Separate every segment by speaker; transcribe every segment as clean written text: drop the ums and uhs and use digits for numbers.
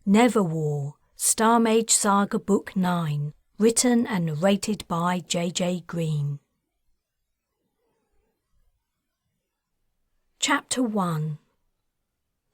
Speaker 1: Neverwar, Mage Saga Book 9, written and narrated by J.J. Green. Chapter 1.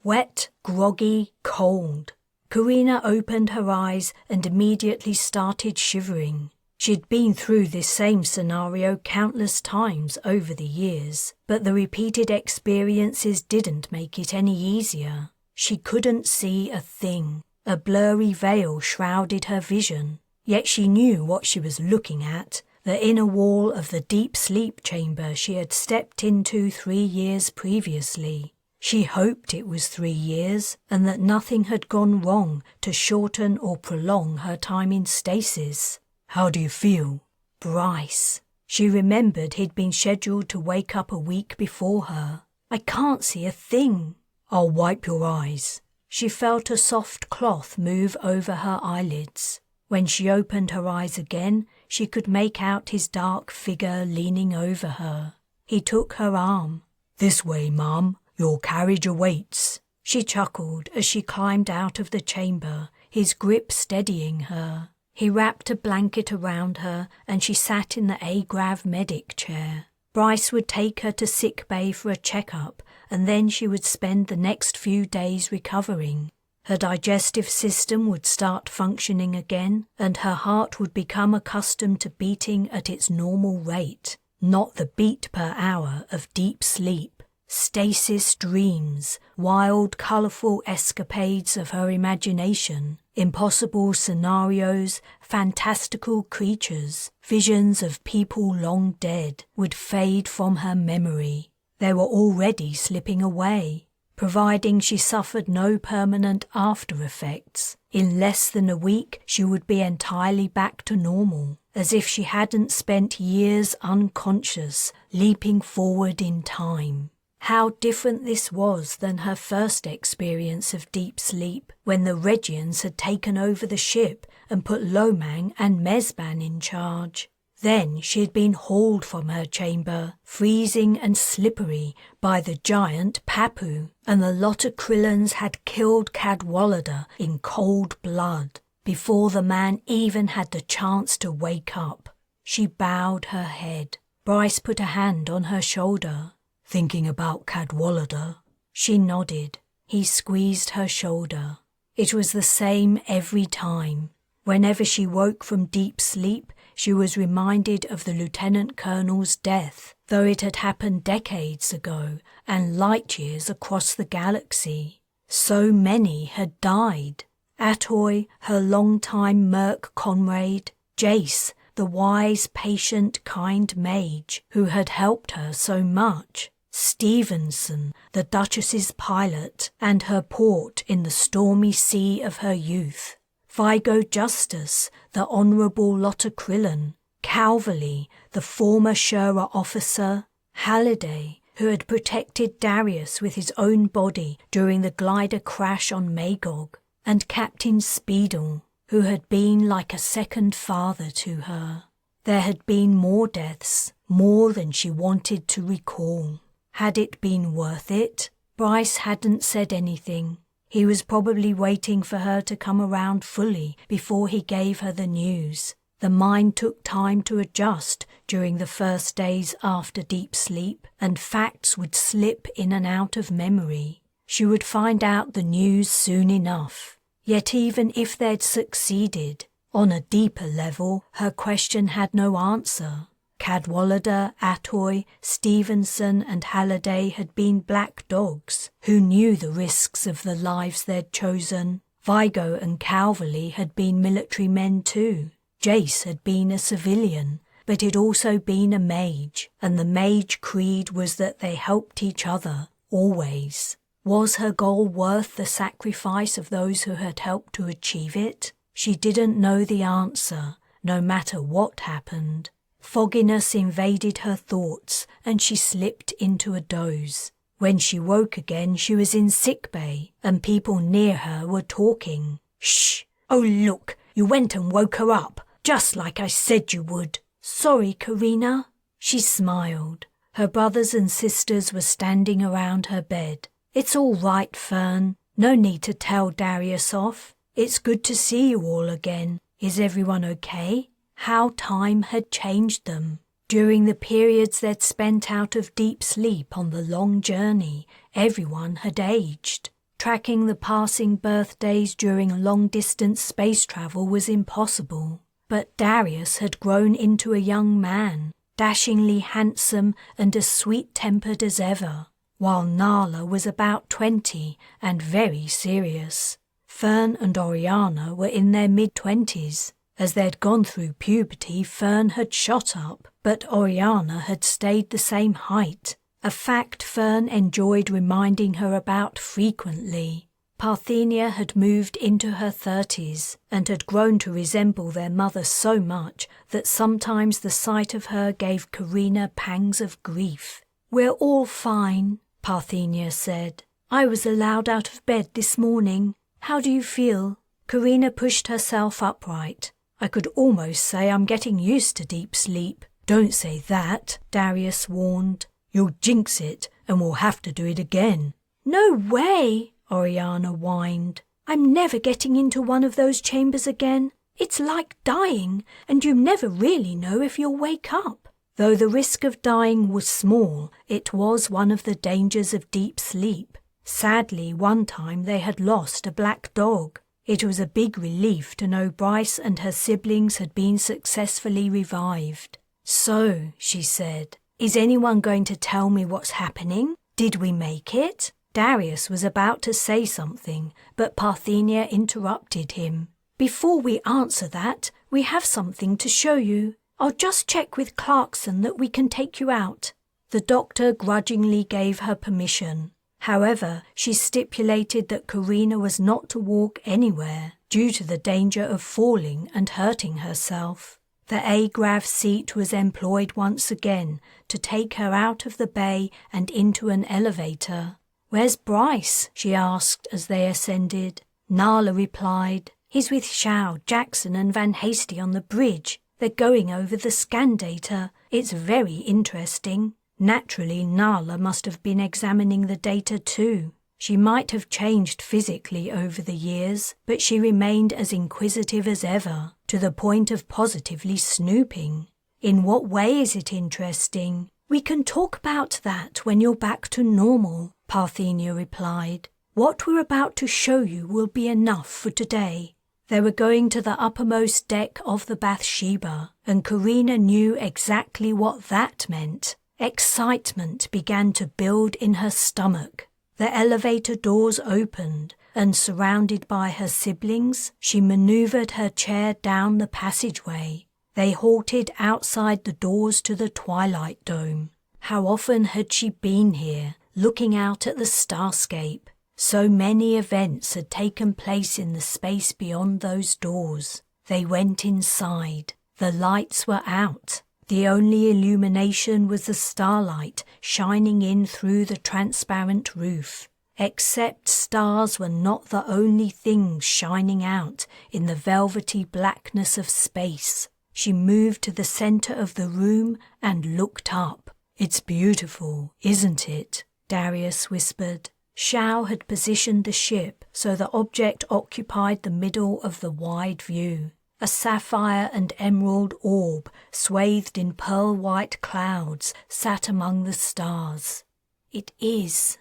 Speaker 1: Wet, groggy, cold. Carina opened her eyes and immediately started shivering. She'd been through this same scenario countless times over the years, but the repeated experiences didn't make it any easier. She couldn't see a thing. A blurry veil shrouded her vision, yet she knew what she was looking at, the inner wall of the deep sleep chamber she had stepped into 3 years previously. She hoped it was 3 years, and that nothing had gone wrong to shorten or prolong her time in stasis. "How do you feel?" Bryce. She remembered he'd been scheduled to wake up a week before her. "I can't see a thing." "I'll wipe your eyes." She felt a soft cloth move over her eyelids. When she opened her eyes again, she could make out his dark figure leaning over her. He took her arm. "This way, Mum. Your carriage awaits." She chuckled as she climbed out of the chamber, his grip steadying her. He wrapped a blanket around her and she sat in the A-Grav medic chair. Bryce would take her to sick bay for a checkup, and then she would spend the next few days recovering. Her digestive system would start functioning again, and her heart would become accustomed to beating at its normal rate, not the beat per hour of deep sleep. Stasis dreams, wild, colourful escapades of her imagination, impossible scenarios, fantastical creatures, visions of people long dead, would fade from her memory. They were already slipping away, providing she suffered no permanent after effects. In less than a week, she would be entirely back to normal, as if she hadn't spent years unconscious, leaping forward in time. How different this was than her first experience of deep sleep, when the Regians had taken over the ship and put Lomang and Mezban in charge. Then she had been hauled from her chamber, freezing and slippery, by the giant Papu, and the Lotokrillans had killed Cadwallader in cold blood, before the man even had the chance to wake up. She bowed her head. Bryce put a hand on her shoulder. "Thinking about Cadwallader?" She nodded. He squeezed her shoulder. It was the same every time. Whenever she woke from deep sleep, she was reminded of the Lieutenant Colonel's death, though it had happened decades ago and light years across the galaxy. So many had died. Atoy, her long-time merc comrade, Jace, the wise, patient, kind mage who had helped her so much, Stevenson, the Duchess's pilot, and her port in the stormy sea of her youth, Vigo Justus, the Honourable Lotokrillan, Calverley, the former Shura officer, Halliday, who had protected Darius with his own body during the glider crash on Magog, and Captain Speedle, who had been like a second father to her. There had been more deaths, more than she wanted to recall. Had it been worth it? Bryce hadn't said anything. He was probably waiting for her to come around fully before he gave her the news. The mind took time to adjust during the first days after deep sleep, and facts would slip in and out of memory. She would find out the news soon enough. Yet even if they'd succeeded, on a deeper level, her question had no answer. Cadwallader, Atoy, Stevenson and Halliday had been black dogs who knew the risks of the lives they'd chosen. Vigo and Calverley had been military men too. Jace had been a civilian, but he'd also been a mage, and the mage creed was that they helped each other, always. Was her goal worth the sacrifice of those who had helped to achieve it? She didn't know the answer, no matter what happened. Fogginess invaded her thoughts, and she slipped into a doze. When she woke again, she was in sickbay, and people near her were talking. "Shh! Oh look, you went and woke her up, just like I said you would." "Sorry, Carina." She smiled. Her brothers and sisters were standing around her bed. "It's all right, Fern. No need to tell Darius off. It's good to see you all again. Is everyone okay? How time had changed them. During the periods they'd spent out of deep sleep on the long journey, everyone had aged. Tracking the passing birthdays during long-distance space travel was impossible. But Darius had grown into a young man, dashingly handsome and as sweet-tempered as ever, while Nala was about 20 and very serious. Fern and Oriana were in their mid-20s. As they'd gone through puberty, Fern had shot up, but Oriana had stayed the same height, a fact Fern enjoyed reminding her about frequently. Parthenia had moved into her 30s and had grown to resemble their mother so much that sometimes the sight of her gave Carina pangs of grief. "We're all fine," Parthenia said. "I was allowed out of bed this morning. How do you feel?" Carina pushed herself upright. "I could almost say I'm getting used to deep sleep." "Don't say that," Darius warned. "You'll jinx it and we'll have to do it again." "No way," Oriana whined. "I'm never getting into one of those chambers again. It's like dying, and you never really know if you'll wake up." Though the risk of dying was small, it was one of the dangers of deep sleep. Sadly, one time they had lost a black dog. It was a big relief to know Bryce and her siblings had been successfully revived. "So," she said, "is anyone going to tell me what's happening? Did we make it?" Darius was about to say something, but Parthenia interrupted him. "Before we answer that, we have something to show you. I'll just check with Clarkson that we can take you out." The doctor grudgingly gave her permission. However, she stipulated that Carina was not to walk anywhere due to the danger of falling and hurting herself. The A-Grav seat was employed once again to take her out of the bay and into an elevator. "Where's Bryce?" she asked as they ascended. Nala replied, "He's with Shao, Jackson and Van Hasty on the bridge. They're going over the scan data. It's very interesting." Naturally, Nala must have been examining the data too. She might have changed physically over the years, but she remained as inquisitive as ever, to the point of positively snooping. "In what way is it interesting?" "We can talk about that when you're back to normal," Parthenia replied. "What we're about to show you will be enough for today." They were going to the uppermost deck of the Bathsheba, and Carina knew exactly what that meant. Excitement began to build in her stomach. The elevator doors opened, and surrounded by her siblings, she maneuvered her chair down the passageway. They halted outside the doors to the Twilight Dome. How often had she been here, looking out at the starscape? So many events had taken place in the space beyond those doors. They went inside. The lights were out. The only illumination was the starlight shining in through the transparent roof. Except stars were not the only things shining out in the velvety blackness of space. She moved to the center of the room and looked up. "It's beautiful, isn't it?" Darius whispered. Shao had positioned the ship so the object occupied the middle of the wide view. A sapphire and emerald orb, swathed in pearl-white clouds, sat among the stars. It is.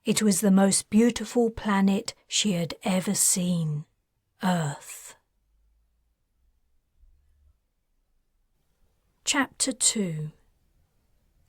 Speaker 1: It was the most beautiful planet she had ever seen. Earth. Chapter 2.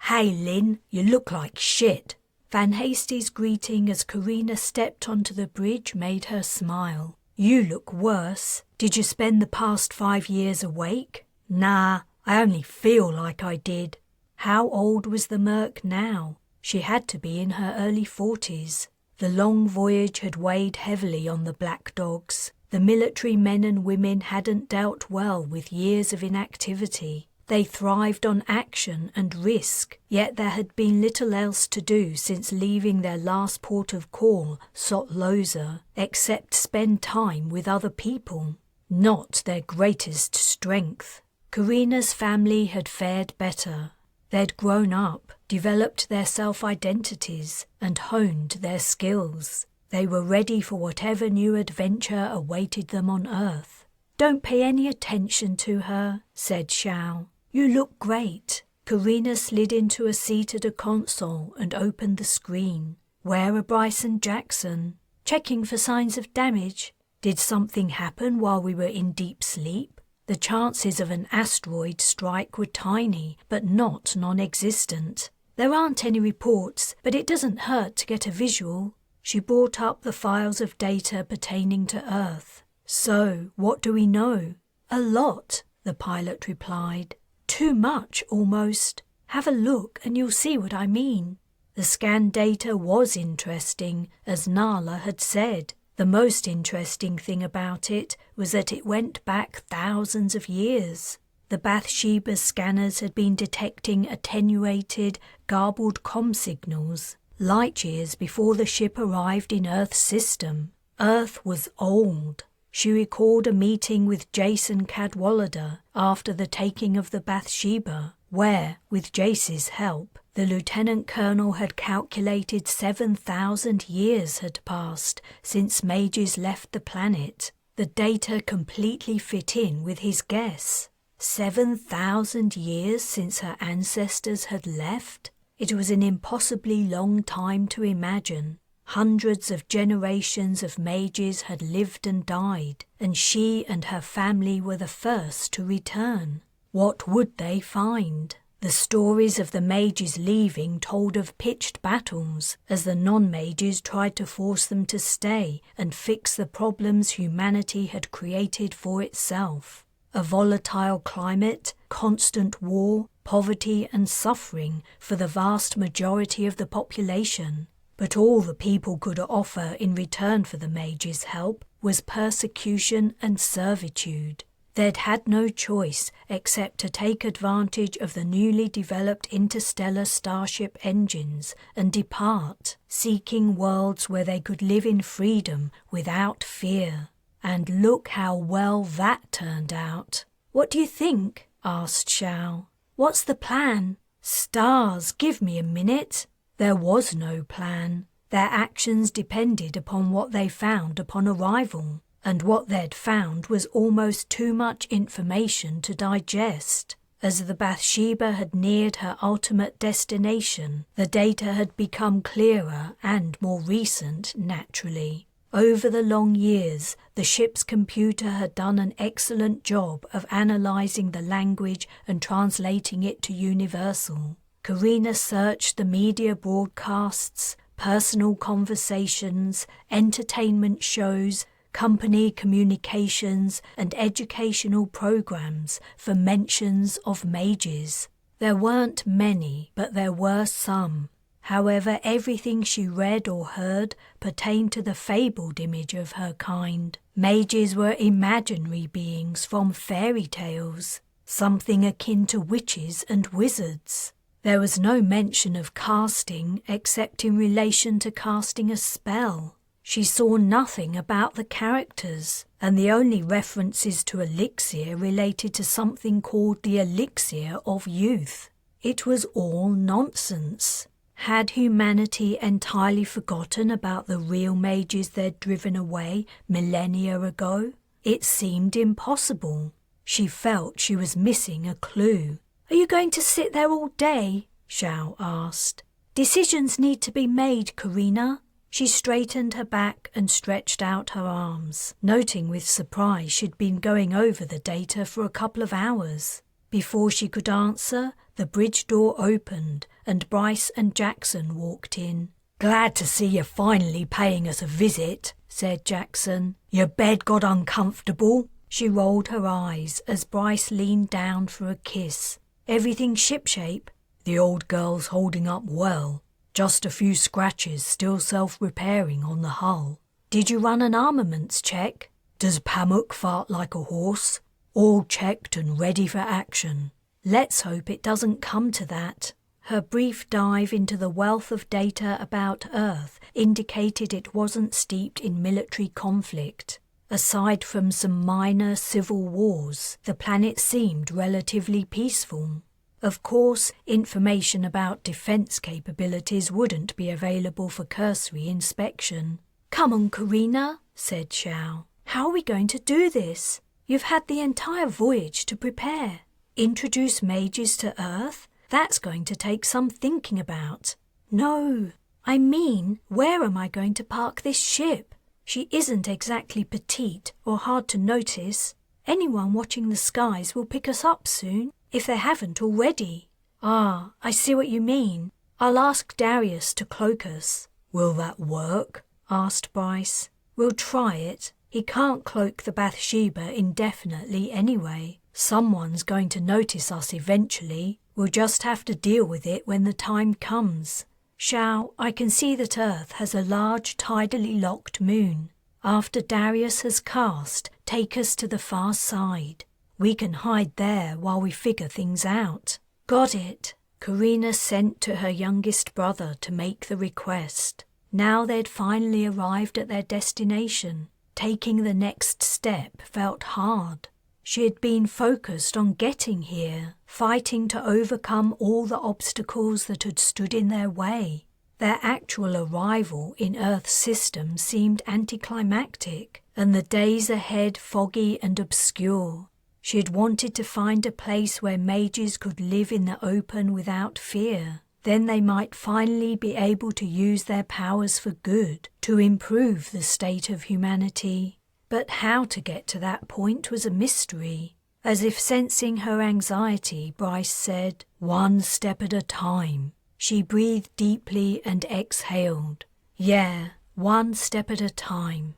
Speaker 1: "Hey, Lin, you look like shit." Van Hasty's greeting as Carina stepped onto the bridge made her smile. "You look worse. Did you spend the past 5 years awake?" "Nah, I only feel like I did." How old was the merc now? She had to be in her early 40s. The long voyage had weighed heavily on the black dogs. The military men and women hadn't dealt well with years of inactivity. They thrived on action and risk, yet there had been little else to do since leaving their last port of call, Sot Loza, except spend time with other people. Not their greatest strength. Carina's family had fared better. They'd grown up, developed their self-identities, and honed their skills. They were ready for whatever new adventure awaited them on Earth. "Don't pay any attention to her," said Xiao. "You look great." Carina slid into a seat at a console and opened the screen. "Where are Bryce and Jackson?" "Checking for signs of damage." "Did something happen while we were in deep sleep?" The chances of an asteroid strike were tiny, but not non-existent. "There aren't any reports, but it doesn't hurt to get a visual." She brought up the files of data pertaining to Earth. "So, what do we know?" "A lot," the pilot replied. "Too much, almost. Have a look and you'll see what I mean." The scan data was interesting, as Nala had said. The most interesting thing about it was that it went back thousands of years. The Bathsheba scanners had been detecting attenuated, garbled comm signals, light years before the ship arrived in Earth's system. Earth was old. She recalled a meeting with Jason Cadwallader after the taking of the Bathsheba, where, with Jace's help, the lieutenant colonel had calculated 7,000 years had passed since mages left the planet. The data completely fit in with his guess. 7,000 years since her ancestors had left? It was an impossibly long time to imagine. Hundreds of generations of mages had lived and died, and she and her family were the first to return. What would they find? The stories of the mages leaving told of pitched battles, as the non-mages tried to force them to stay and fix the problems humanity had created for itself. A volatile climate, constant war, poverty and suffering for the vast majority of the population. But all the people could offer in return for the mages' help was persecution and servitude. They'd had no choice except to take advantage of the newly developed interstellar starship engines and depart, seeking worlds where they could live in freedom without fear. And look how well that turned out. "What do you think?" asked Xiao. "What's the plan?" "Stars, give me a minute." There was no plan. Their actions depended upon what they found upon arrival, and what they'd found was almost too much information to digest. As the Bathsheba had neared her ultimate destination, the data had become clearer and more recent, naturally. Over the long years, the ship's computer had done an excellent job of analyzing the language and translating it to universal. Carina searched the media broadcasts, personal conversations, entertainment shows, company communications, and educational programs for mentions of mages. There weren't many, but there were some. However, everything she read or heard pertained to the fabled image of her kind. Mages were imaginary beings from fairy tales, something akin to witches and wizards. There was no mention of casting except in relation to casting a spell. She saw nothing about the characters, and the only references to elixir related to something called the elixir of youth. It was all nonsense. Had humanity entirely forgotten about the real mages they'd driven away millennia ago? It seemed impossible. She felt she was missing a clue. "Are you going to sit there all day?" Xiao asked. "Decisions need to be made, Carina." She straightened her back and stretched out her arms, noting with surprise she'd been going over the data for a couple of hours. Before she could answer, the bridge door opened and Bryce and Jackson walked in. "Glad to see you finally paying us a visit," said Jackson. "Your bed got uncomfortable?" She rolled her eyes as Bryce leaned down for a kiss. "Everything shipshape?" "The old girl's holding up well. Just a few scratches still self-repairing on the hull." "Did you run an armaments check?" "Does Pamuk fart like a horse?" "All checked and ready for action." "Let's hope it doesn't come to that." Her brief dive into the wealth of data about Earth indicated it wasn't steeped in military conflict. Aside from some minor civil wars, the planet seemed relatively peaceful. Of course, information about defense capabilities wouldn't be available for cursory inspection. "Come on, Carina," said Xiao. "How are we going to do this? You've had the entire voyage to prepare. Introduce mages to Earth? That's going to take some thinking about." "No, I mean, where am I going to park this ship? She isn't exactly petite or hard to notice. Anyone watching the skies will pick us up soon, if they haven't already." "Ah, I see what you mean. I'll ask Darius to cloak us." "Will that work?" asked Bryce. "We'll try it. He can't cloak the Bathsheba indefinitely anyway. Someone's going to notice us eventually. We'll just have to deal with it when the time comes." "Xiao, I can see that Earth has a large tidally locked moon. After Darius has cast, take us to the far side. We can hide there while we figure things out." "Got it." Carina sent to her youngest brother to make the request. Now they'd finally arrived at their destination. Taking the next step felt hard. She had been focused on getting here, fighting to overcome all the obstacles that had stood in their way. Their actual arrival in Earth's system seemed anticlimactic, and the days ahead foggy and obscure. She had wanted to find a place where mages could live in the open without fear. Then they might finally be able to use their powers for good, to improve the state of humanity. But how to get to that point was a mystery. As if sensing her anxiety, Bryce said, "One step at a time." She breathed deeply and exhaled. "Yeah, one step at a time."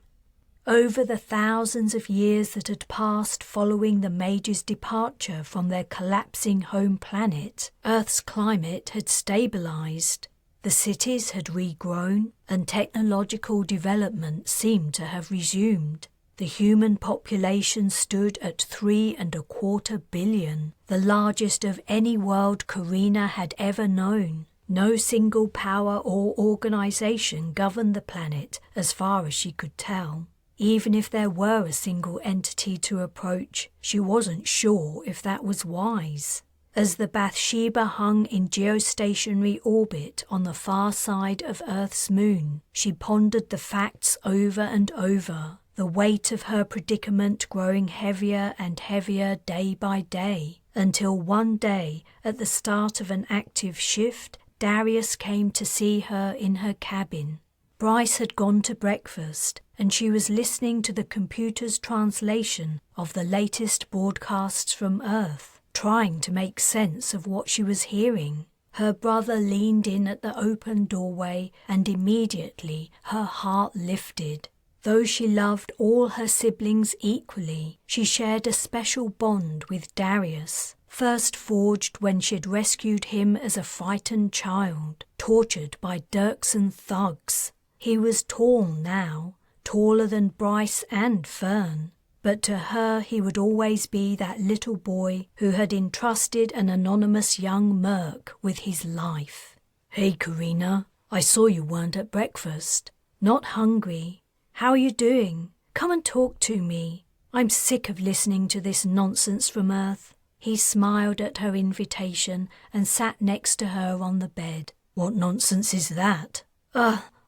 Speaker 1: Over the thousands of years that had passed following the mages' departure from their collapsing home planet, Earth's climate had stabilized. The cities had regrown, and technological development seemed to have resumed. The human population stood at 3.25 billion, the largest of any world Carina had ever known. No single power or organization governed the planet as far as she could tell. Even if there were a single entity to approach, she wasn't sure if that was wise. As the Bathsheba hung in geostationary orbit on the far side of Earth's moon, she pondered the facts over and over, the weight of her predicament growing heavier and heavier day by day, until one day, at the start of an active shift, Darius came to see her in her cabin. Bryce had gone to breakfast, and she was listening to the computer's translation of the latest broadcasts from Earth, trying to make sense of what she was hearing. Her brother leaned in at the open doorway, and immediately her heart lifted. Though she loved all her siblings equally, she shared a special bond with Darius, first forged when she'd rescued him as a frightened child, tortured by Dirksen thugs. He was tall now, taller than Bryce and Fern, but to her he would always be that little boy who had entrusted an anonymous young merc with his life. "Hey, Carina, I saw you weren't at breakfast." "Not hungry. How are you doing? Come and talk to me. I'm sick of listening to this nonsense from Earth." He smiled at her invitation and sat next to her on the bed. "What nonsense is that?"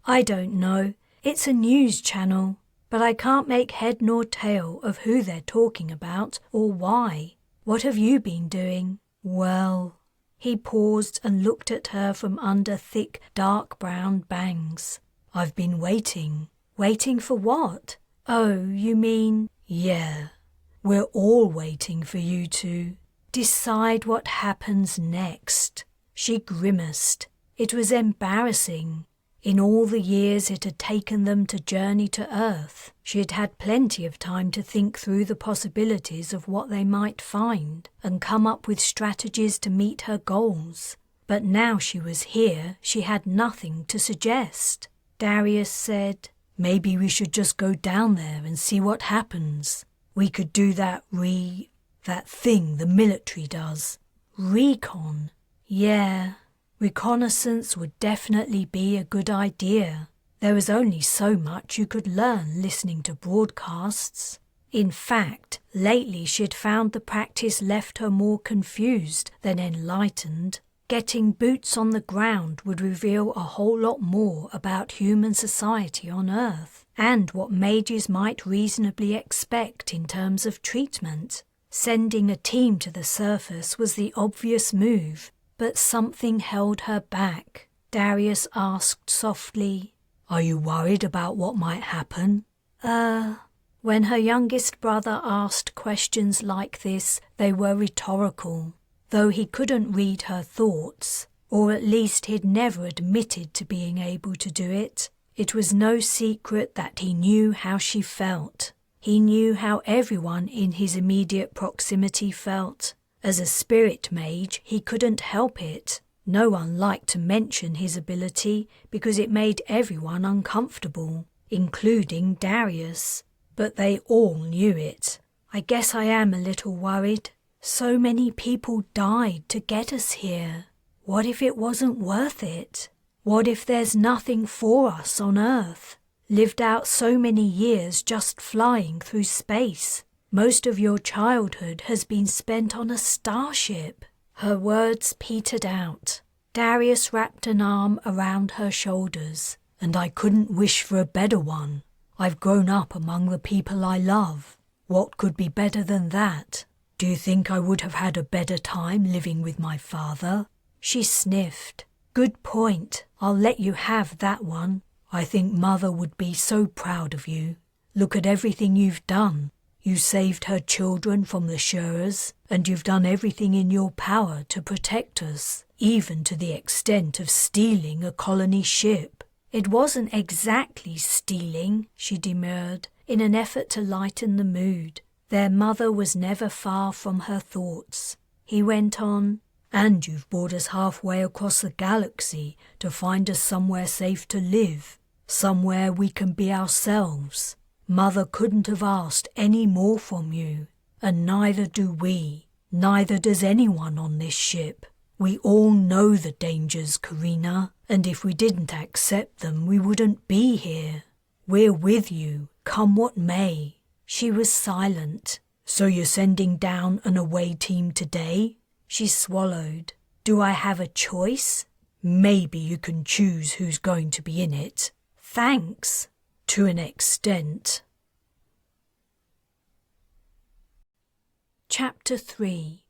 Speaker 1: I don't know. It's a news channel, but I can't make head nor tail of who they're talking about or why. What have you been doing?" "Well..." He paused and looked at her from under thick, dark brown bangs. "I've been waiting." "Waiting for what?" "Oh, you mean..." "Yeah. We're all waiting for you to decide what happens next." She grimaced. It was embarrassing. In all the years it had taken them to journey to Earth, she had had plenty of time to think through the possibilities of what they might find and come up with strategies to meet her goals. But now she was here, she had nothing to suggest. Darius said, "Maybe we should just go down there and see what happens. We could do that thing the military does." "Recon?" "Yeah. Reconnaissance would definitely be a good idea. There was only so much you could learn listening to broadcasts. In fact, lately she'd found the practice left her more confused than enlightened. Getting boots on the ground would reveal a whole lot more about human society on Earth and what mages might reasonably expect in terms of treatment. Sending a team to the surface was the obvious move, but something held her back. Darius asked softly, "Are you worried about what might happen?" When her youngest brother asked questions like this, they were rhetorical. Though he couldn't read her thoughts, or at least he'd never admitted to being able to do it, it was no secret that he knew how she felt. He knew how everyone in his immediate proximity felt. As a spirit mage, he couldn't help it. No one liked to mention his ability because it made everyone uncomfortable, including Darius. But they all knew it. "I guess I am a little worried. So many people died to get us here. What if it wasn't worth it? What if there's nothing for us on Earth? Lived out so many years just flying through space. Most of your childhood has been spent on a starship." Her words petered out. Darius wrapped an arm around her shoulders. "And I couldn't wish for a better one. I've grown up among the people I love. What could be better than that? Do you think I would have had a better time living with my father?" She sniffed. "Good point. I'll let you have that one. I think Mother would be so proud of you. Look at everything you've done. You saved her children from the Shurers, and you've done everything in your power to protect us, even to the extent of stealing a colony ship." "It wasn't exactly stealing," she demurred, in an effort to lighten the mood. Their mother was never far from her thoughts. He went on, "And you've brought us halfway across the galaxy to find us somewhere safe to live, somewhere we can be ourselves. Mother couldn't have asked any more from you, and neither do we. Neither does anyone on this ship. We all know the dangers, Carina, and if we didn't accept them, we wouldn't be here. We're with you, come what may." She was silent. "So you're sending down an away team today?" She swallowed. "Do I have a choice?" "Maybe you can choose who's going to be in it." "Thanks." "To an extent." Chapter 3.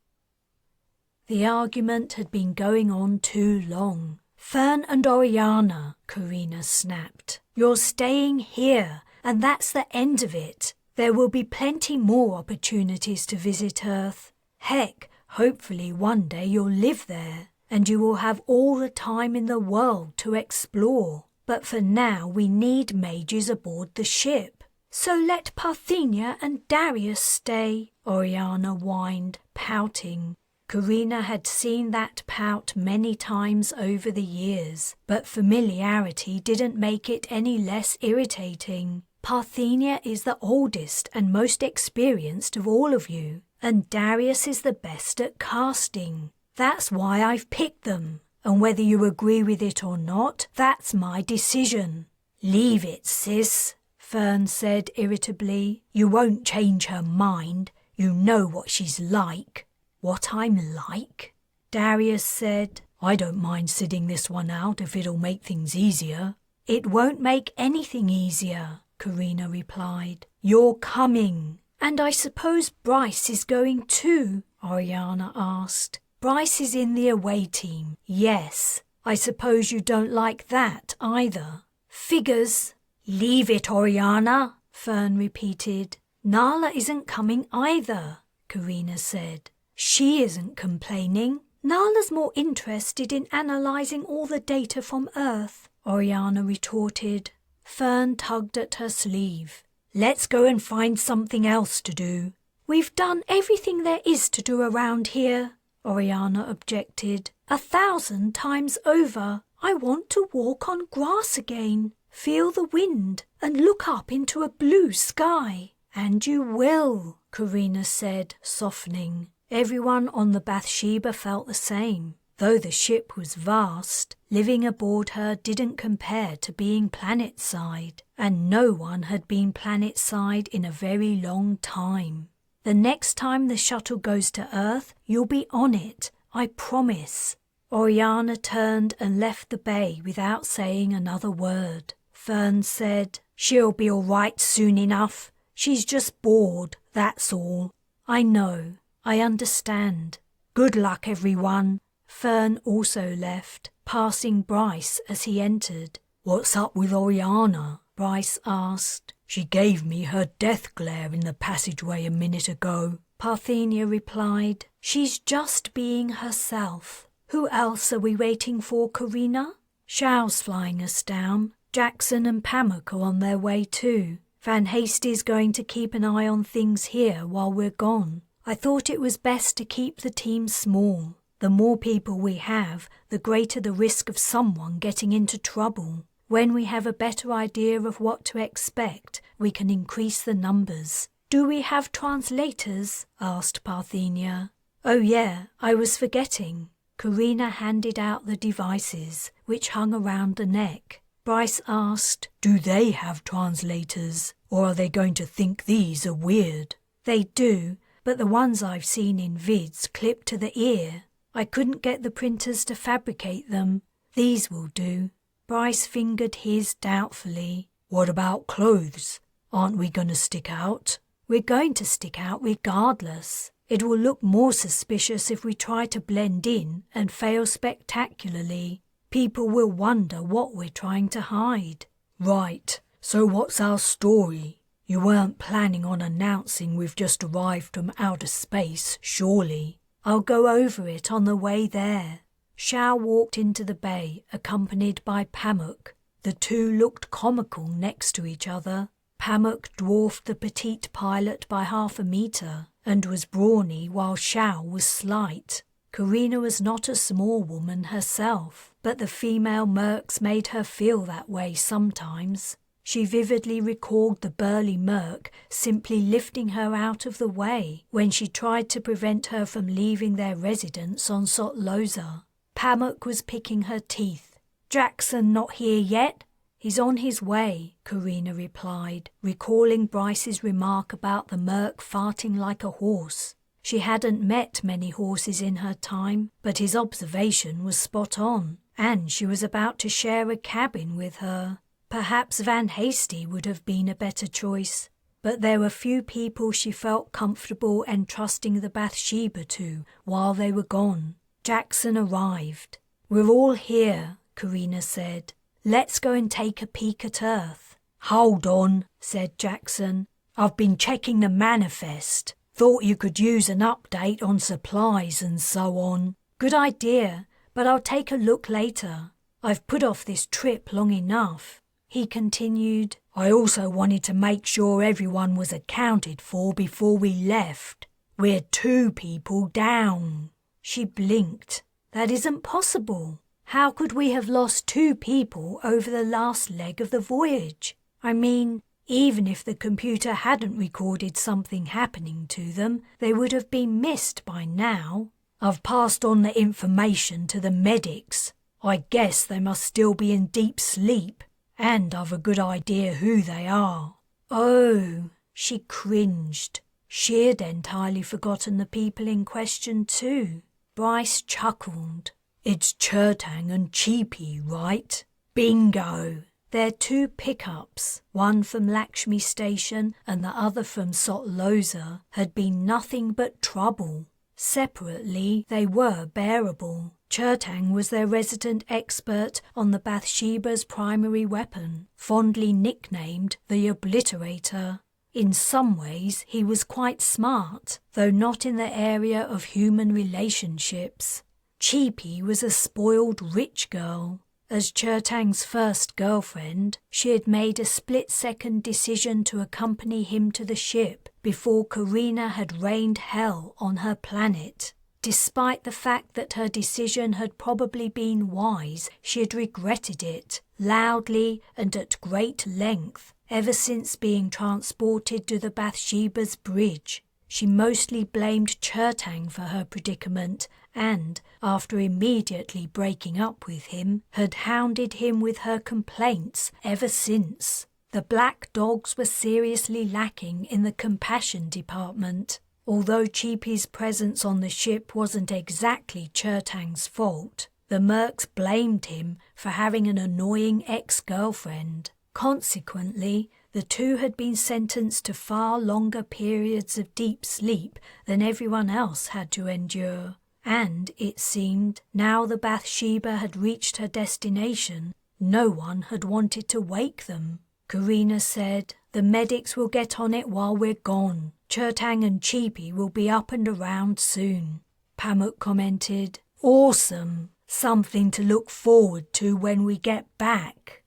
Speaker 1: The argument had been going on too long. "Fern and Oriana," Carina snapped. "You're staying here, and that's the end of it. There will be plenty more opportunities to visit Earth. Heck, hopefully one day you'll live there, and you will have all the time in the world to explore. But for now we need mages aboard the ship." "So let Parthenia and Darius stay," Oriana whined, pouting. Carina had seen that pout many times over the years, but familiarity didn't make it any less irritating. "Parthenia is the oldest and most experienced of all of you, and Darius is the best at casting. That's why I've picked them, and whether you agree with it or not, that's my decision." "Leave it, sis," Fern said irritably. "You won't change her mind. You know what she's like." "What I'm like?" Darius said. "I don't mind sitting this one out if it'll make things easier." "It won't make anything easier," Carina replied. "You're coming." "And I suppose Bryce is going too?" Oriana asked. "Bryce is in the away team, yes. I suppose you don't like that either." "Figures." "Leave it, Oriana," Fern repeated. "Nala isn't coming either," Carina said. "She isn't complaining. Nala's more interested in analysing all the data from Earth," Oriana retorted. Fern tugged at her sleeve. "Let's go and find something else to do." "We've done everything there is to do around here," Oriana objected. 1,000 times over. I want to walk on grass again, feel the wind, and look up into a blue sky. "And you will," Carina said, softening. Everyone on the Bathsheba felt the same. Though the ship was vast, living aboard her didn't compare to being planetside, and no one had been planetside in a very long time. "The next time the shuttle goes to Earth, you'll be on it, I promise." Oriana turned and left the bay without saying another word. Fern said, "She'll be all right soon enough. She's just bored, that's all." "I know. I understand. Good luck, everyone." Fern also left, passing Bryce as he entered. "What's up with Oriana?" Bryce asked. "She gave me her death glare in the passageway a minute ago." Parthenia replied, "She's just being herself. Who else are we waiting for, Carina?" "Shao's flying us down. Jackson and Pamuk are on their way too. Van Hasty's going to keep an eye on things here while we're gone. I thought it was best to keep the team small. The more people we have, the greater the risk of someone getting into trouble. When we have a better idea of what to expect, we can increase the numbers." "Do we have translators?" asked Parthenia. "Oh yeah, I was forgetting." Carina handed out the devices, which hung around the neck. Bryce asked, "Do they have translators, or are they going to think these are weird?" "They do, but the ones I've seen in vids clip to the ear. I couldn't get the printers to fabricate them. These will do." Bryce fingered his doubtfully. "What about clothes? Aren't we going to stick out?" "We're going to stick out regardless. It will look more suspicious if we try to blend in and fail spectacularly. People will wonder what we're trying to hide." "Right, so what's our story? You weren't planning on announcing we've just arrived from outer space, surely?" "I'll go over it on the way there." Shao walked into the bay, accompanied by Pamuk. The two looked comical next to each other. Pamuk dwarfed the petite pilot by 1/2 meter and was brawny while Shao was slight. Carina was not a small woman herself, but the female mercs made her feel that way sometimes. She vividly recalled the burly merc simply lifting her out of the way when she tried to prevent her from leaving their residence on Sotloza. Pamuk was picking her teeth. "Jackson not here yet?" "He's on his way," Carina replied, recalling Bryce's remark about the merc farting like a horse. She hadn't met many horses in her time, but his observation was spot on, and she was about to share a cabin with her. Perhaps Van Hasty would have been a better choice, but there were few people she felt comfortable entrusting the Bathsheba to while they were gone. Jackson arrived. "We're all here," Carina said. "Let's go and take a peek at Earth." "Hold on," said Jackson. "I've been checking the manifest. Thought you could use an update on supplies and so on." "Good idea, but I'll take a look later. I've put off this trip long enough." He continued, "I also wanted to make sure everyone was accounted for before we left. We're 2 people down." She blinked. "That isn't possible. How could we have lost 2 people over the last leg of the voyage? I mean, even if the computer hadn't recorded something happening to them, they would have been missed by now." "I've passed on the information to the medics. I guess they must still be in deep sleep, and I've a good idea who they are." "Oh," she cringed. She'd entirely forgotten the people in question too. Bryce chuckled. "It's Chertang and Cheapy, right?" "Bingo!" Their 2 pickups, one from Lakshmi Station and the other from Sotloza, had been nothing but trouble. Separately, they were bearable. Chertang was their resident expert on the Bathsheba's primary weapon, fondly nicknamed the Obliterator. In some ways, he was quite smart, though not in the area of human relationships. Cheapy was a spoiled rich girl. As Chertang's first girlfriend, she had made a split-second decision to accompany him to the ship before Carina had rained hell on her planet. Despite the fact that her decision had probably been wise, she had regretted it, loudly and at great length, ever since being transported to the Bathsheba's bridge. She mostly blamed Chertang for her predicament and, after immediately breaking up with him, had hounded him with her complaints ever since. The black dogs were seriously lacking in the compassion department. Although Cheapy's presence on the ship wasn't exactly Chertang's fault, The mercs blamed him for having an annoying ex-girlfriend. Consequently, the two had been sentenced to far longer periods of deep sleep than everyone else had to endure. And, it seemed, now the Bathsheba had reached her destination, no one had wanted to wake them. Carina said, "The medics will get on it while we're gone. Chertang and Cheapy will be up and around soon." Pamuk commented, "Awesome! Something to look forward to when we get back."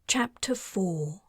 Speaker 1: Chapter 4.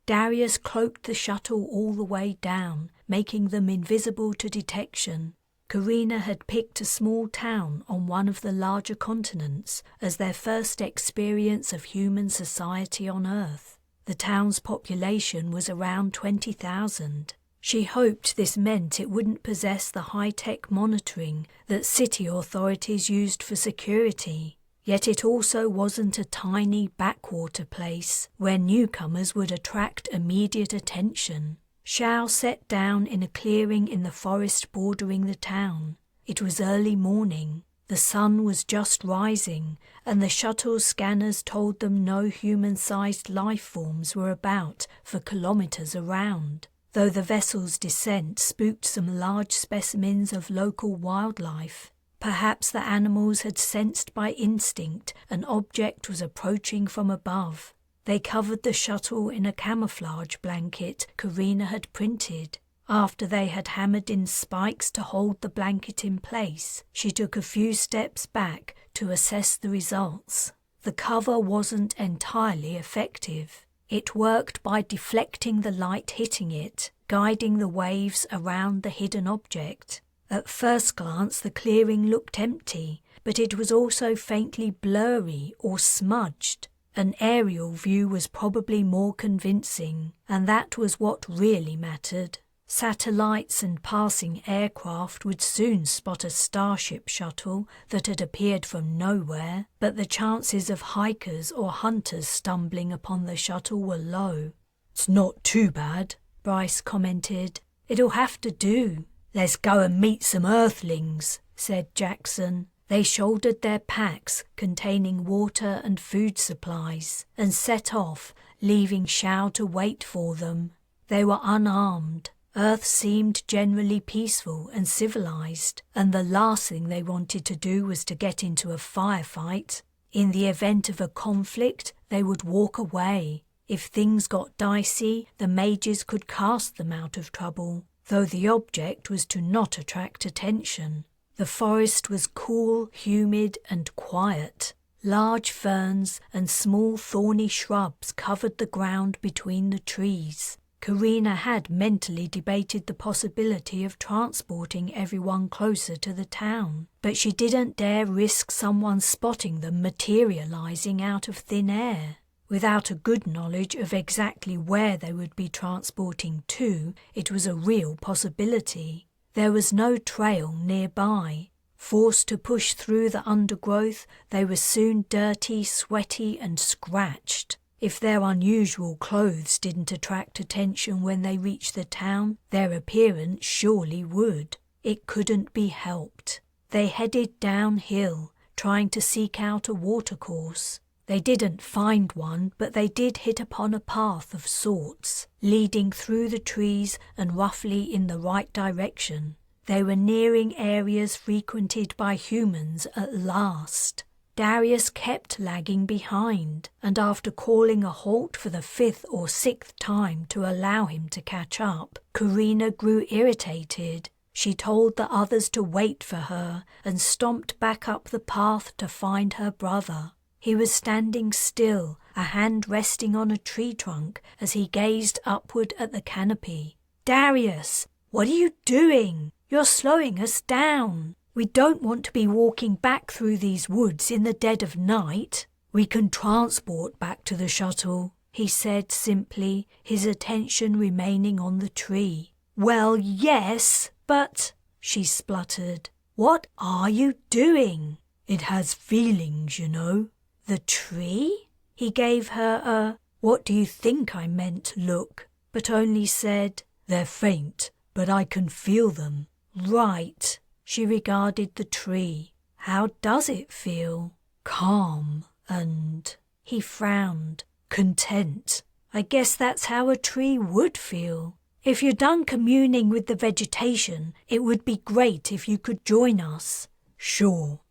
Speaker 1: Darius cloaked the shuttle all the way down, making them invisible to detection. Carina had picked a small town on one of the larger continents as their first experience of human society on Earth. The town's population was around 20,000. She hoped this meant it wouldn't possess the high-tech monitoring that city authorities used for security. Yet it also wasn't a tiny backwater place where newcomers would attract immediate attention. Shao sat down in a clearing in the forest bordering the town. It was early morning. The sun was just rising, and the shuttle's scanners told them no human-sized life forms were about for kilometers around. Though the vessel's descent spooked some large specimens of local wildlife. Perhaps the animals had sensed by instinct an object was approaching from above. They covered the shuttle in a camouflage blanket Carina had printed. After they had hammered in spikes to hold the blanket in place, she took a few steps back to assess the results. The cover wasn't entirely effective. It worked by deflecting the light hitting it, guiding the waves around the hidden object. At first glance the clearing looked empty, but it was also faintly blurry or smudged. An aerial view was probably more convincing, and that was what really mattered. Satellites and passing aircraft would soon spot a starship shuttle that had appeared from nowhere, but the chances of hikers or hunters stumbling upon the shuttle were low. "It's not too bad," Bryce commented. "It'll have to do." "Let's go and meet some Earthlings," said Jackson. They shouldered their packs containing water and food supplies and set off, leaving Shao to wait for them. They were unarmed. Earth seemed generally peaceful and civilized, and the last thing they wanted to do was to get into a firefight. In the event of a conflict, they would walk away. If things got dicey, the mages could cast them out of trouble, though the object was to not attract attention. The forest was cool, humid, and quiet. Large ferns and small thorny shrubs covered the ground between the trees. Carina had mentally debated the possibility of transporting everyone closer to the town, but she didn't dare risk someone spotting them materializing out of thin air. Without a good knowledge of exactly where they would be transporting to, it was a real possibility. There was no trail nearby. Forced to push through the undergrowth, they were soon dirty, sweaty, and scratched. If their unusual clothes didn't attract attention when they reached the town, their appearance surely would. It couldn't be helped. They headed downhill, trying to seek out a watercourse. They didn't find one, but they did hit upon a path of sorts, leading through the trees and roughly in the right direction. They were nearing areas frequented by humans at last. Darius kept lagging behind, and after calling a halt for the 5th or 6th time to allow him to catch up, Carina grew irritated. She told the others to wait for her and stomped back up the path to find her brother. He was standing still, a hand resting on a tree trunk as he gazed upward at the canopy. "Darius, what are you doing? You're slowing us down. We don't want to be walking back through these woods in the dead of night." "We can transport back to the shuttle," he said simply, his attention remaining on the tree. "Well, yes, but," she spluttered. "What are you doing?" "It has feelings, you know." "The tree?" He gave her a "what do you think I meant" look, but only said, "They're faint, but I can feel them." "Right." She regarded the tree. How does it feel? Calm and... He frowned. Content. I guess that's how a tree would feel. If you're done communing with the vegetation, it would be great if you could join us. Sure.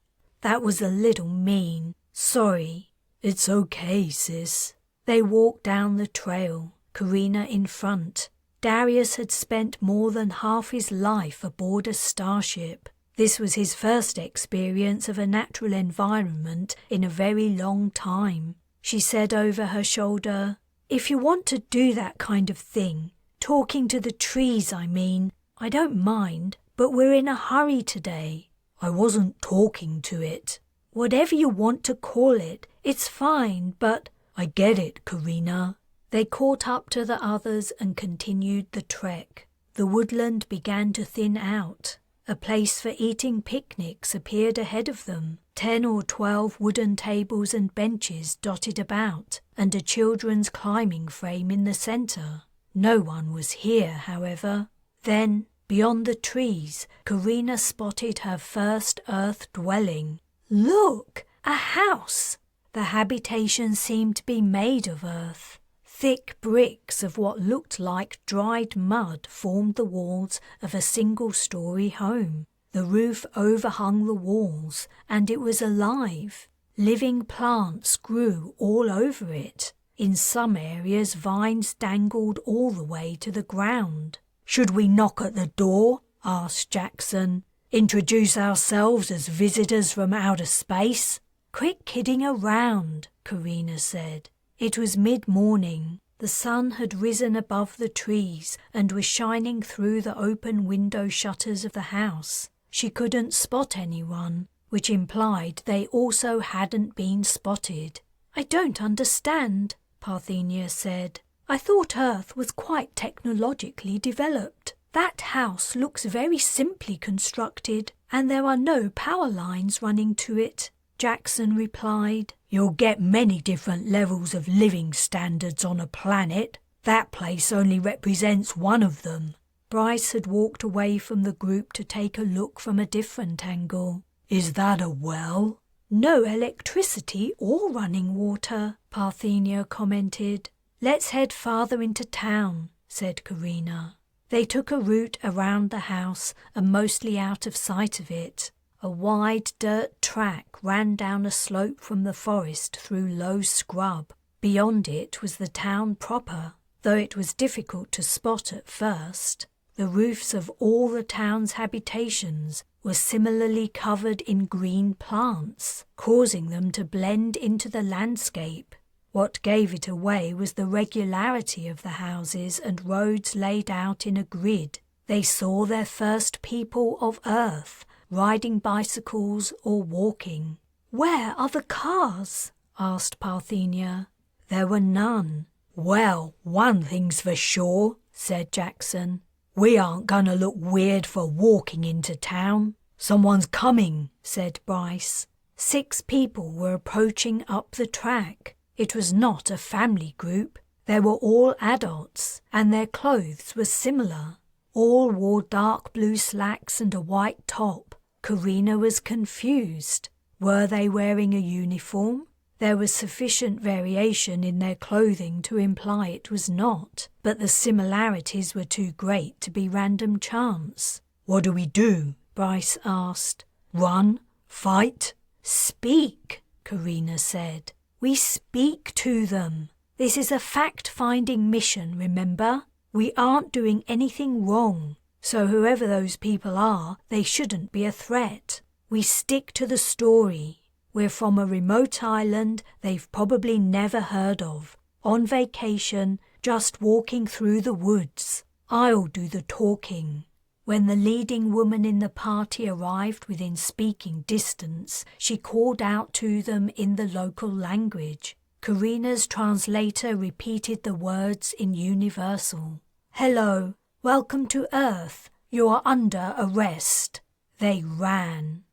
Speaker 1: That was a little mean. Sorry. It's okay, sis. They walked down the trail, Carina in front. Darius had spent more than half his life aboard a starship. This was his first experience of a natural environment in a very long time. She said over her shoulder, "If you want to do that kind of thing, talking to the trees, I mean, I don't mind, but we're in a hurry today." I wasn't talking to it. Whatever you want to call it, it's fine, but... I get it, Carina. They caught up to the others and continued the trek. The woodland began to thin out. A place for eating picnics appeared ahead of them. 10 or 12 wooden tables and benches dotted about, and a children's climbing frame in the centre. No one was here, however. Then, beyond the trees, Carina spotted her first earth dwelling. Look! A house! The habitation seemed to be made of earth. Thick bricks of what looked like dried mud formed the walls of a single-story home. The roof overhung the walls, and it was alive. Living plants grew all over it. In some areas, vines dangled all the way to the ground. "Should we knock at the door?" asked Jackson. "Introduce ourselves as visitors from outer space?" "Quit kidding around," Carina said. It was mid-morning. The sun had risen above the trees and was shining through the open window shutters of the house. She couldn't spot anyone, which implied they also hadn't been spotted. "I don't understand," Parthenia said. "I thought Earth was quite technologically developed. That house looks very simply constructed, and there are no power lines running to it." Jackson replied, "You'll get many different levels of living standards on a planet. That place only represents one of them." Bryce had walked away from the group to take a look from a different angle. "Is that a well?" "No electricity or running water," Parthenia commented. "Let's head farther into town," said Carina. They took a route around the house and mostly out of sight of it. A wide dirt track ran down a slope from the forest through low scrub. Beyond it was the town proper, though it was difficult to spot at first. The roofs of all the town's habitations were similarly covered in green plants, causing them to blend into the landscape. What gave it away was the regularity of the houses and roads laid out in a grid. They saw their first people of Earth, riding bicycles or walking. "Where are the cars?" asked Parthenia. There were none. "Well, one thing's for sure," said Jackson. "We aren't gonna look weird for walking into town." "Someone's coming," said Bryce. 6 people were approaching up the track. It was not a family group. They were all adults, and their clothes were similar. All wore dark blue slacks and a white top. Carina was confused. Were they wearing a uniform? There was sufficient variation in their clothing to imply it was not, but the similarities were too great to be random chance. "What do we do?" Bryce asked. "Run? Fight?" "Speak," Carina said. "We speak to them. This is a fact-finding mission, remember? We aren't doing anything wrong. So whoever those people are, they shouldn't be a threat. We stick to the story. We're from a remote island they've probably never heard of. On vacation, just walking through the woods. I'll do the talking." When the leading woman in the party arrived within speaking distance, she called out to them in the local language. Carina's translator repeated the words in universal. "Hello. Welcome to Earth. You are under arrest." They ran.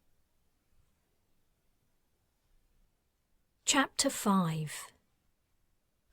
Speaker 1: Chapter 5.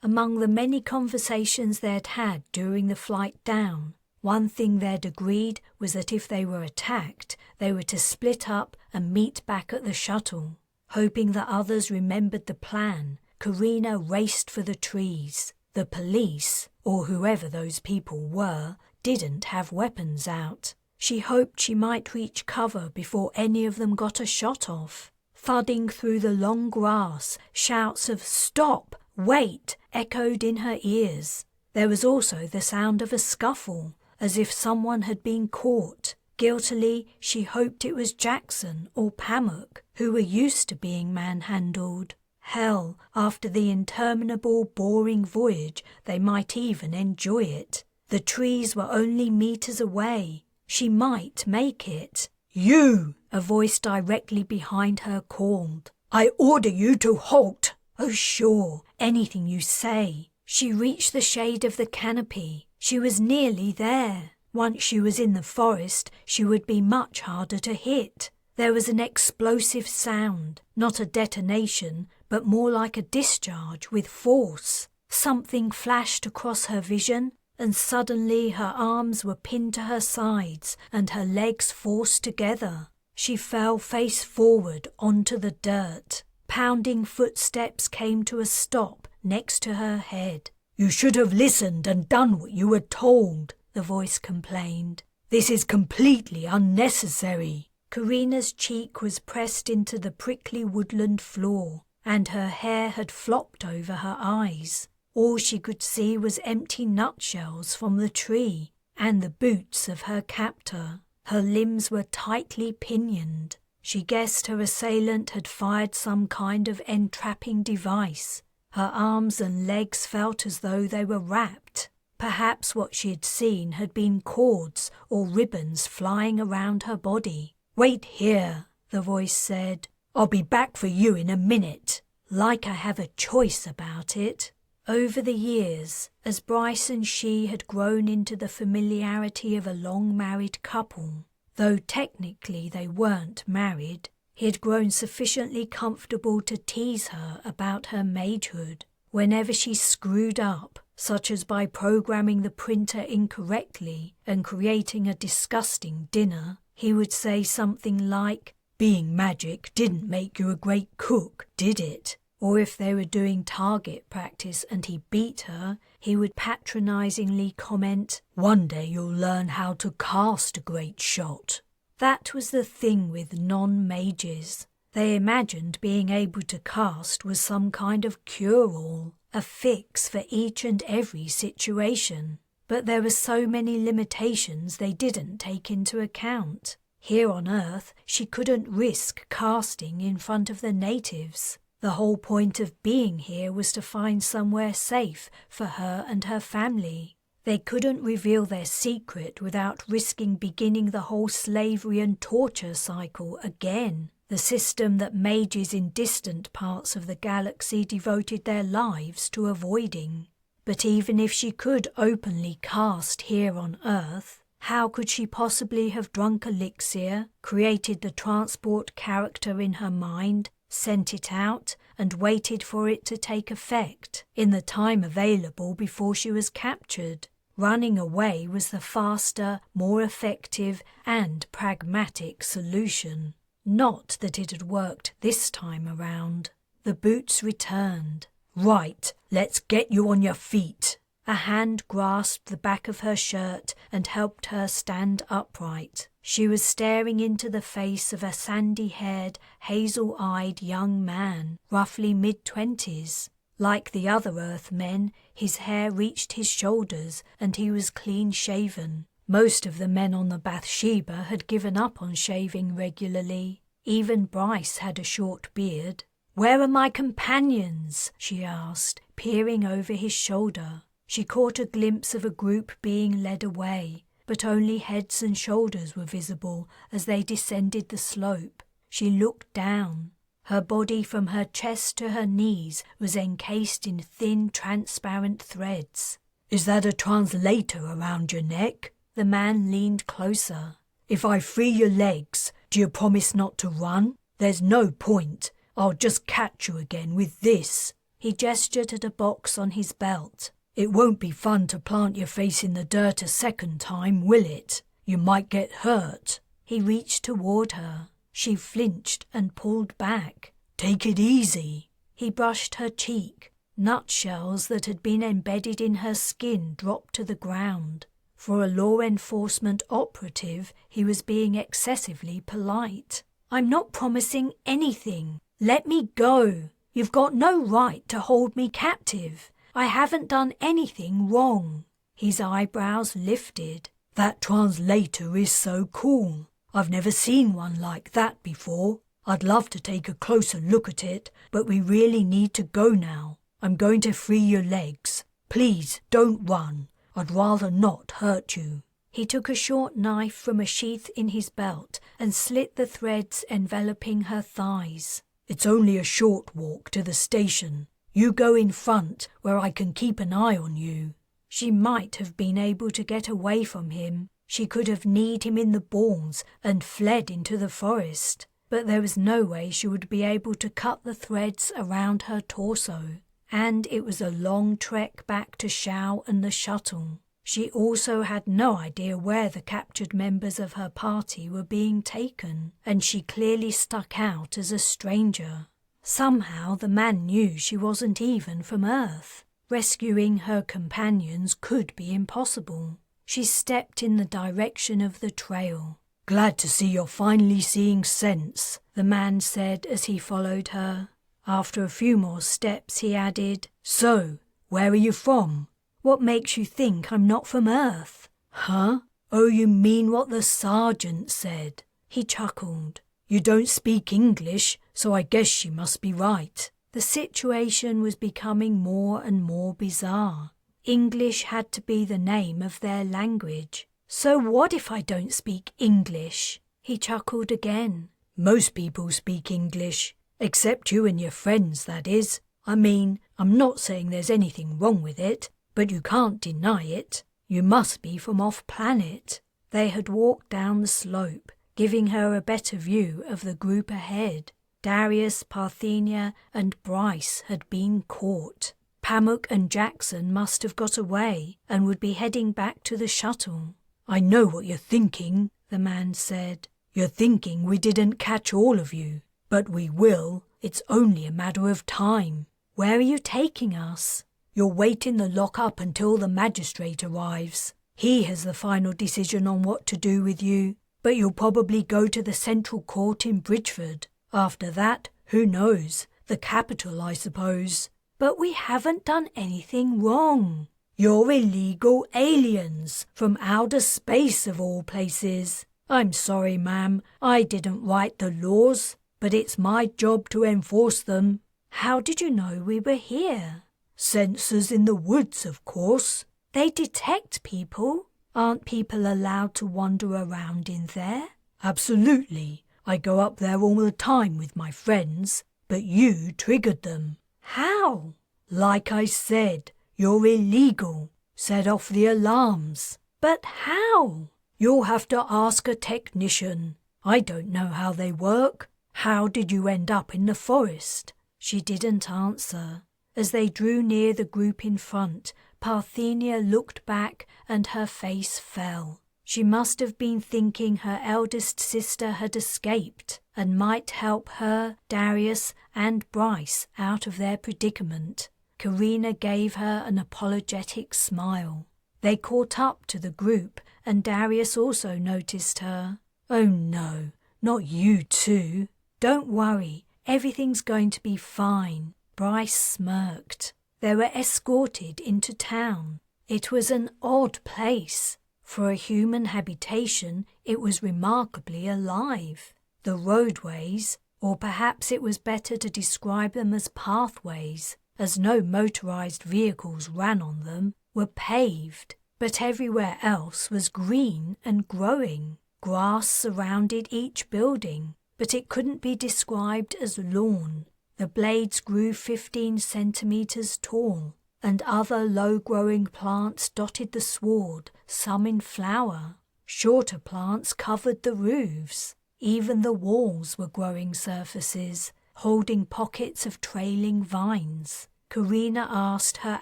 Speaker 1: Among the many conversations they had had during the flight down, One thing they'd agreed was that if they were attacked, they were to split up and meet back at the shuttle. Hoping that others remembered the plan, Carina raced for the trees. The police, or whoever those people were, didn't have weapons out. She hoped she might reach cover before any of them got a shot off. Thudding through the long grass, shouts of "Stop! Wait!" echoed in her ears. There was also the sound of a scuffle, as if someone had been caught. Guiltily, she hoped it was Jackson or Pamuk, who were used to being manhandled. Hell, after the interminable, boring voyage, they might even enjoy it. The trees were only meters away. She might make it. "You!" a voice directly behind her called. "I order you to halt!" "Oh, sure, anything you say." She reached the shade of the canopy. She was nearly there. Once she was in the forest, she would be much harder to hit. There was an explosive sound, not a detonation, but more like a discharge with force. Something flashed across her vision, and suddenly her arms were pinned to her sides and her legs forced together. She fell face forward onto the dirt. Pounding footsteps came to a stop next to her head. "You should have listened and done what you were told," the voice complained. "This is completely unnecessary." Carina's cheek was pressed into the prickly woodland floor, and her hair had flopped over her eyes. All she could see was empty nutshells from the tree and the boots of her captor. Her limbs were tightly pinioned. She guessed her assailant had fired some kind of entrapping device. Her arms and legs felt as though they were wrapped. Perhaps what she had seen had been cords or ribbons flying around her body. "Wait here," the voice said. "I'll be back for you in a minute." Like I have a choice about it. Over the years, as Bryce and she had grown into the familiarity of a long-married couple, though technically they weren't married, he had grown sufficiently comfortable to tease her about her magehood. Whenever she screwed up, such as by programming the printer incorrectly and creating a disgusting dinner, he would say something like, "Being magic didn't make you a great cook, did it?" Or if they were doing target practice and he beat her, he would patronizingly comment, "One day you'll learn how to cast a great shot." That was the thing with non-mages. They imagined being able to cast was some kind of cure-all, a fix for each and every situation. But there were so many limitations they didn't take into account. Here on Earth, she couldn't risk casting in front of the natives. The whole point of being here was to find somewhere safe for her and her family. They couldn't reveal their secret without risking beginning the whole slavery and torture cycle again, the system that mages in distant parts of the galaxy devoted their lives to avoiding. But even if she could openly cast here on Earth, how could she possibly have drunk elixir, created the transport character in her mind, sent it out, and waited for it to take effect in the time available before she was captured? Running away was the faster, more effective, and pragmatic solution. Not that it had worked this time around. The boots returned. "Right, let's get you on your feet." A hand grasped the back of her shirt and helped her stand upright. She was staring into the face of a sandy-haired, hazel-eyed young man, roughly mid-20s. Like the other Earth men, his hair reached his shoulders and he was clean-shaven. Most of the men on the Bathsheba had given up on shaving regularly. Even Bryce had a short beard. "Where are my companions?" she asked, peering over his shoulder. She caught a glimpse of a group being led away, but only heads and shoulders were visible as they descended the slope. She looked down. Her body from her chest to her knees was encased in thin, transparent threads. "Is that a translator around your neck?" The man leaned closer. "If I free your legs, do you promise not to run? There's no point. I'll just catch you again with this." He gestured at a box on his belt. It won't be fun to plant your face in the dirt a second time, will it? You might get hurt." He reached toward her. She flinched and pulled back. "Take it easy." He brushed her cheek. Nutshells that had been embedded in her skin dropped to the ground. For a law enforcement operative, he was being excessively polite. "I'm not promising anything. Let me go. You've got no right to hold me captive. I haven't done anything wrong." His eyebrows lifted. "That translator is so cool. I've never seen one like that before. I'd love to take a closer look at it, but we really need to go now. I'm going to free your legs. Please don't run. I'd rather not hurt you." He took a short knife from a sheath in his belt and slit the threads enveloping her thighs. "It's only a short walk to the station. You go in front where I can keep an eye on you." She might have been able to get away from him. She could have kneed him in the balls and fled into the forest. But there was no way she would be able to cut the threads around her torso. And it was a long trek back to Shao and the shuttle. She also had no idea where the captured members of her party were being taken, and she clearly stuck out as a stranger. Somehow the man knew she wasn't even from Earth. Rescuing her companions could be impossible. She stepped in the direction of the trail. "Glad to see you're finally seeing sense," the man said as he followed her. After a few more steps he added, "So, where are you from?" "What makes you think I'm not from Earth?" "Huh? Oh, you mean what the sergeant said." He chuckled. "You don't speak English, so I guess she must be right." The situation was becoming more and more bizarre. English had to be the name of their language. "So what if I don't speak English?" He chuckled again. "Most people speak English, except you and your friends, that is. I mean, I'm not saying there's anything wrong with it, but you can't deny it. You must be from off-planet." They had walked down the slope, giving her a better view of the group ahead. Darius, Parthenia, and Bryce had been caught. Pamuk and Jackson must have got away and would be heading back to the shuttle. "I know what you're thinking," the man said. "You're thinking we didn't catch all of you. But we will. It's only a matter of time." "Where are you taking us?" "You'll wait in the lock-up until the magistrate arrives. He has the final decision on what to do with you. But you'll probably go to the central court in Bridgeford. After that, who knows? The capital, I suppose." "But we haven't done anything wrong." "You're illegal aliens from outer space of all places. I'm sorry, ma'am, I didn't write the laws, but it's my job to enforce them." "How did you know we were here?" "Sensors in the woods, of course." "They detect people. Aren't people allowed to wander around in there?" "Absolutely. I go up there all the time with my friends, but you triggered them." "How?" "Like I said, you're illegal. Set off the alarms." "But how?" "You'll have to ask a technician. I don't know how they work. How did you end up in the forest?" She didn't answer. As they drew near the group in front, Parthenia looked back and her face fell. She must have been thinking her eldest sister had escaped and might help her, Darius, and Bryce out of their predicament. Carina gave her an apologetic smile. They caught up to the group, and Darius also noticed her. "Oh no, not you too." "Don't worry, everything's going to be fine." Bryce smirked. They were escorted into town. It was an odd place. For a human habitation, it was remarkably alive. The roadways, or perhaps it was better to describe them as pathways, as no motorized vehicles ran on them, were paved, but everywhere else was green and growing. Grass surrounded each building, but it couldn't be described as lawn. The blades grew 15 centimeters tall, and other low-growing plants dotted the sward, some in flower. Shorter plants covered the roofs. Even the walls were growing surfaces, holding pockets of trailing vines. Carina asked her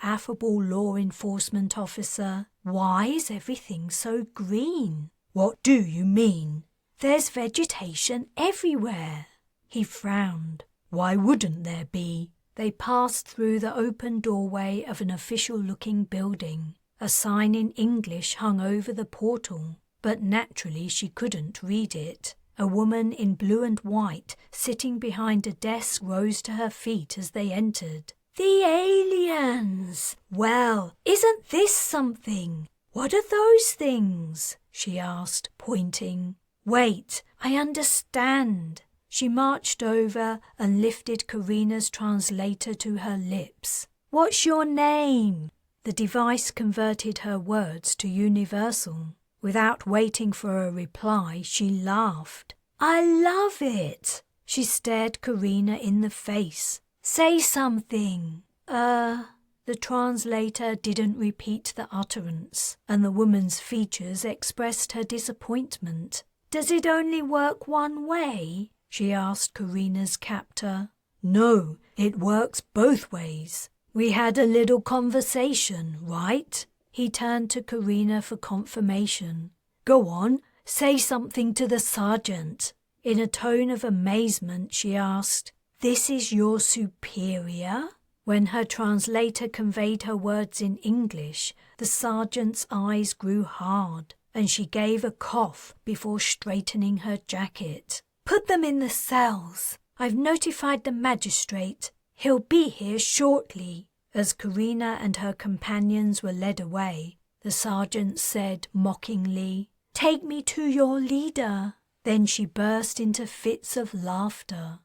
Speaker 1: affable law enforcement officer. "Why is everything so green?" "What do you mean?" "There's vegetation everywhere." He frowned. "Why wouldn't there be?" They passed through the open doorway of an official-looking building. A sign in English hung over the portal, but naturally she couldn't read it. A woman in blue and white sitting behind a desk rose to her feet as they entered. "The aliens! Well, isn't this something? What are those things?" she asked, pointing. "Wait, I understand." She marched over and lifted Carina's translator to her lips. "What's your name?" The device converted her words to universal. Without waiting for a reply, she laughed. "I love it!" She stared Carina in the face. "Say something." The translator didn't repeat the utterance, and the woman's features expressed her disappointment. "Does it only work one way?" she asked Carina's captor. "No, it works both ways. We had a little conversation, right?" He turned to Carina for confirmation. "Go on, say something to the sergeant." In a tone of amazement, she asked, "This is your superior?" When her translator conveyed her words in English, the sergeant's eyes grew hard, and she gave a cough before straightening her jacket. "Put them in the cells. I've notified the magistrate. He'll be here shortly." As Carina and her companions were led away, the sergeant said mockingly, "Take me to your leader." Then she burst into fits of laughter.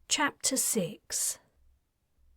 Speaker 1: Chapter 6.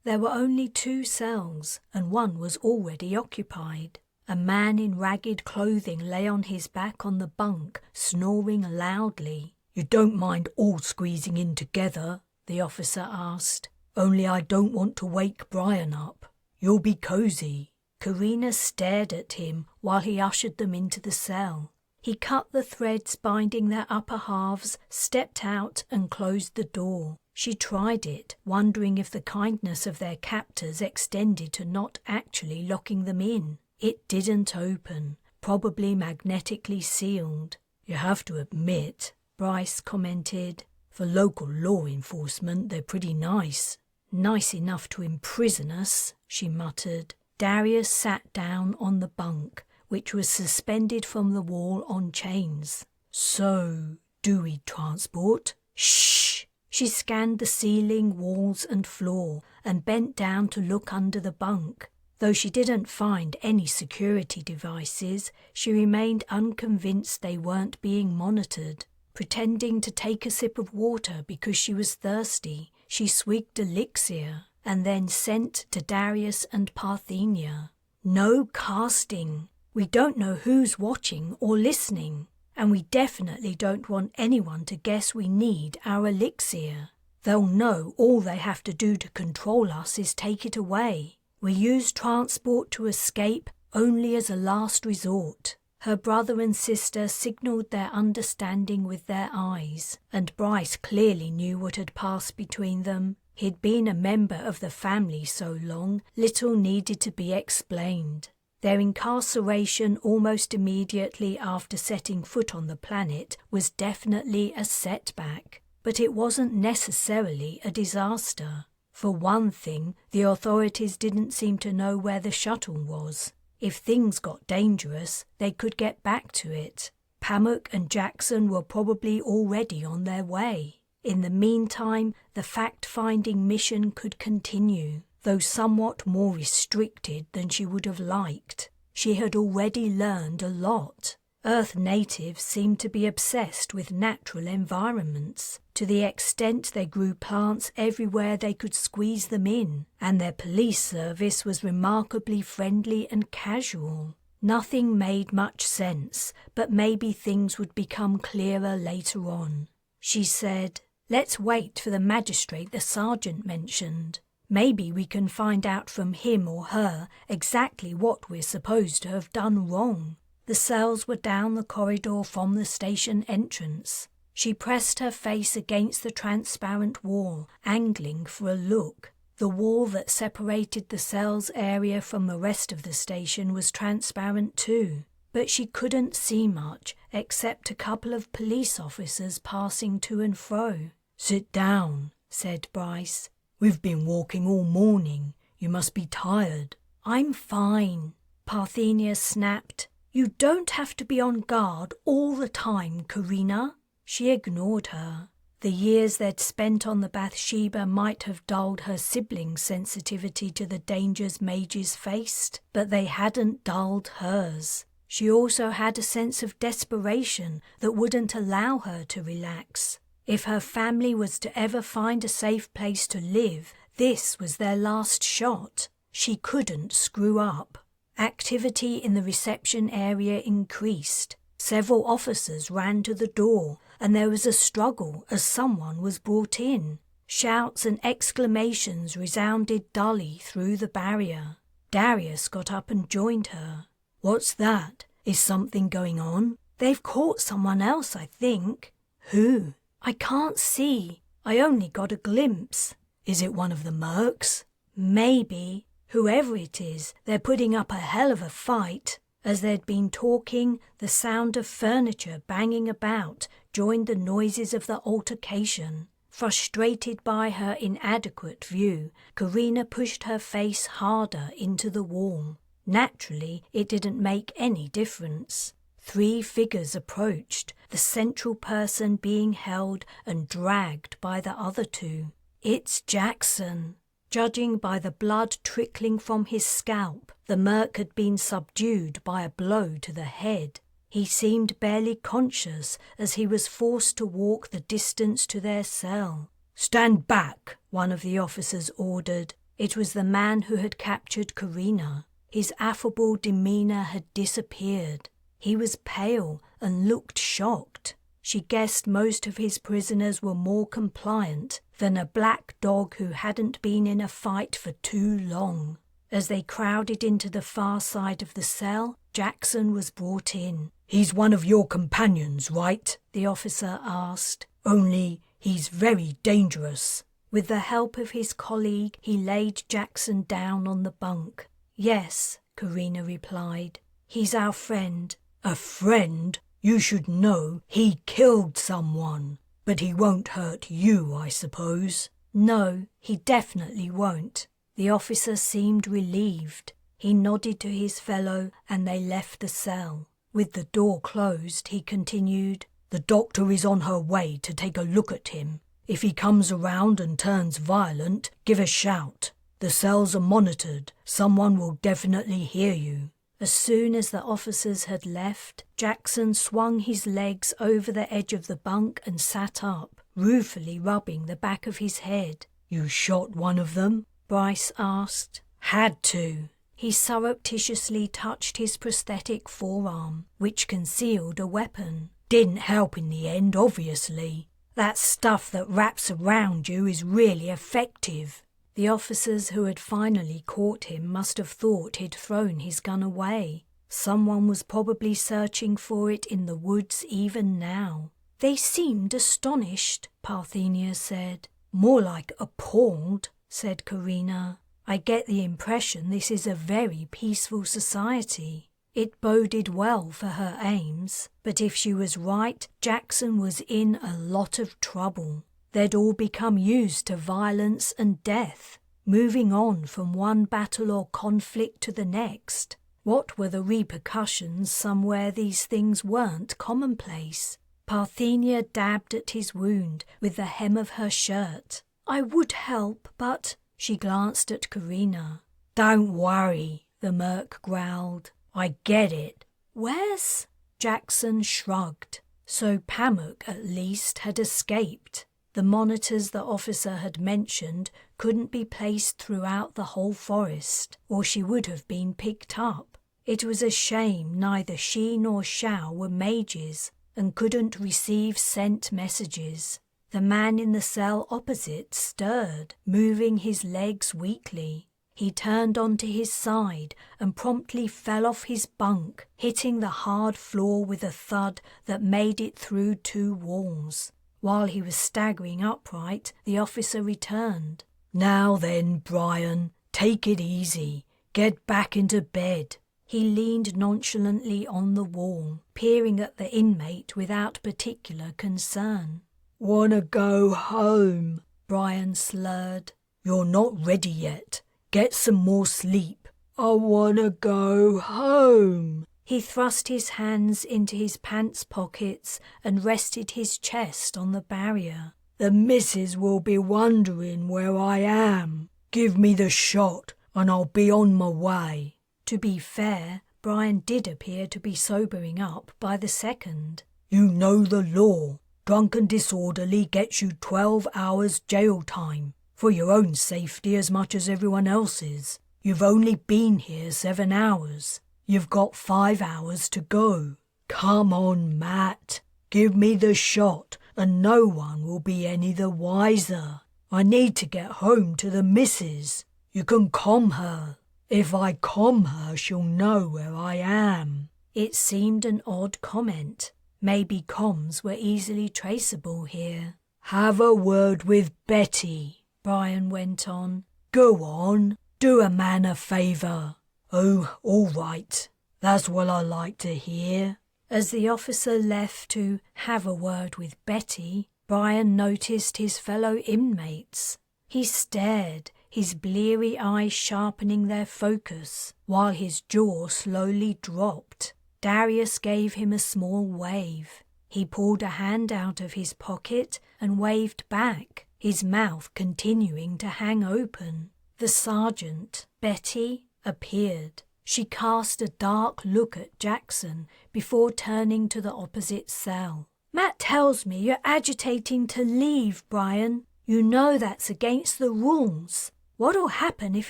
Speaker 1: There were only 2 cells, and one was already occupied. A man in ragged clothing lay on his back on the bunk, snoring loudly. "You don't mind all squeezing in together?" the officer asked. "Only I don't want to wake Brian up. You'll be cozy." Carina stared at him while he ushered them into the cell. He cut the threads binding their upper halves, stepped out and closed the door. She tried it, wondering if the kindness of their captors extended to not actually locking them in. It didn't open, probably magnetically sealed. "You have to admit," Bryce commented, "for local law enforcement they're pretty nice." "Nice enough to imprison us," she muttered. Darius sat down on the bunk, which was suspended from the wall on chains. "So, do we transport?" "Shh!" She scanned the ceiling, walls and floor and bent down to look under the bunk. Though she didn't find any security devices, she remained unconvinced they weren't being monitored. Pretending to take a sip of water because she was thirsty, she swigged elixir and then sent to Darius and Parthenia. "No casting. We don't know who's watching or listening, and we definitely don't want anyone to guess we need our elixir. They'll know all they have to do to control us is take it away. We use transport to escape only as a last resort." Her brother and sister signaled their understanding with their eyes, and Bryce clearly knew what had passed between them. He'd been a member of the family so long, little needed to be explained. Their incarceration almost immediately after setting foot on the planet was definitely a setback, but it wasn't necessarily a disaster. For one thing, the authorities didn't seem to know where the shuttle was. If things got dangerous, they could get back to it. Pamuk and Jackson were probably already on their way. In the meantime, the fact-finding mission could continue, though somewhat more restricted than she would have liked. She had already learned a lot. Earth natives seemed to be obsessed with natural environments, to the extent they grew plants everywhere they could squeeze them in, and their police service was remarkably friendly and casual. Nothing made much sense, but maybe things would become clearer later on. She said, "Let's wait for the magistrate the sergeant mentioned. Maybe we can find out from him or her exactly what we're supposed to have done wrong." The cells were down the corridor from the station entrance. She pressed her face against the transparent wall, angling for a look. The wall that separated the cell's area from the rest of the station was transparent too, but she couldn't see much except a couple of police officers passing to and fro. "Sit down," said Bryce. "We've been walking all morning. You must be tired." "I'm fine," Parthenia snapped. "You don't have to be on guard all the time, Carina." She ignored her. The years they'd spent on the Bathsheba might have dulled her siblings' sensitivity to the dangers mages faced, but they hadn't dulled hers. She also had a sense of desperation that wouldn't allow her to relax. If her family was to ever find a safe place to live, this was their last shot. She couldn't screw up. Activity in the reception area increased. Several officers ran to the door, and there was a struggle as someone was brought in. Shouts and exclamations resounded dully through the barrier. Darius got up and joined her. "What's that? Is something going on?" "They've caught someone else, I think." "Who?" "I can't see. I only got a glimpse." "Is it one of the mercs?" "Maybe. Whoever it is, they're putting up a hell of a fight." As they'd been talking, the sound of furniture banging about joined the noises of the altercation. Frustrated by her inadequate view, Carina pushed her face harder into the wall. Naturally, it didn't make any difference. 3 figures approached, the central person being held and dragged by the other 2. "It's Jackson." Judging by the blood trickling from his scalp, the merc had been subdued by a blow to the head. He seemed barely conscious as he was forced to walk the distance to their cell. "Stand back," one of the officers ordered. It was the man who had captured Carina. His affable demeanor had disappeared. He was pale and looked shocked. She guessed most of his prisoners were more compliant than a black dog who hadn't been in a fight for too long. As they crowded into the far side of the cell, Jackson was brought in. "He's one of your companions, right?" the officer asked. "Only he's very dangerous." With the help of his colleague, he laid Jackson down on the bunk. "Yes," Carina replied. "He's our friend." "A friend? You should know he killed someone. But he won't hurt you, I suppose." "No, he definitely won't." The officer seemed relieved. He nodded to his fellow and they left the cell. With the door closed, he continued, "The doctor is on her way to take a look at him. If he comes around and turns violent, give a shout. The cells are monitored. Someone will definitely hear you." As soon as the officers had left, Jackson swung his legs over the edge of the bunk and sat up, ruefully rubbing the back of his head. "You shot one of them?" Bryce asked. "Had to." He surreptitiously touched his prosthetic forearm, which concealed a weapon. "Didn't help in the end, obviously. That stuff that wraps around you is really effective." The officers who had finally caught him must have thought he'd thrown his gun away. Someone was probably searching for it in the woods even now. "They seemed astonished," Parthenia said. "More like appalled," said Carina. "I get the impression this is a very peaceful society." It boded well for her aims, but if she was right, Jackson was in a lot of trouble. They'd all become used to violence and death, moving on from one battle or conflict to the next. What were the repercussions somewhere these things weren't commonplace? Parthenia dabbed at his wound with the hem of her shirt. "I would help, but—" She glanced at Carina. "Don't worry," the merc growled. "I get it." "Where's—" Jackson shrugged. So Pamuk at least had escaped. The monitors the officer had mentioned couldn't be placed throughout the whole forest, or she would have been picked up. It was a shame neither she nor Shao were mages and couldn't receive sent messages. The man in the cell opposite stirred, moving his legs weakly. He turned onto his side and promptly fell off his bunk, hitting the hard floor with a thud that made it through 2 walls. While he was staggering upright, the officer returned. "Now then, Brian, take it easy. Get back into bed." He leaned nonchalantly on the wall, peering at the inmate without particular concern. "Wanna go home?" Brian slurred. "You're not ready yet. Get some more sleep." "I wanna go home." He thrust his hands into his pants pockets and rested his chest on the barrier. "The missus will be wondering where I am. Give me the shot and I'll be on my way." To be fair, Brian did appear to be sobering up by the second. "You know the law. Drunk and disorderly gets you 12 hours jail time, for your own safety as much as everyone else's. You've only been here 7 hours. You've got 5 hours to go. Come on, Matt. Give me the shot and no one will be any the wiser. I need to get home to the missus. You can calm her. If I calm her, she'll know where I am." It seemed an odd comment. Maybe comms were easily traceable here. "Have a word with Betty," Brian went on. "Go on, do a man a favour." "Oh, all right. That's what I like to hear." As the officer left to have a word with Betty, Brian noticed his fellow inmates. He stared, his bleary eyes sharpening their focus, while his jaw slowly dropped. Darius gave him a small wave. He pulled a hand out of his pocket and waved back, his mouth continuing to hang open. The sergeant, Betty, appeared. She cast a dark look at Jackson before turning to the opposite cell. "Matt tells me you're agitating to leave, Brian. You know that's against the rules. What'll happen if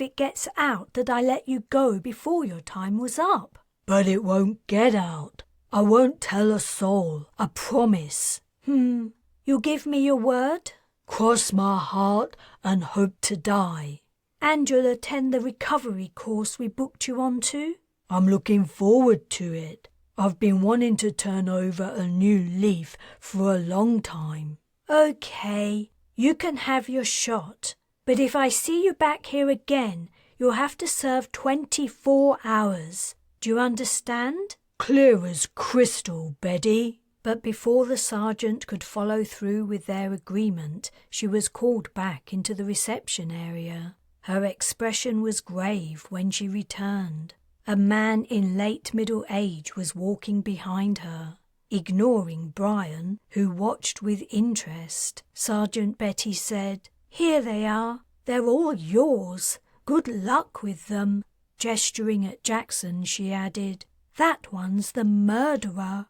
Speaker 1: it gets out that I let you go before your time was up?" "But it won't get out. I won't tell a soul, I promise." You'll give me your word?" "Cross my heart and hope to die." "And you'll attend the recovery course we booked you onto?"
Speaker 2: "I'm looking forward to it. I've been wanting to turn over a new leaf for a long time."
Speaker 1: "Okay, you can have your shot. But if I see you back here again, you'll have to serve 24 hours. Do you understand?"
Speaker 2: "Clear as crystal, Betty."
Speaker 1: But before the sergeant could follow through with their agreement, she was called back into the reception area. Her expression was grave when she returned. A man in late middle age was walking behind her. Ignoring Brian, who watched with interest, Sergeant Betty said, "Here they are. They're all yours. Good luck with them." Gesturing at Jackson, she added, "That one's the murderer."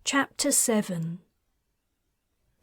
Speaker 1: Chapter 7.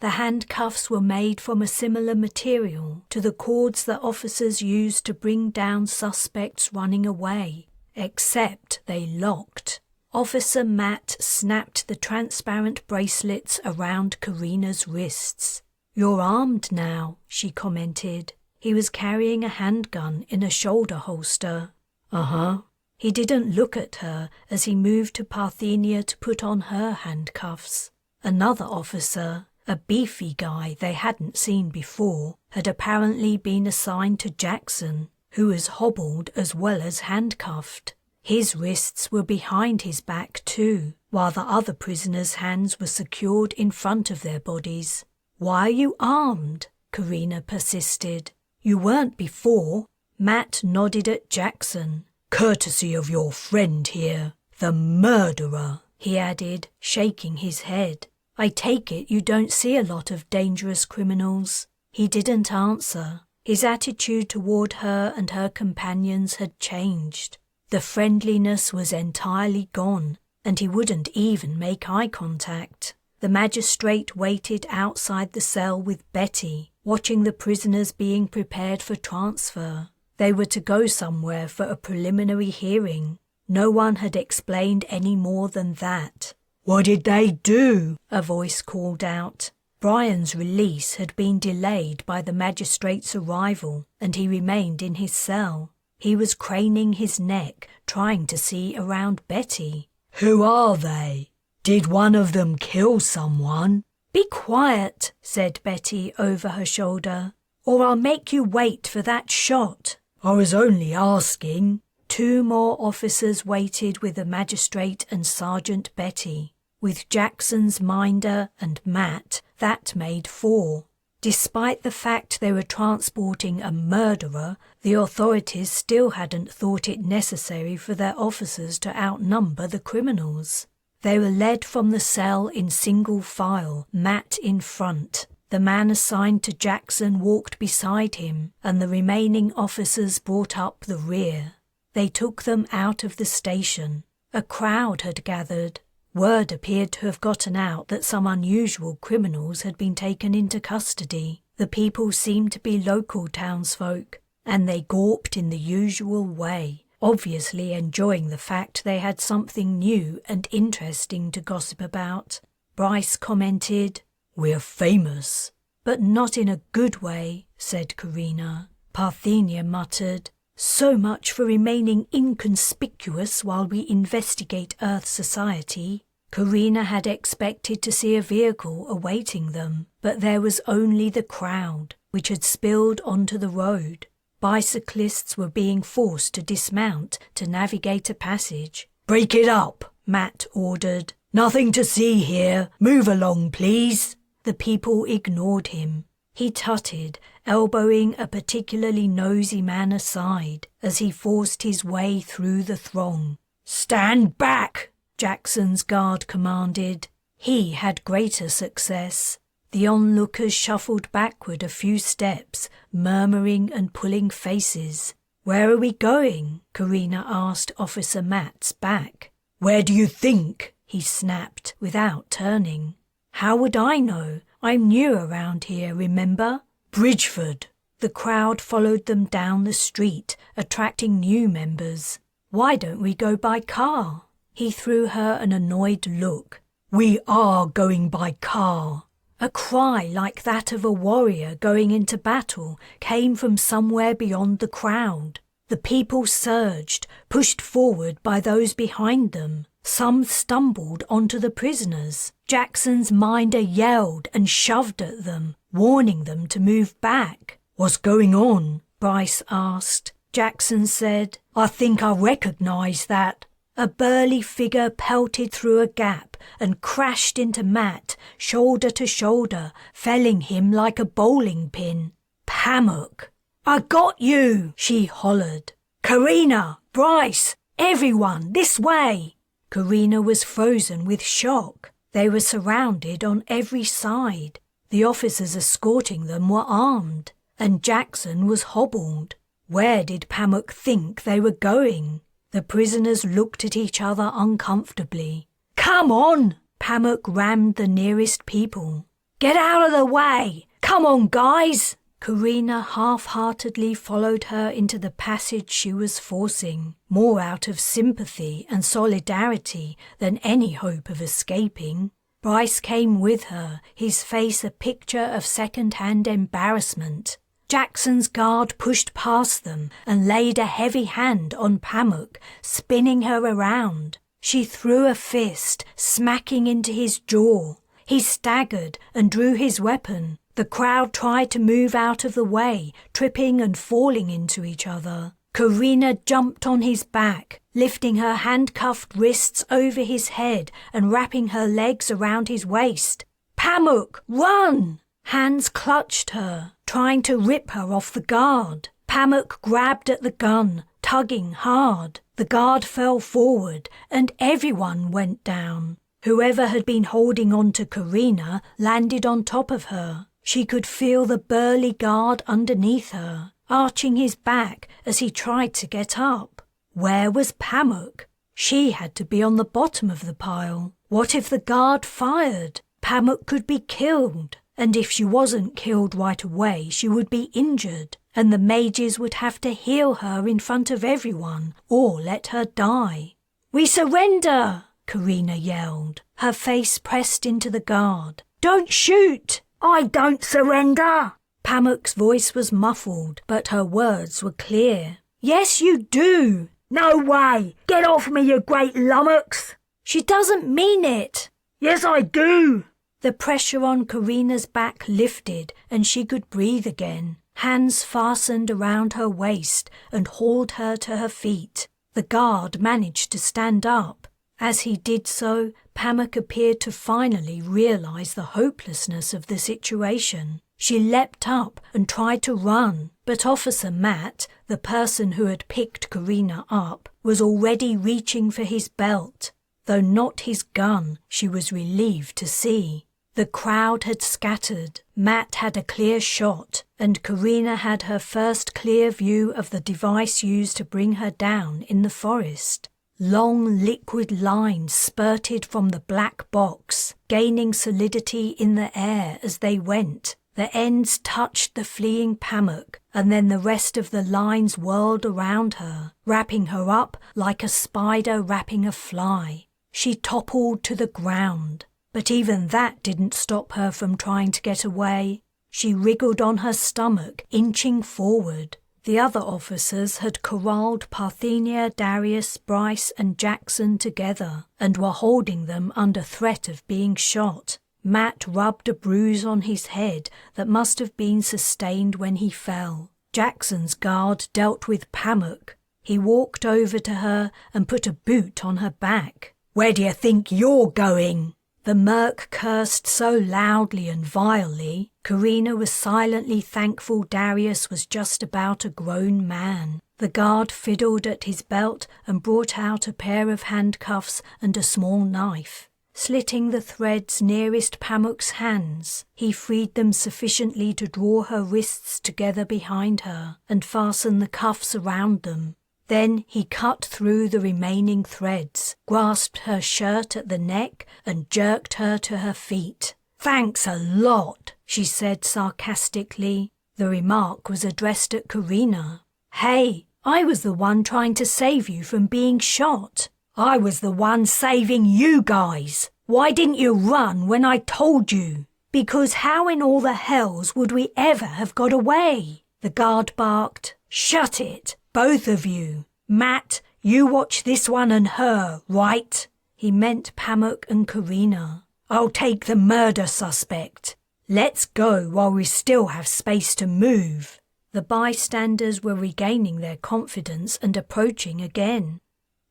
Speaker 1: The handcuffs were made from a similar material to the cords that officers used to bring down suspects running away, except they locked. Officer Matt snapped the transparent bracelets around Carina's wrists. "You're armed now," she commented. He was carrying a handgun in a shoulder holster.
Speaker 2: "Uh-huh."
Speaker 1: He didn't look at her as he moved to Parthenia to put on her handcuffs. Another officer, a beefy guy they hadn't seen before, had apparently been assigned to Jackson, who was hobbled as well as handcuffed. His wrists were behind his back too, while the other prisoners' hands were secured in front of their bodies. "Why are you armed?" Carina persisted. "You weren't before." Matt nodded at Jackson.
Speaker 2: "Courtesy of your friend here, the murderer,"
Speaker 1: he added, shaking his head. "I take it you don't see a lot of dangerous criminals." He didn't answer. His attitude toward her and her companions had changed. The friendliness was entirely gone, and he wouldn't even make eye contact. The magistrate waited outside the cell with Betty, watching the prisoners being prepared for transfer. They were to go somewhere for a preliminary hearing. No one had explained any more than that.
Speaker 2: "What did they do?"
Speaker 1: a voice called out. Brian's release had been delayed by the magistrate's arrival, and he remained in his cell. He was craning his neck, trying to see around Betty.
Speaker 2: "Who are they? Did one of them kill someone?"
Speaker 1: "Be quiet," said Betty over her shoulder, "or I'll make you wait for that shot."
Speaker 2: "I was only asking."
Speaker 1: 2 more officers waited with the magistrate and Sergeant Betty. With Jackson's minder and Matt, that made 4. Despite the fact they were transporting a murderer, the authorities still hadn't thought it necessary for their officers to outnumber the criminals. They were led from the cell in single file, Matt in front. The man assigned to Jackson walked beside him, and the remaining officers brought up the rear. They took them out of the station. A crowd had gathered. Word appeared to have gotten out that some unusual criminals had been taken into custody. The people seemed to be local townsfolk, and they gawped in the usual way, obviously enjoying the fact they had something new and interesting to gossip about. Bryce commented,
Speaker 2: "We're famous."
Speaker 1: "But not in a good way," said Carina. Parthenia muttered, "So much for remaining inconspicuous while we investigate Earth society." Carina had expected to see a vehicle awaiting them, but there was only the crowd, which had spilled onto the road. Bicyclists were being forced to dismount to navigate a passage.
Speaker 2: "Break it up,"
Speaker 1: Matt ordered.
Speaker 2: "Nothing to see here. Move along, please."
Speaker 1: The people ignored him. He tutted, elbowing a particularly nosy man aside as he forced his way through the throng.
Speaker 2: "Stand back,"
Speaker 1: Jackson's guard commanded. He had greater success. The onlookers shuffled backward a few steps, murmuring and pulling faces. "Where are we going?" Carina asked Officer Matt's back.
Speaker 2: "Where do you think?"
Speaker 1: he snapped without turning. "How would I know? I'm new around here, remember?"
Speaker 2: "Bridgeford."
Speaker 1: The crowd followed them down the street, attracting new members. "Why don't we go by car?" He threw her an annoyed look.
Speaker 2: "We are going by car."
Speaker 1: A cry like that of a warrior going into battle came from somewhere beyond the crowd. The people surged, pushed forward by those behind them. Some stumbled onto the prisoners. Jackson's minder yelled and shoved at them, warning them to move back.
Speaker 2: "What's going on?"
Speaker 1: Bryce asked. Jackson said,
Speaker 2: "I think I recognize that."
Speaker 1: A burly figure pelted through a gap and crashed into Matt, shoulder to shoulder, felling him like a bowling pin.
Speaker 2: "Pamuk."
Speaker 1: "I got you," she hollered. "Carina, Bryce, everyone, this way." Carina was frozen with shock. They were surrounded on every side. The officers escorting them were armed, and Jackson was hobbled. Where did Pamuk think they were going? The prisoners looked at each other uncomfortably.
Speaker 2: "Come on!"
Speaker 1: Pamuk rammed the nearest people. "Get out of the way! Come on, guys!" Carina half-heartedly followed her into the passage she was forcing, more out of sympathy and solidarity than any hope of escaping. Bryce came with her, his face a picture of second-hand embarrassment. Jackson's guard pushed past them and laid a heavy hand on Pamuk, spinning her around. She threw a fist, smacking into his jaw. He staggered and drew his weapon. The crowd tried to move out of the way, tripping and falling into each other. Carina jumped on his back, lifting her handcuffed wrists over his head and wrapping her legs around his waist. "Pamuk, run!" Hands clutched her, trying to rip her off the guard. Pamuk grabbed at the gun, tugging hard. The guard fell forward, and everyone went down. Whoever had been holding on to Carina landed on top of her. She could feel the burly guard underneath her, arching his back as he tried to get up. Where was Pamuk? She had to be on the bottom of the pile. What if the guard fired? Pamuk could be killed, and if she wasn't killed right away, she would be injured, and the mages would have to heal her in front of everyone or let her die. "We surrender!" Carina yelled, her face pressed into the guard. "Don't shoot!" I don't surrender. Pamuk's voice was muffled, but her words were clear. Yes, you do. No way. Get off me, you great lummox. She doesn't mean it. Yes, I do. The pressure on Carina's back lifted and she could breathe again. Hands fastened around her waist and hauled her to her feet. The guard managed to stand up. As he did so, Pamuk appeared to finally realize the hopelessness of the situation. She leapt up and tried to run, but Officer Matt, the person who had picked Carina up, was already reaching for his belt. Though not his gun, she was relieved to see. The crowd had scattered. Matt had a clear shot, and Carina had her first clear view of the device used to bring her down in the forest. Long liquid lines spurted from the black box, gaining solidity in the air as they went. The ends touched the fleeing Pamuk, and then the rest of the lines whirled around her, wrapping her up like a spider wrapping a fly. She toppled to the ground. But even that didn't stop her from trying to get away. She wriggled on her stomach, inching forward. The other officers had corralled Parthenia, Darius, Bryce and Jackson together and were holding them under threat of being shot. Matt rubbed a bruise on his head that must have been sustained when he fell. Jackson's guard dealt with Pamuk. He walked over to her and put a boot on her back. "Where do you think you're going?" The merc cursed so loudly and vilely, Carina was silently thankful Darius was just about a grown man. The guard fiddled at his belt and brought out a pair of handcuffs and a small knife. Slitting the threads nearest Pamuk's hands, he freed them sufficiently to draw her wrists together behind her and fasten the cuffs around them. Then he cut through the remaining threads, grasped her shirt at the neck and jerked her to her feet. "Thanks a lot," she said sarcastically. The remark was addressed at Carina. "Hey, I was the one trying to save you from being shot. I was the one saving you guys. Why didn't you run when I told you?" "Because how in all the hells would we ever have got away?" The guard barked. "Shut it, both of you. Matt, you watch this one and her, right?" He meant Pamuk and Carina. "I'll take the murder suspect. Let's go while we still have space to move." The bystanders were regaining their confidence and approaching again.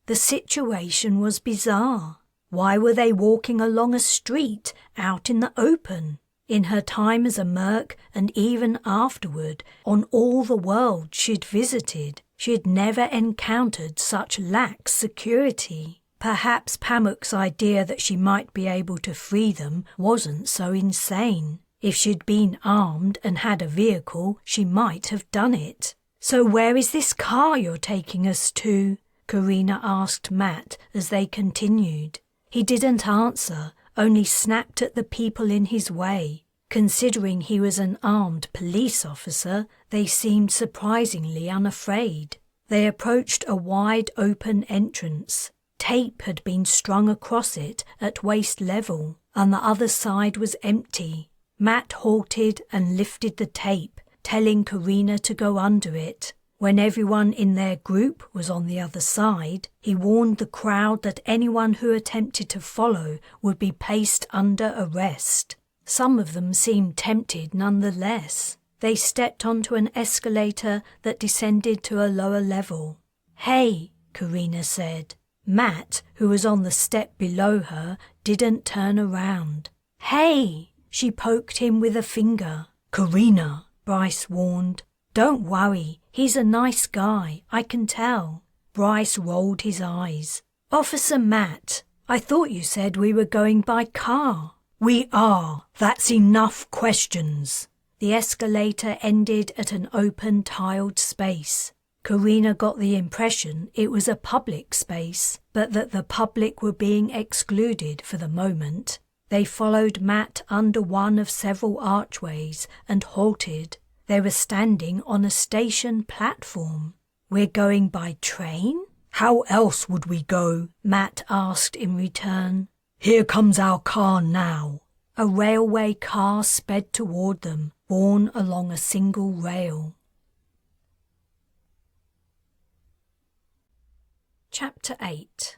Speaker 1: The situation was bizarre. Why were they walking along a street out in the open? In her time as a merc, and even afterward, on all the worlds she'd visited, she had never encountered such lax security. Perhaps Pamuk's idea that she might be able to free them wasn't so insane. If she'd been armed and had a vehicle, she might have done it. "So where is this car you're taking us to?" Carina asked Matt as they continued. He didn't answer, only snapped at the people in his way. Considering he was an armed police officer, they seemed surprisingly unafraid. They approached a wide open entrance. Tape had been strung across it at waist level, and the other side was empty. Matt halted and lifted the tape, telling Carina to go under it. When everyone in their group was on the other side, he warned the crowd that anyone who attempted to follow would be placed under arrest. Some of them seemed tempted nonetheless. They stepped onto an escalator that descended to a lower level. "Hey," Carina said. Matt, who was on the step below her, didn't turn around. "Hey!" She poked him with a finger. "Carina," Bryce warned. "Don't worry, he's a nice guy, I can tell." Bryce rolled his eyes. "Officer Matt, I thought you said we were going by car." "We are. That's enough questions." The escalator ended at an open tiled space. Carina got the impression it was a public space, but that the public were being excluded for the moment. They followed Matt under one of several archways and halted. They were standing on a station platform. "We're going by train?" "How else would we go?" Matt asked in return. "Here comes our car now." A railway car sped toward them, borne along a single rail. Chapter 8.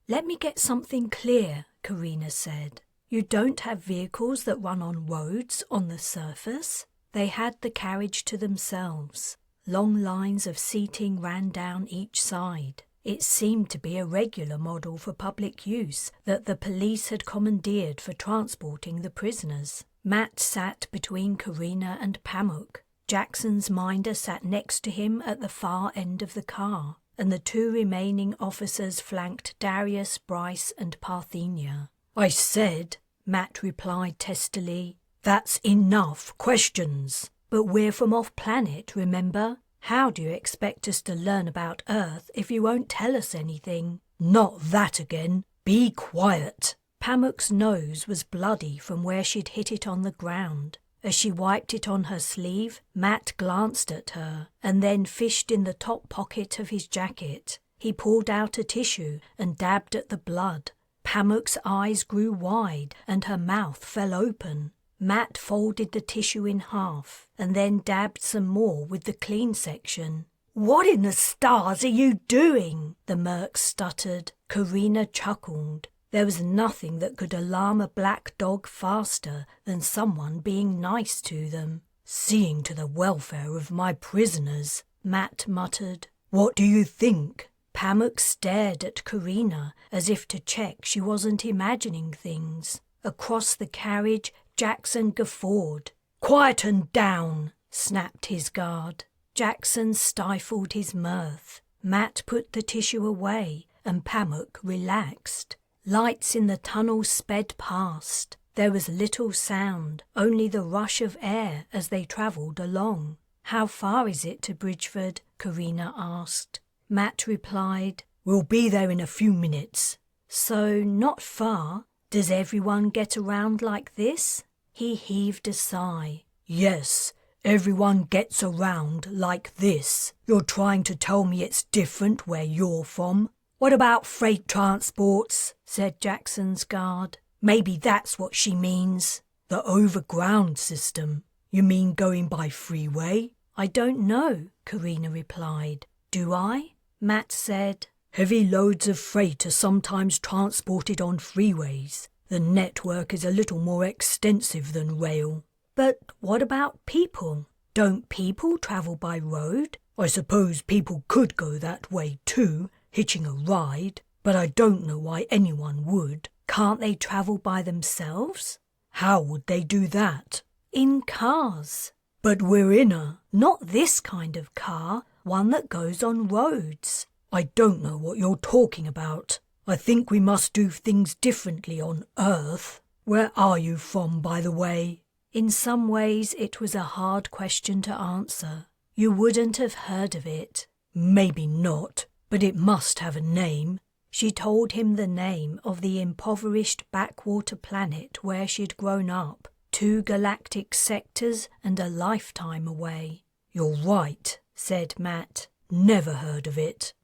Speaker 1: "Let me get something clear," Carina said. "You don't have vehicles that run on roads on the surface?" They had the carriage to themselves. Long lines of seating ran down each side. It seemed to be a regular model for public use that the police had commandeered for transporting the prisoners. Matt sat between Carina and Pamuk. Jackson's minder sat next to him at the far end of the car, and the two remaining officers flanked Darius, Bryce, and Parthenia. "I said," Matt replied testily, "that's enough questions. But we're from off-planet, remember? How do you expect us to learn about Earth if you won't tell us anything?" "Not that again. Be quiet." Pamuk's nose was bloody from where she'd hit it on the ground. As she wiped it on her sleeve, Matt glanced at her and then fished in the top pocket of his jacket. He pulled out a tissue and dabbed at the blood. Pamuk's eyes grew wide and her mouth fell open. Matt folded the tissue in half and then dabbed some more with the clean section. "What in the stars are you doing?" the merc stuttered. Carina chuckled. There was nothing that could alarm a black dog faster than someone being nice to them. "Seeing to the welfare of my prisoners," Matt muttered. "What do you think?" Pamuk stared at Carina as if to check she wasn't imagining things. Across the carriage, Jackson guffawed. "Quieten down," snapped his guard. Jackson stifled his mirth. Matt put the tissue away and Pamuk relaxed. Lights in the tunnel sped past. There was little sound, only the rush of air as they travelled along. "How far is it to Bridgeford?" Carina asked. Matt replied, "We'll be there in a few minutes." "So not far. Does everyone get around like this?" He heaved a sigh. "Yes, everyone gets around like this. You're trying to tell me it's different where you're from?" "What about freight transports?" said Jackson's guard. "Maybe that's what she means." "The overground system. You mean going by freeway?" "I don't know," Carina replied. "Do I?" Matt said, "Heavy loads of freight are sometimes transported on freeways. The network is a little more extensive than rail." "But what about people? Don't people travel by road?" "I suppose people could go that way too, hitching a ride, but I don't know why anyone would." "Can't they travel by themselves?" "How would they do that?" "In cars." "But we're in a—" "Not this kind of car, one that goes on roads." "I don't know what you're talking about. I think we must do things differently on Earth. Where are you from, by the way?" In some ways it was a hard question to answer. You wouldn't have heard of it. "Maybe not, but it must have a name." She told him the name of the impoverished backwater planet where she'd grown up. 2 galactic sectors and a lifetime away. "You're right," said Matt. "Never heard of it."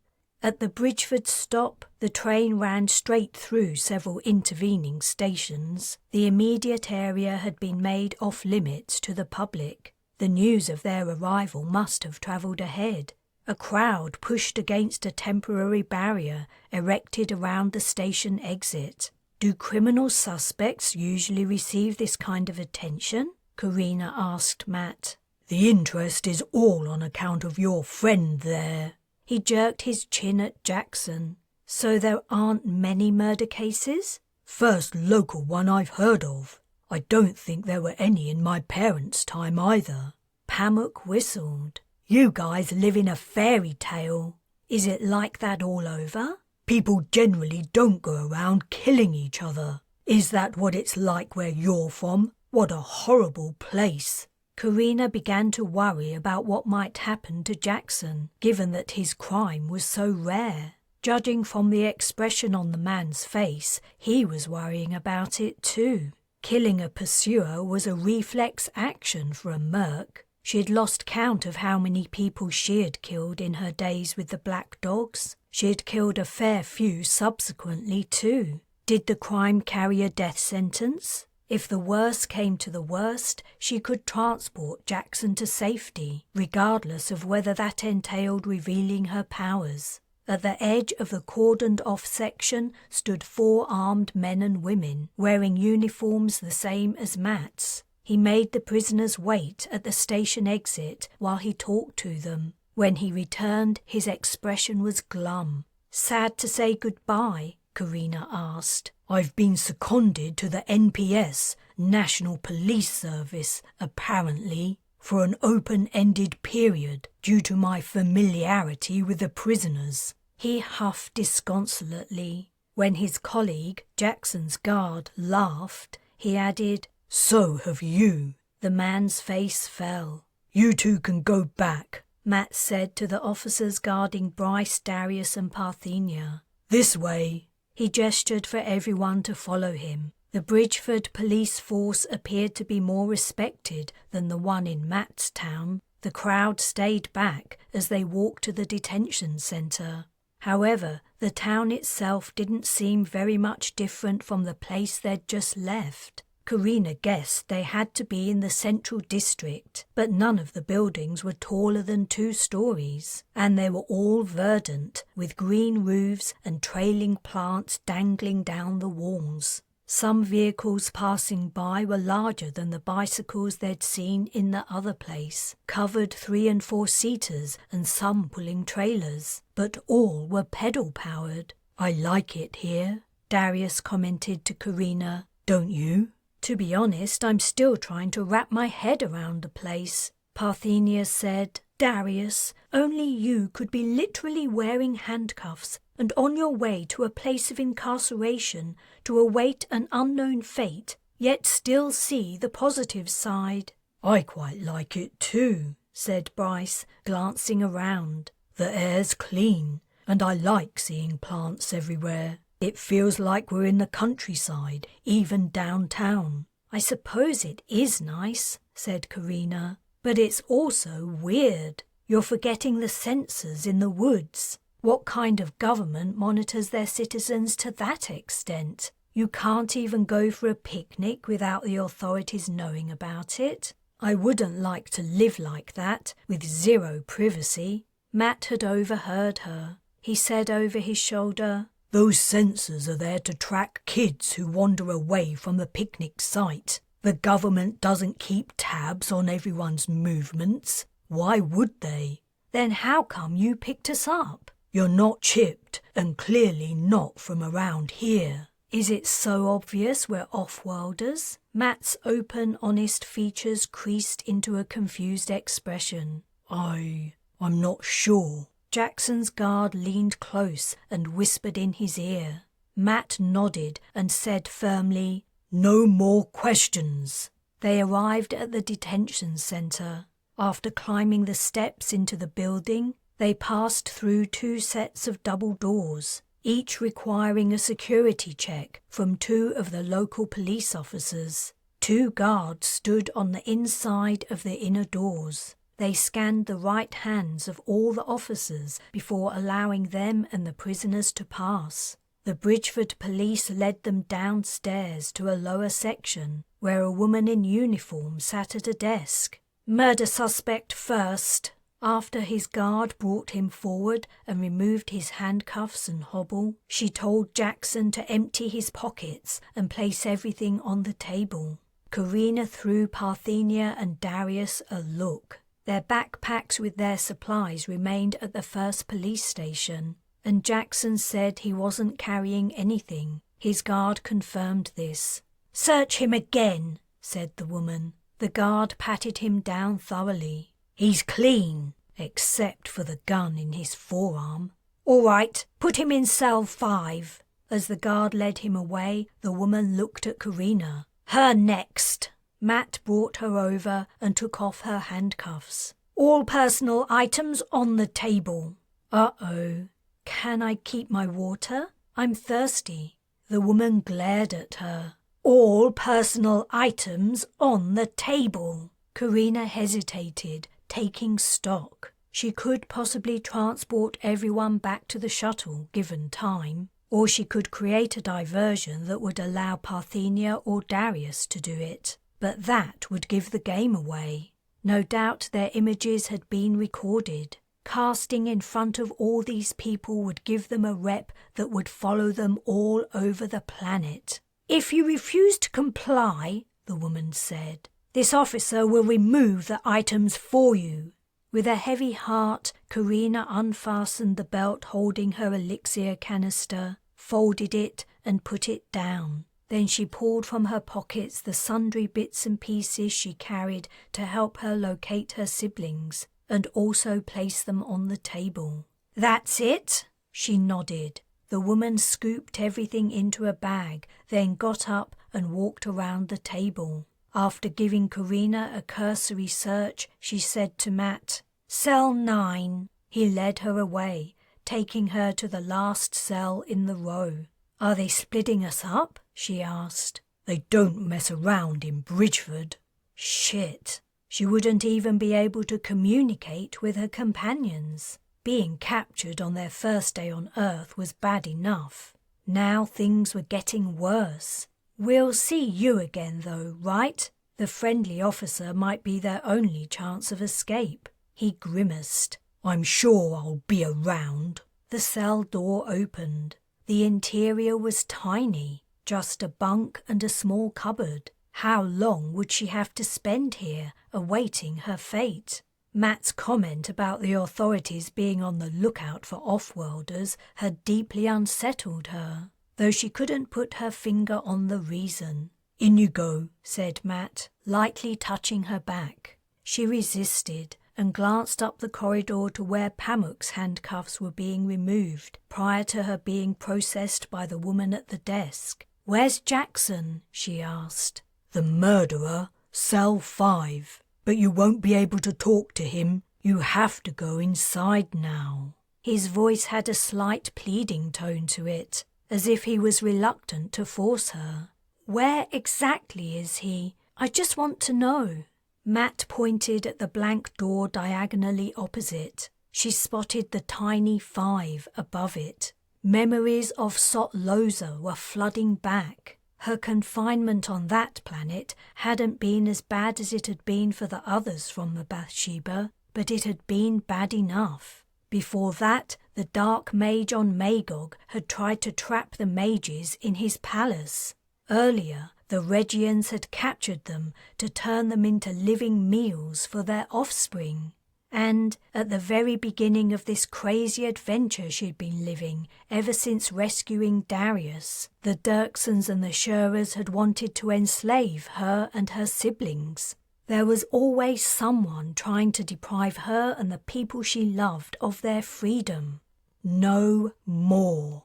Speaker 1: At the Bridgeford stop, the train ran straight through several intervening stations. The immediate area had been made off-limits to the public. The news of their arrival must have travelled ahead. A crowd pushed against a temporary barrier erected around the station exit. "Do criminal suspects usually receive this kind of attention?" Carina asked Matt. "The interest is all on account of your friend there." He jerked his chin at Jackson. "So there aren't many murder cases?" "First local one I've heard of. I don't think there were any in my parents' time either." Pamuk whistled. "You guys live in a fairy tale. Is it like that all over?" "People generally don't go around killing each other." "Is that what it's like where you're from? What a horrible place." Carina began to worry about what might happen to Jackson, given that his crime was so rare. Judging from the expression on the man's face, he was worrying about it too. Killing a pursuer was a reflex action for a merc. She'd lost count of how many people she'd killed in her days with the Black Dogs. She'd killed a fair few subsequently too. Did the crime carry a death sentence? If the worst came to the worst, she could transport Jackson to safety, regardless of whether that entailed revealing her powers. At the edge of the cordoned-off section stood 4 armed men and women, wearing uniforms the same as Matt's. He made the prisoners wait at the station exit while he talked to them. When he returned, his expression was glum. "Sad to say goodbye?" Carina asked.
Speaker 2: "I've been seconded to the NPS, National Police Service, apparently, for an open-ended period due to my familiarity with the prisoners."
Speaker 1: He huffed disconsolately. When his colleague, Jackson's guard, laughed, he added,
Speaker 2: "So have you."
Speaker 1: The man's face fell.
Speaker 2: "You two can go back,"
Speaker 1: Matt said to the officers guarding Bryce, Darius and Parthenia.
Speaker 2: "This way."
Speaker 1: He gestured for everyone to follow him. The Bridgeford police force appeared to be more respected than the one in Matt's town. The crowd stayed back as they walked to the detention centre. However, the town itself didn't seem very much different from the place they'd just left. Carina guessed they had to be in the central district, but none of the buildings were taller than 2 stories, and they were all verdant, with green roofs and trailing plants dangling down the walls. Some vehicles passing by were larger than the bicycles they'd seen in the other place, covered 3- and 4-seaters and some pulling trailers, but all were pedal-powered.
Speaker 2: "I like it here,"
Speaker 1: Darius commented to Carina.
Speaker 2: "Don't you?"
Speaker 1: "To be honest, I'm still trying to wrap my head around the place," Parthenia said. "Darius, only you could be literally wearing handcuffs and on your way to a place of incarceration to await an unknown fate, yet still see the positive side."
Speaker 2: "I quite like it too,"
Speaker 1: said Bryce, glancing around.
Speaker 2: "The air's clean, and I like seeing plants everywhere. It feels like we're in the countryside, even downtown."
Speaker 1: "I suppose it is nice," said Carina, "but it's also weird. You're forgetting the censors in the woods. What kind of government monitors their citizens to that extent? You can't even go for a picnic without the authorities knowing about it. I wouldn't like to live like that, with 0 privacy." Matt had overheard her. He said over his shoulder,
Speaker 2: "Those sensors are there to track kids who wander away from the picnic site. The government doesn't keep tabs on everyone's movements. Why would they?"
Speaker 1: "Then how come you picked us up?"
Speaker 2: "You're not chipped, and clearly not from around here."
Speaker 1: "Is it so obvious we're off-worlders?" Matt's open, honest features creased into a confused expression.
Speaker 2: I'm not sure."
Speaker 1: Jackson's guard leaned close and whispered in his ear. Matt nodded and said firmly,
Speaker 2: "No more questions."
Speaker 1: They arrived at the detention centre. After climbing the steps into the building, they passed through 2 sets of double doors, each requiring a security check from 2 of the local police officers. 2 guards stood on the inside of the inner doors. They scanned the right hands of all the officers before allowing them and the prisoners to pass. The Bridgeford police led them downstairs to a lower section, where a woman in uniform sat at a desk. "Murder suspect first." After his guard brought him forward and removed his handcuffs and hobble, she told Jackson to empty his pockets and place everything on the table. Carina threw Parthenia and Darius a look. Their backpacks with their supplies remained at the first police station, and Jackson said he wasn't carrying anything. His guard confirmed this. "Search him again," said the woman. The guard patted him down thoroughly. "He's clean, except for the gun in his forearm." "All right, put him in cell 5. As the guard led him away, the woman looked at Carina. "Her next." Matt brought her over and took off her handcuffs. "All personal items on the table." "Uh-oh. Can I keep my water? I'm thirsty." The woman glared at her. "All personal items on the table." Carina hesitated, taking stock. She could possibly transport everyone back to the shuttle, given time. Or she could create a diversion that would allow Parthenia or Darius to do it, but that would give the game away. No doubt their images had been recorded. Casting in front of all these people would give them a rep that would follow them all over the planet. "If you refuse to comply," the woman said, "this officer will remove the items for you." With a heavy heart, Carina unfastened the belt holding her elixir canister, folded it and put it down. Then she pulled from her pockets the sundry bits and pieces she carried to help her locate her siblings, and also place them on the table. "That's it?" She nodded. The woman scooped everything into a bag, then got up and walked around the table. After giving Carina a cursory search, she said to Matt, "Cell 9. He led her away, taking her to the last cell in the row. "Are they splitting us up?" she asked. "They don't mess around in Bridgeford." Shit. She wouldn't even be able to communicate with her companions. Being captured on their first day on Earth was bad enough. Now things were getting worse. "We'll see you again though, right?" The friendly officer might be their only chance of escape. He grimaced. "I'm sure I'll be around." The cell door opened. The interior was tiny, just a bunk and a small cupboard. How long would she have to spend here, awaiting her fate? Matt's comment about the authorities being on the lookout for off-worlders had deeply unsettled her, though she couldn't put her finger on the reason. "In you go," said Matt, lightly touching her back. She resisted and glanced up the corridor to where Pamuk's handcuffs were being removed prior to her being processed by the woman at the desk. "Where's Jackson?" she asked. "The murderer, cell 5. But you won't be able to talk to him. You have to go inside now." His voice had a slight pleading tone to it, as if he was reluctant to force her. "Where exactly is he? I just want to know." Matt pointed at the blank door diagonally opposite. She spotted the tiny 5 above it. Memories of Sotloza were flooding back. Her confinement on that planet hadn't been as bad as it had been for the others from the Bathsheba, but it had been bad enough. Before that, the Dark Mage on Magog had tried to trap the mages in his palace. Earlier, the Regians had captured them to turn them into living meals for their offspring. And at the very beginning of this crazy adventure she'd been living ever since rescuing Darius, the Dirksons and the Schurers had wanted to enslave her and her siblings. There was always someone trying to deprive her and the people she loved of their freedom. "No more,"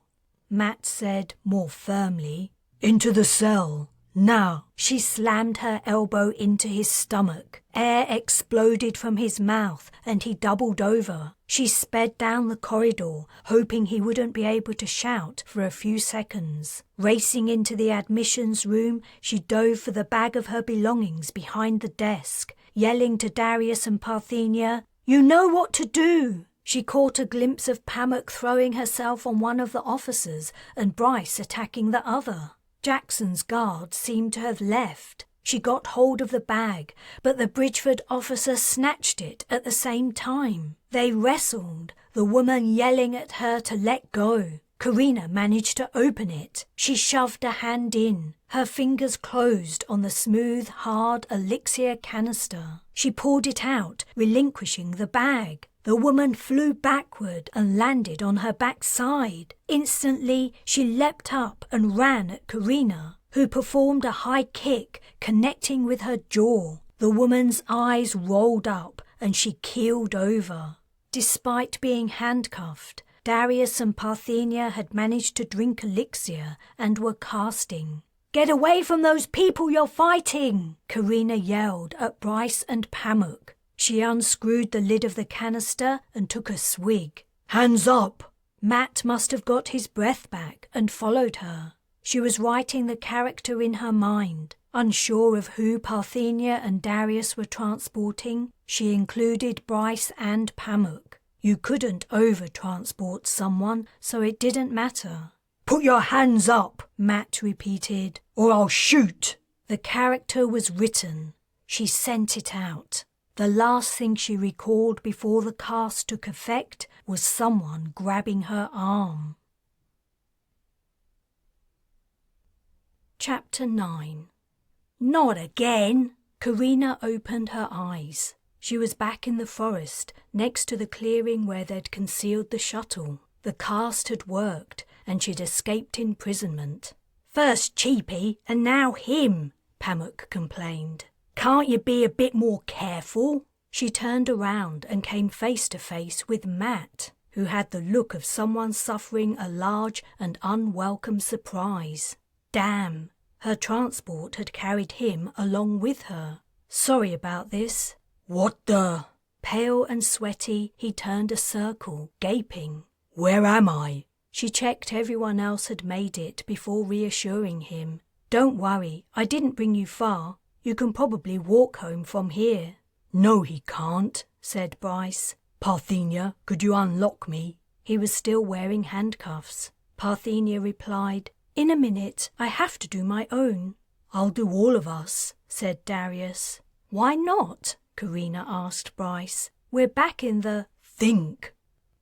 Speaker 1: Matt said more firmly. "Into the cell. Now." She slammed her elbow into his stomach. Air exploded from his mouth and he doubled over. She sped down the corridor, hoping he wouldn't be able to shout for a few seconds. Racing into the admissions room, she dove for the bag of her belongings behind the desk, yelling to Darius and Parthenia, "You know what to do!" She caught a glimpse of Pamuk throwing herself on one of the officers and Bryce attacking the other. Jackson's guard seemed to have left. She got hold of the bag, but the Bridgeford officer snatched it at the same time. They wrestled, the woman yelling at her to let go. Carina managed to open it. She shoved a hand in. Her fingers closed on the smooth, hard elixir canister. She pulled it out, relinquishing the bag. The woman flew backward and landed on her backside. Instantly, she leapt up and ran at Carina, who performed a high kick, connecting with her jaw. The woman's eyes rolled up and she keeled over. Despite being handcuffed, Darius and Parthenia had managed to drink elixir and were casting. "Get away from those people you're fighting!" Carina yelled at Bryce and Pamuk. She unscrewed the lid of the canister and took a swig. "Hands up!" Matt must have got his breath back and followed her. She was writing the character in her mind. Unsure of who Parthenia and Darius were transporting, she included Bryce and Pamuk. You couldn't over-transport someone, so it didn't matter.
Speaker 2: Put your hands up, Matt repeated, or I'll shoot.
Speaker 1: The character was written. She sent it out. The last thing she recalled before the cast took effect was someone grabbing her arm. Chapter 9. Not again! Carina opened her eyes. She was back in the forest, next to the clearing where they'd concealed the shuttle. The cast had worked, and she'd escaped imprisonment. First Cheapy, and now him, Pamuk complained. Can't you be a bit more careful? She turned around and came face to face with Matt, who had the look of someone suffering a large and unwelcome surprise. Damn, her transport had carried him along with her. Sorry about this.
Speaker 2: What the?
Speaker 1: Pale and sweaty, he turned a circle, gaping.
Speaker 2: Where am I?
Speaker 1: She checked everyone else had made it before reassuring him. Don't worry, I didn't bring you far. You can probably walk home from here.
Speaker 2: No, he can't,
Speaker 1: said Bryce.
Speaker 2: Parthenia, could you unlock me?
Speaker 1: He was still wearing handcuffs. Parthenia replied, In a minute, I have to do my own.
Speaker 2: I'll do all of us,
Speaker 1: said Darius. Why not? Carina asked Bryce. We're back in the...
Speaker 2: Think.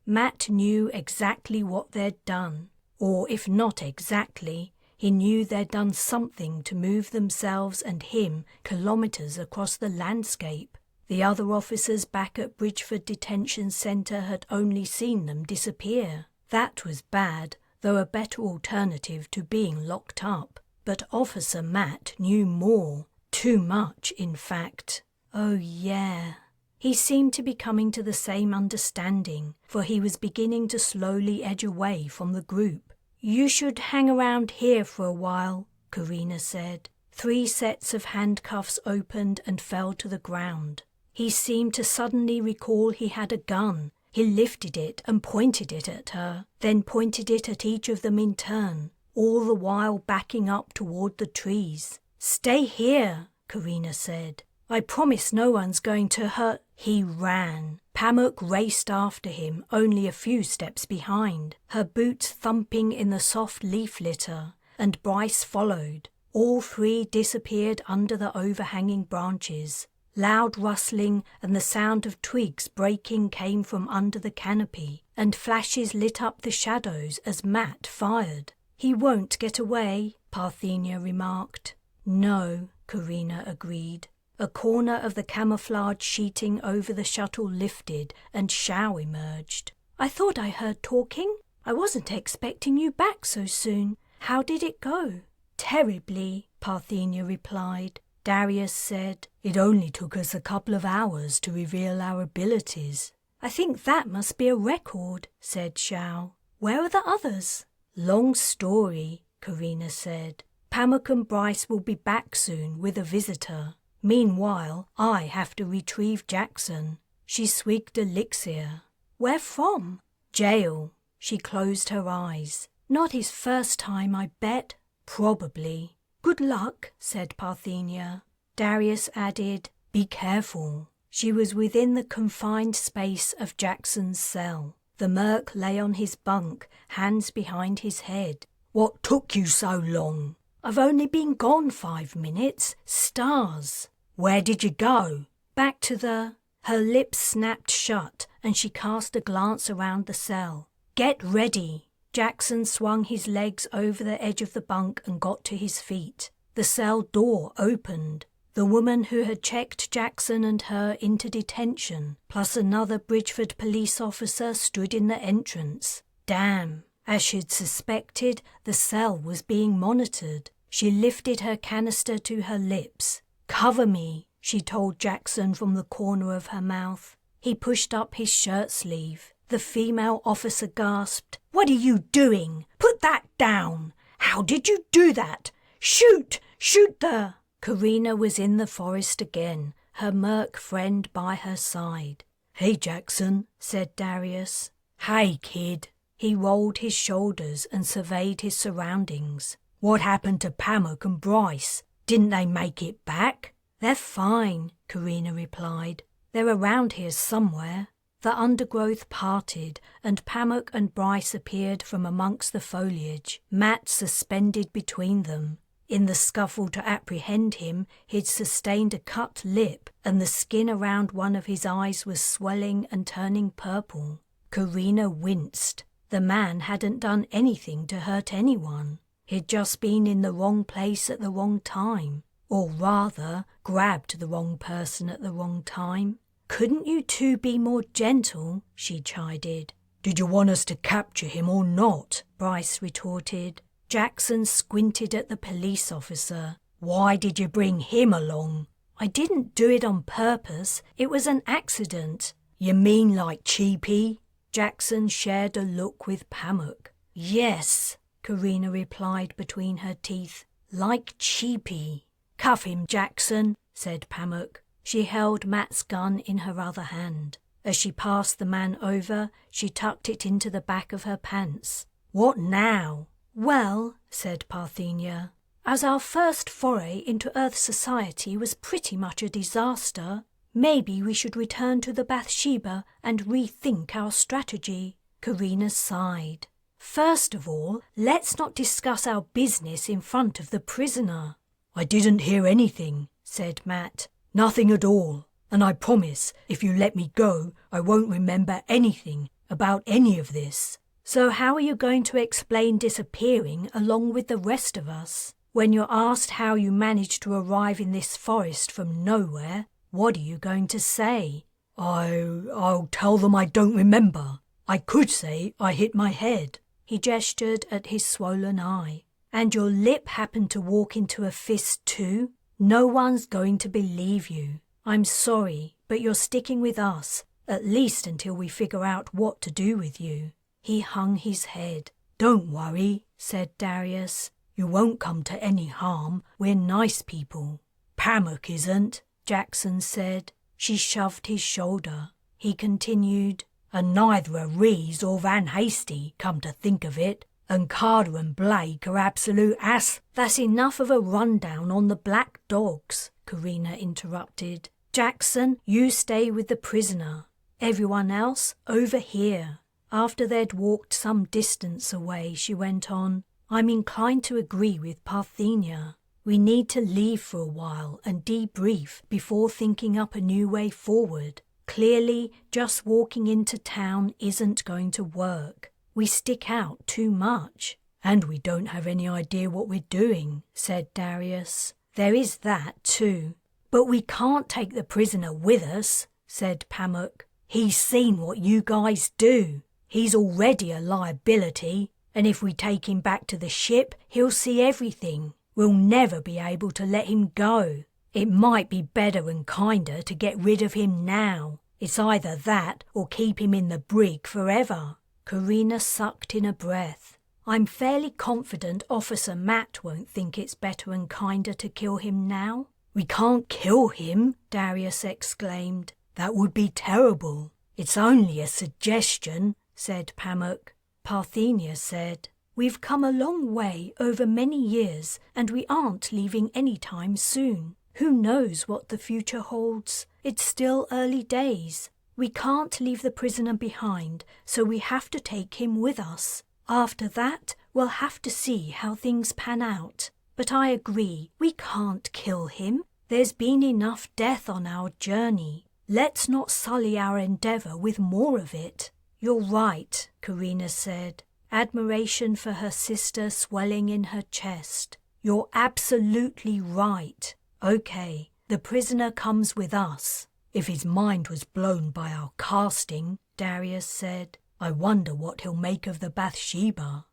Speaker 1: Matt knew exactly what they'd done. Or if not exactly, he knew they'd done something to move themselves and him kilometres across the landscape. The other officers back at Bridgeford Detention Centre had only seen them disappear. That was bad, though a better alternative to being locked up. But Officer Matt knew more. Too much, in fact. Oh, yeah. He seemed to be coming to the same understanding, for he was beginning to slowly edge away from the group. You should hang around here for a while, Carina said. 3 sets of handcuffs opened and fell to the ground. He seemed to suddenly recall he had a gun. He lifted it and pointed it at her, then pointed it at each of them in turn, all the while backing up toward the trees. Stay here, Carina said. I promise no one's going to hurt. He ran. Pamuk raced after him, only a few steps behind, her boots thumping in the soft leaf litter, and Bryce followed. All 3 disappeared under the overhanging branches. Loud rustling and the sound of twigs breaking came from under the canopy, and flashes lit up the shadows as Matt fired. He won't get away, Parthenia remarked. No, Carina agreed. A corner of the camouflage sheeting over the shuttle lifted and Shao emerged. I thought I heard talking. I wasn't expecting you back so soon. How did it go? Terribly, Parthenia replied. Darius said,
Speaker 2: It only took us a couple of hours to reveal our abilities.
Speaker 1: I think that must be a record, said Shao. Where are the others? Long story, Carina said. Pamuk and Bryce will be back soon with a visitor. Meanwhile, I have to retrieve Jackson. She swigged elixir. Where from? Jail. She closed her eyes. Not his first time, I bet. Probably. Good luck, said Parthenia. Darius added, Be careful. She was within the confined space of Jackson's cell. The merc lay on his bunk, hands behind his head.
Speaker 2: What took you so long?
Speaker 1: I've only been gone 5 minutes. Stars.
Speaker 2: Where did you go?
Speaker 1: Back to the... Her lips snapped shut and she cast a glance around the cell. Get ready. Jackson swung his legs over the edge of the bunk and got to his feet. The cell door opened. The woman who had checked Jackson and her into detention, plus another Bridgeford police officer, stood in the entrance. Damn. As she'd suspected, the cell was being monitored. She lifted her canister to her lips. Cover me, she told Jackson from the corner of her mouth. He pushed up his shirt sleeve. The female officer gasped, What are you doing? Put that down! How did you do that? Shoot! Shoot the... Carina was in the forest again, her merc friend by her side.
Speaker 2: Hey, Jackson,
Speaker 1: said Darius.
Speaker 2: Hey, kid.
Speaker 1: He rolled his shoulders and surveyed his surroundings.
Speaker 2: What happened to Pamuk and Bryce? Didn't they make it back?
Speaker 1: They're fine, Carina replied. They're around here somewhere. The undergrowth parted, and Pamuk and Bryce appeared from amongst the foliage, Matt suspended between them. In the scuffle to apprehend him, he'd sustained a cut lip, and the skin around one of his eyes was swelling and turning purple. Carina winced. The man hadn't done anything to hurt anyone. He'd just been in the wrong place at the wrong time. Or rather, grabbed the wrong person at the wrong time. "Couldn't you two be more gentle?" she chided.
Speaker 2: "Did you want us to capture him or not?"
Speaker 1: Bryce retorted. Jackson squinted at the police officer.
Speaker 2: "Why did you bring him along?"
Speaker 1: "I didn't do it on purpose. It was an accident."
Speaker 2: "You mean like Cheapy?"
Speaker 1: Jackson shared a look with Pamuk.
Speaker 2: "Yes,"
Speaker 1: Carina replied between her teeth. "Like Cheapy." "Cuff him, Jackson," said Pamuk. She held Matt's gun in her other hand. As she passed the man over, she tucked it into the back of her pants. "What now?" "Well," said Parthenia, "as our first foray into Earth society was pretty much a disaster, maybe we should return to the Bathsheba and rethink our strategy." Carina sighed. "First of all, let's not discuss our business in front of the prisoner."
Speaker 2: "I didn't hear anything," said Matt. "Nothing at all. And I promise, if you let me go, I won't remember anything about any of this."
Speaker 1: "So how are you going to explain disappearing along with the rest of us? When you're asked how you managed to arrive in this forest from nowhere, what are you going to say?"
Speaker 2: I'll tell them I don't remember. I could say I hit my head."
Speaker 1: He gestured at his swollen eye. "And your lip happened to walk into a fist too? No one's going to believe you. I'm sorry, but you're sticking with us, at least until we figure out what to do with you." He hung his head.
Speaker 2: "Don't worry," said Darius. "You won't come to any harm. We're nice people." "Pamuk isn't," Jackson said. She shoved his shoulder. He continued, "And neither are Rees or Van Hasty, come to think of it. And Carter and Blake are absolute ass—"
Speaker 1: "That's enough of a rundown on the black dogs," Carina interrupted. "Jackson, you stay with the prisoner. Everyone else, over here." After they'd walked some distance away, she went on, "I'm inclined to agree with Parthenia. We need to leave for a while and debrief before thinking up a new way forward. Clearly, just walking into town isn't going to work. We stick out too much."
Speaker 2: "And we don't have any idea what we're doing," said Darius.
Speaker 1: "There is that too." "But we can't take the prisoner with us," said Pamuk. "He's seen what you guys do. He's already a liability, and if we take him back to the ship, he'll see everything. We'll never be able to let him go. It might be better and kinder to get rid of him now. It's either that or keep him in the brig forever." Carina sucked in a breath. "I'm fairly confident Officer Matt won't think it's better and kinder to kill him now."
Speaker 2: "We can't kill him," Darius exclaimed. "That would be terrible."
Speaker 1: "It's only a suggestion," said Pamuk. Parthenia said, "We've come a long way over many years, and we aren't leaving any time soon. Who knows what the future holds? It's still early days. We can't leave the prisoner behind, so we have to take him with us. After that, we'll have to see how things pan out. But I agree, we can't kill him. There's been enough death on our journey. Let's not sully our endeavour with more of it." "You're right," Carina said, admiration for her sister swelling in her chest. "You're absolutely right. Okay, the prisoner comes with us."
Speaker 2: "If his mind was blown by our casting," Darius said, "I wonder what he'll make of the Bathsheba."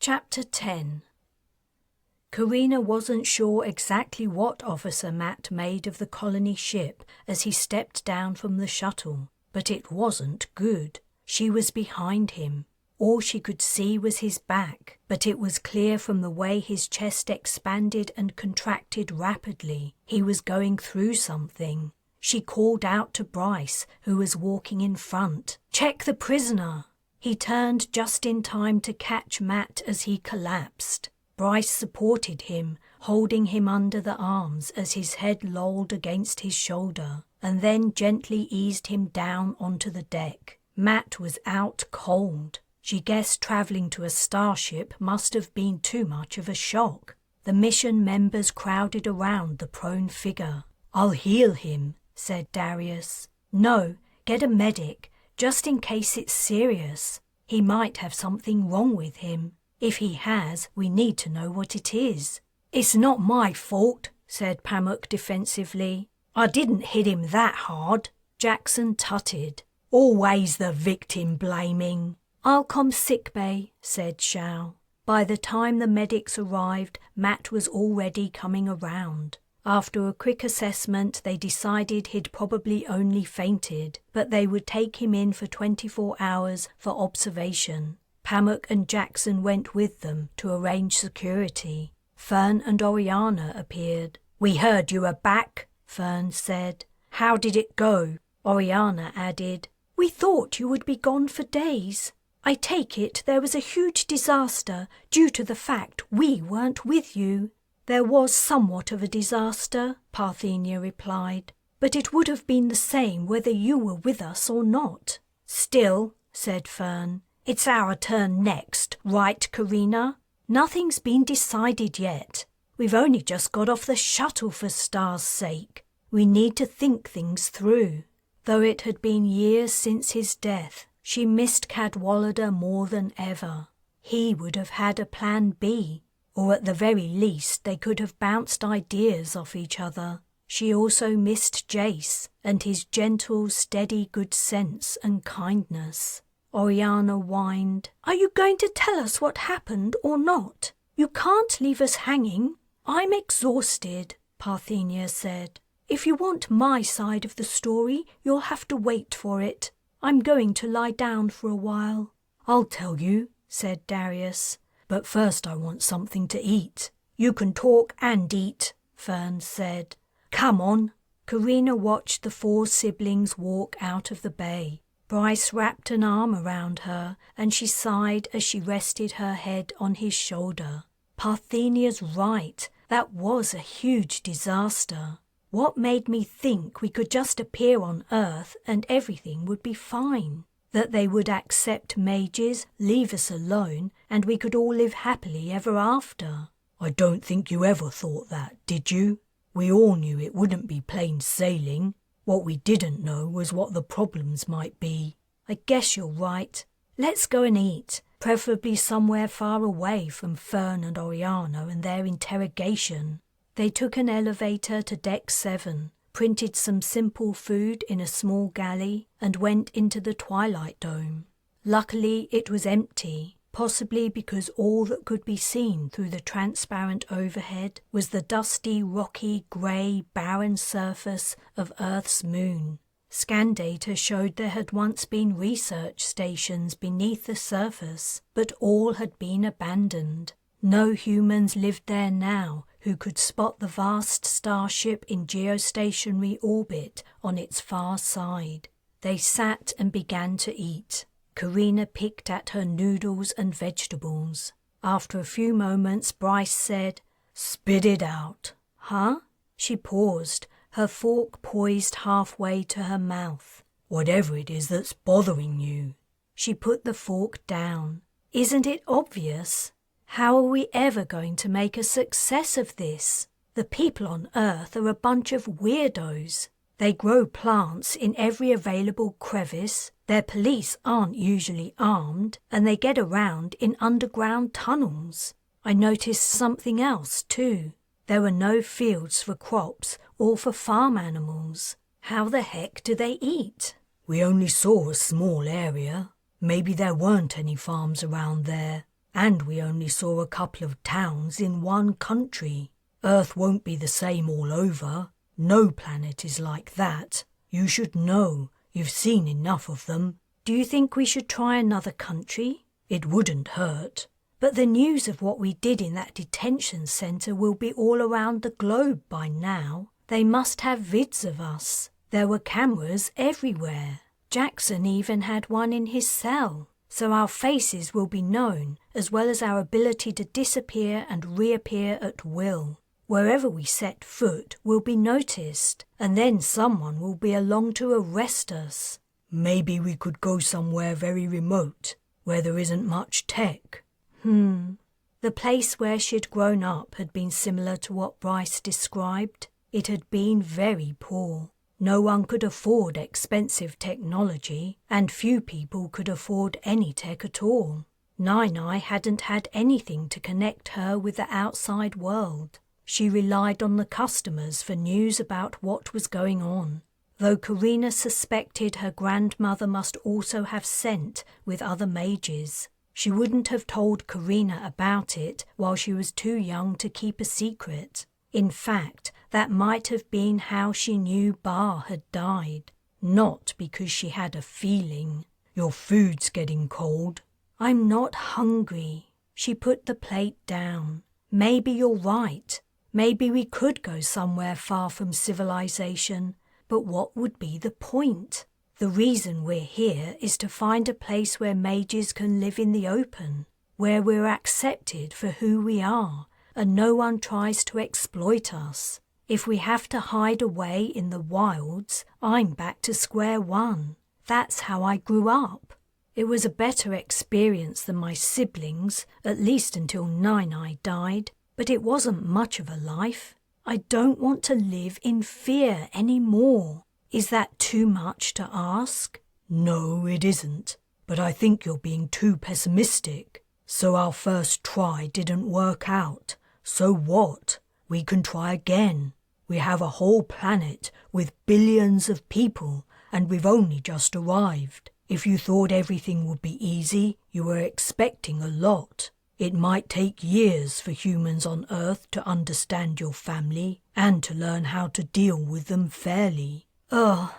Speaker 1: Chapter 10. Carina wasn't sure exactly what Officer Matt made of the colony ship as he stepped down from the shuttle, but it wasn't good. She was behind him. All she could see was his back, but it was clear from the way his chest expanded and contracted rapidly. He was going through something. She called out to Bryce, who was walking in front, "Check the prisoner!" He turned just in time to catch Matt as he collapsed. Bryce supported him, holding him under the arms as his head lolled against his shoulder, and then gently eased him down onto the deck. Matt was out cold. She guessed travelling to a starship must have been too much of a shock. The mission members crowded around the prone figure. "I'll heal him," said Darius. "No, get a medic, just in case it's serious. He might have something wrong with him. If he has, we need to know what it is." "It's not my fault," said Pamuk defensively. "I didn't hit him that hard." Jackson tutted. "Always the victim blaming." "I'll come sickbay," said Shao. By the time the medics arrived, Matt was already coming around. After a quick assessment, they decided he'd probably only fainted, but they would take him in for 24 hours for observation. Pamuk and Jackson went with them to arrange security. Fern and Oriana appeared. "We heard you were back," Fern said. "How did it go?" Oriana added, "We thought you would be gone for days. I take it there was a huge disaster due to the fact we weren't with you." "There was somewhat of a disaster," Parthenia replied, "but it would have been the same whether you were with us or not." "Still," said Fern, "it's our turn next, right, Carina? Nothing's been decided yet. We've only just got off the shuttle for Star's sake. We need to think things through." Though it had been years since his death, she missed Cadwallader more than ever. He would have had a plan B, or at the very least they could have bounced ideas off each other. She also missed Jace and his gentle, steady good sense and kindness. Oriana whined, "Are you going to tell us what happened or not? You can't leave us hanging." "I'm exhausted," Parthenia said. "If you want my side of the story, you'll have to wait for it. I'm going to lie down for a while." "I'll tell you," said Darius. "But first I want something to eat." "You can talk and eat," Fern said. "Come on." Carina watched the 4 siblings walk out of the bay. Bryce wrapped an arm around her, and she sighed as she rested her head on his shoulder. Parthenia's right. That was a huge disaster. What made me think we could just appear on Earth and everything would be fine? That they would accept mages, leave us alone, and we could all live happily ever after? "I don't think you ever thought that, did you? We all knew it wouldn't be plain sailing. What we didn't know was what the problems might be." "I guess you're right. Let's go and eat, preferably somewhere far away from Fern and Oriana and their interrogation." They took an elevator to Deck 7, printed some simple food in a small galley, and went into the Twilight Dome. Luckily, it was empty, possibly because all that could be seen through the transparent overhead was the dusty, rocky, grey, barren surface of Earth's moon. Scan data showed there had once been research stations beneath the surface, but all had been abandoned. No humans lived there now who could spot the vast starship in geostationary orbit on its far side. They sat and began to eat. Carina picked at her noodles and vegetables. After a few moments, Bryce said, "Spit it out." "Huh?" She paused, her fork poised halfway to her mouth. "Whatever it is that's bothering you." She put the fork down. "Isn't it obvious? How are we ever going to make a success of this? The people on Earth are a bunch of weirdos. They grow plants in every available crevice, their police aren't usually armed, and they get around in underground tunnels. I noticed something else too. There were no fields for crops or for farm animals. How the heck do they eat?" "We only saw a small area. Maybe there weren't any farms around there. And we only saw a couple of towns in one country. Earth won't be the same all over. No planet is like that. You should know. You've seen enough of them." "Do you think we should try another country?" "It wouldn't hurt." "But the news of what we did in that detention center will be all around the globe by now. They must have vids of us. There were cameras everywhere. Jackson even had one in his cell. So our faces will be known, as well as our ability to disappear and reappear at will." Wherever we set foot will be noticed, and then someone will be along to arrest us.
Speaker 2: Maybe we could go somewhere very remote, where there isn't much tech.
Speaker 1: The place where she'd grown up had been similar to what Bryce described. It had been very poor. No one could afford expensive technology, and few people could afford any tech at all. Nine hadn't had anything to connect her with the outside world. She relied on the customers for news about what was going on. Though Carina suspected her grandmother must also have sent with other mages, she wouldn't have told Carina about it while she was too young to keep a secret. In fact, that might have been how she knew Bar had died. Not because she had a feeling.
Speaker 2: Your food's getting cold.
Speaker 1: I'm not hungry. She put the plate down. Maybe you're right. Maybe we could go somewhere far from civilization. But what would be the point? The reason we're here is to find a place where mages can live in the open, where we're accepted for who we are, and no one tries to exploit us. If we have to hide away in the wilds, I'm back to square one. That's how I grew up. It was a better experience than my siblings, at least until Nine died, but it wasn't much of a life. I don't want to live in fear anymore. Is that too much to ask?
Speaker 2: No, it isn't. But I think you're being too pessimistic. So our first try didn't work out. So what? We can try again. We have a whole planet with billions of people, and we've only just arrived. If you thought everything would be easy, you were expecting a lot. It might take years for humans on Earth to understand your family and to learn how to deal with them fairly.
Speaker 1: Ugh,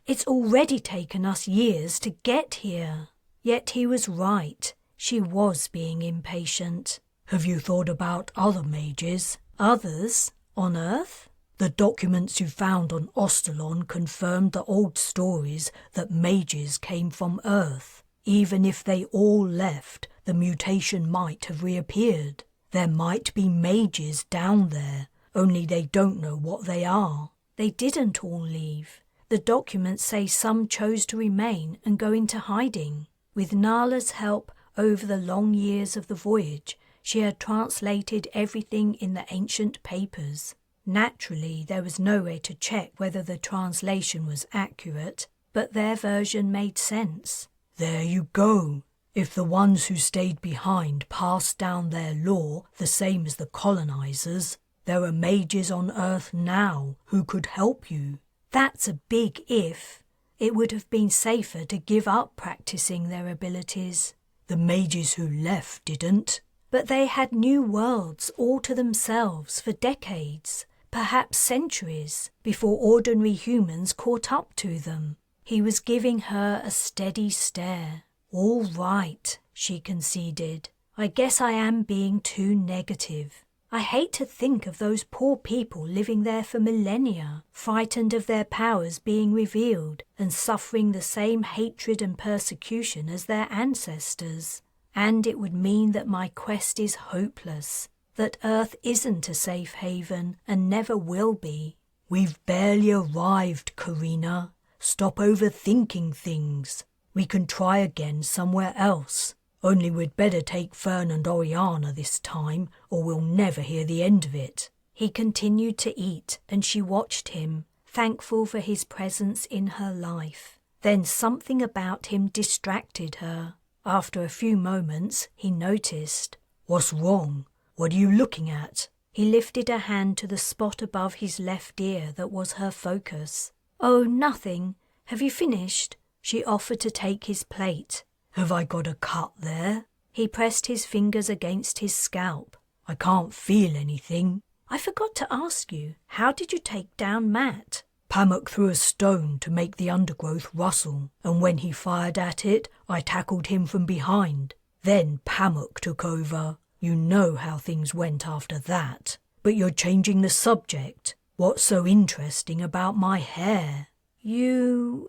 Speaker 1: it's already taken us years to get here. Yet he was right. She was being impatient.
Speaker 2: Have you thought about other mages?
Speaker 1: Others? On Earth?
Speaker 2: The documents you found on Ostalon confirmed the old stories that mages came from Earth. Even if they all left, the mutation might have reappeared. There might be mages down there, only they don't know what they are.
Speaker 1: They didn't all leave. The documents say some chose to remain and go into hiding. With Nala's help over the long years of the voyage, she had translated everything in the ancient papers. Naturally, there was no way to check whether the translation was accurate, but their version made sense.
Speaker 2: There you go. If the ones who stayed behind passed down their lore the same as the colonizers, there are mages on Earth now who could help you.
Speaker 1: That's a big if. It would have been safer to give up practicing their abilities.
Speaker 2: The mages who left didn't.
Speaker 1: But they had new worlds all to themselves for decades, perhaps centuries, before ordinary humans caught up to them. He was giving her a steady stare. All right, she conceded. I guess I am being too negative. I hate to think of those poor people living there for millennia, frightened of their powers being revealed and suffering the same hatred and persecution as their ancestors. And it would mean that my quest is hopeless, that Earth isn't a safe haven and never will be.
Speaker 2: We've barely arrived, Carina. Stop overthinking things. We can try again somewhere else. Only we'd better take Fern and Oriana this time, or we'll never hear the end of it.
Speaker 1: He continued to eat, and she watched him, thankful for his presence in her life. Then something about him distracted her. After a few moments, he noticed.
Speaker 2: What's wrong? What are you looking at?
Speaker 1: He lifted a hand to the spot above his left ear that was her focus. Oh, nothing. Have you finished? She offered to take his plate.
Speaker 2: Have I got a cut there?
Speaker 1: He pressed his fingers against his scalp.
Speaker 2: I can't feel anything.
Speaker 1: I forgot to ask you, how did you take down Matt?
Speaker 2: Pamuk threw a stone to make the undergrowth rustle, and when he fired at it, I tackled him from behind. Then Pamuk took over. You know how things went after that. But you're changing the subject. What's so interesting about my hair?
Speaker 1: You're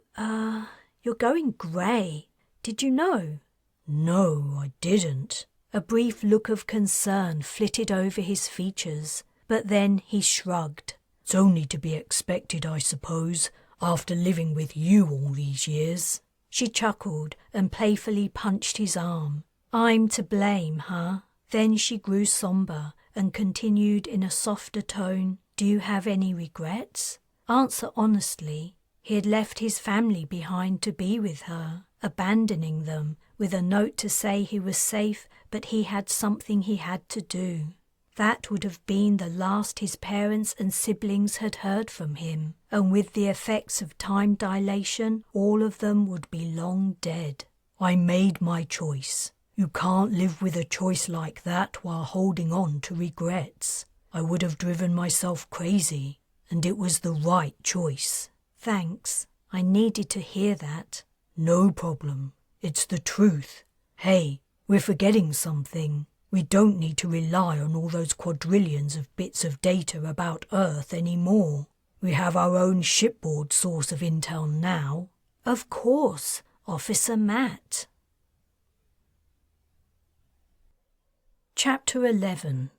Speaker 1: going grey. Did you know?
Speaker 2: No, I didn't.
Speaker 1: A brief look of concern flitted over his features, but then he shrugged.
Speaker 2: It's only to be expected, I suppose, after living with you all these years.
Speaker 1: She chuckled and playfully punched his arm. I'm to blame, huh? Then she grew sombre and continued in a softer tone, Do you have any regrets? Answer honestly. He had left his family behind to be with her, abandoning them with a note to say he was safe, but he had something he had to do. That would have been the last his parents and siblings had heard from him, and with the effects of time dilation, all of them would be long dead.
Speaker 2: I made my choice. You can't live with a choice like that while holding on to regrets. I would have driven myself crazy, and it was the right choice.
Speaker 1: Thanks. I needed to hear that.
Speaker 2: No problem. It's the truth. Hey, we're forgetting something. We don't need to rely on all those quadrillions of bits of data about Earth anymore. We have our own shipboard source of intel now.
Speaker 1: Of course, Officer Matt. Chapter 11.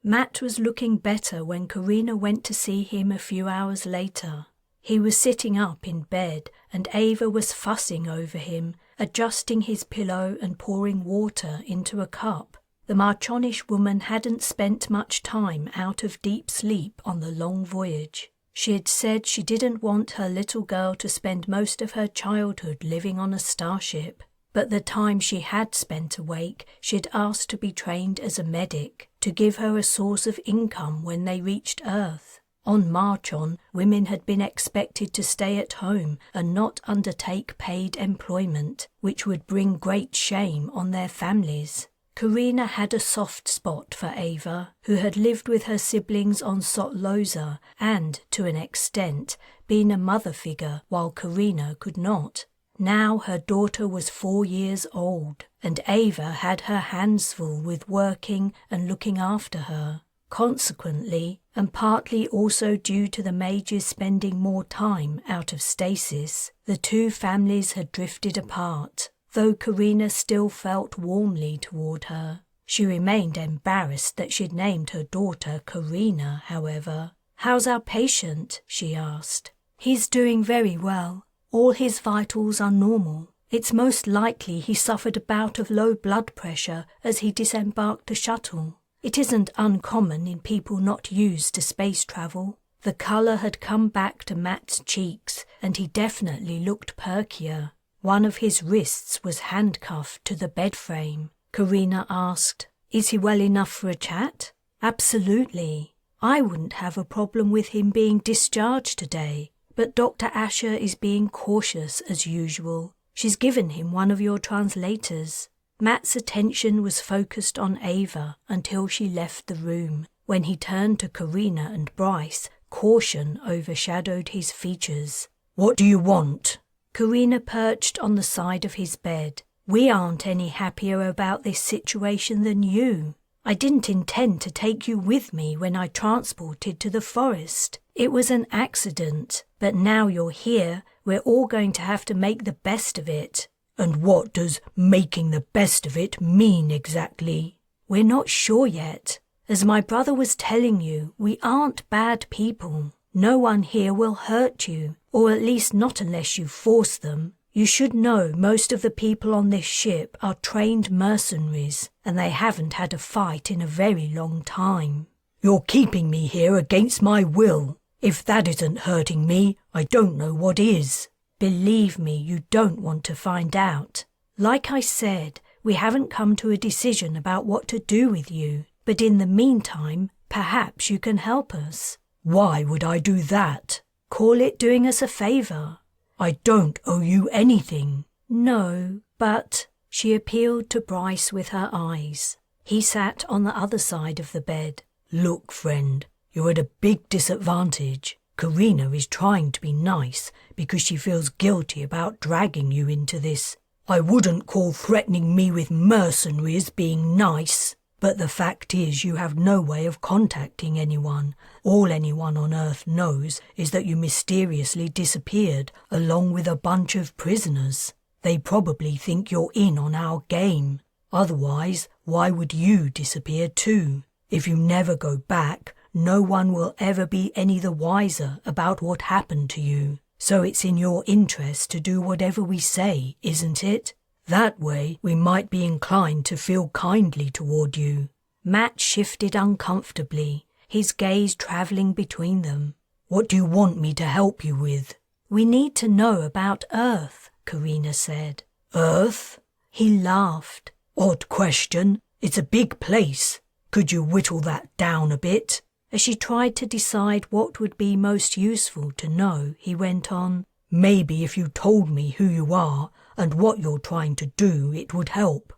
Speaker 1: Matt was looking better when Carina went to see him a few hours later. He was sitting up in bed and Ava was fussing over him, adjusting his pillow and pouring water into a cup. The Marchonish woman hadn't spent much time out of deep sleep on the long voyage. She had said she didn't want her little girl to spend most of her childhood living on a starship. But the time she had spent awake, she'd asked to be trained as a medic, to give her a source of income when they reached Earth. On Marchon, women had been expected to stay at home and not undertake paid employment, which would bring great shame on their families. Carina had a soft spot for Ava, who had lived with her siblings on Sotloza and, to an extent, been a mother figure while Carina could not. Now her daughter was 4 years old, and Ava had her hands full with working and looking after her. Consequently, and partly also due to the mages spending more time out of stasis, the two families had drifted apart, though Carina still felt warmly toward her. She remained embarrassed that she'd named her daughter Carina, however. "How's our patient?" she asked. "He's doing very well. All his vitals are normal. It's most likely he suffered a bout of low blood pressure as he disembarked the shuttle. It isn't uncommon in people not used to space travel." The colour had come back to Matt's cheeks, and he definitely looked perkier. One of his wrists was handcuffed to the bed frame. Carina asked, "Is he well enough for a chat?" "Absolutely. I wouldn't have a problem with him being discharged today. But Dr. Asher is being cautious as usual. She's given him one of your translators." Matt's attention was focused on Ava until she left the room. When he turned to Carina and Bryce, caution overshadowed his features.
Speaker 2: "What do you want?"
Speaker 1: Carina perched on the side of his bed. "We aren't any happier about this situation than you. I didn't intend to take you with me when I transported to the forest. It was an accident, but now you're here, we're all going to have to make the best of it."
Speaker 2: "And what does making the best of it mean exactly?"
Speaker 1: "We're not sure yet. As my brother was telling you, we aren't bad people. No one here will hurt you, or at least not unless you force them. You should know most of the people on this ship are trained mercenaries, and they haven't had a fight in a very long time."
Speaker 2: "You're keeping me here against my will. If that isn't hurting me, I don't know what is."
Speaker 1: "Believe me, you don't want to find out. Like I said, we haven't come to a decision about what to do with you, but in the meantime, perhaps you can help us."
Speaker 2: "Why would I do that?"
Speaker 1: "Call it doing us a favour."
Speaker 2: "I don't owe you anything."
Speaker 1: "No, but—" She appealed to Bryce with her eyes. He sat on the other side of the bed.
Speaker 2: "Look, friend, you're at a big disadvantage. Carina is trying to be nice because she feels guilty about dragging you into this. I wouldn't call threatening me with mercenaries being nice, but the fact is you have no way of contacting anyone. All anyone on Earth knows is that you mysteriously disappeared along with a bunch of prisoners. They probably think you're in on our game. Otherwise, why would you disappear too? If you never go back, no one will ever be any the wiser about what happened to you. So it's in your interest to do whatever we say, isn't it? That way we might be inclined to feel kindly toward you."
Speaker 1: Matt shifted uncomfortably, his gaze travelling between them.
Speaker 2: "What do you want me to help you with?"
Speaker 1: "We need to know about Earth," Carina said.
Speaker 2: "Earth?"
Speaker 1: He laughed.
Speaker 2: "Odd question. It's a big place. Could you whittle that down a bit?"
Speaker 1: As she tried to decide what would be most useful to know, he went on,
Speaker 2: "Maybe if you told me who you are and what you're trying to do, it would help."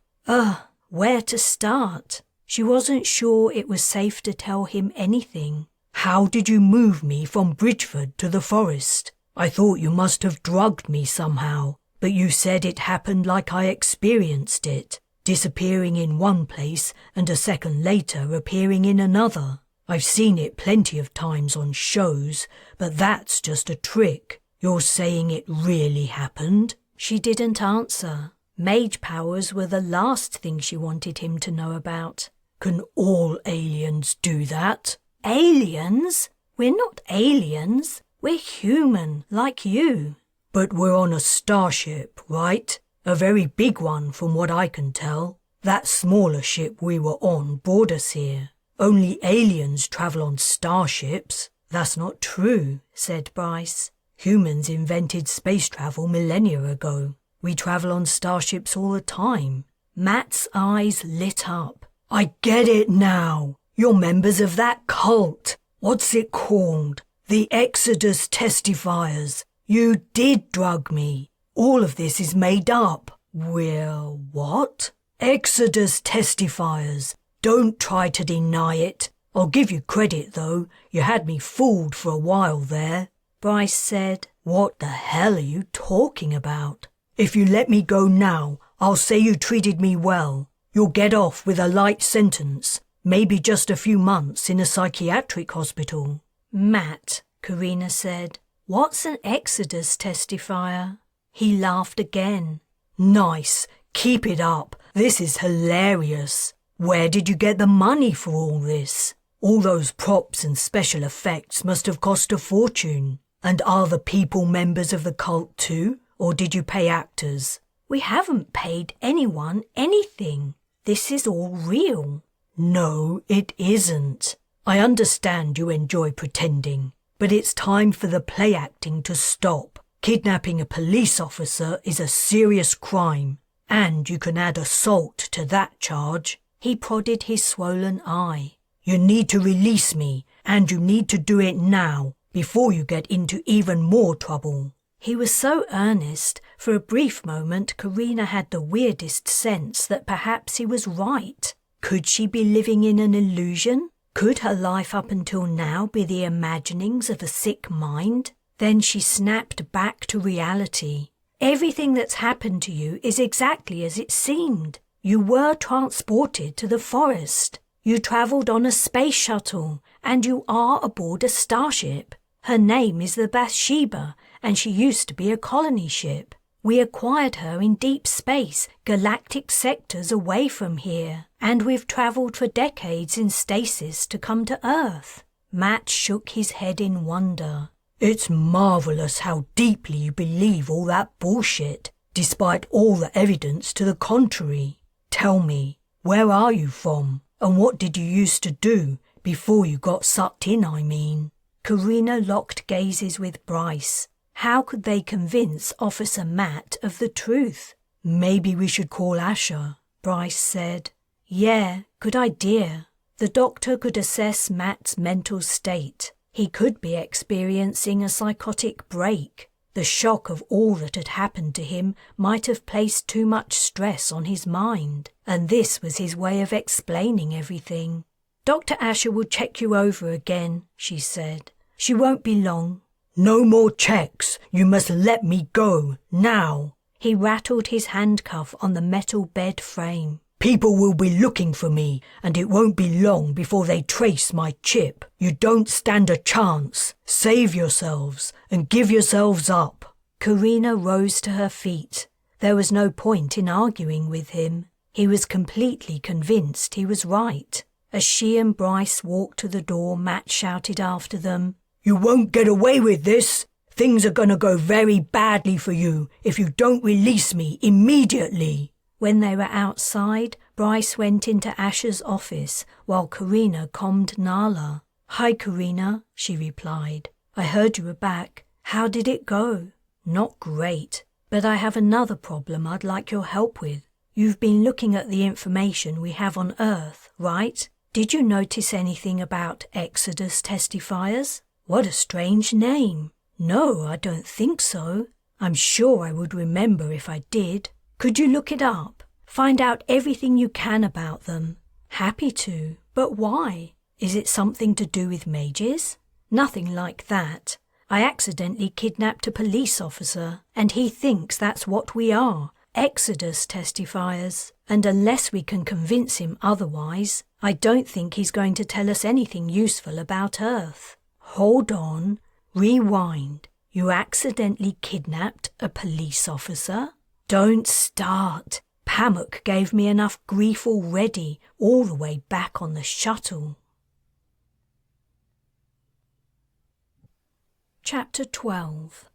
Speaker 1: Where to start? She wasn't sure it was safe to tell him anything.
Speaker 2: "How did you move me from Bridgeford to the forest? I thought you must have drugged me somehow, but you said it happened like I experienced it, disappearing in one place and a second later appearing in another. I've seen it plenty of times on shows, but that's just a trick. You're saying it really happened?"
Speaker 1: She didn't answer. Mage powers were the last thing she wanted him to know about.
Speaker 2: "Can all aliens do that?"
Speaker 1: "Aliens? We're not aliens. We're human, like you."
Speaker 2: "But we're on a starship, right? A very big one from what I can tell. That smaller ship we were on brought us here. Only aliens travel on starships."
Speaker 1: "That's not true," said Bryce.
Speaker 2: "Humans invented space travel millennia ago. We travel on starships all the time."
Speaker 1: Matt's eyes lit up.
Speaker 2: "I get it now. You're members of that cult. What's it called? The Exodus Testifiers. You did drug me. All of this is made up."
Speaker 1: "We're what?"
Speaker 2: "Exodus Testifiers. Don't try to deny it. I'll give you credit, though. You had me fooled for a while there."
Speaker 1: Bryce said,
Speaker 2: "What the hell are you talking about? If you let me go now, I'll say you treated me well. You'll get off with a light sentence, maybe just a few months in a psychiatric hospital."
Speaker 1: "Matt," Carina said, "what's an Exodus testifier?" He laughed again.
Speaker 2: "Nice. Keep it up. This is hilarious. Where did you get the money for all this? All those props and special effects must have cost a fortune. And are the people members of the cult too, or did you pay actors?"
Speaker 1: "We haven't paid anyone anything. This is all real."
Speaker 2: "No, it isn't. I understand you enjoy pretending, but it's time for the play acting to stop. Kidnapping a police officer is a serious crime, and you can add assault to that charge."
Speaker 1: He prodded his swollen eye.
Speaker 2: "You need to release me, and you need to do it now, before you get into even more trouble."
Speaker 1: He was so earnest, for a brief moment Carina had the weirdest sense that perhaps he was right. Could she be living in an illusion? Could her life up until now be the imaginings of a sick mind? Then she snapped back to reality. "Everything that's happened to you is exactly as it seemed. You were transported to the forest. You travelled on a space shuttle, and you are aboard a starship. Her name is the Bathsheba, and she used to be a colony ship. We acquired her in deep space, galactic sectors away from here, and we've travelled for decades in stasis to come to Earth." Matt shook his head in wonder.
Speaker 2: "It's marvellous how deeply you believe all that bullshit, despite all the evidence to the contrary. Tell me, where are you from, and what did you used to do before you got sucked in, I mean?"
Speaker 1: Carina locked gazes with Bryce. How could they convince Officer Matt of the truth?
Speaker 2: "Maybe we should call Asher,"
Speaker 1: Bryce said. "Yeah, good idea." The doctor could assess Matt's mental state. He could be experiencing a psychotic break. The shock of all that had happened to him might have placed too much stress on his mind, and this was his way of explaining everything. "Dr. Asher will check you over again," she said. "She won't be long."
Speaker 2: "No more checks. You must let me go, now."
Speaker 1: He rattled his handcuff on the metal bed frame.
Speaker 2: "People will be looking for me, and it won't be long before they trace my chip. You don't stand a chance. Save yourselves and give yourselves up."
Speaker 1: Carina rose to her feet. There was no point in arguing with him. He was completely convinced he was right. As she and Bryce walked to the door, Matt shouted after them,
Speaker 2: "You won't get away with this! Things are going to go very badly for you if you don't release me immediately!"
Speaker 1: When they were outside, Bryce went into Asher's office while Carina calmed Nala. "Hi, Carina," she replied. "I heard you were back. How did it go?" "Not great, but I have another problem I'd like your help with. You've been looking at the information we have on Earth, right? Did you notice anything about Exodus testifiers?" "What a strange name." "No, I don't think so. I'm sure I would remember if I did. Could you look it up? Find out everything you can about them." "Happy to, but why? Is it something to do with mages?" "Nothing like that. I accidentally kidnapped a police officer, and he thinks that's what we are, Exodus testifiers. And unless we can convince him otherwise, I don't think he's going to tell us anything useful about Earth." "Hold on. Rewind. You accidentally kidnapped a police officer?" "Don't start. Pamuk gave me enough grief already, all the way back on the shuttle." Chapter 12.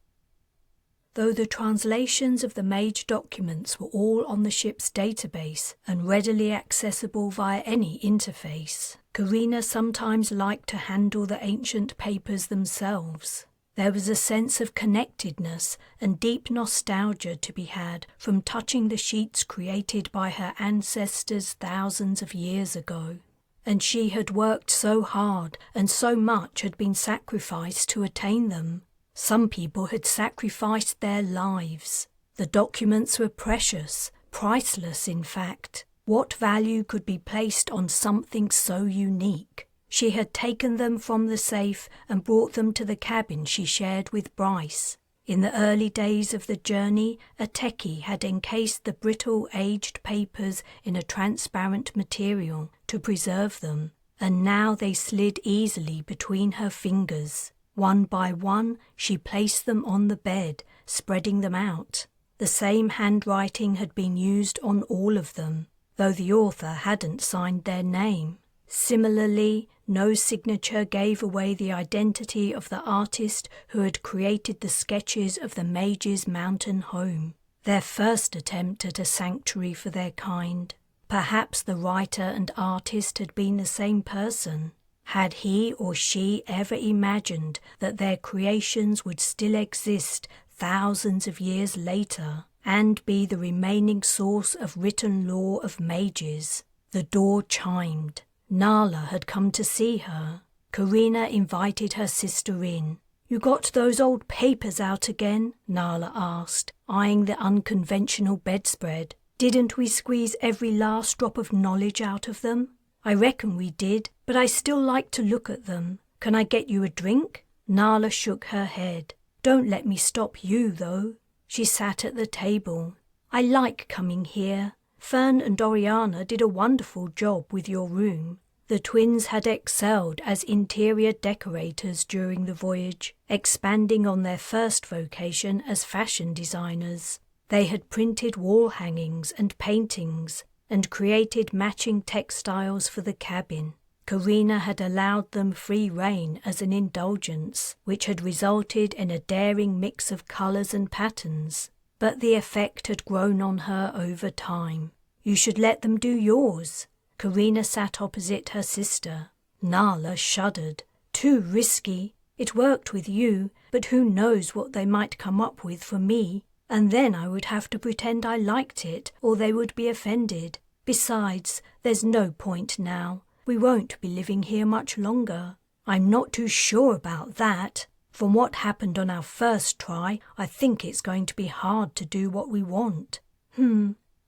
Speaker 1: Though the translations of the Mage documents were all on the ship's database and readily accessible via any interface, Carina sometimes liked to handle the ancient papers themselves. There was a sense of connectedness and deep nostalgia to be had from touching the sheets created by her ancestors thousands of years ago. And she had worked so hard, and so much had been sacrificed to attain them. Some people had sacrificed their lives. The documents were precious, priceless in fact. What value could be placed on something so unique? She had taken them from the safe and brought them to the cabin she shared with Bryce. In the early days of the journey, a techie had encased the brittle, aged papers in a transparent material to preserve them, and now they slid easily between her fingers. One by one, she placed them on the bed, spreading them out. The same handwriting had been used on all of them, though the author hadn't signed their name. Similarly, no signature gave away the identity of the artist who had created the sketches of the Mage's mountain home, their first attempt at a sanctuary for their kind. Perhaps the writer and artist had been the same person. Had he or she ever imagined that their creations would still exist thousands of years later and be the remaining source of written lore of mages? The door chimed. Nala had come to see her. Carina invited her sister in. "You got those old papers out again?" Nala asked, eyeing the unconventional bedspread. "Didn't we squeeze every last drop of knowledge out of them?" "I reckon we did, but I still like to look at them. Can I get you a drink?" Nala shook her head. "Don't let me stop you, though." She sat at the table. "I like coming here. Fern and Oriana did a wonderful job with your room." The twins had excelled as interior decorators during the voyage, expanding on their first vocation as fashion designers. They had printed wall hangings and paintings and created matching textiles for the cabin. Carina had allowed them free rein as an indulgence, which had resulted in a daring mix of colours and patterns. But the effect had grown on her over time. "You should let them do yours." Carina sat opposite her sister. Nala shuddered. "Too risky. It worked with you, but who knows what they might come up with for me? And then I would have to pretend I liked it, or they would be offended. Besides, there's no point now. We won't be living here much longer." "I'm not too sure about that. From what happened on our first try, I think it's going to be hard to do what we want."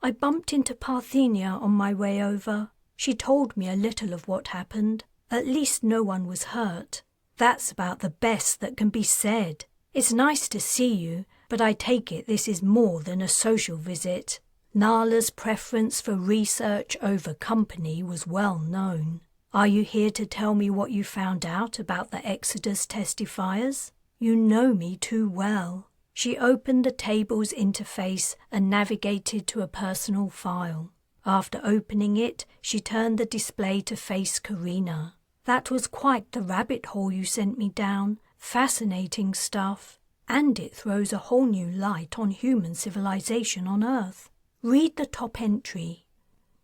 Speaker 1: I bumped into Parthenia on my way over. She told me a little of what happened. At least no one was hurt. That's about the best that can be said. It's nice to see you, but I take it this is more than a social visit. Nala's preference for research over company was well known. "Are you here to tell me what you found out about the Exodus testifiers? You know me too well." She opened the table's interface and navigated to a personal file. After opening it, she turned the display to face Carina. "That was quite the rabbit hole you sent me down. Fascinating stuff. And it throws a whole new light on human civilization on Earth. Read the top entry.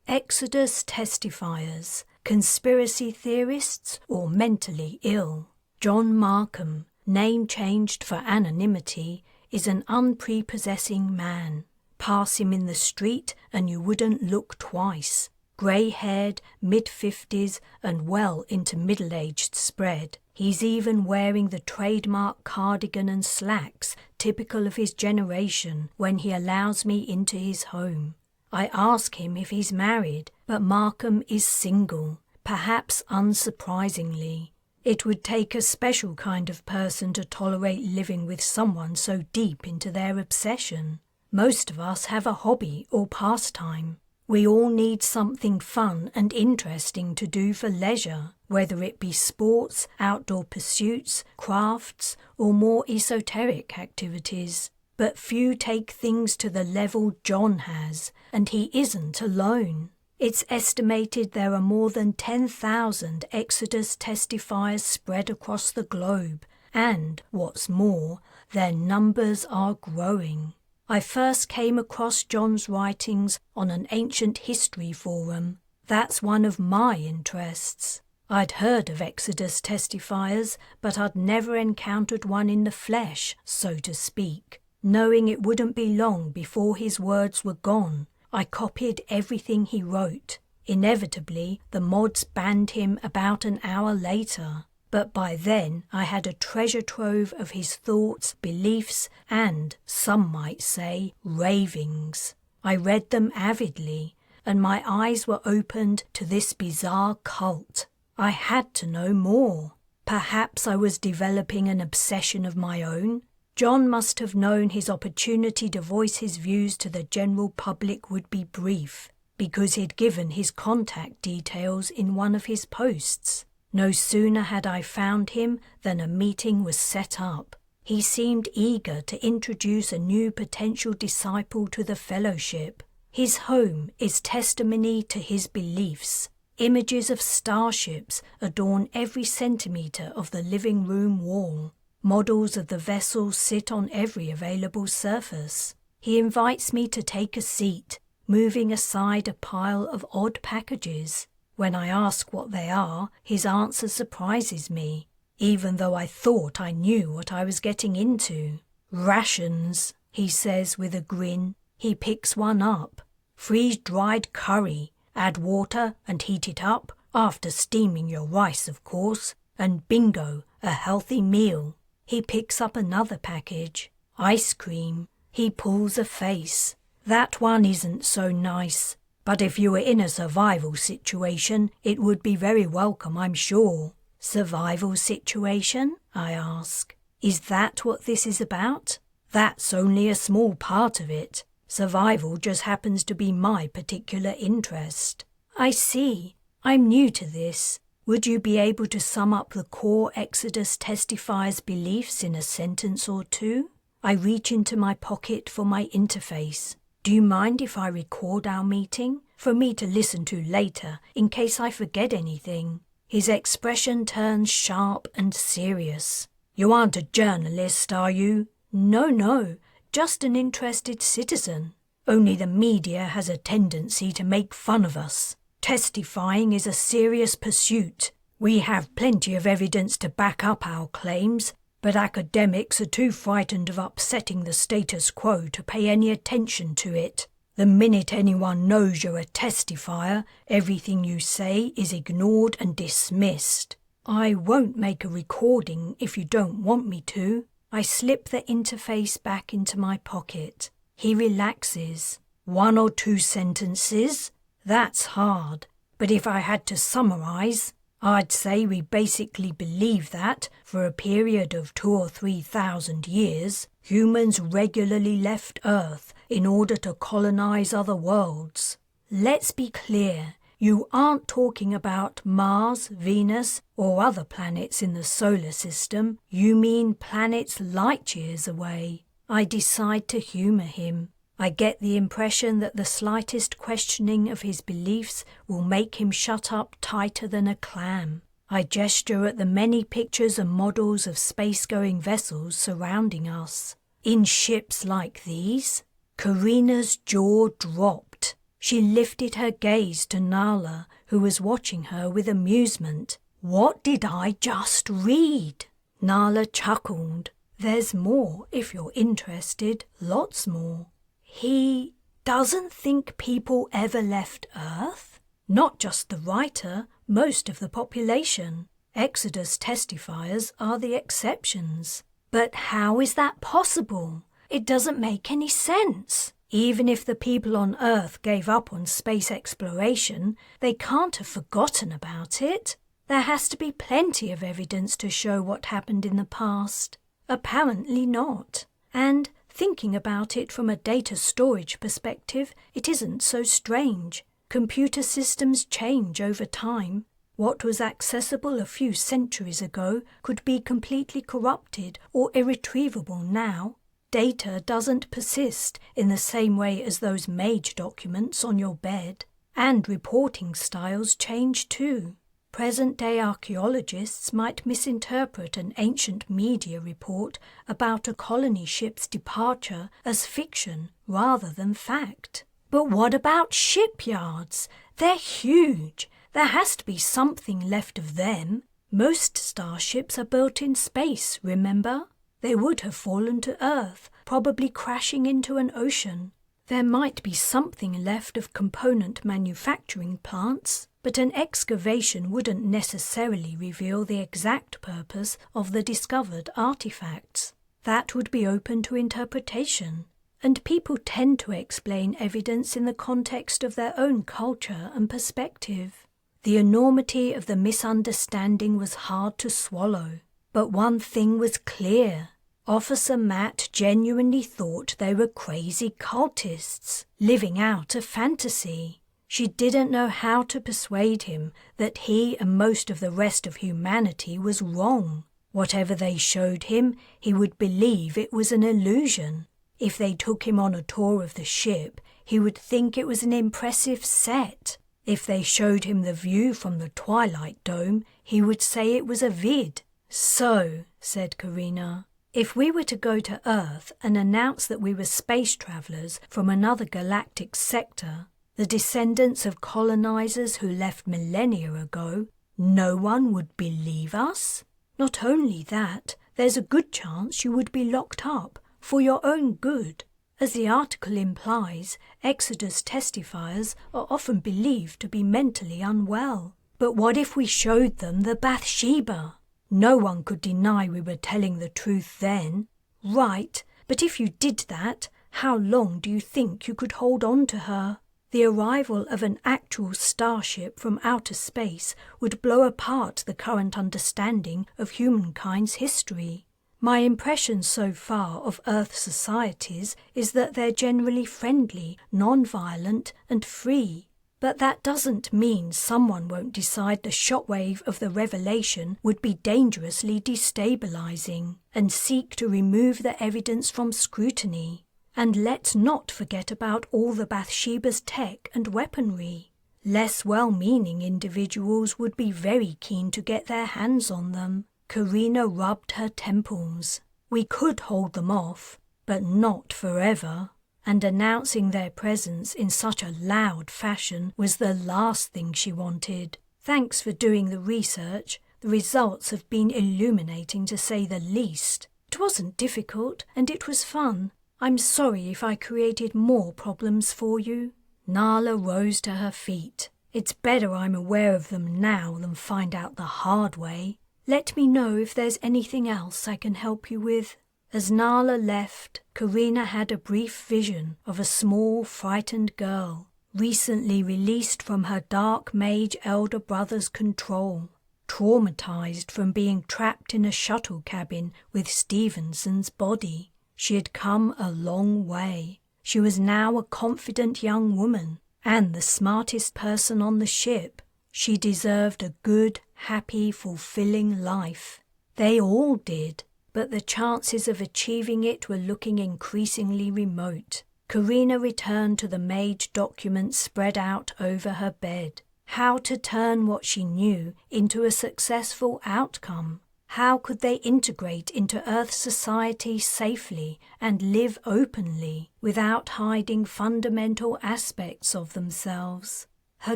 Speaker 1: Exodus testifiers, conspiracy theorists, or mentally ill. John Markham, name changed for anonymity, is an unprepossessing man. Pass him in the street and you wouldn't look twice. Grey-haired, mid-50s and well into middle-aged spread. He's even wearing the trademark cardigan and slacks typical of his generation when he allows me into his home. I ask him if he's married, but Markham is single, perhaps unsurprisingly. It would take a special kind of person to tolerate living with someone so deep into their obsession. Most of us have a hobby or pastime. We all need something fun and interesting to do for leisure, whether it be sports, outdoor pursuits, crafts, or more esoteric activities. But few take things to the level John has, and he isn't alone. It's estimated there are more than 10,000 Exodus testifiers spread across the globe, and, what's more, their numbers are growing. I first came across John's writings on an ancient history forum. That's one of my interests. I'd heard of Exodus testifiers, but I'd never encountered one in the flesh, so to speak. Knowing it wouldn't be long before his words were gone, I copied everything he wrote. Inevitably, the mods banned him about an hour later. But by then I had a treasure trove of his thoughts, beliefs, and, some might say, ravings. I read them avidly, and my eyes were opened to this bizarre cult. I had to know more. Perhaps I was developing an obsession of my own. John must have known his opportunity to voice his views to the general public would be brief, because he'd given his contact details in one of his posts. No sooner had I found him than a meeting was set up. He seemed eager to introduce a new potential disciple to the fellowship. His home is testimony to his beliefs. Images of starships adorn every centimetre of the living room wall. Models of the vessels sit on every available surface. He invites me to take a seat, moving aside a pile of odd packages. When I ask what they are, his answer surprises me, even though I thought I knew what I was getting into. "Rations," he says with a grin. He picks one up. "Freeze-dried curry. Add water and heat it up, after steaming your rice, of course. And bingo, a healthy meal." He picks up another package. "Ice cream." He pulls a face. "That one isn't so nice. But if you were in a survival situation, it would be very welcome, I'm sure." "Survival situation?" I ask. "Is that what this is about?" "That's only a small part of it. Survival just happens to be my particular interest." "I see. I'm new to this. Would you be able to sum up the core Exodus testifiers' beliefs in a sentence or two?" I reach into my pocket for my interface. "Do you mind if I record our meeting, for me to listen to later in case I forget anything?" His expression turns sharp and serious. "You aren't a journalist, are you?" No, just an interested citizen. Only the media has a tendency to make fun of us. Testifying is a serious pursuit. We have plenty of evidence to back up our claims, but academics are too frightened of upsetting the status quo to pay any attention to it. The minute anyone knows you're a testifier, everything you say is ignored and dismissed. "I won't make a recording if you don't want me to." I slip the interface back into my pocket. He relaxes. "1 or 2 sentences? That's hard. But if I had to summarize, I'd say we basically believe that, for a period of 2,000 or 3,000 years, humans regularly left Earth in order to colonize other worlds. Let's be clear, you aren't talking about Mars, Venus, or other planets in the solar system. You mean planets light years away." I decide to humor him. I get the impression that the slightest questioning of his beliefs will make him shut up tighter than a clam. I gesture at the many pictures and models of space-going vessels surrounding us. In ships like these, Carina's jaw dropped. She lifted her gaze to Nala, who was watching her with amusement. "What did I just read?" Nala chuckled. "There's more, if you're interested, lots more. He doesn't think people ever left Earth? Not just the writer, most of the population. Exodus testifiers are the exceptions. But how is that possible? It doesn't make any sense. Even if the people on Earth gave up on space exploration, they can't have forgotten about it. There has to be plenty of evidence to show what happened in the past. Apparently not. And thinking about it from a data storage perspective, it isn't so strange. Computer systems change over time. What was accessible a few centuries ago could be completely corrupted or irretrievable now. Data doesn't persist in the same way as those Mage documents on your bed. And reporting styles change too. Present-day archaeologists might misinterpret an ancient media report about a colony ship's departure as fiction rather than fact. But what about shipyards? They're huge. There has to be something left of them. Most starships are built in space, remember? They would have fallen to Earth, probably crashing into an ocean. There might be something left of component manufacturing plants, but an excavation wouldn't necessarily reveal the exact purpose of the discovered artifacts. That would be open to interpretation. And people tend to explain evidence in the context of their own culture and perspective. The enormity of the misunderstanding was hard to swallow. But one thing was clear. Officer Matt genuinely thought they were crazy cultists, living out a fantasy. She didn't know how to persuade him that he and most of the rest of humanity was wrong. Whatever they showed him, he would believe it was an illusion. If they took him on a tour of the ship, he would think it was an impressive set. If they showed him the view from the Twilight Dome, he would say it was a vid. "So," said Carina, "if we were to go to Earth and announce that we were space travelers from another galactic sector, the descendants of colonizers who left millennia ago, no one would believe us? Not only that, there's a good chance you would be locked up for your own good. As the article implies, Exodus testifiers are often believed to be mentally unwell. But what if we showed them the Bathsheba? No one could deny we were telling the truth then. Right, but if you did that, how long do you think you could hold on to her? The arrival of an actual starship from outer space would blow apart the current understanding of humankind's history. My impression so far of Earth societies is that they're generally friendly, non-violent and free. But that doesn't mean someone won't decide the shockwave of the revelation would be dangerously destabilizing and seek to remove the evidence from scrutiny. And let's not forget about all the Bathsheba's tech and weaponry. Less well-meaning individuals would be very keen to get their hands on them. Carina rubbed her temples. We could hold them off, but not forever. And announcing their presence in such a loud fashion was the last thing she wanted. Thanks for doing the research. The results have been illuminating to say the least. It wasn't difficult and it was fun. I'm sorry if I created more problems for you. Nala rose to her feet. It's better I'm aware of them now than find out the hard way. Let me know if there's anything else I can help you with. As Nala left, Carina had a brief vision of a small, frightened girl, recently released from her dark mage elder brother's control, traumatized from being trapped in a shuttle cabin with Stevenson's body. She had come a long way. She was now a confident young woman, and the smartest person on the ship. She deserved a good, happy, fulfilling life. They all did, but the chances of achieving it were looking increasingly remote. Carina returned to the mage documents spread out over her bed. How to turn what she knew into a successful outcome? How could they integrate into Earth society safely and live openly without hiding fundamental aspects of themselves? Her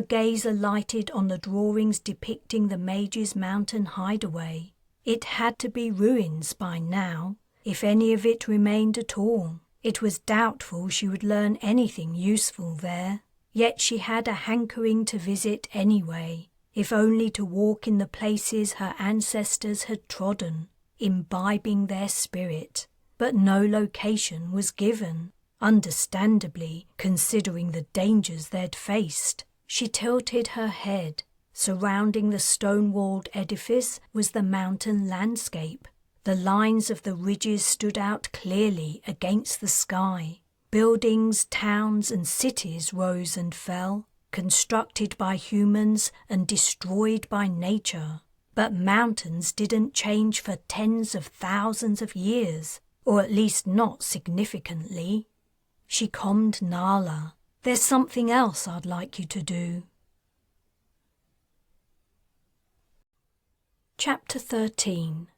Speaker 1: gaze alighted on the drawings depicting the mage's mountain hideaway. It had to be ruins by now, if any of it remained at all. It was doubtful she would learn anything useful there, yet she had a hankering to visit anyway, if only to walk in the places her ancestors had trodden, imbibing their spirit. But no location was given, understandably, considering the dangers they'd faced. She tilted her head. Surrounding the stone-walled edifice was the mountain landscape. The lines of the ridges stood out clearly against the sky. Buildings, towns, and cities rose and fell, constructed by humans and destroyed by nature. But mountains didn't change for tens of thousands of years, or at least not significantly. She calmed Nala. "There's something else I'd like you to do." Chapter 13.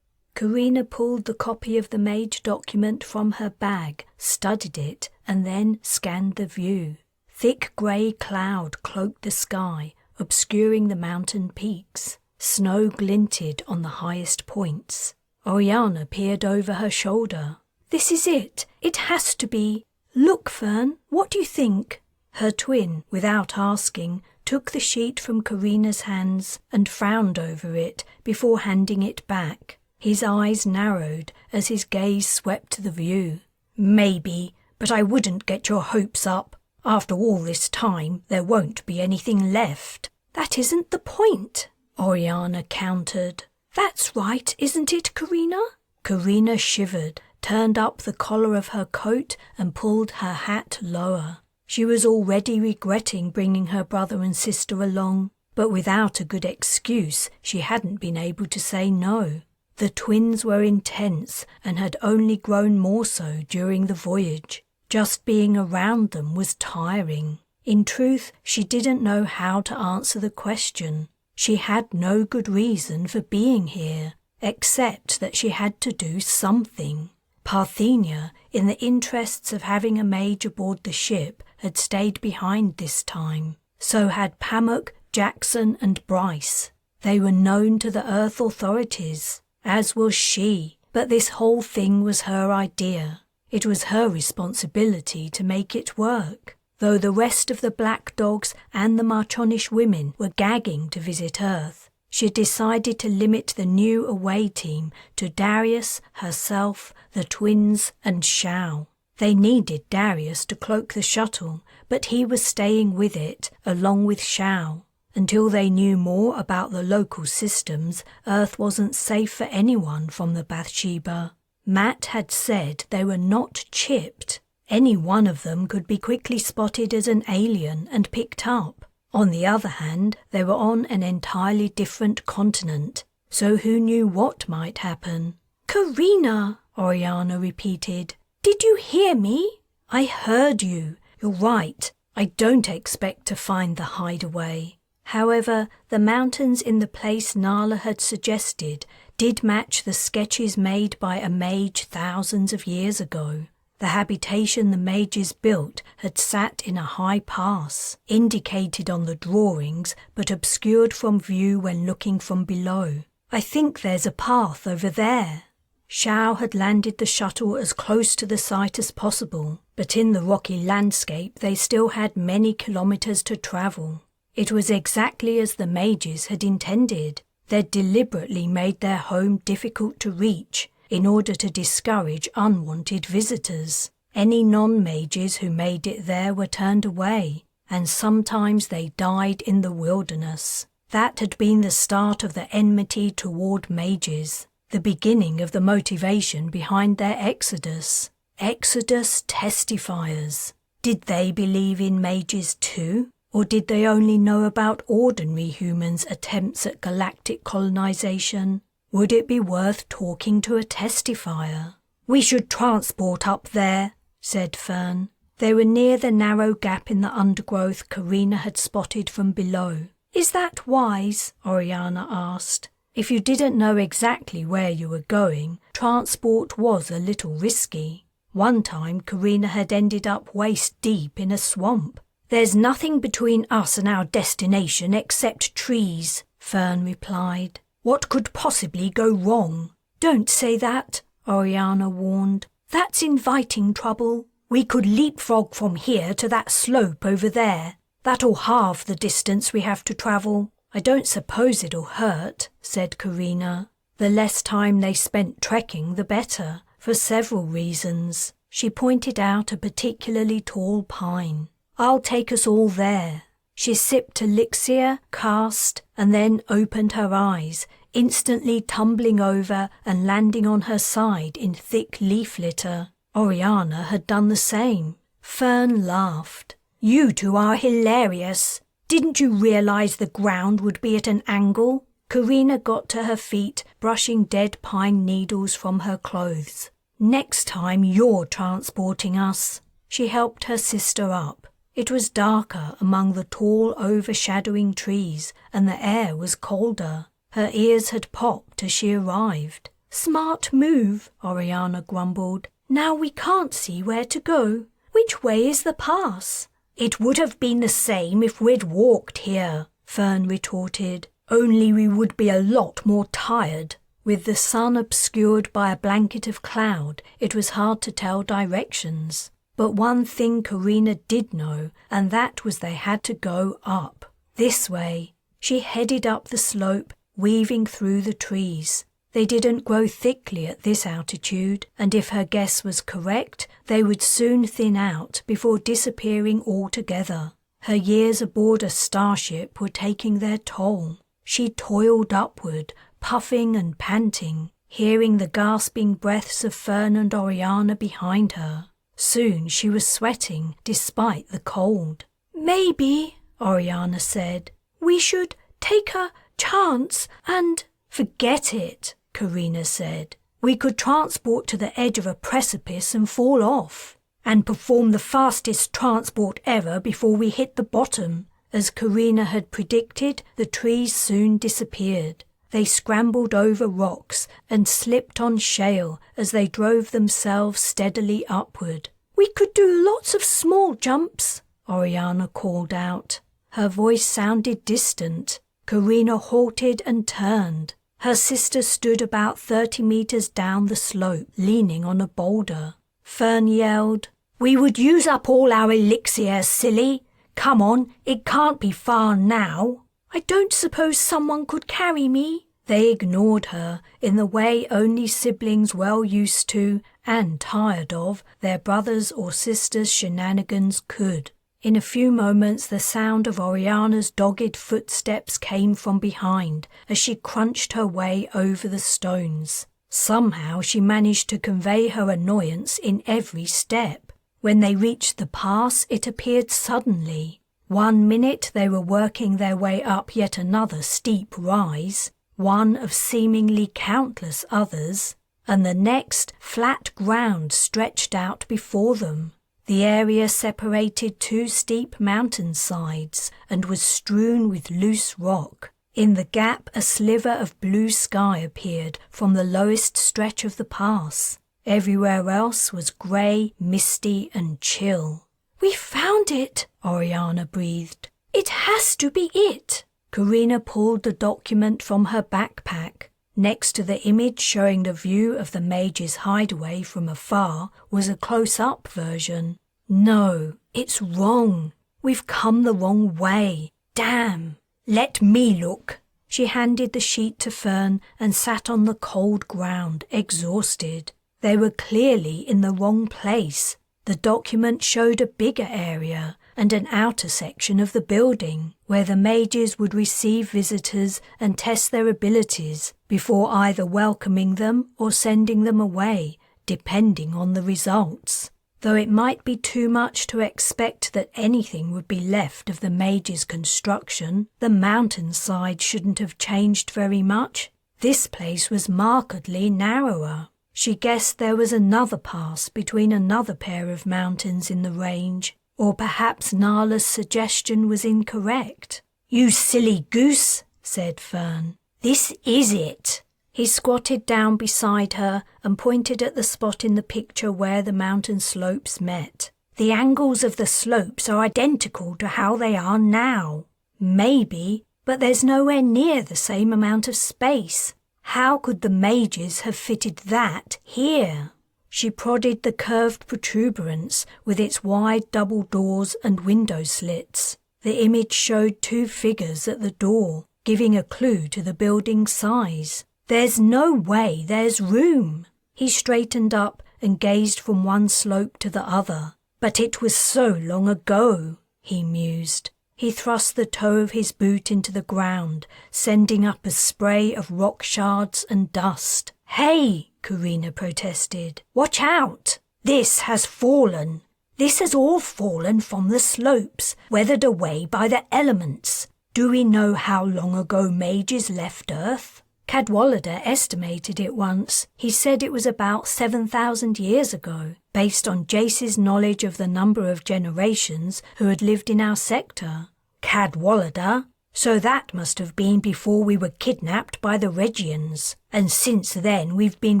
Speaker 1: Carina pulled the copy of the mage document from her bag, studied it, and then scanned the view. Thick grey cloud cloaked the sky, obscuring the mountain peaks. Snow glinted on the highest points. Oriana peered over her shoulder. "This is it. It has to be. Look, Fern, what do you think?" Her twin, without asking, took the sheet from Carina's hands and frowned over it before handing it back. His eyes narrowed as his gaze swept the view. "Maybe, but I wouldn't get your hopes up. After all this time, there won't be anything left." "That isn't the point," Oriana countered. "That's right, isn't it, Carina?" Carina shivered, turned up the collar of her coat and pulled her hat lower. She was already regretting bringing her brother and sister along, but without a good excuse she hadn't been able to say no. The twins were intense and had only grown more so during the voyage. Just being around them was tiring. In truth, she didn't know how to answer the question. She had no good reason for being here, except that she had to do something. Parthenia, in the interests of having a mage aboard the ship, had stayed behind this time. So had Pamuk, Jackson, and Bryce. They were known to the Earth authorities, as was she, but this whole thing was her idea. It was her responsibility to make it work. Though the rest of the Black Dogs and the Marchonish women were gagging to visit Earth, she had decided to limit the new away team to Darius, herself, the twins, and Shao. They needed Darius to cloak the shuttle, but he was staying with it, along with Shao. Until they knew more about the local systems, Earth wasn't safe for anyone from the Bathsheba. Matt had said they were not chipped. Any one of them could be quickly spotted as an alien and picked up. On the other hand, they were on an entirely different continent, so who knew what might happen? "Carina," Oriana repeated. "Did you hear me?" "I heard you. You're right. I don't expect to find the hideaway." However, the mountains in the place Nala had suggested did match the sketches made by a mage thousands of years ago. The habitation the mages built had sat in a high pass, indicated on the drawings but obscured from view when looking from below. "I think there's a path over there." Shao had landed the shuttle as close to the site as possible, but in the rocky landscape they still had many kilometers to travel. It was exactly as the mages had intended. They'd deliberately made their home difficult to reach in order to discourage unwanted visitors. Any non-mages who made it there were turned away, and sometimes they died in the wilderness. That had been the start of the enmity toward mages, the beginning of the motivation behind their exodus. Exodus testifiers. Did they believe in mages too? Or did they only know about ordinary humans' attempts at galactic colonization? Would it be worth talking to a testifier? "We should transport up there," said Fern. They were near the narrow gap in the undergrowth Carina had spotted from below. Is that wise? Oriana asked. If you didn't know exactly where you were going, transport was a little risky. One time Carina had ended up waist deep in a swamp. There's nothing between us and our destination except trees, Fern replied. What could possibly go wrong? Don't say that, Oriana warned. That's inviting trouble. We could leapfrog from here to that slope over there. That'll halve the distance we have to travel. I don't suppose it'll hurt, said Carina. The less time they spent trekking, the better, for several reasons. She pointed out a particularly tall pine. I'll take us all there. She sipped elixir, cast, and then opened her eyes, instantly tumbling over and landing on her side in thick leaf litter. Oriana had done the same. Fern laughed. You two are hilarious. Didn't you realize the ground would be at an angle? Carina got to her feet, brushing dead pine needles from her clothes. Next time you're transporting us. She helped her sister up. It was darker among the tall overshadowing trees, and the air was colder. Her ears had popped as she arrived. Smart move, Oriana grumbled. Now we can't see where to go. Which way is the pass? It would have been the same if we'd walked here, Fern retorted. Only we would be a lot more tired. With the sun obscured by a blanket of cloud, it was hard to tell directions. But one thing Carina did know, and that was they had to go up. This way. She headed up the slope, weaving through the trees. They didn't grow thickly at this altitude, and if her guess was correct, they would soon thin out before disappearing altogether. Her years aboard a starship were taking their toll. She toiled upward, puffing and panting, hearing the gasping breaths of Fern and Oriana behind her. Soon she was sweating despite the cold. Maybe, Oriana said, we should take a chance and... Forget it, Carina said. We could transport to the edge of a precipice and fall off, and perform the fastest transport ever before we hit the bottom. As Carina had predicted, the trees soon disappeared. They scrambled over rocks and slipped on shale as they drove themselves steadily upward. We could do lots of small jumps, Oriana called out. Her voice sounded distant. Carina halted and turned. Her sister stood about 30 meters down the slope, leaning on a boulder. Fern yelled, We would use up all our elixir, silly. Come on, it can't be far now. I don't suppose someone could carry me. They ignored her in the way only siblings well used to, and tired of, their brothers' or sisters' shenanigans could. In a few moments the sound of Oriana's dogged footsteps came from behind as she crunched her way over the stones. Somehow she managed to convey her annoyance in every step. When they reached the pass, it appeared suddenly. 1 minute they were working their way up yet another steep rise, one of seemingly countless others, and the next flat ground stretched out before them. The area separated two steep mountainsides and was strewn with loose rock. In the gap a sliver of blue sky appeared from the lowest stretch of the pass. Everywhere else was grey, misty and chill. We found it, Oriana breathed. It has to be it. Carina pulled the document from her backpack. Next to the image showing the view of the mage's hideaway from afar was a close-up version. No, it's wrong. We've come the wrong way. Damn. Let me look. She handed the sheet to Fern and sat on the cold ground, exhausted. They were clearly in the wrong place. The document showed a bigger area and an outer section of the building where the mages would receive visitors and test their abilities before either welcoming them or sending them away, depending on the results. Though it might be too much to expect that anything would be left of the mage's construction, the mountainside shouldn't have changed very much. This place was markedly narrower. She guessed there was another pass between another pair of mountains in the range, or perhaps Nala's suggestion was incorrect. "You silly goose," said Fern. "This is it." He squatted down beside her and pointed at the spot in the picture where the mountain slopes met. "The angles of the slopes are identical to how they are now." "Maybe, but there's nowhere near the same amount of space. How could the mages have fitted that here?" She prodded the curved protuberance with its wide double doors and window slits. The image showed two figures at the door, giving a clue to the building's size. "There's no way there's room." He straightened up and gazed from one slope to the other. "But it was so long ago," he mused. He thrust the toe of his boot into the ground, sending up a spray of rock shards and dust. "Hey!" Carina protested. "Watch out! This has fallen. This has all fallen from the slopes, weathered away by the elements. Do we know how long ago mages left Earth?" Cadwallader estimated it once. He said it was about 7,000 years ago, based on Jace's knowledge of the number of generations who had lived in our sector. Cadwallader? So that must have been before we were kidnapped by the Regians, and since then we've been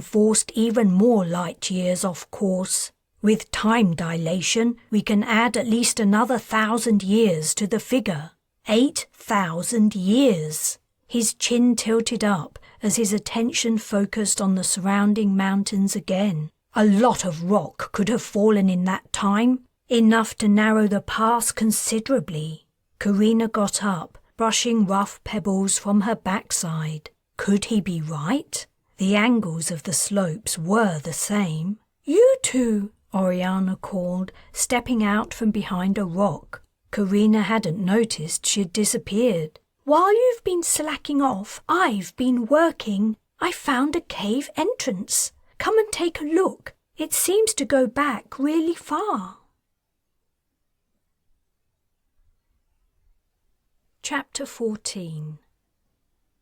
Speaker 1: forced even more light years off course. With time dilation, we can add at least another 1,000 years to the figure. 8,000 years! His chin tilted up as his attention focused on the surrounding mountains again. A lot of rock could have fallen in that time, enough to narrow the pass considerably. Carina got up, brushing rough pebbles from her backside. Could he be right? The angles of the slopes were the same. "You two!" Oriana called, stepping out from behind a rock. Carina hadn't noticed she'd disappeared. "While you've been slacking off, I've been working. I found a cave entrance. Come and take a look. It seems to go back really far." Chapter 14.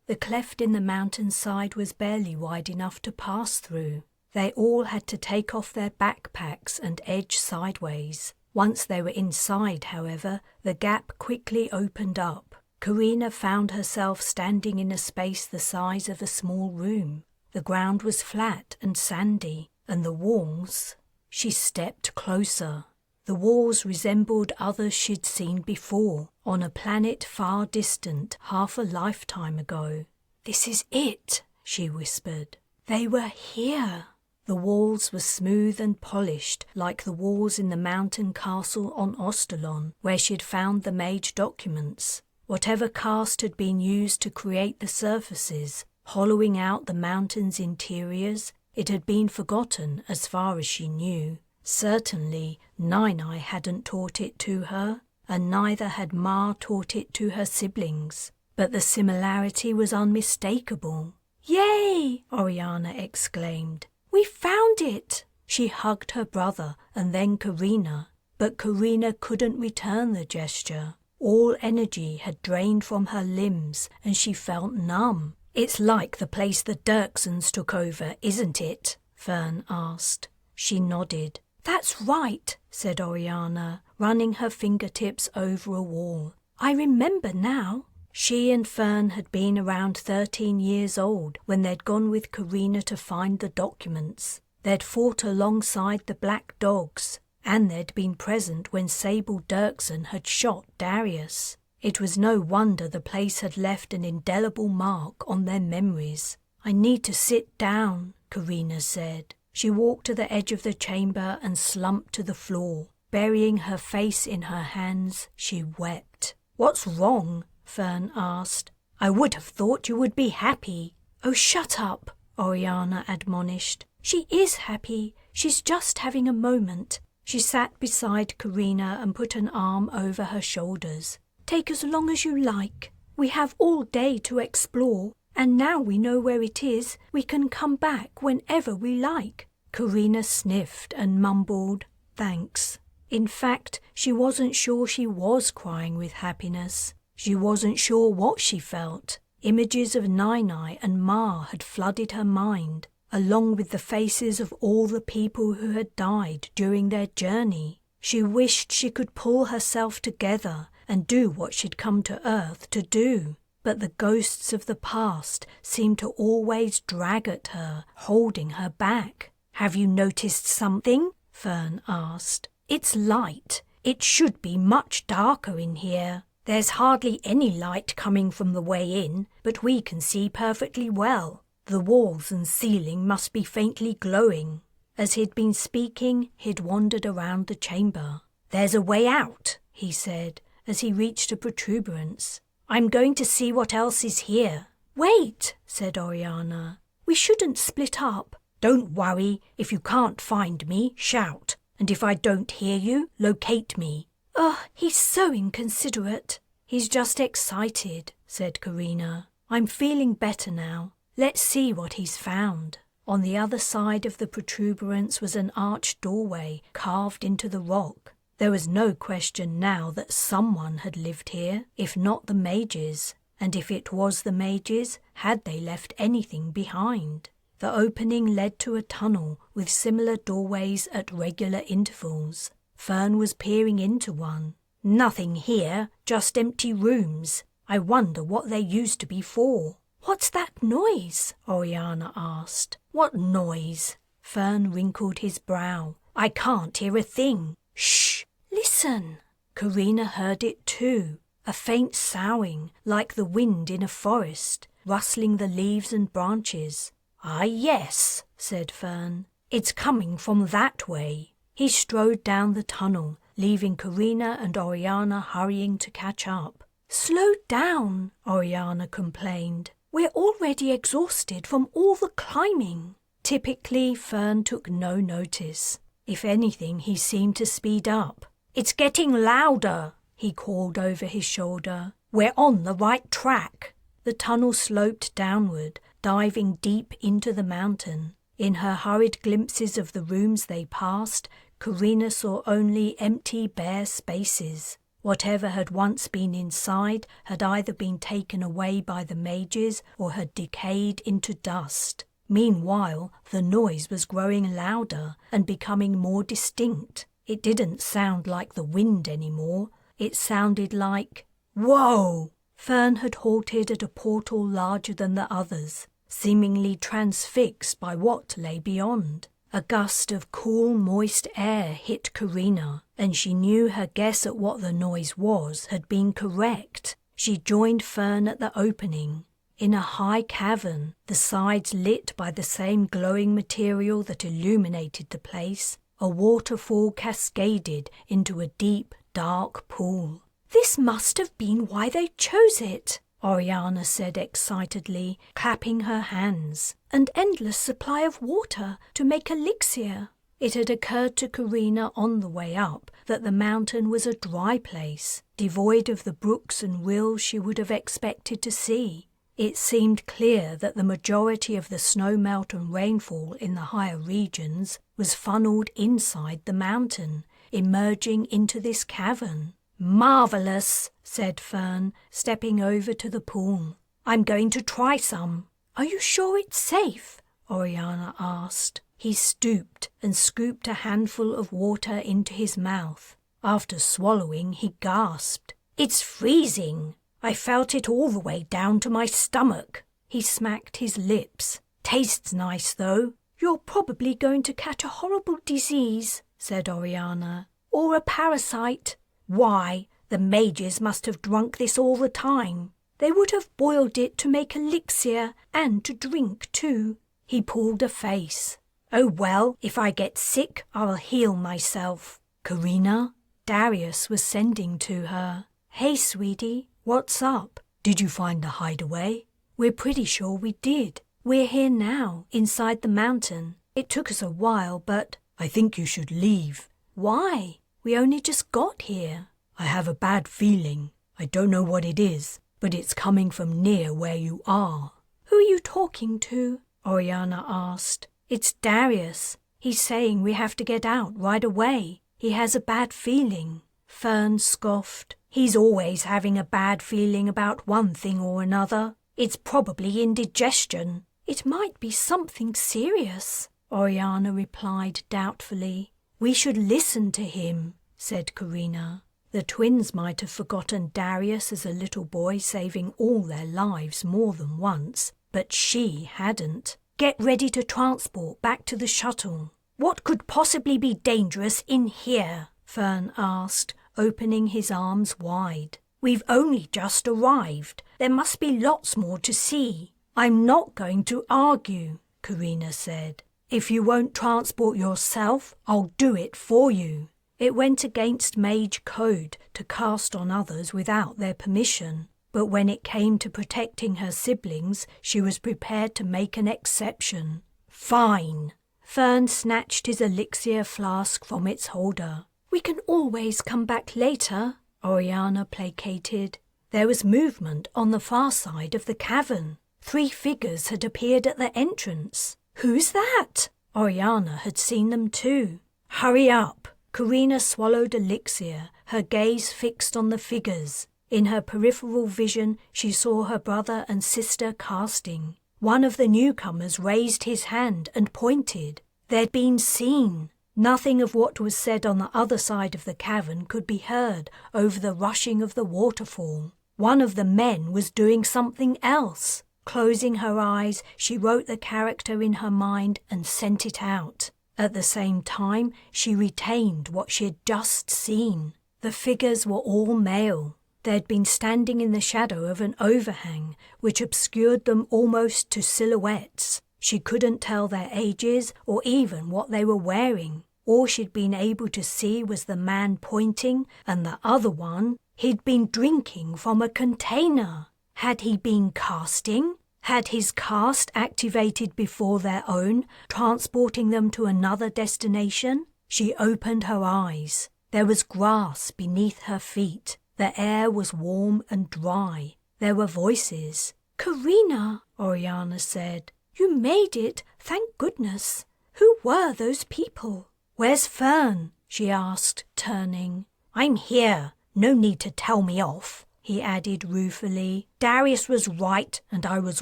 Speaker 1: The cleft in the mountainside was barely wide enough to pass through. They all had to take off their backpacks and edge sideways. Once they were inside, however, the gap quickly opened up. Carina found herself standing in a space the size of a small room. The ground was flat and sandy, and the walls... She stepped closer. The walls resembled others she'd seen before, on a planet far distant, half a lifetime ago. "This is it," she whispered. "They were here." The walls were smooth and polished, like the walls in the mountain castle on Ostalon, where she'd found the mage documents. Whatever cast had been used to create the surfaces, hollowing out the mountain's interiors, it had been forgotten as far as she knew. Certainly, Nine-Eye hadn't taught it to her, and neither had Ma taught it to her siblings. But the similarity was unmistakable. "Yay!" Oriana exclaimed. "We found it!" She hugged her brother and then Carina, but Carina couldn't return the gesture. All energy had drained from her limbs and she felt numb. "It's like the place the Dirksons took over, isn't it?" Fern asked. She nodded. "That's right," said Oriana, running her fingertips over a wall. "I remember now." She and Fern had been around 13 years old when they'd gone with Carina to find the documents. They'd fought alongside the Black Dogs, and they'd been present when Sable Dirkson had shot Darius. It was no wonder the place had left an indelible mark on their memories. "I need to sit down," Carina said. She walked to the edge of the chamber and slumped to the floor. Burying her face in her hands, she wept. "What's wrong?" Fern asked. "I would have thought you would be happy." "Oh, shut up," Oriana admonished. "She is happy. She's just having a moment." She sat beside Carina and put an arm over her shoulders. "Take as long as you like. We have all day to explore, and now we know where it is, we can come back whenever we like." Carina sniffed and mumbled, "Thanks." In fact, she wasn't sure she was crying with happiness. She wasn't sure what she felt. Images of Nine-Eye and Ma had flooded her mind. along with the faces of all the people who had died during their journey. She wished she could pull herself together and do what she'd come to Earth to do. But the ghosts of the past seemed to always drag at her, holding her back. "Have you noticed something?" Fern asked. "It's light. It should be much darker in here. There's hardly any light coming from the way in, but we can see perfectly well. The walls and ceiling must be faintly glowing." As he'd been speaking, he'd wandered around the chamber. "There's a way out," he said, as he reached a protuberance. "I'm going to see what else is here." "Wait," said Oriana. "We shouldn't split up." "Don't worry. If you can't find me, shout. And if I don't hear you, locate me." "Oh, he's so inconsiderate." "He's just excited," said Carina. "I'm feeling better now. Let's see what he's found." On the other side of the protuberance was an arched doorway carved into the rock. There was no question now that someone had lived here, if not the mages. And if it was the mages, had they left anything behind? The opening led to a tunnel with similar doorways at regular intervals. Fern was peering into one. "Nothing here, just empty rooms. I wonder what they used to be for." "What's that noise?" Oriana asked. "What noise?" Fern wrinkled his brow. "I can't hear a thing." "Shh! Listen!" Carina heard it too. A faint soughing, like the wind in a forest, rustling the leaves and branches. "Ah, yes," said Fern. "It's coming from that way." He strode down the tunnel, leaving Carina and Oriana hurrying to catch up. "Slow down," Oriana complained. "We're already exhausted from all the climbing." Typically, Fern took no notice. If anything, he seemed to speed up. "It's getting louder," he called over his shoulder. "We're on the right track." The tunnel sloped downward, diving deep into the mountain. In her hurried glimpses of the rooms they passed, Carina saw only empty, bare spaces. Whatever had once been inside had either been taken away by the mages or had decayed into dust. Meanwhile, the noise was growing louder and becoming more distinct. It didn't sound like the wind anymore. It sounded like... Whoa! Fern had halted at a portal larger than the others, seemingly transfixed by what lay beyond. A gust of cool, moist air hit Carina, and she knew her guess at what the noise was had been correct. She joined Fern at the opening. In a high cavern, the sides lit by the same glowing material that illuminated the place, a waterfall cascaded into a deep, dark pool. "This must have been why they chose it," Oriana said excitedly, clapping her hands. "An endless supply of water to make elixir." It had occurred to Carina on the way up that the mountain was a dry place, devoid of the brooks and rills she would have expected to see. It seemed clear that the majority of the snowmelt and rainfall in the higher regions was funneled inside the mountain, emerging into this cavern. "Marvellous," said Fern, stepping over to the pool. "I'm going to try some." "Are you sure it's safe?" Oriana asked. He stooped and scooped a handful of water into his mouth. After swallowing, he gasped. "It's freezing. I felt it all the way down to my stomach." He smacked his lips. "Tastes nice, though." "You're probably going to catch a horrible disease," said Oriana. "Or a parasite." "Why? The mages must have drunk this all the time." "They would have boiled it to make elixir and to drink too." He pulled a face. "Oh well, if I get sick, I'll heal myself." "Carina?" Darius was sending to her. "Hey, sweetie, what's up? Did you find the hideaway?" "We're pretty sure we did. We're here now, inside the mountain. It took us a while, but—" "I think you should leave." "Why? We only just got here." "I have a bad feeling. I don't know what it is, but it's coming from near where you are." "Who are you talking to?" Oriana asked. "It's Darius. He's saying we have to get out right away. He has a bad feeling." Fern scoffed. "He's always having a bad feeling about one thing or another. It's probably indigestion." It might be something serious, Oriana replied doubtfully. We should listen to him, said Carina. The twins might have forgotten Darius as a little boy saving all their lives more than once, but she hadn't. Get ready to transport back to the shuttle. What could possibly be dangerous in here? Fern asked, opening his arms wide. We've only just arrived. There must be lots more to see. I'm not going to argue, Carina said. If you won't transport yourself, I'll do it for you. It went against mage code to cast on others without their permission, but when it came to protecting her siblings, she was prepared to make an exception. Fine. Fern snatched his elixir flask from its holder. We can always come back later, Oriana placated. There was movement on the far side of the cavern. 3 figures had appeared at the entrance. Who's that? Oriana had seen them too. Hurry up! Carina swallowed elixir, her gaze fixed on the figures. In her peripheral vision, she saw her brother and sister casting. One of the newcomers raised his hand and pointed. They'd been seen. Nothing of what was said on the other side of the cavern could be heard over the rushing of the waterfall. One of the men was doing something else. Closing her eyes, she wrote the character in her mind and sent it out. At the same time, she retained what she had just seen. The figures were all male. They'd been standing in the shadow of an overhang, which obscured them almost to silhouettes. She couldn't tell their ages or even what they were wearing. All she'd been able to see was the man pointing, and the other one, he'd been drinking from a container. Had he been casting? Had his cast activated before their own, transporting them to another destination? She opened her eyes. There was grass beneath her feet. The air was warm and dry. There were voices. Carina, Oriana said. You made it, thank goodness. Who were those people? Where's Fern? She asked, turning. I'm here. No need to tell me off, he added ruefully. Darius was right and I was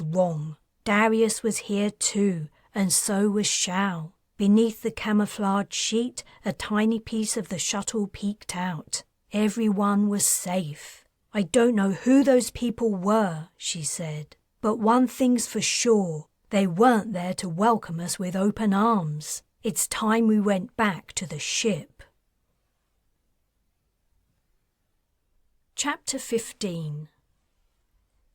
Speaker 1: wrong. Darius was here too, and so was Shao. Beneath the camouflage sheet, a tiny piece of the shuttle peeked out. Everyone was safe. I don't know who those people were, she said, but one thing's for sure. They weren't there to welcome us with open arms. It's time we went back to the ship. Chapter 15.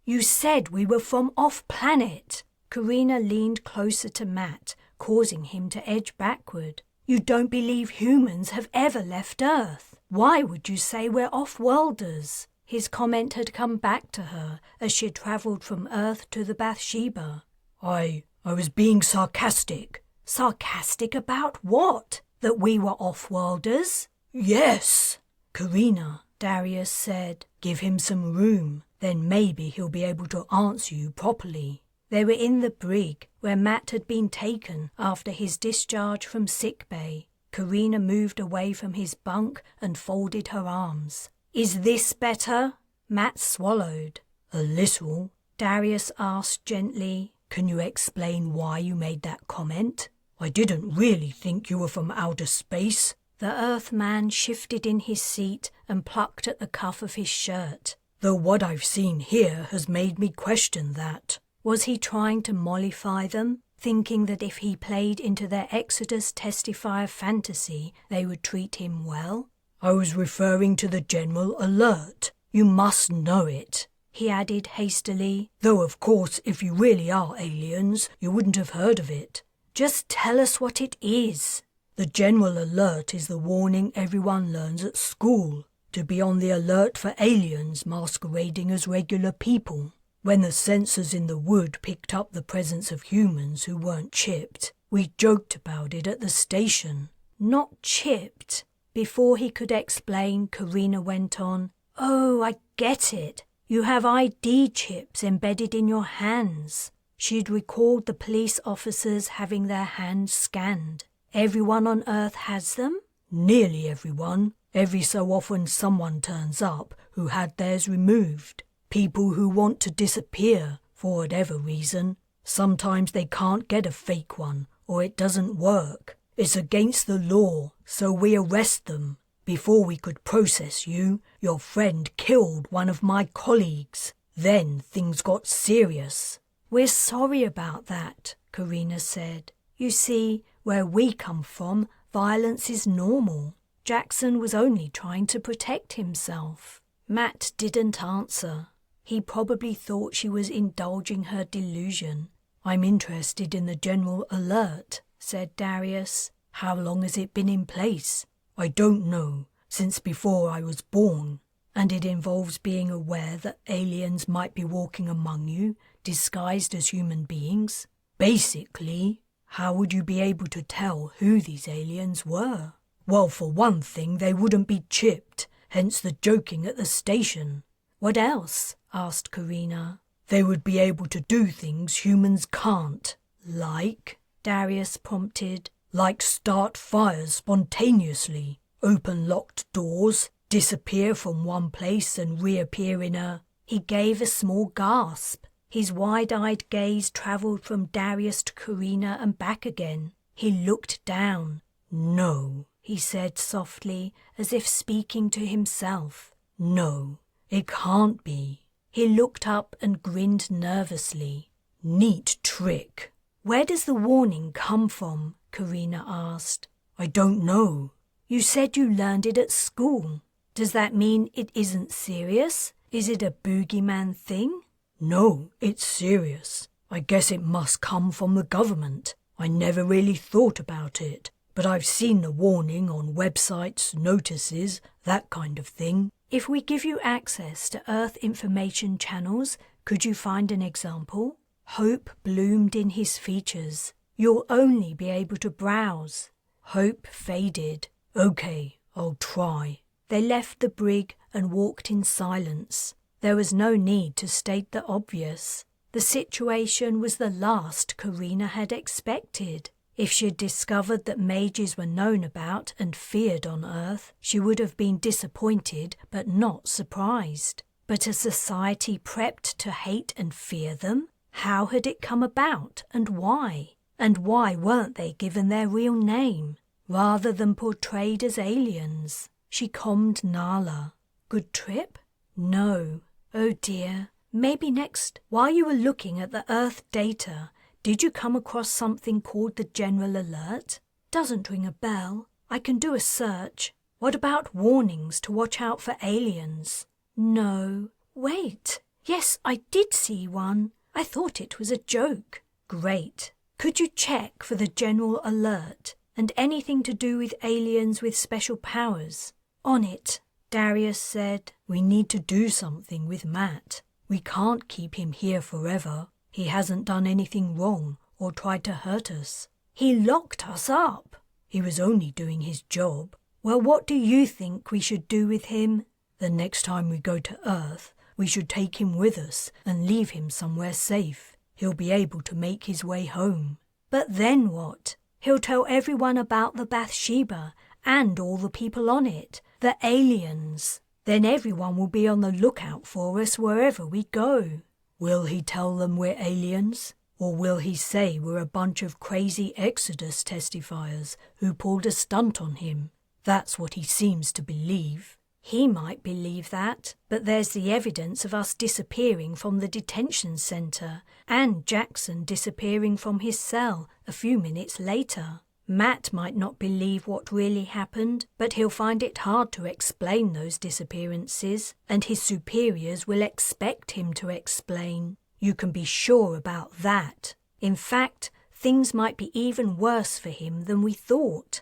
Speaker 1: You said we were from off-planet. Carina leaned closer to Matt, causing him to edge backward. You don't believe humans have ever left Earth. Why would you say we're off-worlders? His comment had come back to her as she travelled from Earth to the Bathsheba. I was being sarcastic. Sarcastic about what? That we were off-worlders? Yes. Carina, Darius said. Give him some room, then maybe he'll be able to answer you properly. They were in the brig, where Matt had been taken after his discharge from sickbay. Carina moved away from his bunk and folded her arms. Is this better? Matt swallowed. A little. Darius asked gently. Can you explain why you made that comment? I didn't really think you were from outer space. The Earthman shifted in his seat and plucked at the cuff of his shirt. Though what I've seen here has made me question that. Was he trying to mollify them, thinking that if he played into their Exodus testifier fantasy, they would treat him well? I was referring to the general alert. You must know it, he added hastily. Though, of course, if you really are aliens, you wouldn't have heard of it. Just tell us what it is. The general alert is the warning everyone learns at school, to be on the alert for aliens masquerading as regular people. When the sensors in the wood picked up the presence of humans who weren't chipped, we joked about it at the station. Not chipped. Before he could explain, Carina went on, Oh, I get it. You have ID chips embedded in your hands. She'd recalled the police officers having their hands scanned. Everyone on Earth has them? Nearly everyone. Every so often someone turns up who had theirs removed. People who want to disappear, for whatever reason.
Speaker 2: Sometimes they can't get a fake one, or it doesn't work. It's against the law, so we arrest them. Before we could process you, your friend killed one of my colleagues. Then things got serious."
Speaker 1: "We're sorry about that," Carina said. "You see, where we come from, violence is normal. Jackson was only trying to protect himself." Matt didn't answer. He probably thought she was indulging her delusion.
Speaker 2: "I'm interested in the general alert," said Darius. "How long has it been in place?" "I don't know. Since before I was born. And it involves being aware that aliens might be walking among you, disguised as human beings. Basically, how would you be able to tell who these aliens were?" "Well, for one thing, they wouldn't be chipped, hence the joking at the station."
Speaker 1: "What else?" asked Carina.
Speaker 2: "They would be able to do things humans can't."
Speaker 1: "Like?" Darius prompted.
Speaker 2: "Like start fires spontaneously, open locked doors, disappear from one place and reappear in a..."
Speaker 1: He gave a small gasp. His wide-eyed gaze travelled from Darius to Carina and back again. He looked down.
Speaker 2: "No,"
Speaker 1: he said softly, as if speaking to himself.
Speaker 2: "No, it can't be."
Speaker 1: He looked up and grinned nervously.
Speaker 2: "Neat trick."
Speaker 1: "Where does the warning come from?" Carina asked.
Speaker 2: "I don't know."
Speaker 1: "You said you learned it at school. Does that mean it isn't serious? Is it a boogeyman thing?"
Speaker 2: "No, it's serious. I guess it must come from the government. I never really thought about it, but I've seen the warning on websites, notices, that kind of thing."
Speaker 1: "If we give you access to Earth information channels, could you find an example?" Hope bloomed in his features. "You'll only be able to browse." Hope faded.
Speaker 2: "Okay, I'll try."
Speaker 1: They left the brig and walked in silence. There was no need to state the obvious. The situation was the last Carina had expected. If she had discovered that mages were known about and feared on Earth, she would have been disappointed but not surprised. But a society prepped to hate and fear them? How had it come about, and why? And why weren't they given their real name, rather than portrayed as aliens? She calmed Nala. "Good trip?" "No." "Oh dear. Maybe next, while you were looking at the Earth data, did you come across something called the General Alert?" "Doesn't ring a bell. I can do a search." "What about warnings to watch out for aliens?" "No. Wait. Yes, I did see one. I thought it was a joke." "Great. Could you check for the General Alert and anything to do with aliens with special powers?" "On it." Darius said.
Speaker 2: "We need to do something with Matt. We can't keep him here forever. He hasn't done anything wrong or tried to hurt us."
Speaker 1: "He locked us up."
Speaker 2: "He was only doing his job."
Speaker 1: "Well, what do you think we should do with him?"
Speaker 2: "The next time we go to Earth, we should take him with us and leave him somewhere safe. He'll be able to make his way home."
Speaker 1: "But then what? He'll tell everyone about the Bathsheba and all the people on it, the aliens. Then everyone will be on the lookout for us wherever we go."
Speaker 2: "Will he tell them we're aliens? Or will he say we're a bunch of crazy Exodus testifiers who pulled a stunt on him? That's what he seems to believe."
Speaker 1: "He might believe that, but there's the evidence of us disappearing from the detention center and Jackson disappearing from his cell a few minutes later. Matt might not believe what really happened, but he'll find it hard to explain those disappearances, and his superiors will expect him to explain. You can be sure about that. In fact, things might be even worse for him than we thought.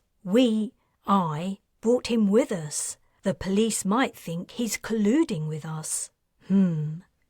Speaker 1: I, brought him with us. The police might think he's colluding with us."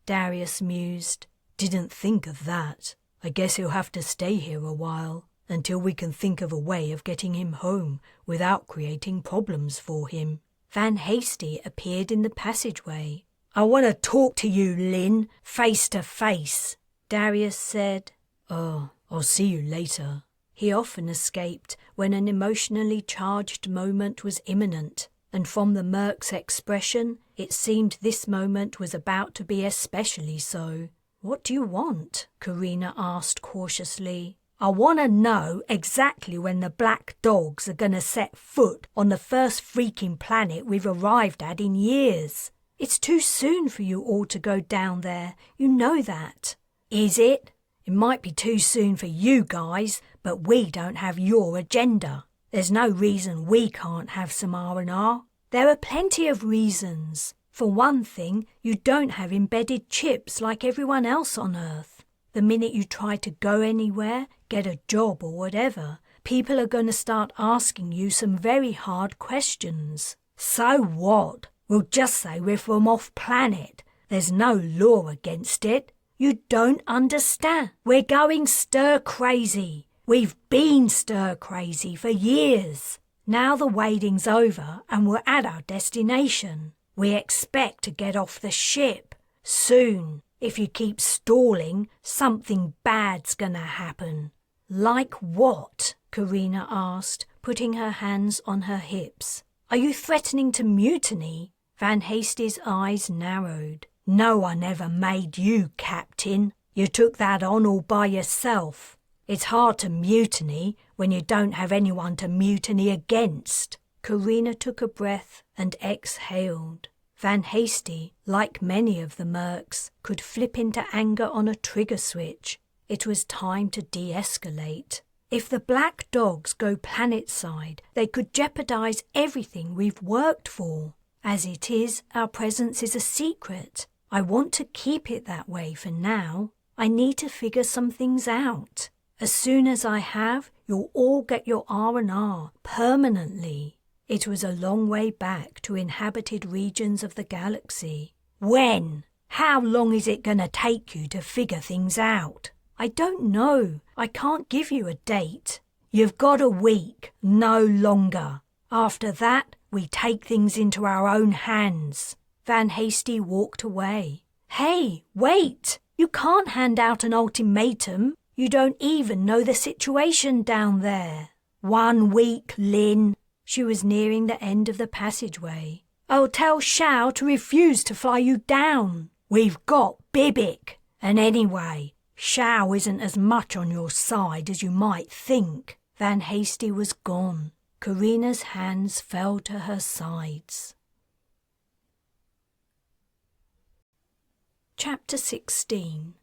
Speaker 2: Darius mused. "Didn't think of that. I guess he'll have to stay here a while, until we can think of a way of getting him home without creating problems for him."
Speaker 1: Van Hasty appeared in the passageway.
Speaker 3: "I want to talk to you, Lin, face to face,"
Speaker 1: Darius said.
Speaker 2: "Oh, I'll see you later."
Speaker 1: He often escaped when an emotionally charged moment was imminent, and from the merc's expression, it seemed this moment was about to be especially so. What do you want? Carina asked cautiously. I want to know exactly when the black dogs are going to set foot on the first freaking planet we've arrived at in years. It's too soon for you all to go down there, you know that. Is it? It might be too soon for you guys, but we don't have your agenda. There's no reason we can't have some R&R. There are plenty of reasons. For one thing, you don't have embedded chips like everyone else on Earth. The minute you try to go anywhere, get a job or whatever, people are going to start asking you some very hard questions. So what? We'll just say we're from off-planet. There's no law against it. You don't understand. We're going stir-crazy. We've been stir-crazy for years. Now the wading's over and we're at our destination. We expect to get off the ship soon. If you keep stalling, something bad's gonna happen. Like what? Carina asked, putting her hands on her hips. Are you threatening to mutiny? Van Hasty's eyes narrowed. No one ever made you captain. You took that on all by yourself. It's hard to mutiny when you don't have anyone to mutiny against. Carina took a breath and exhaled. Van Hasty, like many of the mercs, could flip into anger on a trigger switch. It was time to de-escalate. If the black dogs go planetside, they could jeopardize everything we've worked for. As it is, our presence is a secret. I want to keep it that way for now. I need to figure some things out. As soon as I have, you'll all get your R&R permanently. It was a long way back to inhabited regions of the galaxy. When? How long is it going to take you to figure things out? I don't know. I can't give you a date. You've got a week, no longer. After that, we take things into our own hands. Van Hasty walked away. Hey, wait! You can't hand out an ultimatum. You don't even know the situation down there. 1 week, Lin. She was nearing the end of the passageway. I'll tell Shao to refuse to fly you down. We've got Bibic. And anyway, Shao isn't as much on your side as you might think. Van Hasty was gone. Carina's hands fell to her sides. Chapter 16.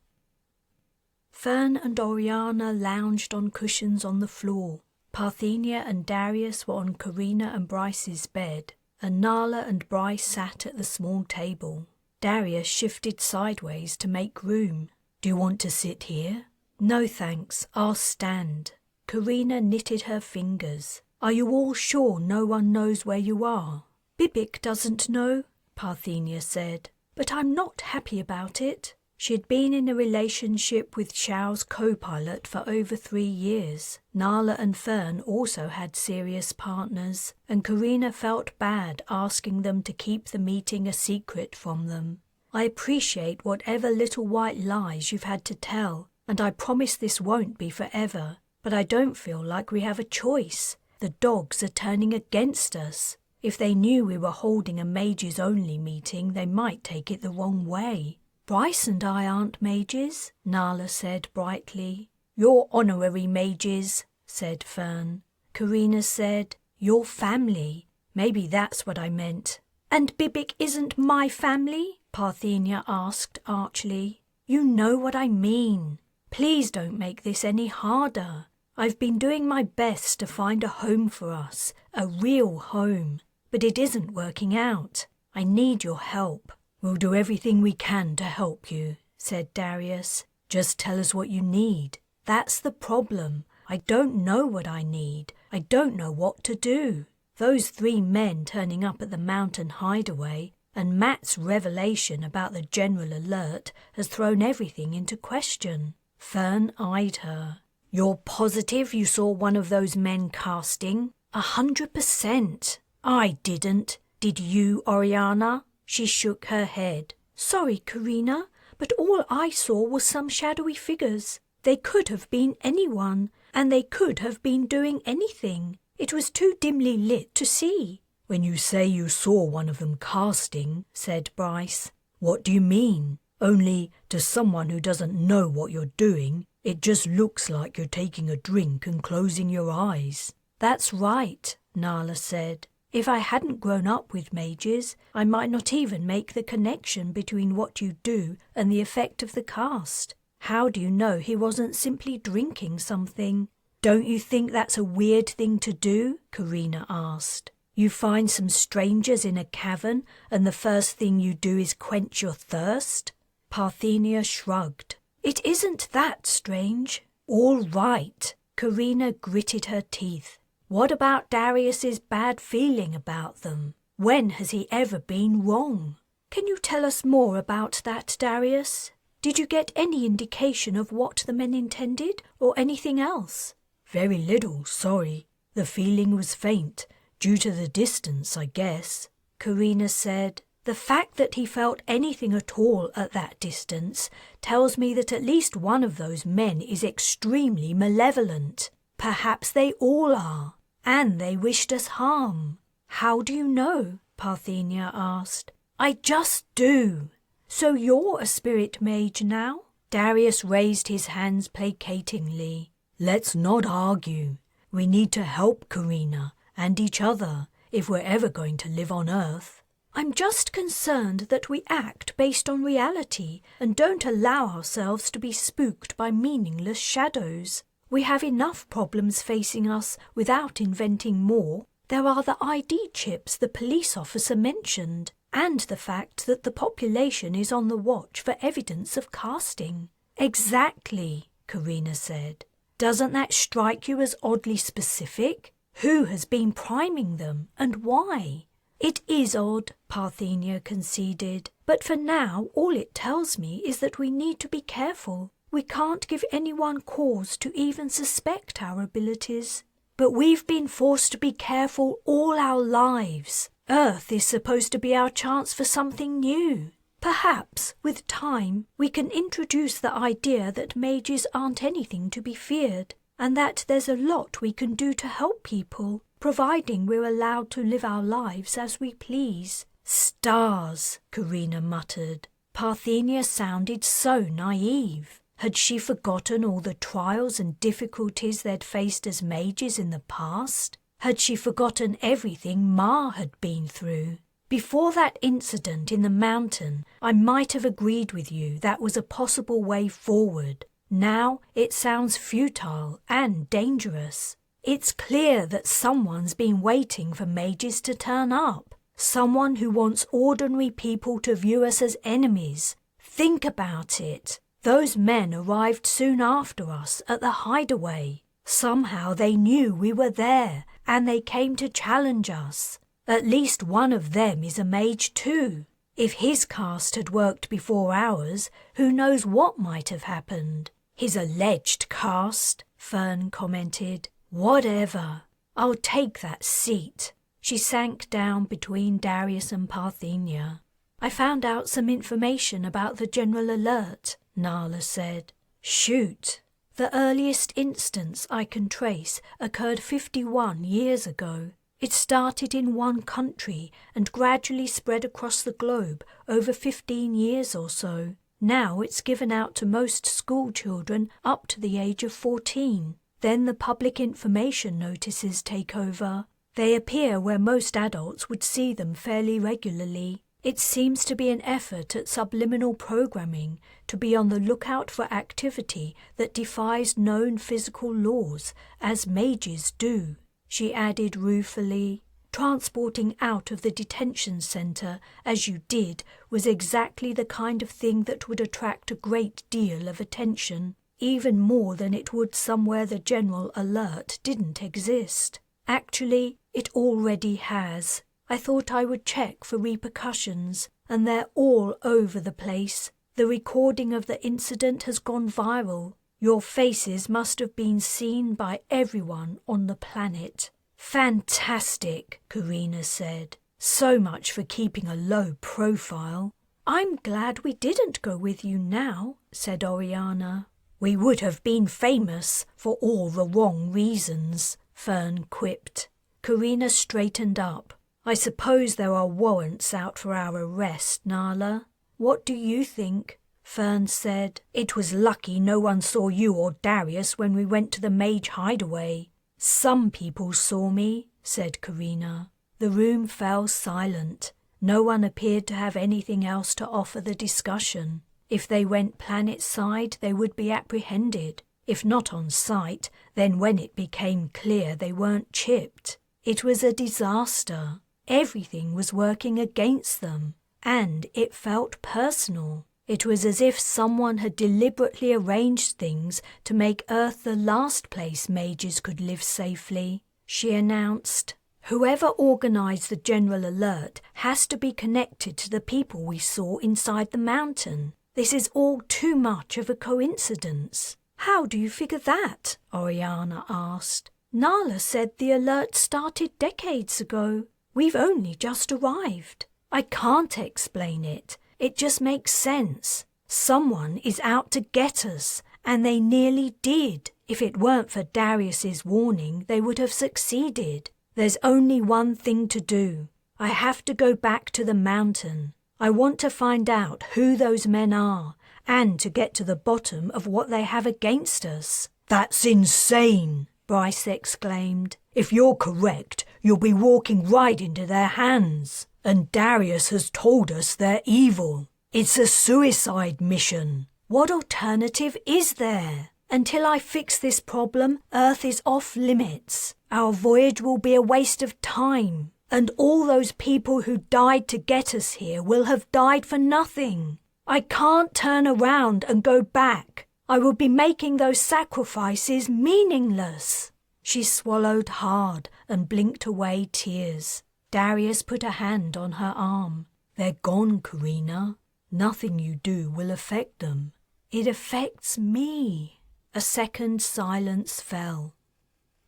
Speaker 1: Fern and Oriana lounged on cushions on the floor. Parthenia and Darius were on Carina and Bryce's bed, and Nala and Bryce sat at the small table. Darius shifted sideways to make room. Do you want to sit here? No thanks, I'll stand. Carina knitted her fingers. Are you all sure no one knows where you are? Bibic doesn't know, Parthenia said, but I'm not happy about it. She'd been in a relationship with Shao's co-pilot for over 3 years. Nala and Fern also had serious partners, and Carina felt bad asking them to keep the meeting a secret from them. I appreciate whatever little white lies you've had to tell, and I promise this won't be forever, but I don't feel like we have a choice. The dogs are turning against us. If they knew we were holding a mages-only meeting, they might take it the wrong way. Bryce and I aren't mages, Nala said brightly. You're honorary mages, said Fern. Carina said, your family. Maybe that's what I meant. And Bibic isn't my family? Parthenia asked archly. You know what I mean. Please don't make this any harder. I've been doing my best to find a home for us, a real home, but it isn't working out. I need your help. We'll do everything we can to help you, said Darius. Just tell us what you need. That's the problem. I don't know what I need. I don't know what to do. Those 3 men turning up at the mountain hideaway and Matt's revelation about the general alert has thrown everything into question. Fern eyed her. You're positive you saw one of those men casting? 100%. I didn't. Did you, Oriana? She shook her head. Sorry, Carina, but all I saw was some shadowy figures. They could have been anyone, and they could have been doing anything. It was too dimly lit to see. When you say you saw one of them casting, said Bryce, what do you mean?
Speaker 2: Only, to someone who doesn't know what you're doing, it just looks like you're taking a drink and closing your eyes."
Speaker 1: "That's right," Nala said. "If I hadn't grown up with mages, I might not even make the connection between what you do and the effect of the cast. How do you know he wasn't simply drinking something?" "Don't you think that's a weird thing to do?" Carina asked. "You find some strangers in a cavern and the first thing you do is quench your thirst?" Parthenia shrugged. "It isn't that strange." "All right." Carina gritted her teeth. "What about Darius's bad feeling about them? When has he ever been wrong?" "Can you tell us more about that, Darius? Did you get any indication of what the men intended, or anything else?"
Speaker 2: "Very little, sorry. The feeling was faint, due to the distance, I guess."
Speaker 1: Carina said, "The fact that he felt anything at all at that distance tells me that at least one of those men is extremely malevolent. Perhaps they all are, and they wished us harm." "How do you know?" Parthenia asked. "I just do." "So you're a spirit mage now?" Darius raised his hands placatingly.
Speaker 2: "Let's not argue. We need to help Carina and each other if we're ever going to live on Earth."
Speaker 1: "I'm just concerned that we act based on reality and don't allow ourselves to be spooked by meaningless shadows. We have enough problems facing us without inventing more. There are the ID chips the police officer mentioned, and the fact that the population is on the watch for evidence of casting." "Exactly," Carina said. "Doesn't that strike you as oddly specific? Who has been priming them, and why?" "It is odd," Parthenia conceded. "But for now, all it tells me is that we need to be careful. We can't give anyone cause to even suspect our abilities." "But we've been forced to be careful all our lives. Earth is supposed to be our chance for something new. Perhaps, with time, we can introduce the idea that mages aren't anything to be feared, and that there's a lot we can do to help people, providing we're allowed to live our lives as we please." "Stars," Carina muttered. Parthenia sounded so naive. Had she forgotten all the trials and difficulties they'd faced as mages in the past? Had she forgotten everything Ma had been through? "Before that incident in the mountain, I might have agreed with you that was a possible way forward. Now it sounds futile and dangerous. It's clear that someone's been waiting for mages to turn up. Someone who wants ordinary people to view us as enemies. Think about it. Those men arrived soon after us at the hideaway. Somehow they knew we were there, and they came to challenge us. At least one of them is a mage too. If his cast had worked before ours, who knows what might have happened." "His alleged cast," Fern commented. "Whatever. I'll take that seat." She sank down between Darius and Parthenia. "I found out some information about the general alert," Nala said. "Shoot." "The earliest instance I can trace occurred 51 years ago. It started in one country and gradually spread across the globe over 15 years or so. Now it's given out to most school children up to the age of 14. Then the public information notices take over. They appear where most adults would see them fairly regularly. It seems to be an effort at subliminal programming to be on the lookout for activity that defies known physical laws, as mages do." She added ruefully, "Transporting out of the detention center, as you did, was exactly the kind of thing that would attract a great deal of attention, even more than it would somewhere the general alert didn't exist. Actually, it already has. I thought I would check for repercussions, and they're all over the place. The recording of the incident has gone viral. Your faces must have been seen by everyone on the planet." "Fantastic," Carina said. "So much for keeping a low profile." "I'm glad we didn't go with you now," said Oriana. "We would have been famous for all the wrong reasons," Fern quipped. Carina straightened up. "I suppose there are warrants out for our arrest, Nala. What do you think?" Fern said. It was lucky no one saw you or Darius when we went to the mage hideaway. Some people saw me, said Carina. The room fell silent. No one appeared to have anything else to offer the discussion. If they went planetside, they would be apprehended. If not on sight, then when it became clear they weren't chipped. It was a disaster. Everything was working against them, and it felt personal. It was as if someone had deliberately arranged things to make Earth the last place mages could live safely. She announced, "Whoever organized the general alert has to be connected to the people we saw inside the mountain. This is all too much of a coincidence." "How do you figure that?" Oriana asked. "Nala said the alert started decades ago. We've only just arrived. I can't explain it. It just makes sense. Someone is out to get us, and they nearly did. If it weren't for Darius's warning, they would have succeeded. There's only one thing to do. I have to go back to the mountain. I want to find out who those men are, and to get to the bottom of what they have against us."
Speaker 2: "That's insane," Bryce exclaimed. "If you're correct, you'll be walking right into their hands. And Darius has told us they're evil. It's a suicide mission."
Speaker 1: "What alternative is there? Until I fix this problem, Earth is off limits. Our voyage will be a waste of time, and all those people who died to get us here will have died for nothing. I can't turn around and go back. I would be making those sacrifices meaningless." She swallowed hard and blinked away tears. Darius put a hand on her arm.
Speaker 2: "They're gone, Carina. Nothing you do will affect them."
Speaker 1: "It affects me." A second silence fell.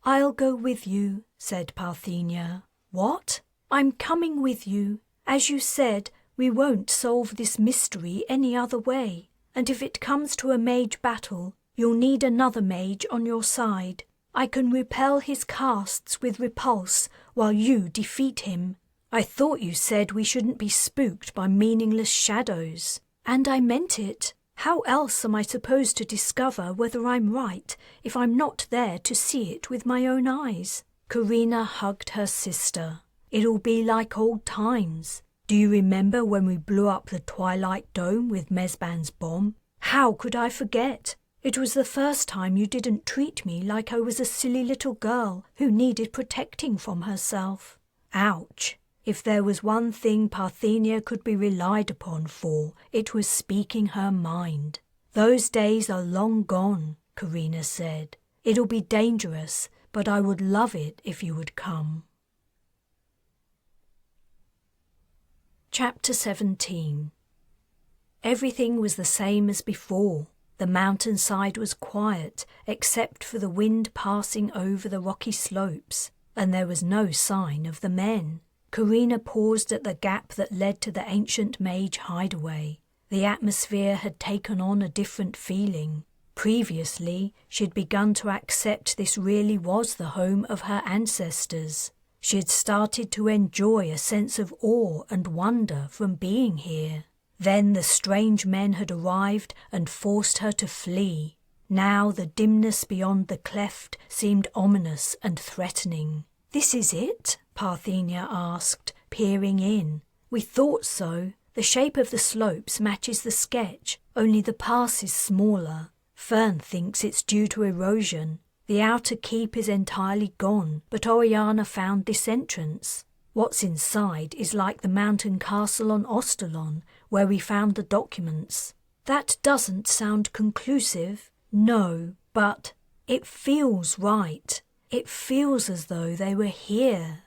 Speaker 1: "I'll go with you," said Parthenia. "What?" "I'm coming with you. As you said, we won't solve this mystery any other way. And if it comes to a mage battle, you'll need another mage on your side. I can repel his casts with repulse while you defeat him. I thought you said we shouldn't be spooked by meaningless shadows. And I meant it. How else am I supposed to discover whether I'm right if I'm not there to see it with my own eyes?" Carina hugged her sister. "It'll be like old times. Do you remember when we blew up the Twilight Dome with Mezban's bomb? How could I forget? It was the first time you didn't treat me like I was a silly little girl who needed protecting from herself." Ouch. If there was one thing Parthenia could be relied upon for, it was speaking her mind. "Those days are long gone," Carina said. "It'll be dangerous, but I would love it if you would come." Chapter 17. Everything was the same as before. The mountainside was quiet, except for the wind passing over the rocky slopes, and there was no sign of the men. Carina paused at the gap that led to the ancient mage hideaway. The atmosphere had taken on a different feeling. Previously, she'd begun to accept this really was the home of her ancestors. She had started to enjoy a sense of awe and wonder from being here. Then the strange men had arrived and forced her to flee. Now the dimness beyond the cleft seemed ominous and threatening. "This is it?" Parthenia asked, peering in. "We thought so. The shape of the slopes matches the sketch, only the pass is smaller. Fern thinks it's due to erosion. The outer keep is entirely gone, but Oriana found this entrance. What's inside is like the mountain castle on Ostalon, where we found the documents." "That doesn't sound conclusive." "No, but it feels right. It feels as though they were here."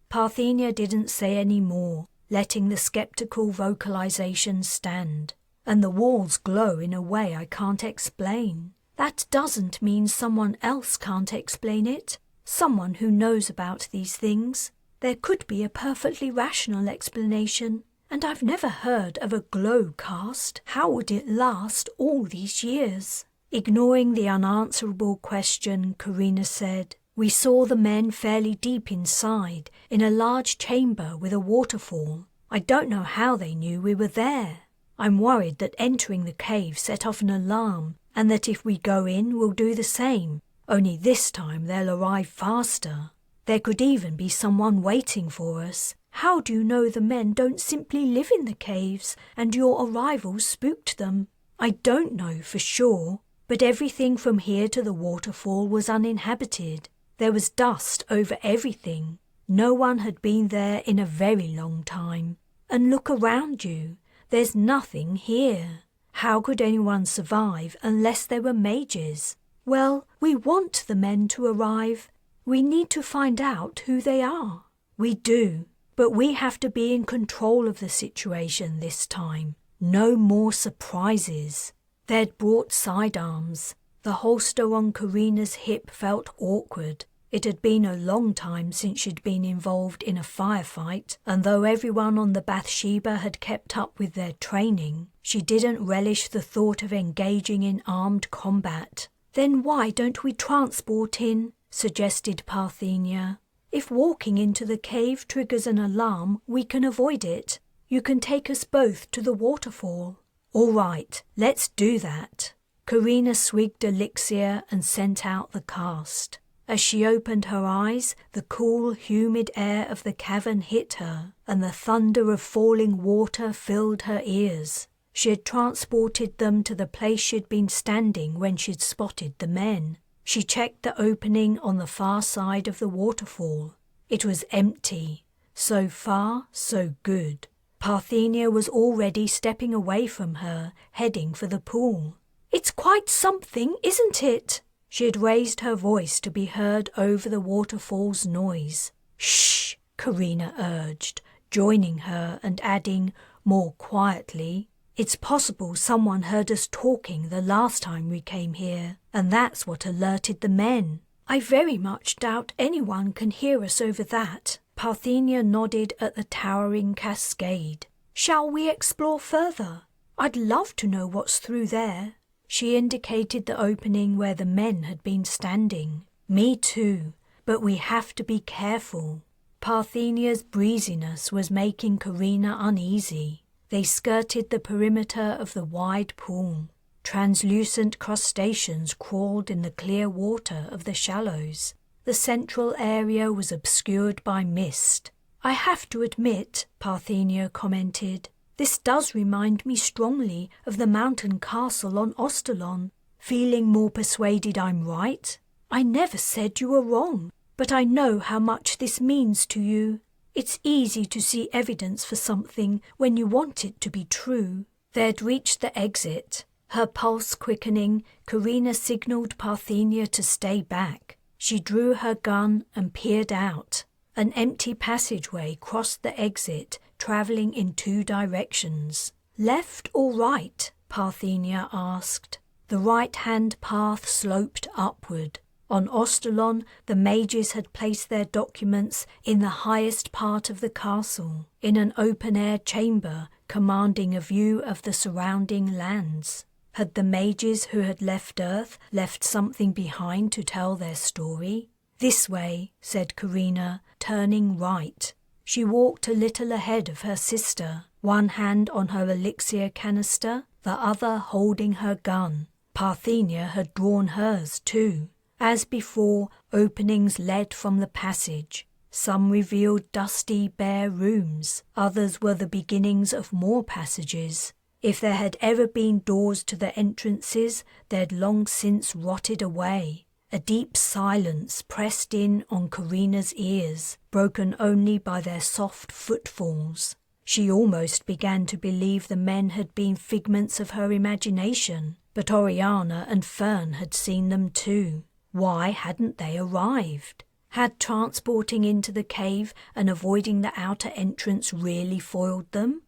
Speaker 1: Parthenia didn't say any more, letting the skeptical vocalization stand. "And the walls glow in a way I can't explain." "That doesn't mean someone else can't explain it. Someone who knows about these things. There could be a perfectly rational explanation. And I've never heard of a glow cast. How would it last all these years?" Ignoring the unanswerable question, Carina said, "We saw the men fairly deep inside, in a large chamber with a waterfall. I don't know how they knew we were there." I'm worried that entering the cave set off an alarm, and that if we go in, we'll do the same. Only this time they'll arrive faster. There could even be someone waiting for us. How do you know the men don't simply live in the caves and your arrival spooked them? I don't know for sure, but everything from here to the waterfall was uninhabited. There was dust over everything. No one had been there in a very long time. And look around you. There's nothing here. How could anyone survive unless they were mages? Well, we want the men to arrive. We need to find out who they are. We do, but we have to be in control of the situation this time. No more surprises. They'd brought sidearms. The holster on Carina's hip felt awkward. It had been a long time since she'd been involved in a firefight, and though everyone on the Bathsheba had kept up with their training, she didn't relish the thought of engaging in armed combat. Then why don't we transport in? Suggested Parthenia. If walking into the cave triggers an alarm, we can avoid it. You can take us both to the waterfall. All right, let's do that. Carina swigged elixir and sent out the cast. As she opened her eyes, the cool, humid air of the cavern hit her, and the thunder of falling water filled her ears. She had transported them to the place she'd been standing when she'd spotted the men. She checked the opening on the far side of the waterfall. It was empty. So far, so good. Parthenia was already stepping away from her, heading for the pool. "It's quite something, isn't it?" She had raised her voice to be heard over the waterfall's noise. "Shh," Carina urged, joining her and adding, more quietly, "It's possible someone heard us talking the last time we came here, and that's what alerted the men." "I very much doubt anyone can hear us over that." Parthenia nodded at the towering cascade. "Shall we explore further? I'd love to know what's through there." She indicated the opening where the men had been standing. "Me too, but we have to be careful." Parthenia's breeziness was making Carina uneasy. They skirted the perimeter of the wide pool. Translucent crustaceans crawled in the clear water of the shallows. The central area was obscured by mist. "I have to admit," Parthenia commented, "this does remind me strongly of the mountain castle on Ostalon. Feeling more persuaded I'm right? I never said you were wrong, but I know how much this means to you. It's easy to see evidence for something when you want it to be true." They'd reached the exit. Her pulse quickening, Carina signalled Parthenia to stay back. She drew her gun and peered out. An empty passageway crossed the exit, travelling in 2 directions. "Left or right?" Parthenia asked. The right-hand path sloped upward. On Ostalon, the mages had placed their documents in the highest part of the castle, in an open-air chamber commanding a view of the surrounding lands. Had the mages who had left Earth left something behind to tell their story? "This way," said Carina, turning right. She walked a little ahead of her sister, one hand on her elixir canister, the other holding her gun. Parthenia had drawn hers too. As before, openings led from the passage. Some revealed dusty, bare rooms. Others were the beginnings of more passages. If there had ever been doors to the entrances, they'd long since rotted away. A deep silence pressed in on Carina's ears, broken only by their soft footfalls. She almost began to believe the men had been figments of her imagination, but Oriana and Fern had seen them too. Why hadn't they arrived? Had transporting into the cave and avoiding the outer entrance really foiled them?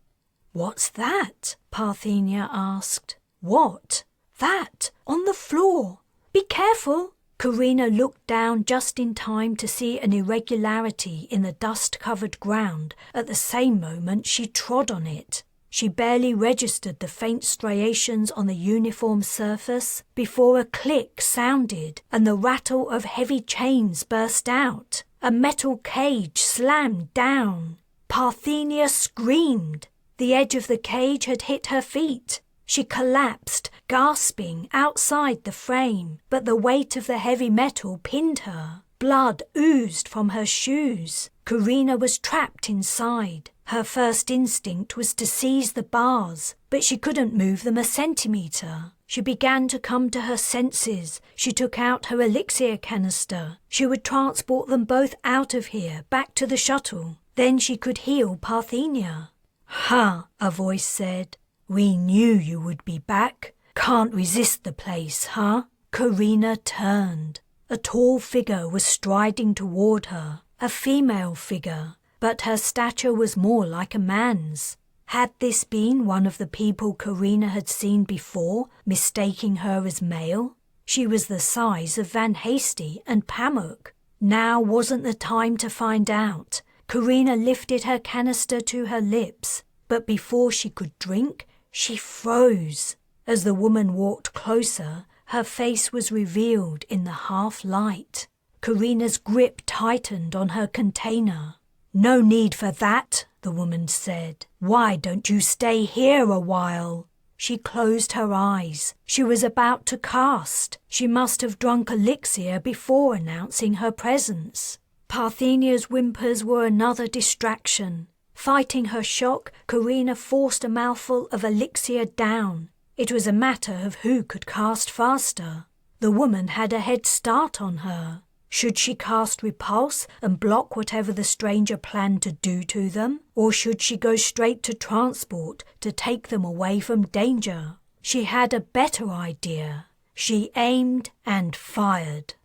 Speaker 1: "What's that?" Parthenia asked. "What?" "That, on the floor. Be careful." Carina looked down just in time to see an irregularity in the dust-covered ground. At the same moment she trod on it. She barely registered the faint striations on the uniform surface before a click sounded and the rattle of heavy chains burst out. A metal cage slammed down. Parthenia screamed. The edge of the cage had hit her feet. She collapsed, gasping, outside the frame, but the weight of the heavy metal pinned her. Blood oozed from her shoes. Carina was trapped inside. Her first instinct was to seize the bars, but she couldn't move them a centimetre. She began to come to her senses. She took out her elixir canister. She would transport them both out of here, back to the shuttle. Then she could heal Parthenia. "Ha," a voice said. "We knew you would be back. Can't resist the place, huh?" Carina turned. A tall figure was striding toward her, a female figure, but her stature was more like a man's. Had this been one of the people Carina had seen before, mistaking her as male? She was the size of Van Hasty and Pamuk. Now wasn't the time to find out. Carina lifted her canister to her lips, but before she could drink, she froze. As the woman walked closer, her face was revealed in the half-light. Carina's grip tightened on her container. "No need for that," the woman said. "Why don't you stay here a while?" She closed her eyes. She was about to cast. She must have drunk elixir before announcing her presence. Parthenia's whimpers were another distraction. Fighting her shock, Carina forced a mouthful of elixir down. It was a matter of who could cast faster. The woman had a head start on her. Should she cast Repulse and block whatever the stranger planned to do to them? Or should she go straight to transport to take them away from danger? She had a better idea. She aimed and fired.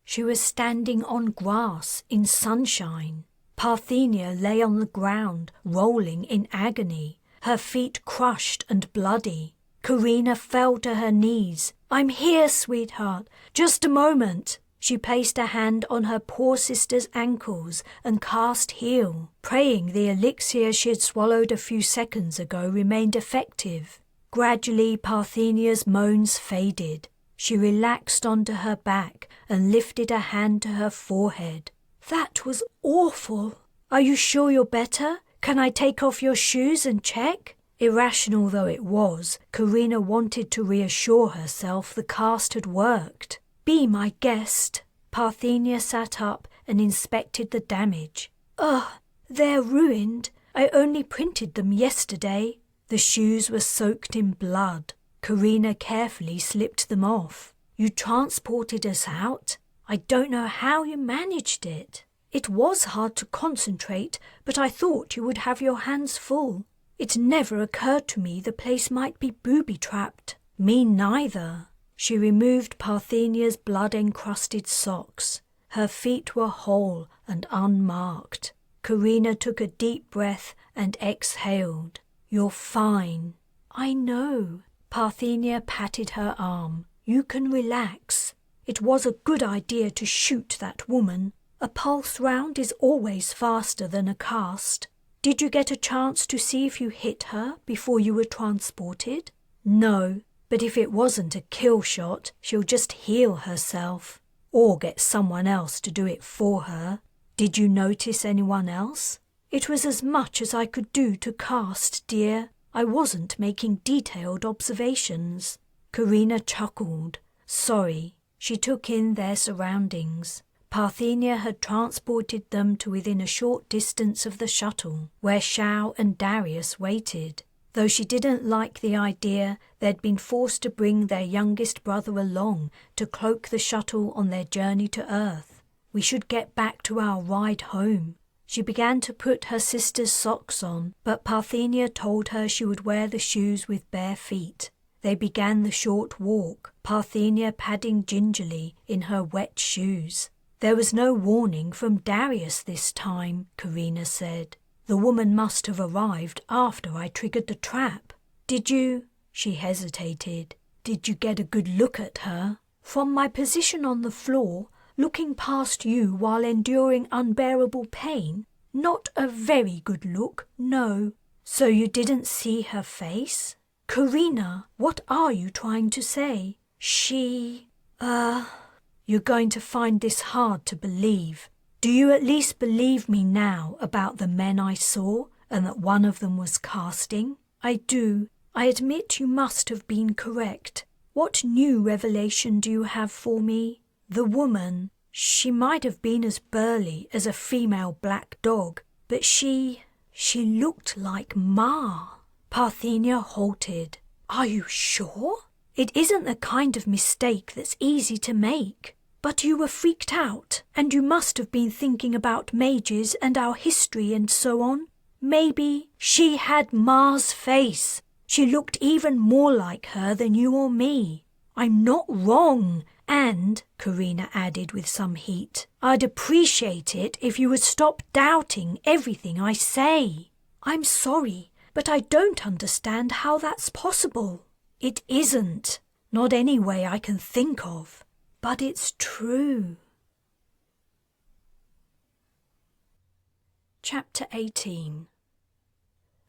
Speaker 1: She was standing on grass in sunshine. Parthenia lay on the ground, rolling in agony, her feet crushed and bloody. Carina fell to her knees. "I'm here, sweetheart. Just a moment." She placed a hand on her poor sister's ankles and cast heal, praying the elixir she had swallowed a few seconds ago remained effective. Gradually, Parthenia's moans faded. She relaxed onto her back and lifted a hand to her forehead. "That was awful. Are you sure you're better? Can I take off your shoes and check?" Irrational though it was, Carina wanted to reassure herself the cast had worked. "Be my guest." Parthenia sat up and inspected the damage. "Ugh, they're ruined. I only printed them yesterday." The shoes were soaked in blood. Carina carefully slipped them off. "You transported us out? I don't know how you managed it." "It was hard to concentrate, but I thought you would have your hands full. It never occurred to me the place might be booby-trapped." "Me neither." She removed Parthenia's blood-encrusted socks. Her feet were whole and unmarked. Carina took a deep breath and exhaled. "You're fine." "I know." Parthenia patted her arm. "You can relax. It was a good idea to shoot that woman. A pulse round is always faster than a cast. Did you get a chance to see if you hit her before you were transported?" "No, but if it wasn't a kill shot, she'll just heal herself. Or get someone else to do it for her." "Did you notice anyone else?" "It was as much as I could do to cast, dear. I wasn't making detailed observations." Carina chuckled. Sorry. She took in their surroundings. Parthenia had transported them to within a short distance of the shuttle, where Shao and Darius waited. Though she didn't like the idea, they'd been forced to bring their youngest brother along to cloak the shuttle on their journey to Earth. "We should get back to our ride home." She began to put her sister's socks on, but Parthenia told her she would wear the shoes with bare feet. They began the short walk, Parthenia padding gingerly in her wet shoes. "There was no warning from Darius this time," Carina said. "The woman must have arrived after I triggered the trap." "Did you—" She hesitated. "Did you get a good look at her?" "From my position on the floor, looking past you while enduring unbearable pain, not a very good look, no." "So you didn't see her face?" "Carina, what are you trying to say?" You're going to find this hard to believe. Do you at least believe me now about the men I saw and that one of them was casting? I do. I admit you must have been correct. What new revelation do you have for me? The woman, she might have been as burly as a female black dog, but she looked like Ma. Parthenia halted. Are you sure? It isn't the kind of mistake that's easy to make. But you were freaked out, and you must have been thinking about mages and our history and so on. Maybe she had Ma's face. She looked even more like her than you or me. I'm not wrong. And, Carina added with some heat, I'd appreciate it if you would stop doubting everything I say. I'm sorry, but I don't understand how that's possible. It isn't. Not any way I can think of. But it's true. Chapter 18.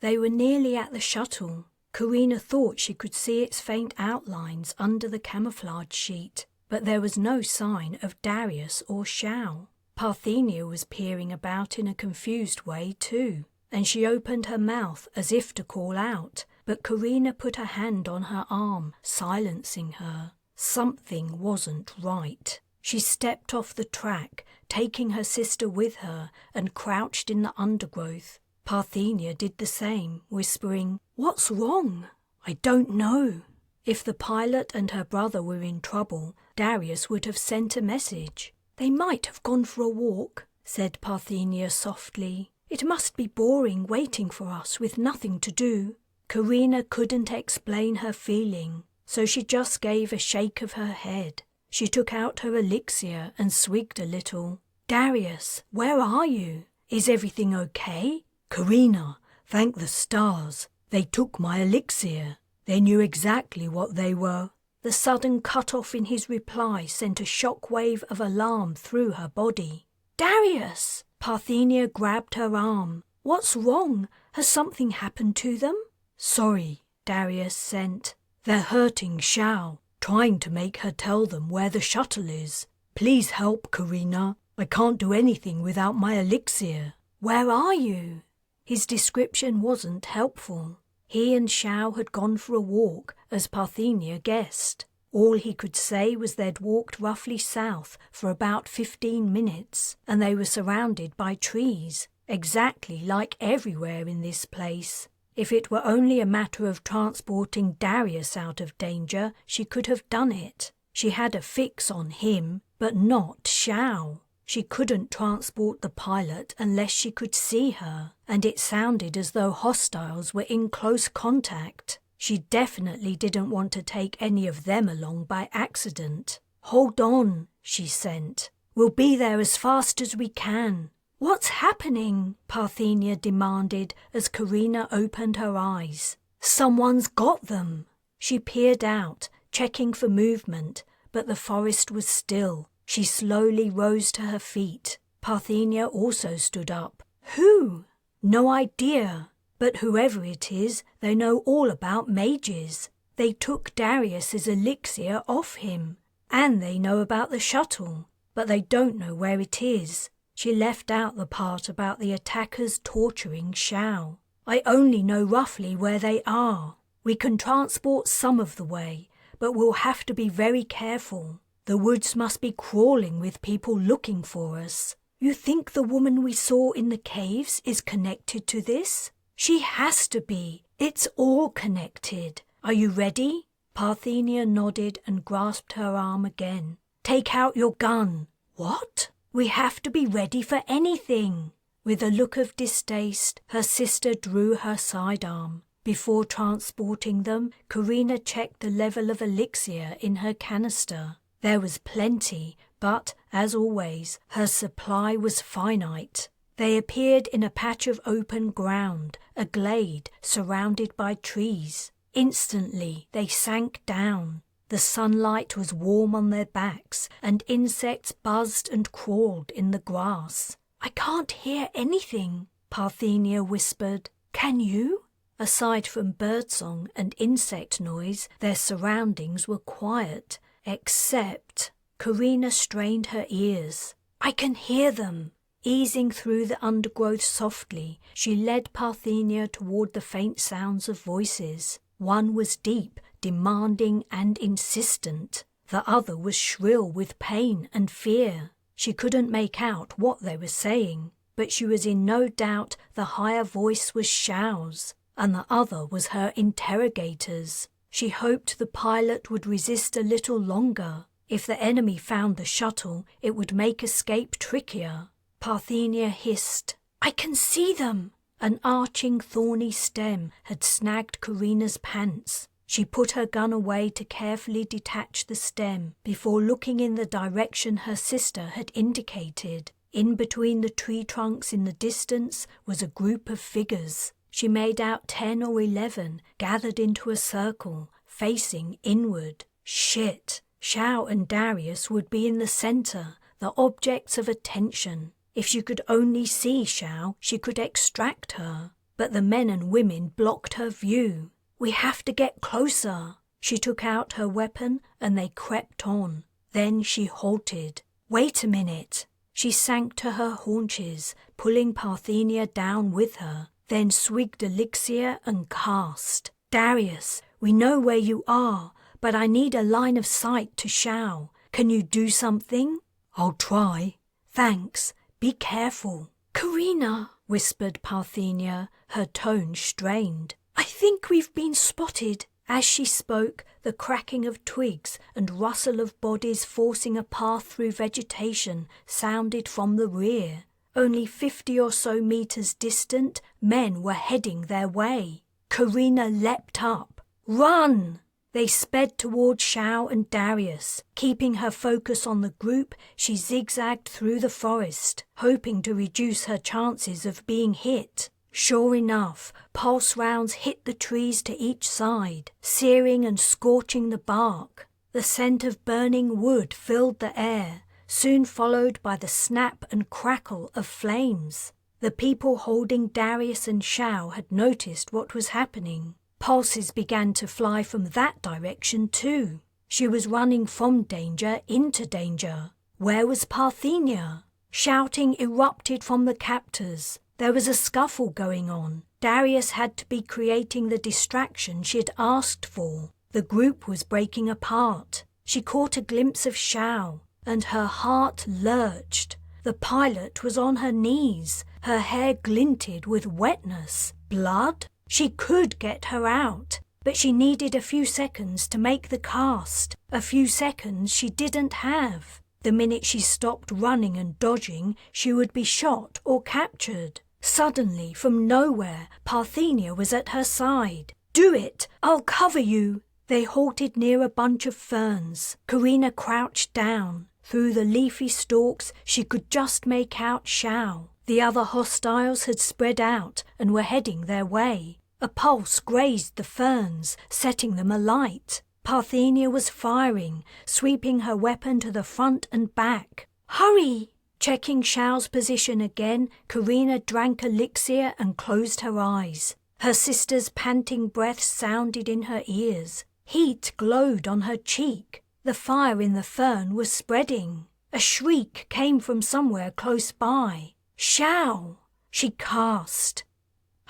Speaker 1: They were nearly at the shuttle. Carina thought she could see its faint outlines under the camouflage sheet, but there was no sign of Darius or Shao. Parthenia was peering about in a confused way too, and she opened her mouth as if to call out, but Carina put a hand on her arm, silencing her. Something wasn't right. She stepped off the track, taking her sister with her, and crouched in the undergrowth. Parthenia did the same, whispering, "What's wrong?" "I don't know." If the pilot and her brother were in trouble, Darius would have sent a message. "They might have gone for a walk," said Parthenia softly. "It must be boring waiting for us with nothing to do." Carina couldn't explain her feeling, so she just gave a shake of her head. She took out her elixir and swigged a little. "Darius, where are you? Is everything okay?" "Carina, thank the stars. They took my elixir. They knew exactly what they were." The sudden cut-off in his reply sent a shock wave of alarm through her body. "Darius!" Parthenia grabbed her arm. "What's wrong? Has something happened to them?" "Sorry," Darius sent. "They're hurting Shao, trying to make her tell them where the shuttle is. Please help, Carina. I can't do anything without my elixir." "Where are you?" His description wasn't helpful. He and Shao had gone for a walk, as Parthenia guessed. All he could say was they'd walked roughly south for about 15 minutes, and they were surrounded by trees, exactly like everywhere in this place. If it were only a matter of transporting Darius out of danger, she could have done it. She had a fix on him, but not Shao. She couldn't transport the pilot unless she could see her, and it sounded as though hostiles were in close contact. She definitely didn't want to take any of them along by accident. "Hold on," she sent. "We'll be there as fast as we can." "What's happening?" Parthenia demanded as Carina opened her eyes. "Someone's got them." She peered out, checking for movement, but the forest was still. She slowly rose to her feet. Parthenia also stood up. "Who?" "No idea. But whoever it is, they know all about mages. They took Darius's elixir off him. And they know about the shuttle, but they don't know where it is." She left out the part about the attackers torturing Shao. "I only know roughly where they are. We can transport some of the way, but we'll have to be very careful. The woods must be crawling with people looking for us." "You think the woman we saw in the caves is connected to this?" "She has to be. It's all connected. Are you ready?" Parthenia nodded and grasped her arm again. "Take out your gun." "What?" "We have to be ready for anything." With a look of distaste, her sister drew her sidearm. Before transporting them, Carina checked the level of elixir in her canister. There was plenty, but, as always, her supply was finite. They appeared in a patch of open ground, a glade surrounded by trees. Instantly, they sank down. The sunlight was warm on their backs, and insects buzzed and crawled in the grass. "I can't hear anything," Parthenia whispered. "Can you?" Aside from birdsong and insect noise, their surroundings were quiet, except... Carina strained her ears. "I can hear them." Easing through the undergrowth softly, she led Parthenia toward the faint sounds of voices. One was deep, demanding and insistent. The other was shrill with pain and fear. She couldn't make out what they were saying, but she was in no doubt the higher voice was Xiao's, and the other was her interrogator's. She hoped the pilot would resist a little longer. If the enemy found the shuttle, it would make escape trickier. Parthenia hissed, "I can see them!" An arching thorny stem had snagged Carina's pants. She put her gun away to carefully detach the stem before looking in the direction her sister had indicated. In between the tree trunks in the distance was a group of figures. She made out 10 or 11 gathered into a circle, facing inward. Shit! Xiao and Darius would be in the center, the objects of attention. If she could only see Xiao, she could extract her. But the men and women blocked her view. "We have to get closer." She took out her weapon and they crept on. Then she halted. "Wait a minute." She sank to her haunches, pulling Parthenia down with her, then swigged elixir and cast. "Darius, we know where you are, but I need a line of sight to Xiao. Can you do something?" "I'll try." "Thanks. Be careful." "Carina," whispered Parthenia, her tone strained. "I think we've been spotted." As she spoke, the cracking of twigs and rustle of bodies forcing a path through vegetation sounded from the rear. Only 50 or so meters distant, men were heading their way. Carina leapt up. "Run!" They sped toward Xiao and Darius. Keeping her focus on the group, she zigzagged through the forest, hoping to reduce her chances of being hit. Sure enough, pulse rounds hit the trees to each side, searing and scorching the bark. The scent of burning wood filled the air, soon followed by the snap and crackle of flames. The people holding Darius and Xiao had noticed what was happening. Pulses began to fly from that direction too. She was running from danger into danger. Where was Parthenia? Shouting erupted from the captors. There was a scuffle going on. Darius had to be creating the distraction she'd asked for. The group was breaking apart. She caught a glimpse of Xiao, and her heart lurched. The pilot was on her knees. Her hair glinted with wetness. Blood? She could get her out, but she needed a few seconds to make the cast. A few seconds she didn't have. The minute she stopped running and dodging, she would be shot or captured. Suddenly, from nowhere, Parthenia was at her side. "Do it! I'll cover you!" They halted near a bunch of ferns. Carina crouched down. Through the leafy stalks, she could just make out Xiao. The other hostiles had spread out and were heading their way. A pulse grazed the ferns, setting them alight. Parthenia was firing, sweeping her weapon to the front and back. "Hurry!" Checking Xiao's position again, Carina drank elixir and closed her eyes. Her sister's panting breath sounded in her ears. Heat glowed on her cheek. The fire in the fern was spreading. A shriek came from somewhere close by. "Xiao!" She cast.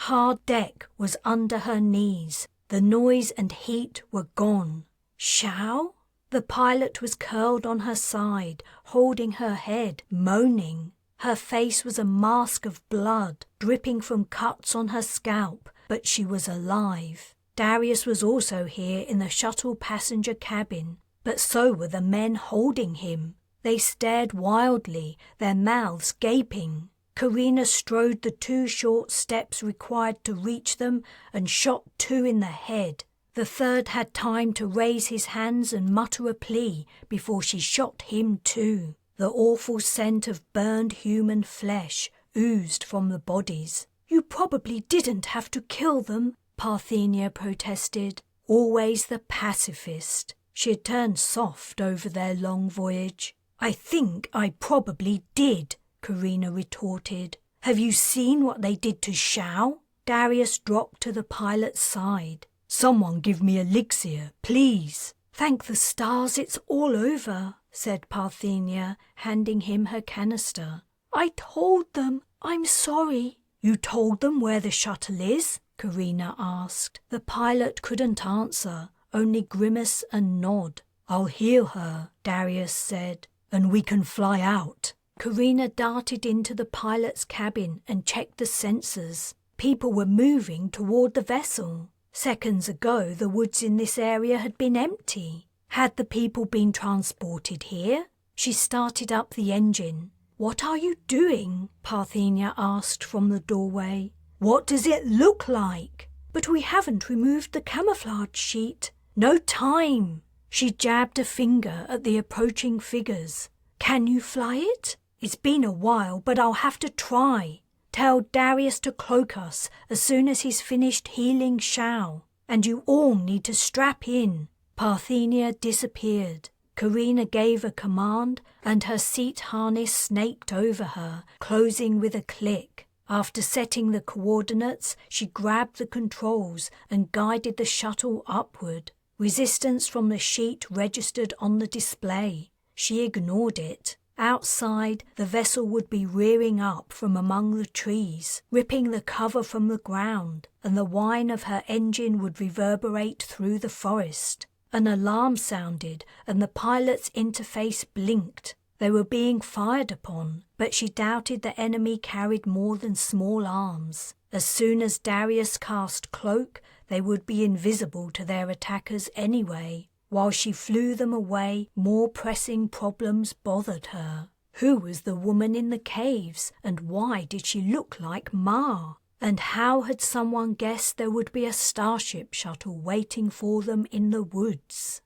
Speaker 1: Hard deck was under her knees. The noise and heat were gone. "Xiao?" The pilot was curled on her side, holding her head, moaning. Her face was a mask of blood, dripping from cuts on her scalp, but she was alive. Darius was also here in the shuttle passenger cabin, but so were the men holding him. They stared wildly, their mouths gaping. Carina strode the 2 short steps required to reach them and shot 2 in the head. The third had time to raise his hands and mutter a plea before she shot him too. The awful scent of burned human flesh oozed from the bodies. "You probably didn't have to kill them," Parthenia protested. Always the pacifist. She had turned soft over their long voyage. "I think I probably did," Carina retorted. "Have you seen what they did to Xiao?" Darius dropped to the pilot's side. "Someone give me elixir, please." "Thank the stars it's all over," said Parthenia, handing him her canister. I told them. I'm sorry."
Speaker 2: "You told them where the shuttle is?" Carina asked.
Speaker 1: The pilot couldn't answer, only grimace and nod.
Speaker 2: "I'll heal her," Darius said, "and we can fly out."
Speaker 1: Carina darted into the pilot's cabin and checked the sensors. People were moving toward the vessel. Seconds ago, the woods in this area had been empty. Had the people been transported here? She started up the engine. "What are you doing?" Parthenia asked from the doorway.
Speaker 2: "What does it look like?"
Speaker 1: "But we haven't removed the camouflage sheet."
Speaker 2: "No time."
Speaker 1: She jabbed a finger at the approaching figures. "Can you fly it?"
Speaker 2: "It's been a while, but I'll have to try."
Speaker 1: "Tell Darius to cloak us as soon as he's finished healing Shao. And you all need to strap in." Parthenia disappeared. Carina gave a command, and her seat harness snaked over her, closing with a click. After setting the coordinates, she grabbed the controls and guided the shuttle upward. Resistance from the sheet registered on the display. She ignored it. Outside, the vessel would be rearing up from among the trees, ripping the cover from the ground, and the whine of her engine would reverberate through the forest. An alarm sounded, and the pilot's interface blinked. They were being fired upon, but she doubted the enemy carried more than small arms. As soon as Darius cast cloak, they would be invisible to their attackers anyway. While she flew them away, more pressing problems bothered her. Who was the woman in the caves, and why did she look like Ma? And how had someone guessed there would be a starship shuttle waiting for them in the woods?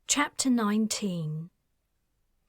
Speaker 1: Chapter 19.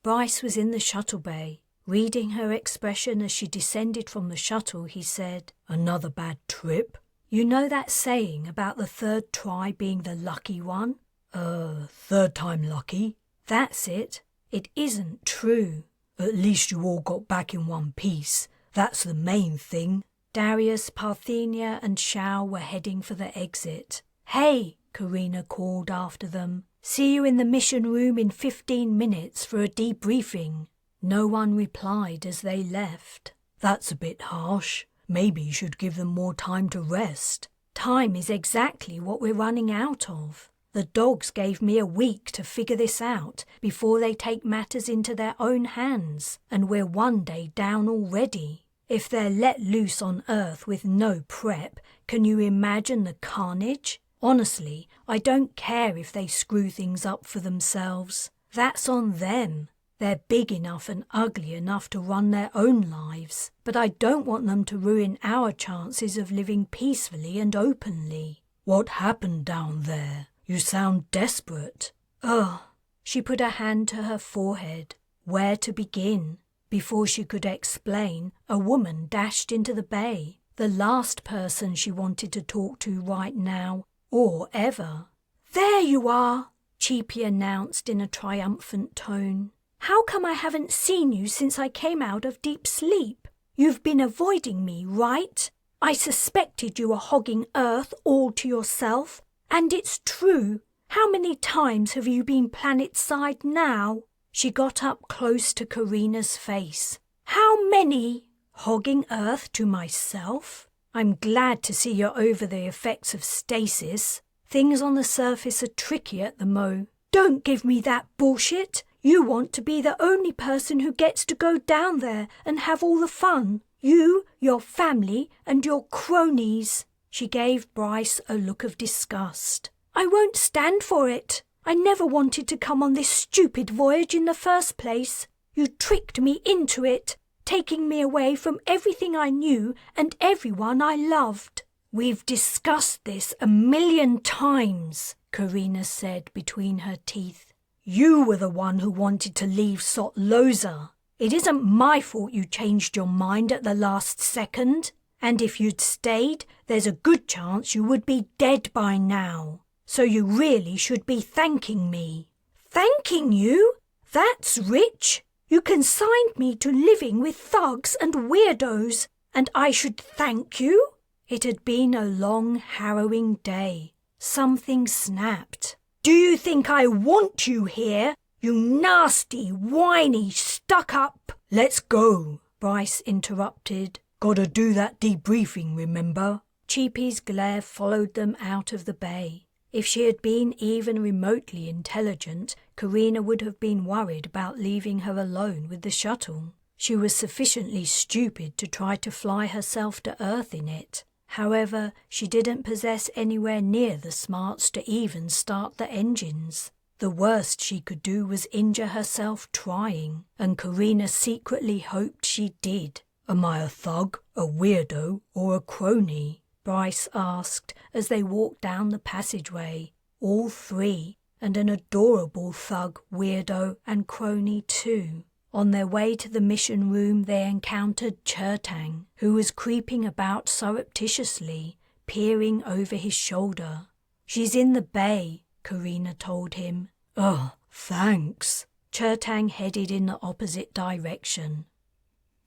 Speaker 1: Bryce was in the shuttle bay. Reading her expression as she descended from the shuttle, he said,
Speaker 2: "Another bad trip?"
Speaker 1: "You know that saying about the third try being the lucky one?"
Speaker 2: Third time lucky?"
Speaker 1: "That's it. It isn't true."
Speaker 2: "At least you all got back in one piece. That's the main thing."
Speaker 1: Darius, Parthenia, and Shao were heading for the exit. "Hey," Carina called after them. "See you in the mission room in 15 minutes for a debriefing." No one replied as they left.
Speaker 2: "That's a bit harsh. Maybe you should give them more time to rest."
Speaker 1: "Time is exactly what we're running out of. The dogs gave me a week to figure this out before they take matters into their own hands, and we're one day down already. If they're let loose on Earth with no prep, can you imagine the carnage? Honestly, I don't care if they screw things up for themselves. That's on them. They're big enough and ugly enough to run their own lives, but I don't want them to ruin our chances of living peacefully and openly."
Speaker 2: "What happened down there? You sound desperate."
Speaker 1: "Ugh." She put a hand to her forehead. Where to begin? Before she could explain, a woman dashed into the bay. The last person she wanted to talk to right now, or ever. "There you are," Cheapy announced in a triumphant tone. "How come I haven't seen you since I came out of deep sleep? You've been avoiding me, right? I suspected you were hogging Earth all to yourself, and it's true. How many times have you been planetside now?" She got up close to Carina's face. "How many?" "Hogging Earth to myself? I'm glad to see you're over the effects of stasis. Things on the surface are tricky at the mo." "Don't give me that bullshit. You want to be the only person who gets to go down there and have all the fun. You, your family, and your cronies." She gave Bryce a look of disgust. "I won't stand for it. I never wanted to come on this stupid voyage in the first place. You tricked me into it, taking me away from everything I knew and everyone I loved." "We've discussed this 1,000,000 times," Carina said between her teeth. "You were the one who wanted to leave Sot Loza. It isn't my fault you changed your mind at the last second. And if you'd stayed, there's a good chance you would be dead by now. So you really should be thanking me." "Thanking you? That's rich. You consigned me to living with thugs and weirdos, and I should thank you?" It had been a long, harrowing day. Something snapped. "Do you think I want you here?
Speaker 3: You nasty, whiny, stuck-up.
Speaker 2: Let's go, Bryce interrupted. Gotta do that debriefing, remember?
Speaker 1: Cheapy's glare followed them out of the bay. If she had been even remotely intelligent, Carina would have been worried about leaving her alone with the shuttle. She was sufficiently stupid to try to fly herself to Earth in it. However, she didn't possess anywhere near the smarts to even start the engines. The worst she could do was injure herself trying, and Carina secretly hoped she did.
Speaker 2: Am I a thug, a weirdo, or a crony?
Speaker 1: Bryce asked as they walked down the passageway. All three, and an adorable thug, weirdo, and crony too. On their way to the mission room they encountered Chertang, who was creeping about surreptitiously, peering over his shoulder. "She's in the bay," Carina told him.
Speaker 2: "Oh, thanks."
Speaker 1: Chertang headed in the opposite direction.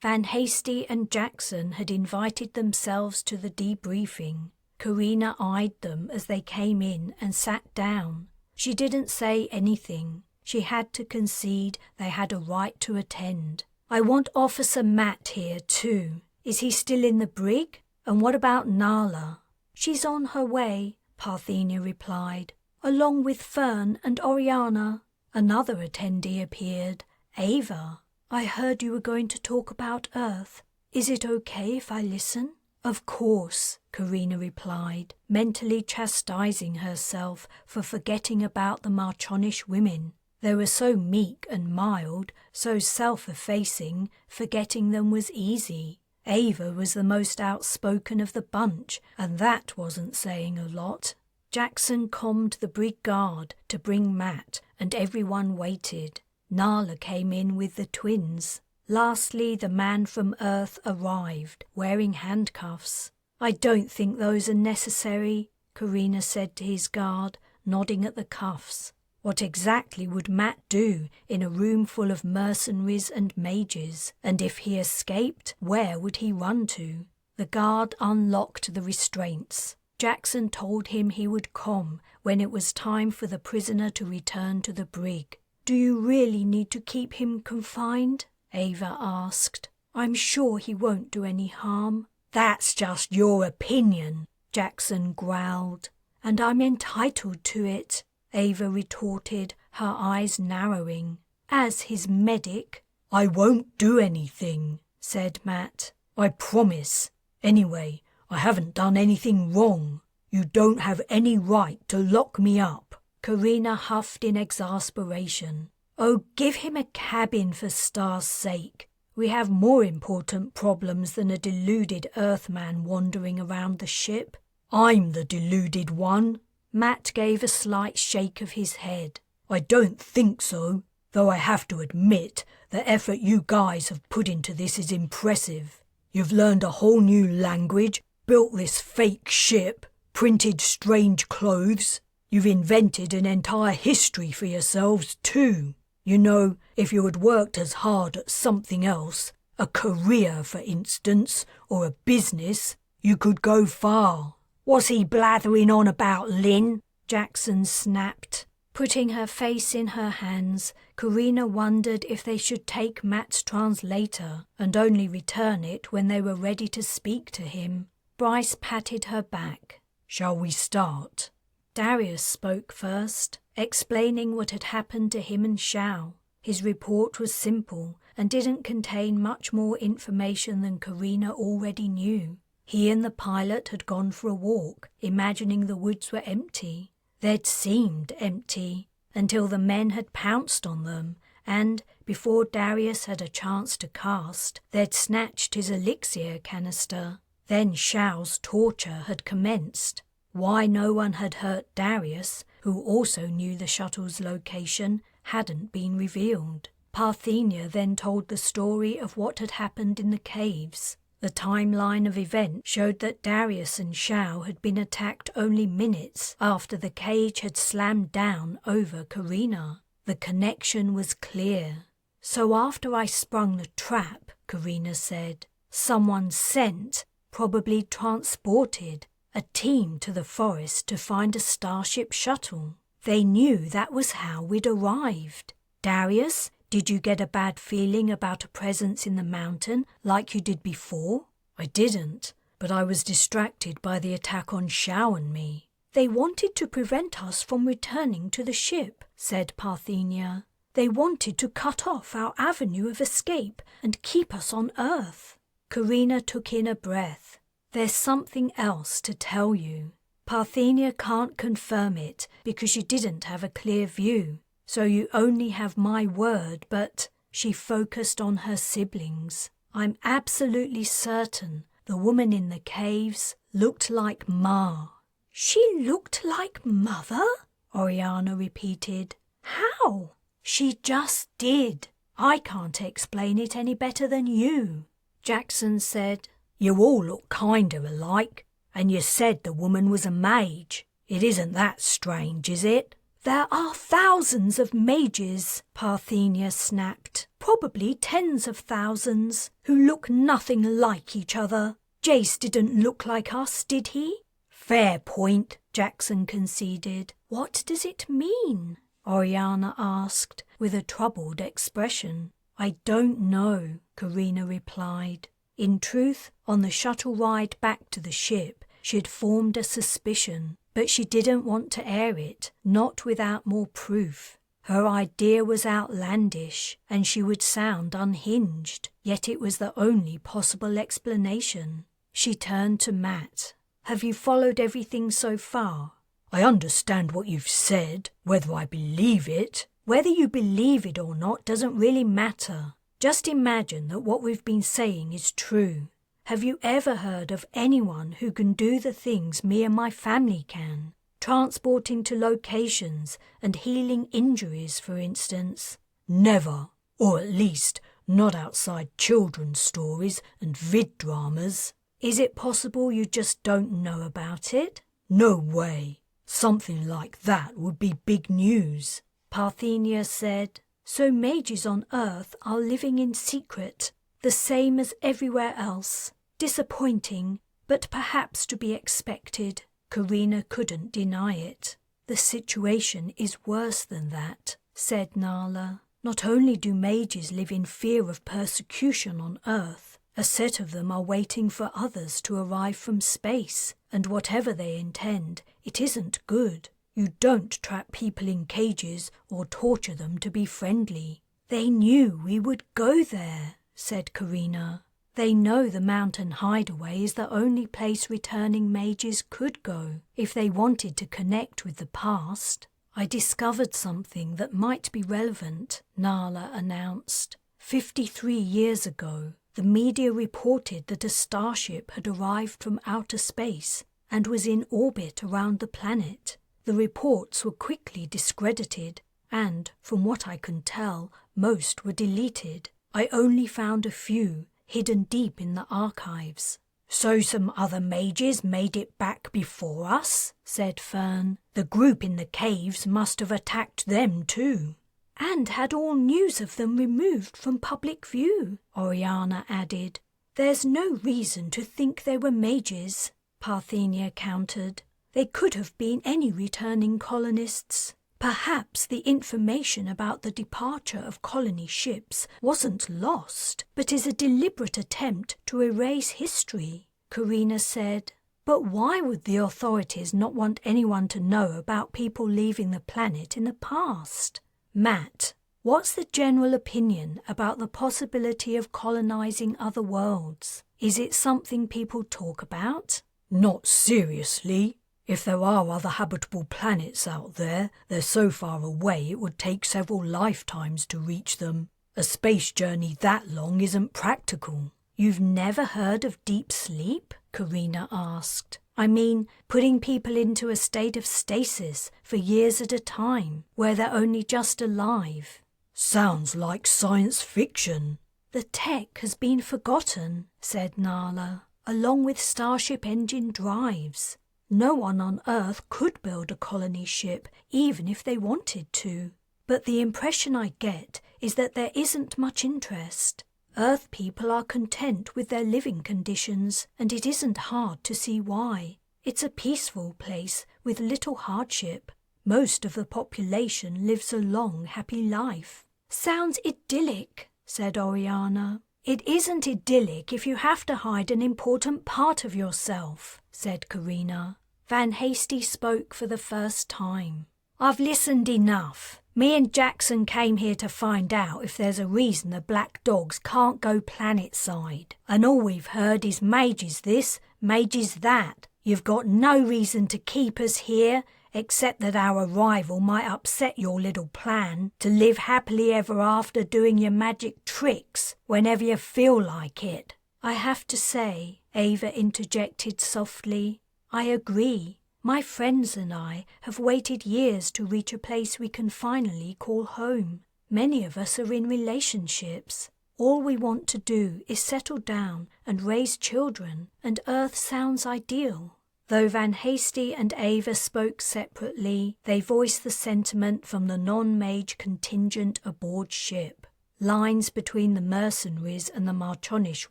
Speaker 1: Van Hasty and Jackson had invited themselves to the debriefing. Carina eyed them as they came in and sat down. She didn't say anything. She had to concede they had a right to attend. "I want Officer Matt here too. Is he still in the brig? And what about Nala?" "She's on her way," Parthenia replied, "along with Fern and Oriana." Another attendee appeared, Ava. "I heard you were going to talk about Earth. Is it okay if I listen?" "Of course," Carina replied, mentally chastising herself for forgetting about the Marchonish women. They were so meek and mild, so self-effacing, forgetting them was easy. Ava was the most outspoken of the bunch, and that wasn't saying a lot. Jackson calmed the brig guard to bring Matt, and everyone waited. Nala came in with the twins. Lastly, the man from Earth arrived, wearing handcuffs. "I don't think those are necessary," Carina said to his guard, nodding at the cuffs. What exactly would Matt do in a room full of mercenaries and mages? And if he escaped, where would he run to? The guard unlocked the restraints. Jackson told him he would come when it was time for the prisoner to return to the brig. "Do you really need to keep him confined?" Ava asked. "I'm sure he won't do any harm."
Speaker 3: "That's just your opinion,"
Speaker 1: Jackson growled. "And I'm entitled to it," Ava retorted, her eyes narrowing. "As his medic."
Speaker 2: "I won't do anything," said Matt. "I promise. Anyway, I haven't done anything wrong. You don't have any right to lock me up."
Speaker 1: Carina huffed in exasperation. "Oh, give him a cabin for Star's sake. We have more important problems than a deluded Earthman wandering around the ship."
Speaker 2: "I'm the deluded one."
Speaker 1: Matt gave a slight shake of his head.
Speaker 2: "I don't think so, though I have to admit the effort you guys have put into this is impressive. You've learned a whole new language, built this fake ship, printed strange clothes. You've invented an entire history for yourselves too. You know, if you had worked as hard at something else, a career for instance, or a business, you could go far."
Speaker 3: "What's he blathering on about, Lin?"
Speaker 1: Jackson snapped. Putting her face in her hands, Carina wondered if they should take Matt's translator and only return it when they were ready to speak to him. Bryce patted her back.
Speaker 2: "Shall we start?"
Speaker 1: Darius spoke first, explaining what had happened to him and Shao. His report was simple and didn't contain much more information than Carina already knew. He and the pilot had gone for a walk, imagining the woods were empty. They'd seemed empty until the men had pounced on them, and, before Darius had a chance to cast, they'd snatched his elixir canister. Then Shao's torture had commenced. Why no one had hurt Darius, who also knew the shuttle's location, hadn't been revealed. Parthenia then told the story of what had happened in the caves. The timeline of events showed that Darius and Shao had been attacked only minutes after the cage had slammed down over Carina. The connection was clear. "So after I sprung the trap," Carina said, "someone sent, probably transported, a team to the forest to find a starship shuttle. They knew that was how we'd arrived. Darius, did you get a bad feeling about a presence in the mountain like you did before?
Speaker 2: I didn't, but I was distracted by the attack on Shao and me.
Speaker 1: They wanted to prevent us from returning to the ship, said Parthenia. They wanted to cut off our avenue of escape and keep us on Earth. Carina took in a breath. There's something else to tell you. Parthenia can't confirm it because she didn't have a clear view, so you only have my word, but she focused on her siblings. I'm absolutely certain the woman in the caves looked like Ma.
Speaker 3: She looked like Mother?
Speaker 1: Oriana repeated.
Speaker 3: How?
Speaker 1: She just did. I can't explain it any better than you. Jackson said,
Speaker 2: You all look kinda alike. And you said the woman was a mage. It isn't that strange, is it?
Speaker 1: There are thousands of mages, Parthenia snapped. Probably tens of thousands, who look nothing like each other. Jace didn't look like us, did he?
Speaker 2: Fair point,
Speaker 1: Jackson conceded. What does it mean? Oriana asked, with a troubled expression. I don't know, Carina replied. In truth, on the shuttle ride back to the ship, she'd formed a suspicion, but she didn't want to air it, not without more proof. Her idea was outlandish, and she would sound unhinged, yet it was the only possible explanation. She turned to Matt. Have you followed everything so far?
Speaker 2: I understand what you've said, whether I believe it.
Speaker 1: Whether you believe it or not doesn't really matter. Just imagine that what we've been saying is true. Have you ever heard of anyone who can do the things me and my family can? Transporting to locations and healing injuries, for instance?
Speaker 2: Never, or at least not outside children's stories and vid dramas.
Speaker 1: Is it possible you just don't know about it?
Speaker 2: No way. Something like that would be big news.
Speaker 1: Parthenia said, so mages on Earth are living in secret, the same as everywhere else. Disappointing, but perhaps to be expected. Carina couldn't deny it. The situation is worse than that, said Nala. Not only do mages live in fear of persecution on Earth, a set of them are waiting for others to arrive from space, and whatever they intend, it isn't good. You don't trap people in cages or torture them to be friendly. They knew we would go there, said Carina. They know the mountain hideaway is the only place returning mages could go if they wanted to connect with the past. I discovered something that might be relevant, Nala announced. 53 years ago, the media reported that a starship had arrived from outer space and was in orbit around the planet. The reports were quickly discredited, and, from what I can tell, most were deleted. I only found a few, hidden deep in the archives.
Speaker 3: So some other mages made it back before us, said Fern. The group in the caves must have attacked them too.
Speaker 1: And had all news of them removed from public view, Oriana added. There's no reason to think they were mages, Parthenia countered. They could have been any returning colonists. Perhaps the information about the departure of colony ships wasn't lost, but is a deliberate attempt to erase history, Carina said. But why would the authorities not want anyone to know about people leaving the planet in the past? Matt, what's the general opinion about the possibility of colonizing other worlds? Is it something people talk about?
Speaker 2: Not seriously. If there are other habitable planets out there, they're so far away it would take several lifetimes to reach them. A space journey that long isn't practical.
Speaker 1: You've never heard of deep sleep? Carina asked. I mean, putting people into a state of stasis for years at a time, where they're only just alive.
Speaker 2: Sounds like science fiction.
Speaker 1: The tech has been forgotten, said Nala, along with starship engine drives. No one on Earth could build a colony ship, even if they wanted to. But the impression I get is that there isn't much interest. Earth people are content with their living conditions, and it isn't hard to see why. It's a peaceful place with little hardship. Most of the population lives a long, happy life. Sounds idyllic, said Oriana. It isn't idyllic if you have to hide an important part of yourself, said Carina. Van Hasty spoke for the first time. I've listened enough. Me and Jackson came here to find out if there's a reason the Black Dogs can't go planetside. And all we've heard is mages this, mages that. You've got no reason to keep us here, except that our arrival might upset your little plan to live happily ever after doing your magic tricks whenever you feel like it. I have to say, Ava interjected softly, I agree. My friends and I have waited years to reach a place we can finally call home. Many of us are in relationships. All we want to do is settle down and raise children, and Earth sounds ideal. Though Van Hasty and Ava spoke separately, they voiced the sentiment from the non-mage contingent aboard ship. Lines between the mercenaries and the Marchonish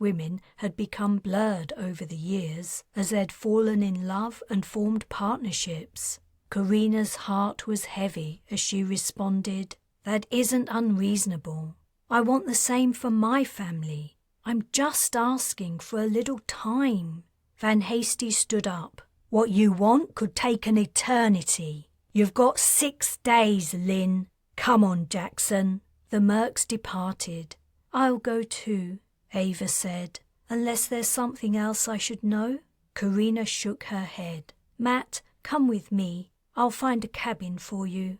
Speaker 1: women had become blurred over the years, as they'd fallen in love and formed partnerships. Carina's heart was heavy as she responded, That isn't unreasonable. I want the same for my family. I'm just asking for a little time. Van Hasty stood up. What you want could take an eternity. You've got 6 days, Lin. Come on, Jackson. The mercs departed. I'll go too, Ava said. Unless there's something else I should know? Carina shook her head. Matt, come with me. I'll find a cabin for you.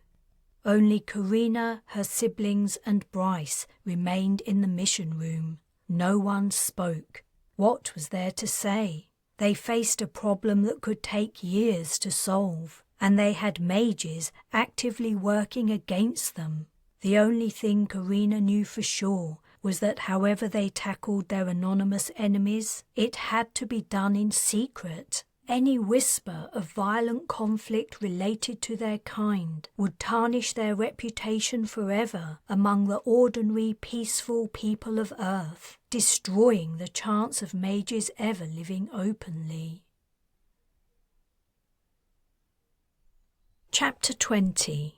Speaker 1: Only Carina, her siblings and Bryce remained in the mission room. No one spoke. What was there to say? They faced a problem that could take years to solve, and they had mages actively working against them. The only thing Carina knew for sure was that however they tackled their anonymous enemies, it had to be done in secret. Any whisper of violent conflict related to their kind would tarnish their reputation forever among the ordinary, peaceful people of Earth, destroying the chance of mages ever living openly. Chapter 20.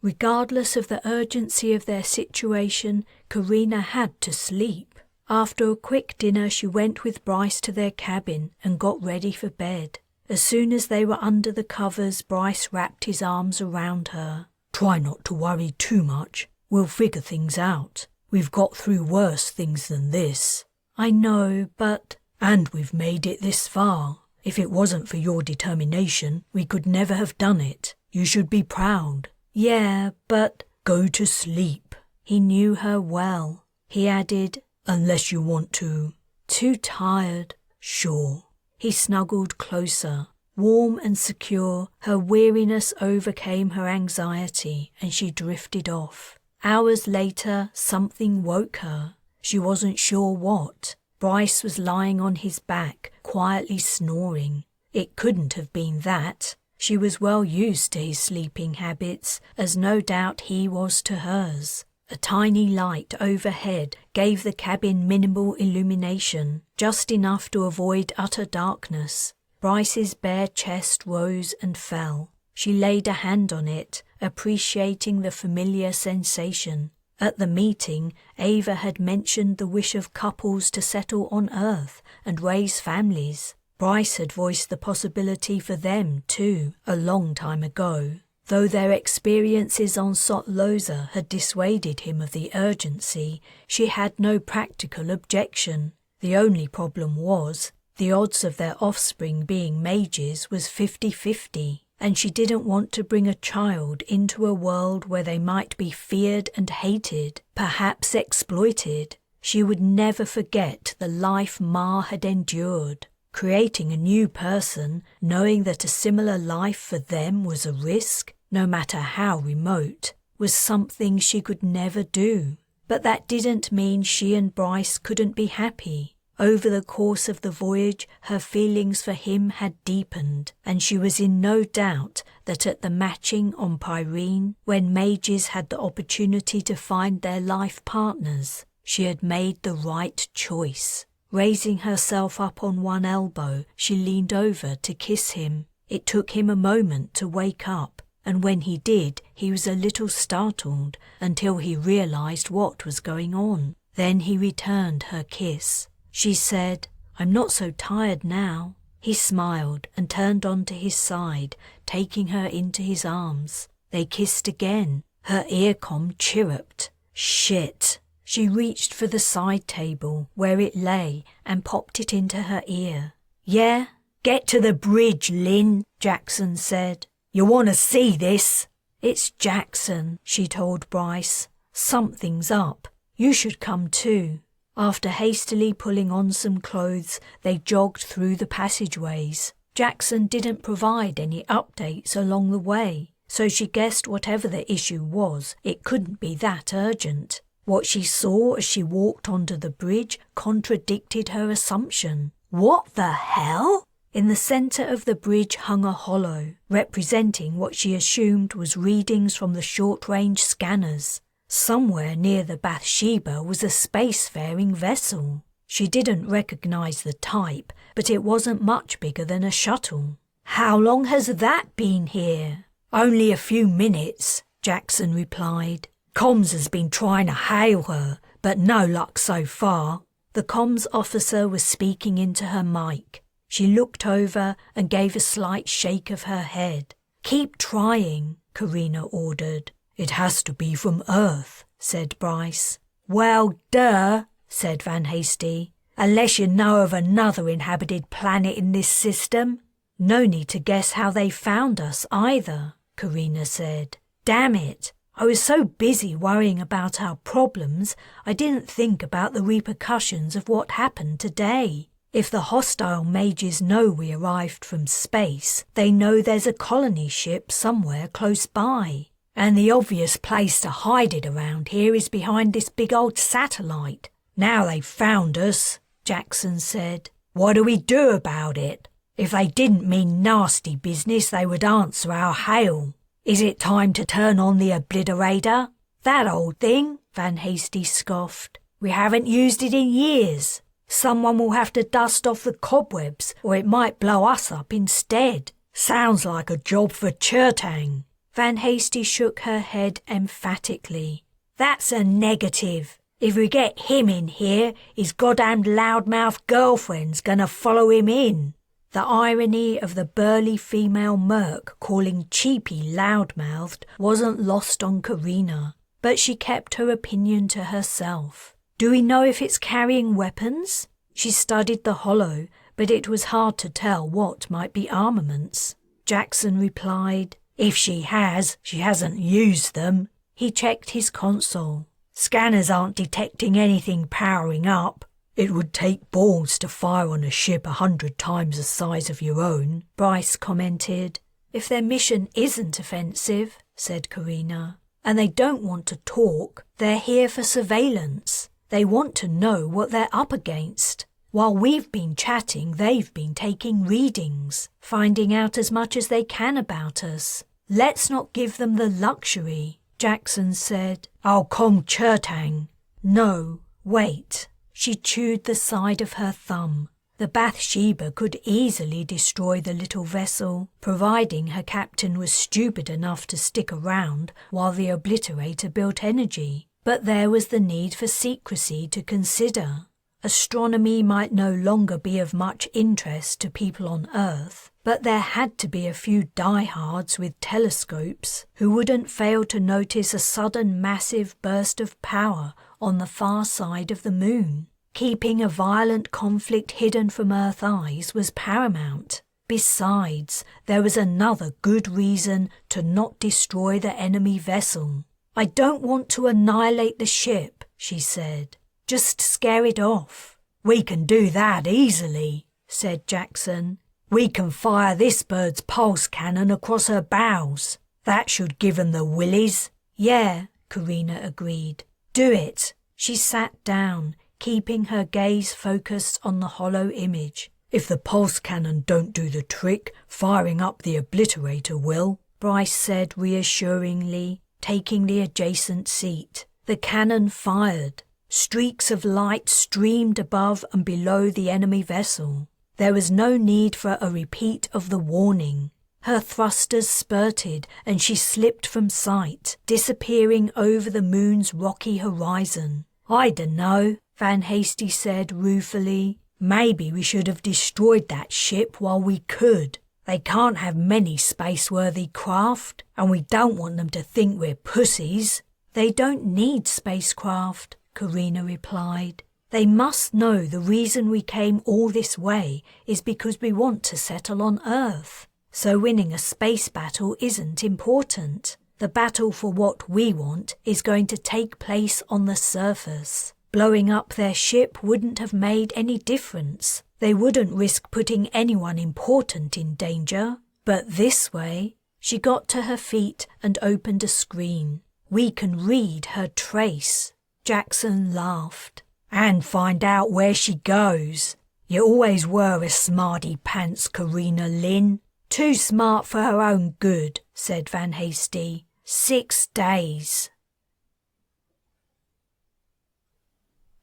Speaker 1: Regardless of the urgency of their situation, Carina had to sleep. After a quick dinner, she went with Bryce to their cabin and got ready for bed. As soon as they were under the covers, Bryce wrapped his arms around her. Try not to worry too much. We'll figure things out. We've got through worse things than this. I know, but... And we've made it this far. If it wasn't for your determination, we could never have done it. You should be proud. Yeah, but... Go to sleep. He knew her well. He added, unless you want to. Too tired. Sure. He snuggled closer. Warm and secure, her weariness overcame her anxiety and she drifted off. Hours later, something woke her. She wasn't sure what. Bryce was lying on his back, quietly snoring. It couldn't have been that. She was well used to his sleeping habits, as no doubt he was to hers. A tiny light overhead gave the cabin minimal illumination, just enough to avoid utter darkness. Bryce's bare chest rose and fell. She laid a hand on it, appreciating the familiar sensation. At the meeting, Ava had mentioned the wish of couples to settle on Earth and raise families. Bryce had voiced the possibility for them, too, a long time ago. Though their experiences on Sotloza had dissuaded him of the urgency, she had no practical objection. The only problem was, the odds of their offspring being mages was 50-50, and she didn't want to bring a child into a world where they might be feared and hated, perhaps exploited. She would never forget the life Ma had endured. Creating a new person, knowing that a similar life for them was a risk, no matter how remote, was something she could never do. But that didn't mean she and Bryce couldn't be happy. Over the course of the voyage, her feelings for him had deepened, and she was in no doubt that at the matching on Pyrene, when mages had the opportunity to find their life partners, she had made the right choice. Raising herself up on one elbow, she leaned over to kiss him. It took him a moment to wake up. and when he did, he was a little startled until he realized what was going on. Then he returned her kiss. She said, "I'm not so tired now." He smiled and turned onto his side, taking her into his arms. They kissed again. Her earcom chirruped. Shit. She reached for the side table where it lay and popped it into her ear. "Yeah? Get to the bridge, Lin," Jackson said. "You want to see this?" "It's Jackson," she told Bryce. "Something's up. You should come too." After hastily pulling on some clothes, they jogged through the passageways. Jackson didn't provide any updates along the way, so she guessed whatever the issue was, it couldn't be that urgent. What she saw as she walked onto the bridge contradicted her assumption. What the hell? In the center of the bridge hung a hollow, representing what she assumed was readings from the short-range scanners. Somewhere near the Bathsheba was a spacefaring vessel. She didn't recognize the type, but it wasn't much bigger than a shuttle. "How long has that been here?" "Only a few minutes," Jackson replied. "Comms has been trying to hail her, but no luck so far." The comms officer was speaking into her mic. She looked over and gave a slight shake of her head. "Keep trying," Carina ordered. "It has to be from Earth," said Bryce. "Well, duh," said Van Hasty. "Unless you know of another inhabited planet in this system." "No need to guess how they found us either," Carina said. "Damn it. I was so busy worrying about our problems, I didn't think about the repercussions of what happened today. If the hostile mages know we arrived from space, they know there's a colony ship somewhere close by. And the obvious place to hide it around here is behind this big old satellite. Now they've found us," Jackson said. "What do we do about it? If they didn't mean nasty business, they would answer our hail. Is it time to turn on the obliterator?" "That old thing," Van Hasty scoffed. "We haven't used it in years. Someone will have to dust off the cobwebs, or it might blow us up instead. Sounds like a job for Chertang." Van Hasty shook her head emphatically. "That's a negative. If we get him in here, his goddamned loudmouth girlfriend's gonna follow him in." The irony of the burly female merc calling Cheapy loudmouthed wasn't lost on Carina, but she kept her opinion to herself. "Do we know if it's carrying weapons?" She studied the hollow, but it was hard to tell what might be armaments. Jackson replied, "If she has, she hasn't used them." He checked his console. "Scanners aren't detecting anything powering up." "It would take balls to fire on a ship 100 times the size of your own," Bryce commented. "If their mission isn't offensive," said Carina, "and they don't want to talk, they're here for surveillance. They want to know what they're up against. While we've been chatting, they've been taking readings, finding out as much as they can about us. Let's not give them the luxury." Jackson said, "I'll com Chertang." "No, wait." She chewed the side of her thumb. The Bathsheba could easily destroy the little vessel, providing her captain was stupid enough to stick around while the obliterator built energy. But there was the need for secrecy to consider. Astronomy might no longer be of much interest to people on Earth, but there had to be a few diehards with telescopes who wouldn't fail to notice a sudden massive burst of power on the far side of the moon. Keeping a violent conflict hidden from Earth eyes was paramount. Besides, there was another good reason to not destroy the enemy vessel. "I don't want to annihilate the ship," she said. "Just scare it off." "We can do that easily," said Jackson. "We can fire this bird's pulse cannon across her bows. That should give 'em the willies." "Yeah," Carina agreed. "Do it." She sat down, keeping her gaze focused on the hollow image. "If the pulse cannon don't do the trick, firing up the obliterator will," Bryce said reassuringly, taking the adjacent seat. The cannon fired. Streaks of light streamed above and below the enemy vessel. There was no need for a repeat of the warning. Her thrusters spurted and she slipped from sight, disappearing over the moon's rocky horizon. "I dunno," Van Hasty said ruefully. "Maybe we should have destroyed that ship while we could. They can't have many space-worthy craft, and we don't want them to think we're pussies." "They don't need spacecraft," Carina replied. "They must know the reason we came all this way is because we want to settle on Earth. So winning a space battle isn't important. The battle for what we want is going to take place on the surface. Blowing up their ship wouldn't have made any difference. They wouldn't risk putting anyone important in danger. But this way," she got to her feet and opened a screen. "We can read her trace." Jackson laughed. "And find out where she goes. You always were a smarty pants, Carina Lin." "Too smart for her own good," said Van Hasty. 6 days.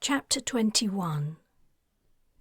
Speaker 1: Chapter 21.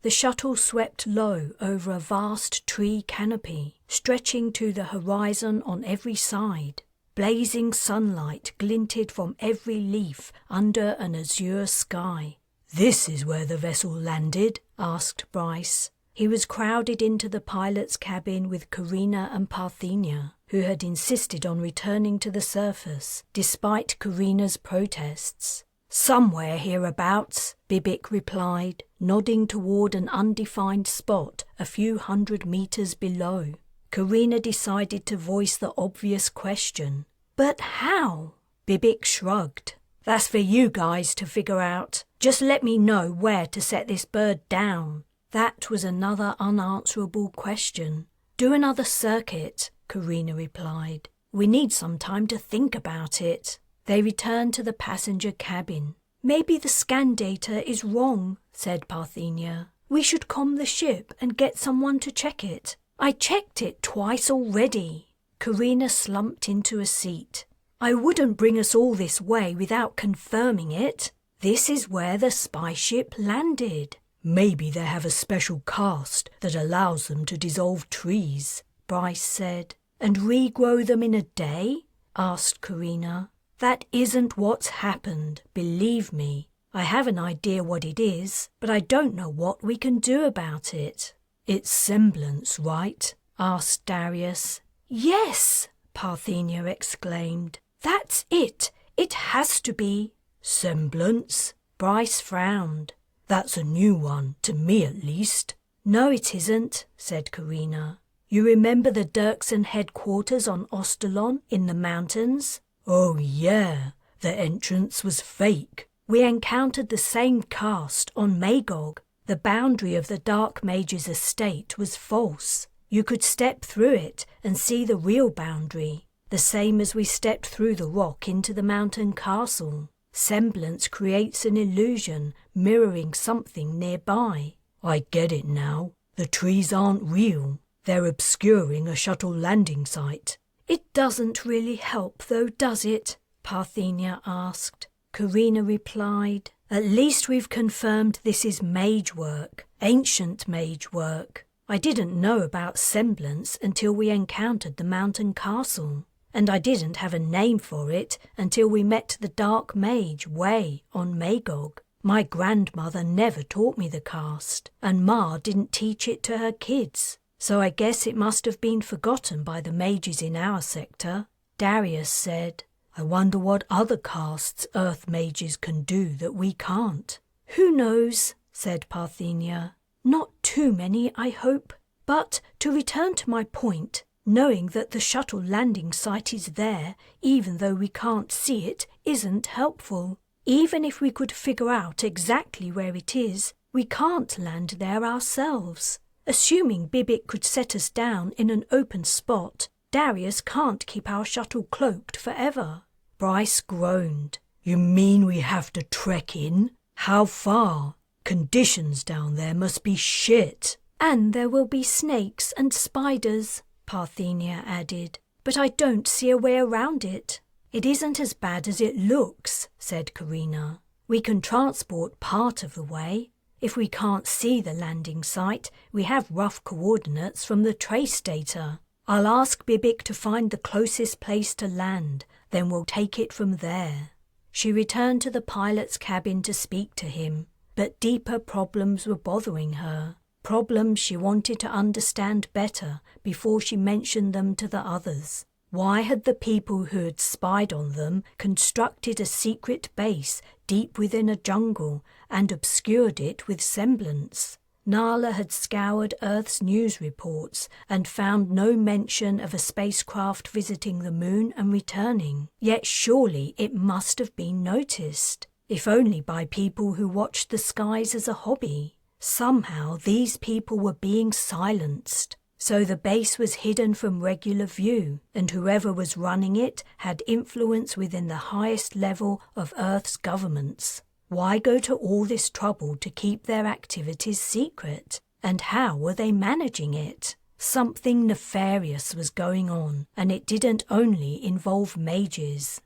Speaker 1: The shuttle swept low over a vast tree canopy, stretching to the horizon on every side. Blazing sunlight glinted from every leaf under an azure sky. "This is where the vessel landed?" asked Bryce. He was crowded into the pilot's cabin with Carina and Parthenia, who had insisted on returning to the surface, despite Carina's protests. "Somewhere hereabouts," Bibic replied, nodding toward an undefined spot a few hundred meters below. Carina decided to voice the obvious question. "But how?" Bibic shrugged. "That's for you guys to figure out. Just let me know where to set this bird down." That was another unanswerable question. "Do another circuit," Carina replied. "We need some time to think about it." They returned to the passenger cabin. "Maybe the scan data is wrong," said Parthenia. "We should comm the ship and get someone to check it. I checked it twice already." Carina slumped into a seat. "I wouldn't bring us all this way without confirming it. This is where the spy ship landed."
Speaker 2: "Maybe they have a special cast that allows them to dissolve trees,"
Speaker 1: Bryce said. "And regrow them in a day?" asked Carina. "That isn't what's happened, believe me. I have an idea what it is, but I don't know what we can do about it."
Speaker 2: "It's semblance, right?"
Speaker 1: asked Darius. "Yes!" Parthenia exclaimed. "That's it! It has to be."
Speaker 2: "Semblance?"
Speaker 1: Bryce frowned.
Speaker 2: "That's a new one, to me at least."
Speaker 1: "No, it isn't," said Carina. "You remember the Dirksen headquarters on Ostalon in the mountains?"
Speaker 2: "Oh yeah, the entrance was fake."
Speaker 1: "We encountered the same cast on Magog. The boundary of the Dark Mage's estate was false. You could step through it and see the real boundary, the same as we stepped through the rock into the mountain castle. Semblance creates an illusion mirroring something nearby."
Speaker 2: "I get it now. The trees aren't real. They're obscuring a shuttle landing site."
Speaker 1: "It doesn't really help though, does it?" Parthenia asked. Carina replied, "At least we've confirmed this is mage work, ancient mage work. I didn't know about semblance until we encountered the mountain castle. And I didn't have a name for it until we met the Dark Mage way on Magog. My grandmother never taught me the cast, and Ma didn't teach it to her kids. So I guess it must have been forgotten by the mages in our sector." Darius said,
Speaker 2: "I wonder what other casts Earth mages can do that we can't."
Speaker 1: "Who knows?" said Parthenia. "Not too many, I hope. But to return to my point, knowing that the shuttle landing site is there, even though we can't see it, isn't helpful. Even if we could figure out exactly where it is, we can't land there ourselves. Assuming Bibic could set us down in an open spot, Darius can't keep our shuttle cloaked forever."
Speaker 2: Bryce groaned. "You mean we have to trek in? How far? Conditions down there must be shit."
Speaker 1: "And there will be snakes and spiders," Parthenia added. "But I don't see a way around it." "It isn't as bad as it looks," said Carina. "We can transport part of the way. If we can't see the landing site, we have rough coordinates from the trace data." I'll ask Bibic to find the closest place to land, then we'll take it from there. She returned to the pilot's cabin to speak to him, but deeper problems were bothering her. Problems she wanted to understand better before she mentioned them to the others. Why had the people who had spied on them constructed a secret base deep within a jungle and obscured it with semblance? Nala had scoured Earth's news reports and found no mention of a spacecraft visiting the moon and returning. Yet surely it must have been noticed, if only by people who watched the skies as a hobby. Somehow these people were being silenced. So the base was hidden from regular view, and whoever was running it had influence within the highest level of Earth's governments. Why go to all this trouble to keep their activities secret? And how were they managing it? Something nefarious was going on, and it didn't only involve mages.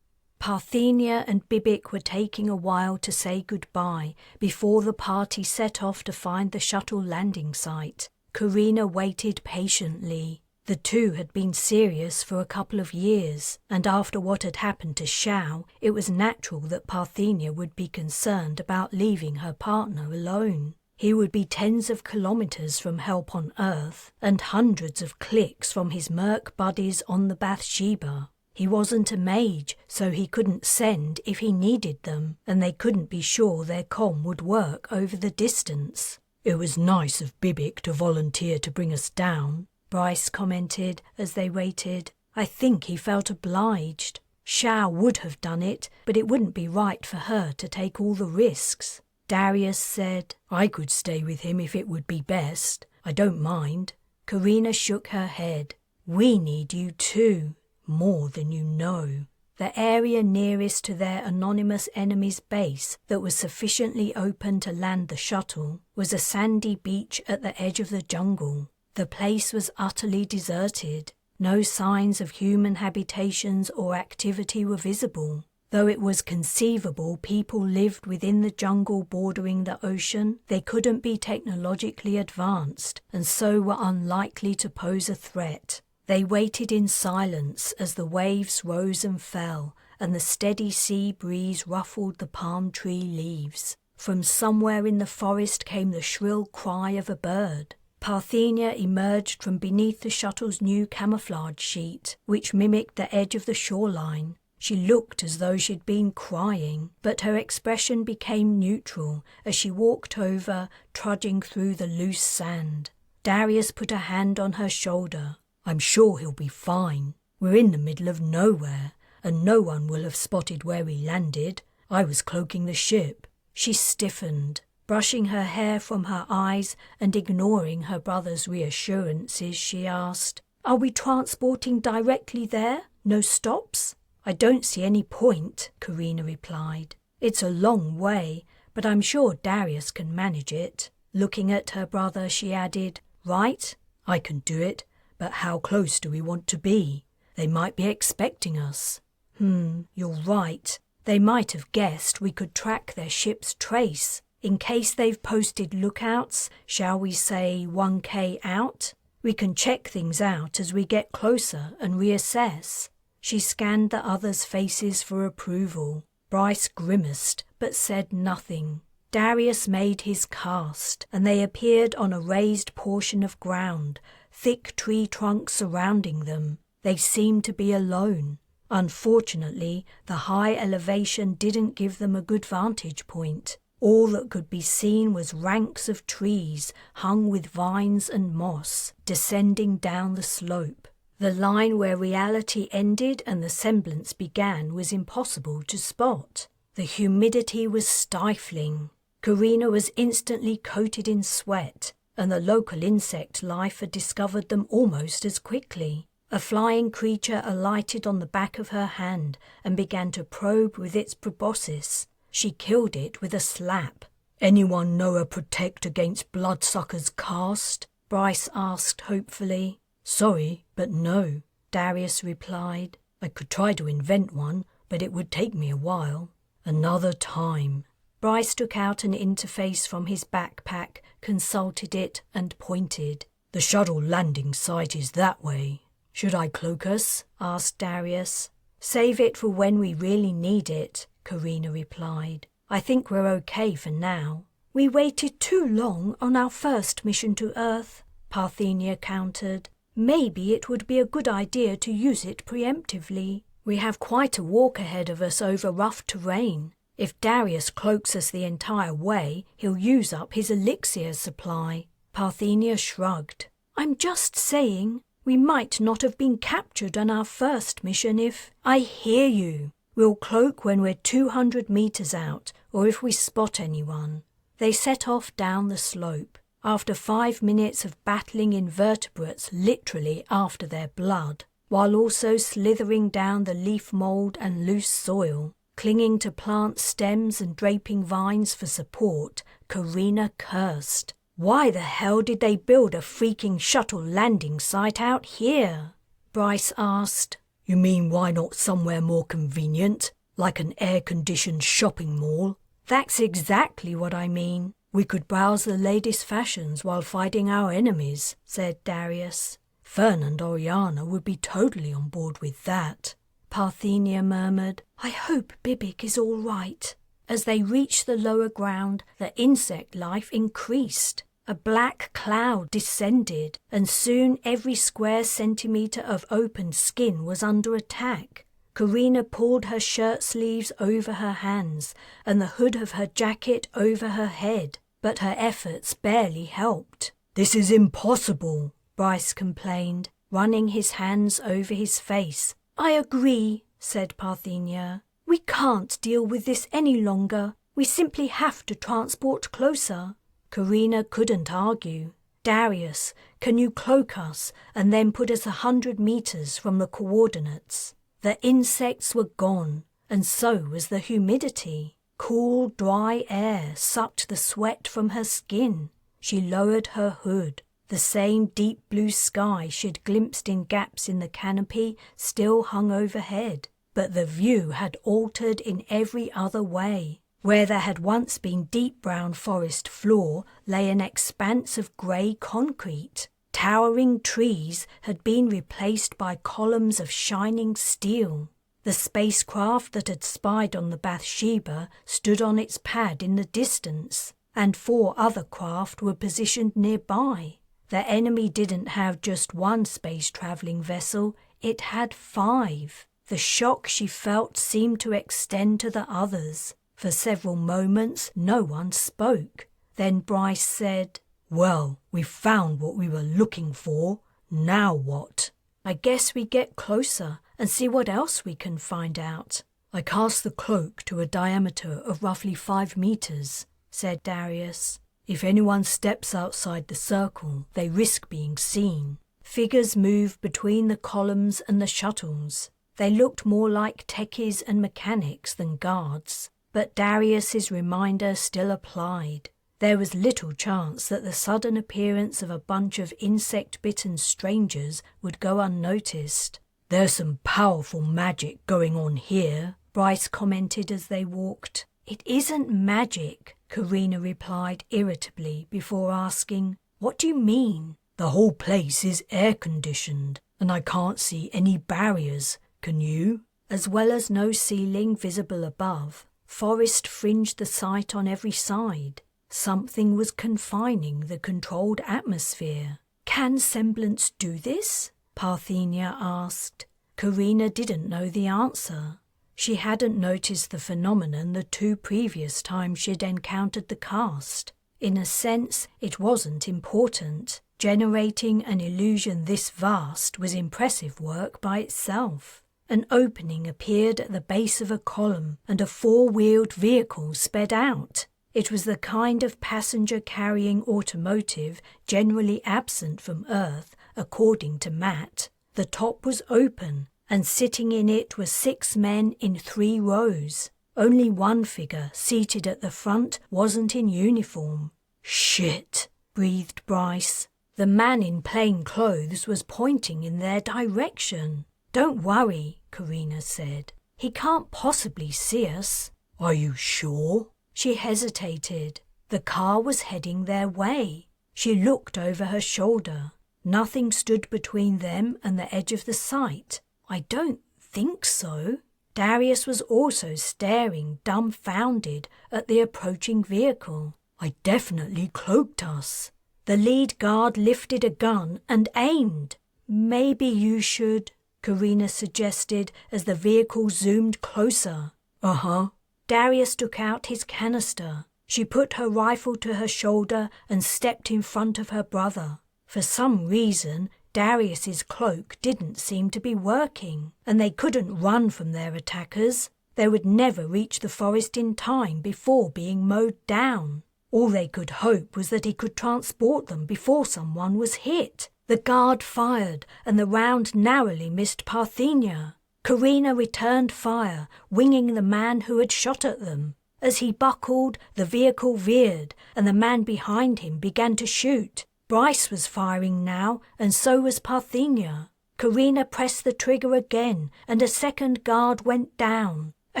Speaker 1: Parthenia and Bibic were taking a while to say goodbye before the party set off to find the shuttle landing site. Carina waited patiently. The two had been serious for a couple of years, and after what had happened to Xiao, it was natural that Parthenia would be concerned about leaving her partner alone. He would be tens of kilometers from help on Earth, and hundreds of clicks from his merc buddies on the Bathsheba. He wasn't a mage, so he couldn't send if he needed them, and they couldn't be sure their comm would work over the distance.
Speaker 2: "It was nice of Bibic to volunteer to bring us down,"
Speaker 1: Bryce commented as they waited. I think he felt obliged. Xiao would have done it, but it wouldn't be right for her to take all the risks. Darius said,
Speaker 2: "I could stay with him if it would be best. I don't mind."
Speaker 1: Carina shook her head. "We need you too,
Speaker 2: more than you know."
Speaker 1: The area nearest to their anonymous enemy's base that was sufficiently open to land the shuttle was a sandy beach at the edge of the jungle. The place was utterly deserted. No signs of human habitations or activity were visible. Though it was conceivable people lived within the jungle bordering the ocean, they couldn't be technologically advanced and so were unlikely to pose a threat. They waited in silence as the waves rose and fell, and the steady sea breeze ruffled the palm tree leaves. From somewhere in the forest came the shrill cry of a bird. Parthenia emerged from beneath the shuttle's new camouflage sheet, which mimicked the edge of the shoreline. She looked as though she'd been crying, but her expression became neutral as she walked over, trudging through the loose sand. Darius put a hand on her shoulder.
Speaker 2: "I'm sure he'll be fine. We're in the middle of nowhere, and no one will have spotted where we landed. I was cloaking the ship."
Speaker 1: She stiffened, brushing her hair from her eyes and ignoring her brother's reassurances. She asked, "Are we transporting directly there? No stops?" "I don't see any point," Carina replied. "It's a long way, but I'm sure Darius can manage it." Looking at her brother, she added, "Right?"
Speaker 2: "I can do it. But how close do we want to be? They might be expecting us."
Speaker 1: You're right. They might have guessed we could track their ship's trace. In case they've posted lookouts, shall we say 1K out? We can check things out as we get closer and reassess. She scanned the others' faces for approval. Bryce grimaced but said nothing. Darius made his cast, and they appeared on a raised portion of ground, thick tree trunks surrounding them. They seemed to be alone. Unfortunately, the high elevation didn't give them a good vantage point. All that could be seen was ranks of trees hung with vines and moss, descending down the slope. The line where reality ended and the semblance began was impossible to spot. The humidity was stifling. Carina was instantly coated in sweat, and the local insect life had discovered them almost as quickly. A flying creature alighted on the back of her hand and began to probe with its proboscis. She killed it with a slap.
Speaker 2: "Anyone know a protect against bloodsuckers cast?"
Speaker 1: Bryce asked hopefully.
Speaker 2: "Sorry, but no,"
Speaker 1: Darius replied.
Speaker 2: "I could try to invent one, but it would take me a while. Another time."
Speaker 1: Bryce took out an interface from his backpack, consulted it and pointed.
Speaker 2: The shuttle landing site is that way. Should I cloak us?
Speaker 1: Asked Darius. Save it for when we really need it, Carina replied. I think we're okay for now. We waited too long on our first mission to Earth, Parthenia countered. Maybe it would be a good idea to use it preemptively. We have quite a walk ahead of us over rough terrain. If Darius cloaks us the entire way, he'll use up his elixir supply. Parthenia shrugged. I'm just saying, we might not have been captured on our first mission if... I hear you. We'll cloak when we're 200 meters out, or if we spot anyone. They set off down the slope. After 5 minutes of battling invertebrates literally after their blood, while also slithering down the leaf mould and loose soil, clinging to plant stems and draping vines for support, Carina cursed. Why the hell did they build a freaking shuttle landing site out here? Bryce asked.
Speaker 2: You mean why not somewhere more convenient, like an air-conditioned shopping mall?
Speaker 1: That's exactly what I mean.
Speaker 2: We could browse the latest fashions while fighting our enemies, said Darius. Fern and Oriana would be totally on board with that.
Speaker 1: Parthenia murmured, I hope Bibic is all right. As they reached the lower ground, the insect life increased. A black cloud descended, and soon every square centimetre of open skin was under attack. Carina pulled her shirt sleeves over her hands and the hood of her jacket over her head, but her efforts barely helped.
Speaker 2: This is impossible,
Speaker 1: Bryce complained, running his hands over his face. I agree, said Parthenia. We can't deal with this any longer. We simply have to transport closer. Carina couldn't argue. Darius, can you cloak us and then put us 100 meters from the coordinates? The insects were gone, and so was the humidity. Cool, dry air sucked the sweat from her skin. She lowered her hood. The same deep blue sky she'd glimpsed in gaps in the canopy still hung overhead, but the view had altered in every other way. Where there had once been deep brown forest floor lay an expanse of grey concrete. Towering trees had been replaced by columns of shining steel. The spacecraft that had spied on the Bathsheba stood on its pad in the distance, and 4 other craft were positioned nearby. The enemy didn't have just one space-travelling vessel, it had 5. The shock she felt seemed to extend to the others. For several moments no one spoke. Then Bryce said, Well, we found what we were looking for. Now what? I guess we get closer and see what else we can find out.
Speaker 2: I cast the cloak to a diameter of roughly 5 meters, said Darius. If anyone steps outside the circle, they risk being seen.
Speaker 1: Figures moved between the columns and the shuttles. They looked more like techies and mechanics than guards. But Darius's reminder still applied. There was little chance that the sudden appearance of a bunch of insect-bitten strangers would go unnoticed.
Speaker 2: There's some powerful magic going on here,
Speaker 1: Bryce commented as they walked. It isn't magic, Carina replied irritably before asking, What do you mean?
Speaker 2: The whole place is air-conditioned, and I can't see any barriers, can you?
Speaker 1: As well as no ceiling visible above. Forest fringed the site on every side. Something was confining the controlled atmosphere. Can semblance do this? Parthenia asked. Carina didn't know the answer. She hadn't noticed the phenomenon the 2 previous times she'd encountered the cast. In a sense, it wasn't important. Generating an illusion this vast was impressive work by itself. An opening appeared at the base of a column, and a 4-wheeled vehicle sped out. It was the kind of passenger-carrying automotive generally absent from Earth, according to Matt. The top was open, and sitting in it were 6 men in 3 rows. Only one figure, seated at the front, wasn't in uniform.
Speaker 2: Shit,
Speaker 1: breathed Bryce. The man in plain clothes was pointing in their direction. Don't worry, Carina said. He can't possibly see us.
Speaker 2: Are you sure?
Speaker 1: She hesitated. The car was heading their way. She looked over her shoulder. Nothing stood between them and the edge of the site.
Speaker 3: I don't think so.
Speaker 1: Darius was also staring dumbfounded at the approaching vehicle.
Speaker 2: I definitely cloaked us.
Speaker 1: The lead guard lifted a gun and aimed.
Speaker 3: Maybe you should,
Speaker 1: Carina suggested as the vehicle zoomed closer.
Speaker 2: Uh-huh.
Speaker 1: Darius took out his canister. She put her rifle to her shoulder and stepped in front of her brother. For some reason, Darius's cloak didn't seem to be working, and they couldn't run from their attackers. They would never reach the forest in time before being mowed down. All they could hope was that he could transport them before someone was hit. The guard fired, and the round narrowly missed Parthenia. Carina returned fire, winging the man who had shot at them. As he buckled, the vehicle veered, and the man behind him began to shoot. Bryce was firing now, and so was Parthenia. Carina pressed the trigger again, and a second guard went down. A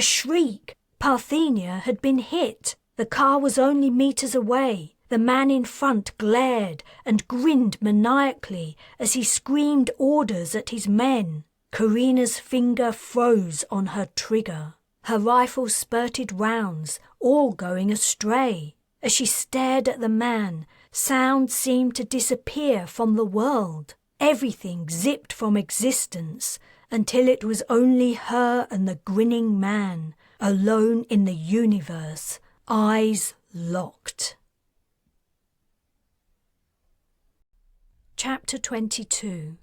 Speaker 1: shriek! Parthenia had been hit. The car was only meters away. The man in front glared and grinned maniacally as he screamed orders at his men. Carina's finger froze on her trigger. Her rifle spurted rounds, all going astray. As she stared at the man, sound seemed to disappear from the world. Everything zipped from existence until it was only her and the grinning man, alone in the universe, eyes locked. Chapter 22.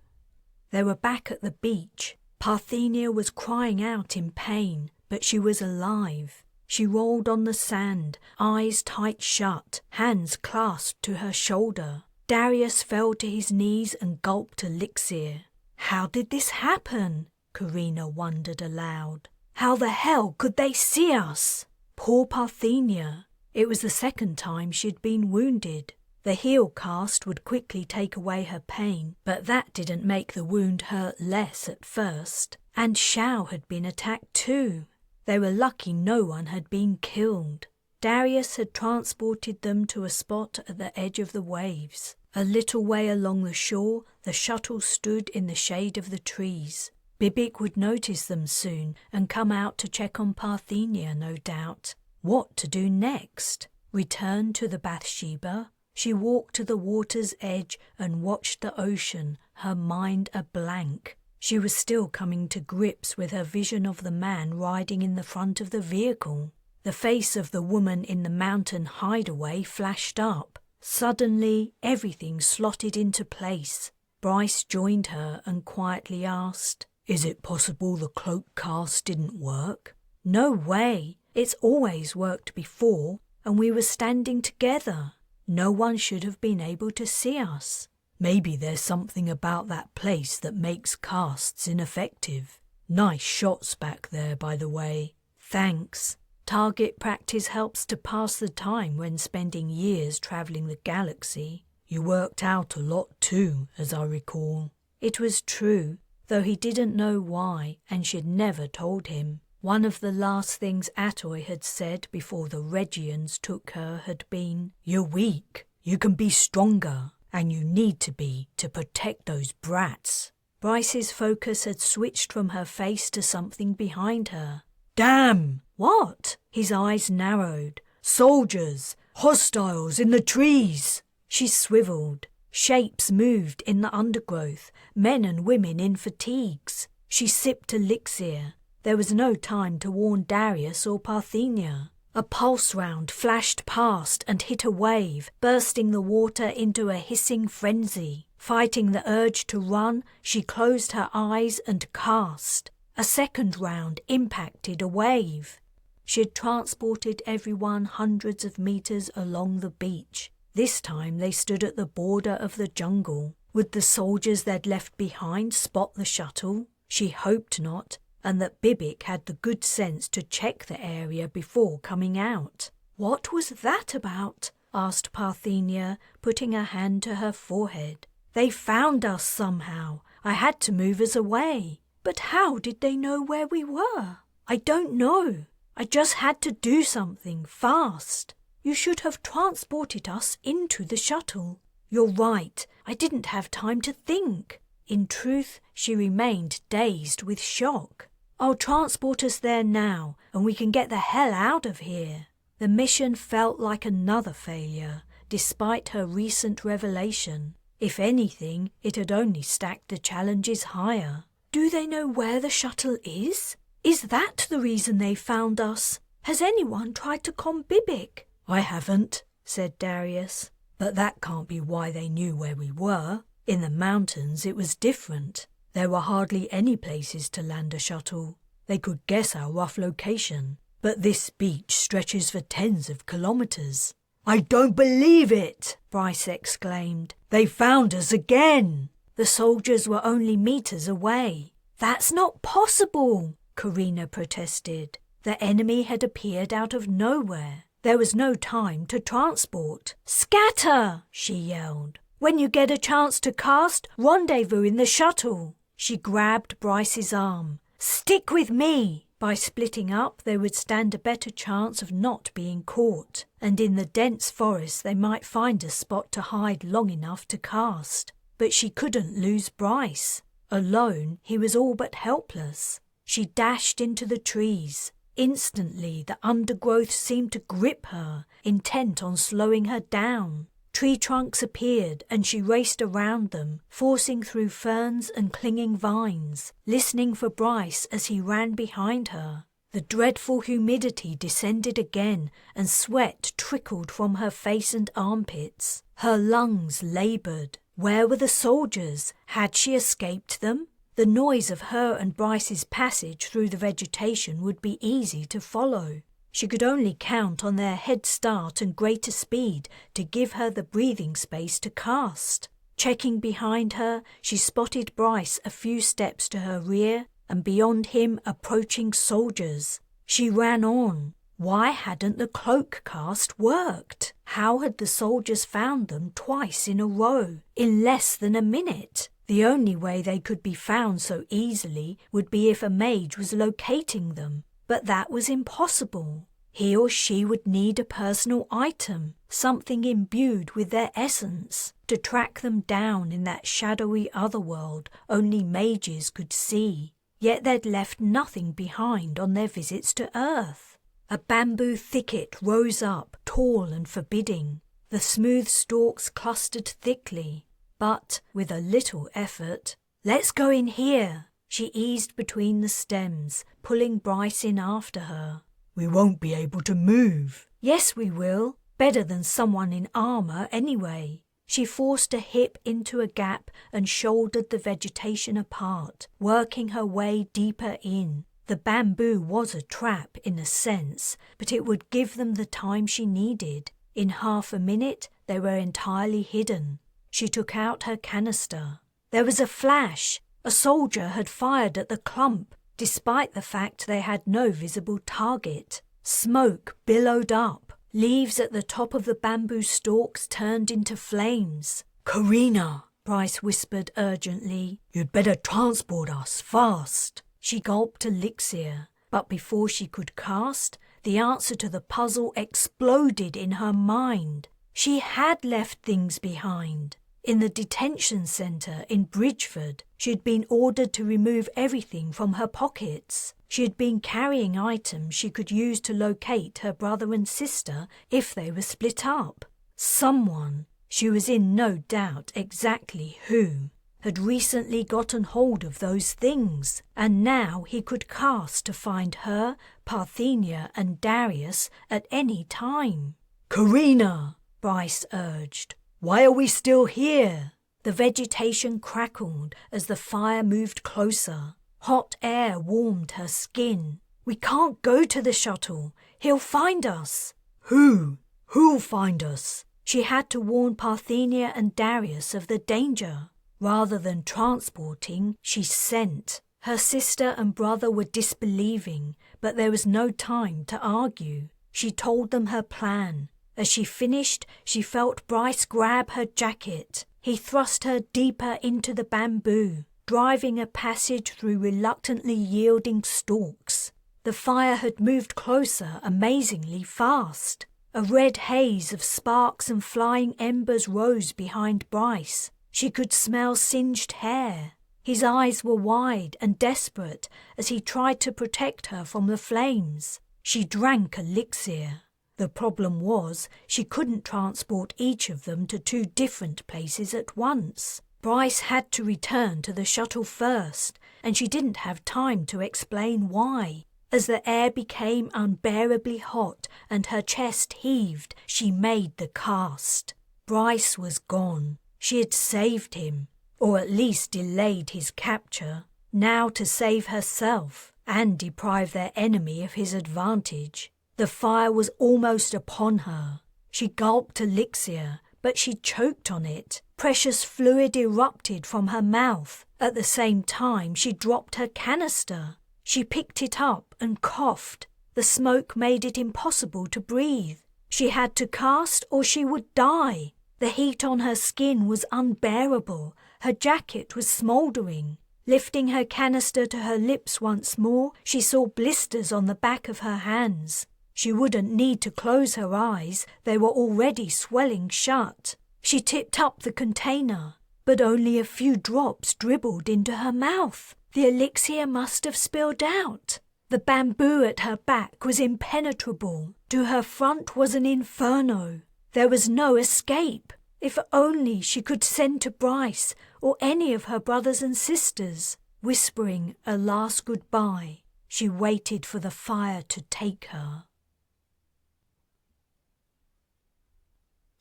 Speaker 1: They were back at the beach. Parthenia was crying out in pain, but she was alive. She rolled on the sand, eyes tight shut, hands clasped to her shoulder. Darius fell to his knees and gulped elixir. How did this happen? Carina wondered aloud. How the hell could they see us? Poor Parthenia. It was the second time she'd been wounded. The heal cast would quickly take away her pain, but that didn't make the wound hurt less at first. And Shao had been attacked too. They were lucky no one had been killed. Darius had transported them to a spot at the edge of the waves. A little way along the shore, the shuttle stood in the shade of the trees. Bibic would notice them soon and come out to check on Parthenia, no doubt. What to do next? Return to the Bathsheba? She walked to the water's edge and watched the ocean, her mind a blank. She was still coming to grips with her vision of the man riding in the front of the vehicle. The face of the woman in the mountain hideaway flashed up. Suddenly, everything slotted into place. Bryce joined her and quietly asked,
Speaker 2: "Is it possible the cloak cast didn't work?"
Speaker 1: "No way. It's always worked before, and we were standing together. No one should have been able to see us."
Speaker 2: "Maybe there's something about that place that makes casts ineffective. Nice shots back there, by the way."
Speaker 1: "Thanks. Target practice helps to pass the time when spending years travelling the galaxy."
Speaker 2: "You worked out a lot too, as I recall."
Speaker 1: It was true, though he didn't know why, and she'd never told him. One of the last things Atoy had said before the Regians took her had been,
Speaker 2: "You're weak. You can be stronger, and you need to be to protect those brats."
Speaker 1: Bryce's focus had switched from her face to something behind her.
Speaker 2: "Damn!"
Speaker 1: "What?" His eyes narrowed.
Speaker 2: "Soldiers! Hostiles in the trees!"
Speaker 1: She swiveled. Shapes moved in the undergrowth, men and women in fatigues. She sipped elixir. There was no time to warn Darius or Parthenia. A pulse round flashed past and hit a wave, bursting the water into a hissing frenzy. Fighting the urge to run, she closed her eyes and cast. A second round impacted a wave. She had transported everyone hundreds of meters along the beach. This time they stood at the border of the jungle. Would the soldiers they'd left behind spot the shuttle? She hoped not, and that Bibic had the good sense to check the area before coming out. "What was that about?" asked Parthenia, putting a hand to her forehead. "They found us somehow. I had to move us away." "But how did they know where we were?" "I don't know. I just had to do something fast." "You should have transported us into the shuttle." You're right, I didn't have time to think. In truth, she remained dazed with shock. I'll transport us there now, and we can get the hell out of here. The mission felt like another failure, despite her recent revelation. If anything, it had only stacked the challenges higher. Do they know where the shuttle is? Is that the reason they found us? Has anyone tried to Bibic?
Speaker 2: I haven't, said Darius. But that can't be why they knew where we were. In the mountains it was different. There were hardly any places to land a shuttle. They could guess our rough location. But this beach stretches for tens of kilometers.
Speaker 1: I don't believe it, Bryce exclaimed. They found us again. The soldiers were only meters away. That's not possible, Carina protested. The enemy had appeared out of nowhere. There was no time to transport. Scatter, she yelled. When you get a chance to cast, rendezvous in the shuttle. She grabbed Bryce's arm. Stick with me. By splitting up, they would stand a better chance of not being caught, and in the dense forest they might find a spot to hide long enough to cast. But she couldn't lose Bryce. Alone, he was all but helpless. She dashed into the trees. Instantly, the undergrowth seemed to grip her, intent on slowing her down. Tree trunks appeared and she raced around them, forcing through ferns and clinging vines, listening for Bryce as he ran behind her. The dreadful humidity descended again and sweat trickled from her face and armpits. Her lungs laboured. Where were the soldiers? Had she escaped them? The noise of her and Bryce's passage through the vegetation would be easy to follow. She could only count on their head start and greater speed to give her the breathing space to cast. Checking behind her, she spotted Bryce a few steps to her rear and beyond him approaching soldiers. She ran on. Why hadn't the cloak cast worked? How had the soldiers found them twice in a row, in less than a minute? The only way they could be found so easily would be if a mage was locating them, but that was impossible. He or she would need a personal item, something imbued with their essence, to track them down in that shadowy otherworld only mages could see. Yet they'd left nothing behind on their visits to Earth. A bamboo thicket rose up, tall and forbidding. The smooth stalks clustered thickly. But, with a little effort, "Let's go in here." She eased between the stems, pulling Bryce in after her.
Speaker 2: "We won't be able to move."
Speaker 1: "Yes, we will. Better than someone in armour, anyway." She forced a hip into a gap and shouldered the vegetation apart, working her way deeper in. The bamboo was a trap, in a sense, but it would give them the time she needed. In half a minute, they were entirely hidden. She took out her canister. There was a flash. A soldier had fired at the clump, despite the fact they had no visible target. Smoke billowed up. Leaves at the top of the bamboo stalks turned into flames.
Speaker 2: "Carina,"
Speaker 1: Bryce whispered urgently.
Speaker 2: "you'd better transport us, fast."
Speaker 1: She gulped elixir, but before she could cast, the answer to the puzzle exploded in her mind. She had left things behind. In the detention centre in Bridgeford, she had been ordered to remove everything from her pockets. She had been carrying items she could use to locate her brother and sister if they were split up. Someone, she was in no doubt exactly who, had recently gotten hold of those things, and now he could cast to find her, Parthenia and Darius at any time.
Speaker 2: "Carina,"
Speaker 1: Bryce urged.
Speaker 2: "why are we still here?"
Speaker 1: The vegetation crackled as the fire moved closer. Hot air warmed her skin. "We can't go to the shuttle. He'll find us."
Speaker 2: Who'll find us?"
Speaker 1: She had to warn Parthenia and Darius of the danger. Rather than transporting, she sent. Her sister and brother were disbelieving, but there was no time to argue. She told them her plan. As she finished, she felt Bryce grab her jacket. He thrust her deeper into the bamboo, driving a passage through reluctantly yielding stalks. The fire had moved closer amazingly fast. A red haze of sparks and flying embers rose behind Bryce. She could smell singed hair. His eyes were wide and desperate as he tried to protect her from the flames. She drank elixir. The problem was she couldn't transport each of them to 2 different places at once. Bryce had to return to the shuttle first, and she didn't have time to explain why. As the air became unbearably hot and her chest heaved, she made the cast. Bryce was gone. She had saved him, or at least delayed his capture. Now to save herself and deprive their enemy of his advantage. The fire was almost upon her. She gulped elixir, but she choked on it. Precious fluid erupted from her mouth. At the same time, she dropped her canister. She picked it up and coughed. The smoke made it impossible to breathe. She had to cast or she would die. The heat on her skin was unbearable. Her jacket was smouldering. Lifting her canister to her lips once more, she saw blisters on the back of her hands. She wouldn't need to close her eyes. They were already swelling shut. She tipped up the container, but only a few drops dribbled into her mouth. The elixir must have spilled out. The bamboo at her back was impenetrable. To her front was an inferno. There was no escape. If only she could send to Bryce or any of her brothers and sisters. Whispering a last goodbye, she waited for the fire to take her.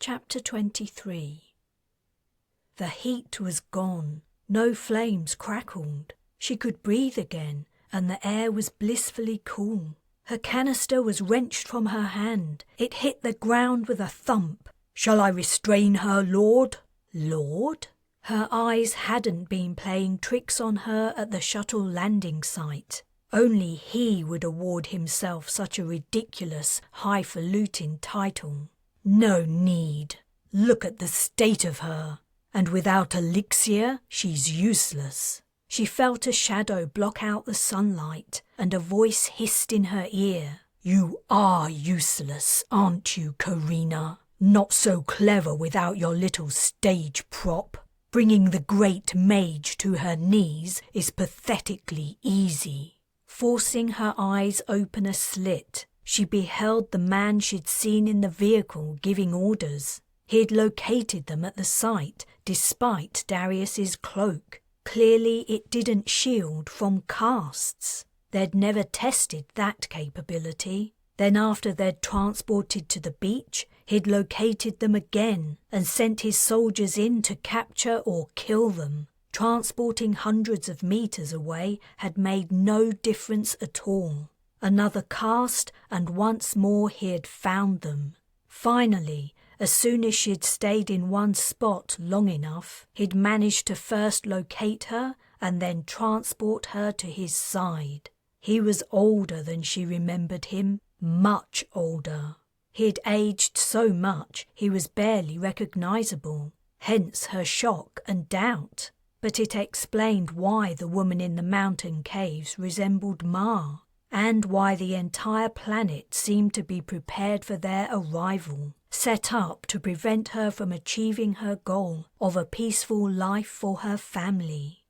Speaker 1: Chapter 23. The heat was gone. No flames crackled. She could breathe again, and the air was blissfully cool. Her canister was wrenched from her hand. It hit the ground with a thump. "Shall I restrain her, Lord?" Lord? Her eyes hadn't been playing tricks on her at the shuttle landing site. Only he would award himself such a ridiculous, highfalutin title. No need. Look at the state of her. And without elixir, she's useless. She felt a shadow block out the sunlight, and a voice hissed in her ear. "You are useless, aren't you, Carina? Not so clever without your little stage prop. Bringing the great mage to her knees is pathetically easy." Forcing her eyes open a slit, she beheld the man she'd seen in the vehicle giving orders. He'd located them at the site, despite Darius's cloak. Clearly it didn't shield from casts. They'd never tested that capability. Then after they'd transported to the beach, he'd located them again and sent his soldiers in to capture or kill them. Transporting hundreds of meters away had made no difference at all. Another cast, and once more he had found them. Finally, as soon as she'd stayed in one spot long enough, he'd managed to first locate her and then transport her to his side. He was older than she remembered him, much older. He'd aged so much he was barely recognizable, hence her shock and doubt. But it explained why the woman in the mountain caves resembled Ma, and why the entire planet seemed to be prepared for their arrival, set up to prevent her from achieving her goal of a peaceful life for her family.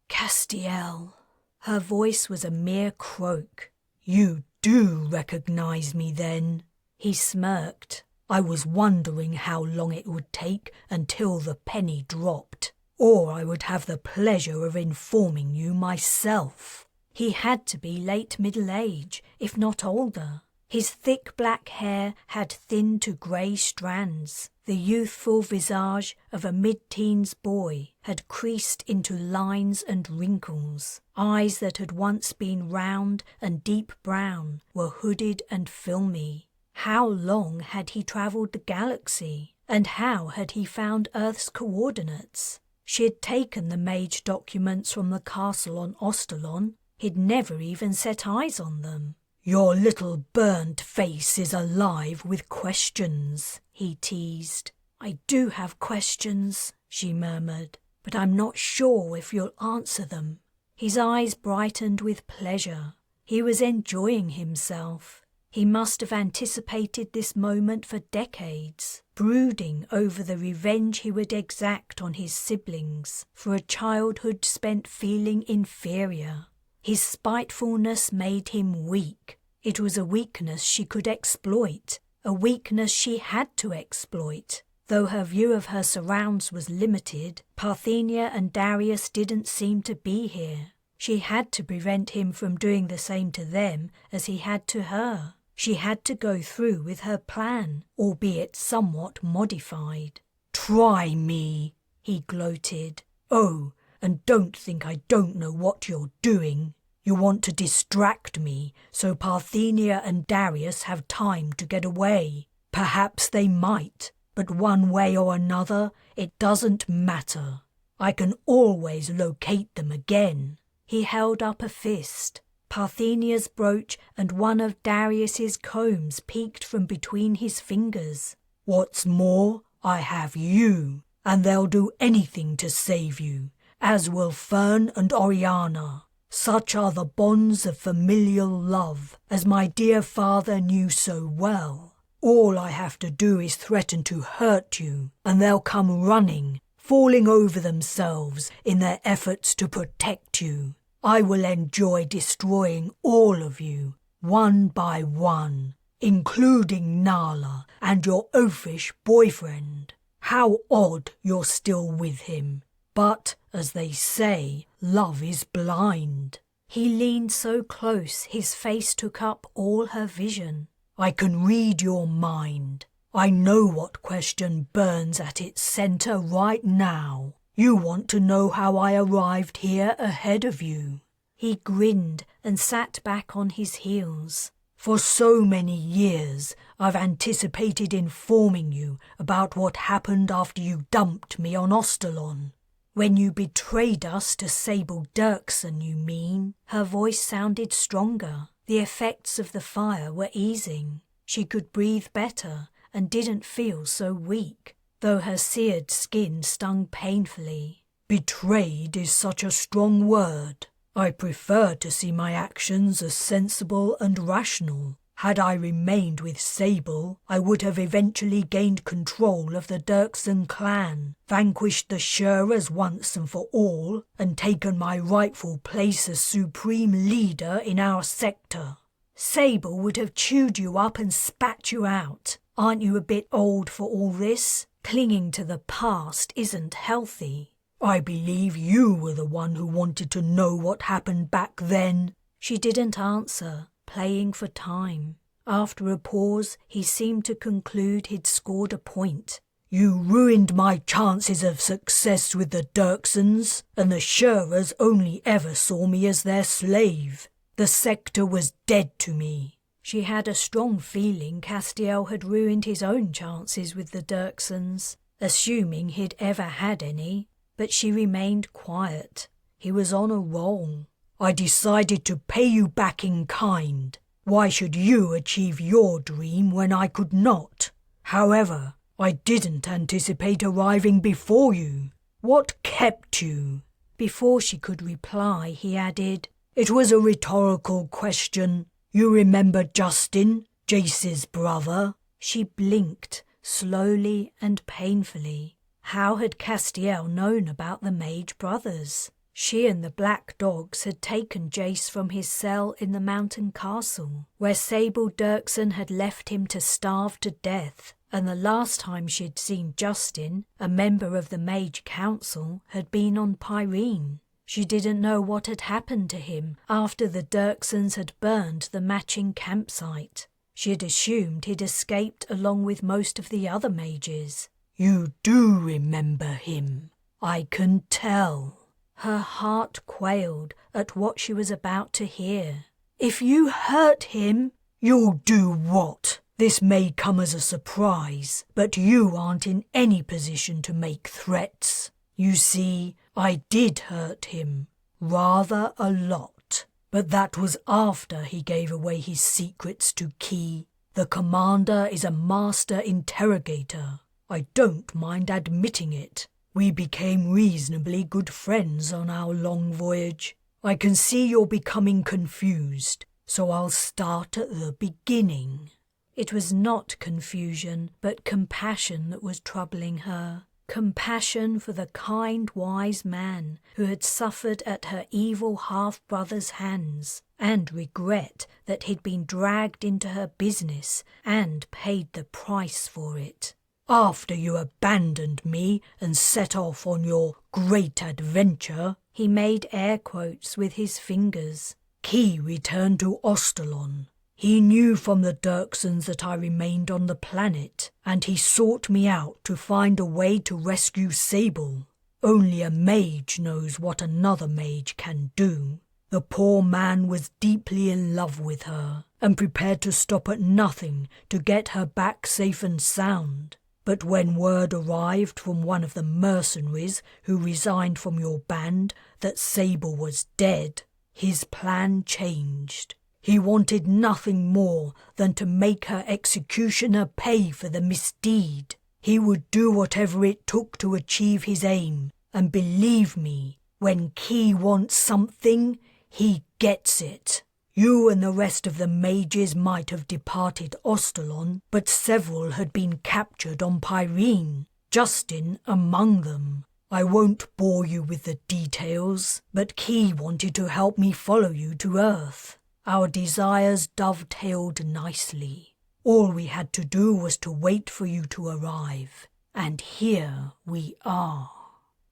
Speaker 1: "Castiel." Her voice was a mere croak. "You do recognize me then?" He smirked. "I was wondering how long it would take until the penny dropped, or I would have the pleasure of informing you myself." He had to be late middle age, if not older. His thick black hair had thinned to grey strands. The youthful visage of a mid-teens boy had creased into lines and wrinkles. Eyes that had once been round and deep brown were hooded and filmy. How long had he travelled the galaxy? And how had he found Earth's coordinates? She had taken the mage documents from the castle on Ostalon. He'd never even set eyes on them. "Your little burnt face is alive with questions," he teased. "I do have questions," she murmured, "but I'm not sure if you'll answer them." His eyes brightened with pleasure. He was enjoying himself. He must have anticipated this moment for decades, brooding over the revenge he would exact on his siblings for a childhood spent feeling inferior. His spitefulness made him weak. It was a weakness she could exploit, a weakness she had to exploit. Though her view of her surrounds was limited, Parthenia and Darius didn't seem to be here. She had to prevent him from doing the same to them as he had to her. She had to go through with her plan, albeit somewhat modified. "Try me," he gloated. "Oh, and don't think I don't know what you're doing. You want to distract me so Parthenia and Darius have time to get away. Perhaps they might, but one way or another, it doesn't matter. I can always locate them again." He held up a fist. Parthenia's brooch and one of Darius's combs peeked from between his fingers. "What's more, I have you, and they'll do anything to save you, as will Fern and Oriana. Such are the bonds of familial love, as my dear father knew so well. All I have to do is threaten to hurt you, and they'll come running, falling over themselves in their efforts to protect you. I will enjoy destroying all of you, one by one, including Nala and your oafish boyfriend. How odd you're still with him. But, as they say, love is blind." He leaned so close his face took up all her vision. "I can read your mind. I know what question burns at its center right now. You want to know how I arrived here ahead of you." He grinned and sat back on his heels. "For so many years, I've anticipated informing you about what happened after you dumped me on Ostalon." "When you betrayed us to Sable Dirksen, you mean?" Her voice sounded stronger. The effects of the fire were easing. She could breathe better and didn't feel so weak, though her seared skin stung painfully. "Betrayed is such a strong word. I prefer to see my actions as sensible and rational. Had I remained with Sable, I would have eventually gained control of the Dirksen clan, vanquished the Shurras once and for all, and taken my rightful place as supreme leader in our sector. Sable would have chewed you up and spat you out. Aren't you a bit old for all this? Clinging to the past isn't healthy." "I believe you were the one who wanted to know what happened back then." She didn't answer, playing for time. After a pause, he seemed to conclude he'd scored a point. "You ruined my chances of success with the Dirksens, and the Shurras only ever saw me as their slave. The sector was dead to me." She had a strong feeling Castiel had ruined his own chances with the Dirksens, assuming he'd ever had any, but she remained quiet. He was on a roll. "I decided to pay you back in kind. Why should you achieve your dream when I could not? However, I didn't anticipate arriving before you. What kept you?" Before she could reply, he added, "It was a rhetorical question. You remember Justin, Jace's brother?" She blinked, slowly and painfully. How had Castiel known about the Mage brothers? She and the Black Dogs had taken Jace from his cell in the mountain castle, where Sable Dirksen had left him to starve to death, and the last time she'd seen Justin, a member of the Mage Council, had been on Pyrene. She didn't know what had happened to him after the Dirksens had burned the matching campsite. She had assumed he'd escaped along with most of the other mages. "You do remember him, I can tell." Her heart quailed at what she was about to hear. "If you hurt him—" "You'll do what? This may come as a surprise, but you aren't in any position to make threats. You see, I did hurt him, rather a lot. But that was after he gave away his secrets to Key. The commander is a master interrogator. I don't mind admitting it. We became reasonably good friends on our long voyage. I can see you're becoming confused,
Speaker 2: so I'll start at the beginning."
Speaker 1: It was not confusion, but compassion that was troubling her. Compassion for the kind, wise man who had suffered at her evil half-brother's hands, and regret that he'd been dragged into her business and paid the price for it.
Speaker 2: "After you abandoned me and set off on your great adventure,"
Speaker 1: he made air quotes with his fingers,
Speaker 2: "Key returned to Ostalon. He knew from the Dirksons that I remained on the planet, and he sought me out to find a way to rescue Sable. Only a mage knows what another mage can do. The poor man was deeply in love with her, and prepared to stop at nothing to get her back safe and sound. But when word arrived from one of the mercenaries who resigned from your band that Sable was dead, his plan changed. He wanted nothing more than to make her executioner pay for the misdeed. He would do whatever it took to achieve his aim, and believe me, when Key wants something, he gets it. You and the rest of the mages might have departed Ostalon, but several had been captured on Pyrene, Justin among them. I won't bore you with the details, but Key wanted to help me follow you to Earth. Our desires dovetailed nicely. All we had to do was to wait for you to arrive, and here we are."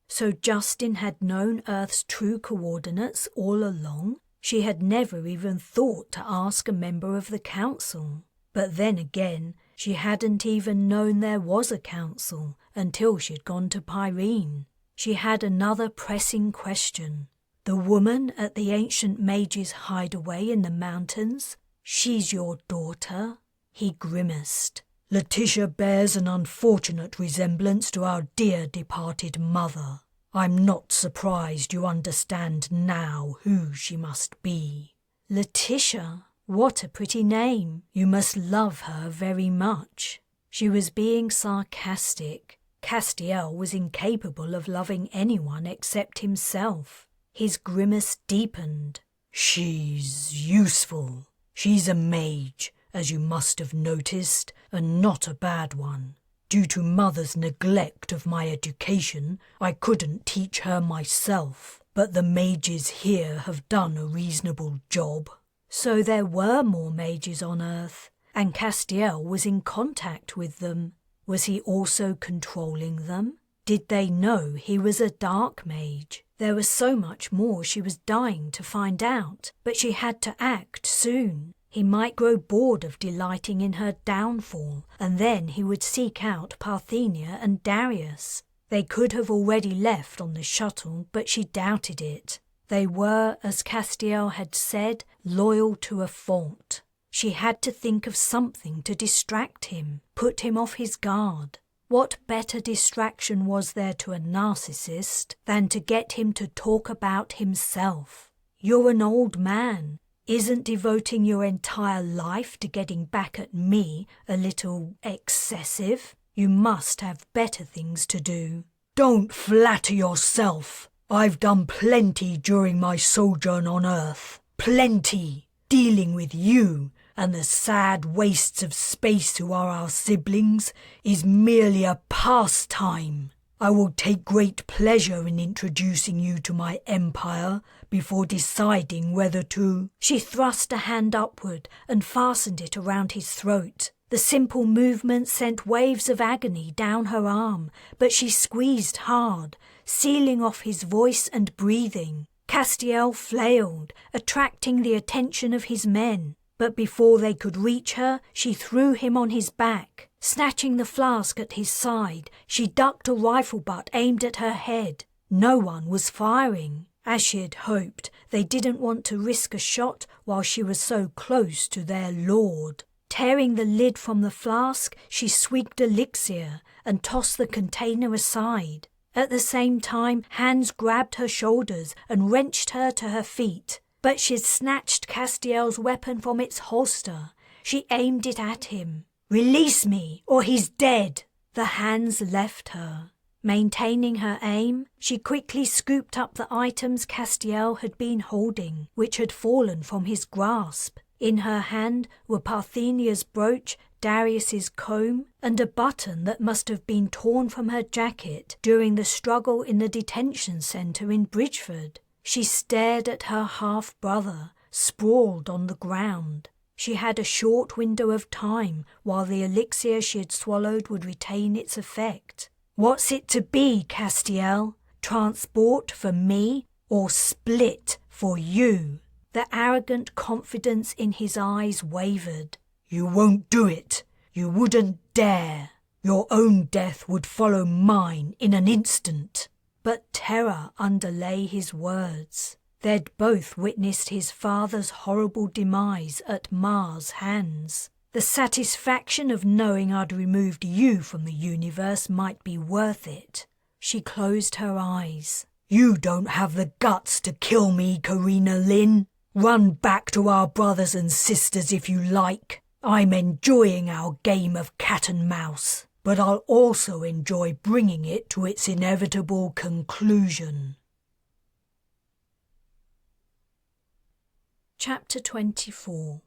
Speaker 1: So Justin had known Earth's true coordinates all along? She had never even thought to ask a member of the council. But then again, she hadn't even known there was a council until she'd gone to Pyrene. She had another pressing question. The woman at the ancient mage's hideaway in the mountains, she's your daughter? He grimaced.
Speaker 2: "Letitia bears an unfortunate resemblance to our dear departed mother. I'm not surprised you understand now who she must be."
Speaker 1: Letitia? What a pretty name. You must love her very much. She was being sarcastic. Castiel was incapable of loving anyone except himself. His grimace deepened.
Speaker 2: "She's useful. She's a mage, as you must have noticed, and not a bad one. Due to Mother's neglect of my education, I couldn't teach her myself, but the mages here have done a reasonable job."
Speaker 1: So there were more mages on Earth, and Castiel was in contact with them. Was he also controlling them? Did they know he was a dark mage? There was so much more she was dying to find out, but she had to act soon. He might grow bored of delighting in her downfall, and then he would seek out Parthenia and Darius. They could have already left on the shuttle, but she doubted it. They were, as Castiel had said, loyal to a fault. She had to think of something to distract him, put him off his guard. What better distraction was there to a narcissist than to get him to talk about himself? You're an old man. Isn't devoting your entire life to getting back at me a little excessive? You must have better things to do.
Speaker 2: "Don't flatter yourself. I've done plenty during my sojourn on Earth. Plenty. Dealing with you and the sad wastes of space who are our siblings is merely a pastime. I will take great pleasure in introducing you to my empire before deciding whether to—"
Speaker 1: She thrust a hand upward and fastened it around his throat. The simple movement sent waves of agony down her arm, but she squeezed hard, sealing off his voice and breathing. Castiel flailed, attracting the attention of his men. But before they could reach her, she threw him on his back. Snatching the flask at his side, she ducked a rifle butt aimed at her head. No one was firing. As she had hoped, they didn't want to risk a shot while she was so close to their lord. Tearing the lid from the flask, she swigged elixir and tossed the container aside. At the same time, hands grabbed her shoulders and wrenched her to her feet. But she'd snatched Castiel's weapon from its holster. She aimed it at him. "Release me, or he's dead!" The hands left her. Maintaining her aim, she quickly scooped up the items Castiel had been holding, which had fallen from his grasp. In her hand were Parthenia's brooch, Darius's comb, and a button that must have been torn from her jacket during the struggle in the detention centre in Bridgeford. She stared at her half-brother, sprawled on the ground. She had a short window of time while the elixir she had swallowed would retain its effect. What's it to be, Castiel? Transport for me or split for you? The arrogant confidence in his eyes wavered. You won't do it. You wouldn't dare. Your own death would follow mine in an instant. But terror underlay his words. They'd both witnessed his father's horrible demise at Mars' hands. The satisfaction of knowing I'd removed you from the universe might be worth it. She closed her eyes. You don't have the guts to kill me, Carina Lin. Run back to our brothers and sisters if you like. I'm enjoying our game of cat and mouse, but I'll also enjoy bringing it to its inevitable conclusion. Chapter 24.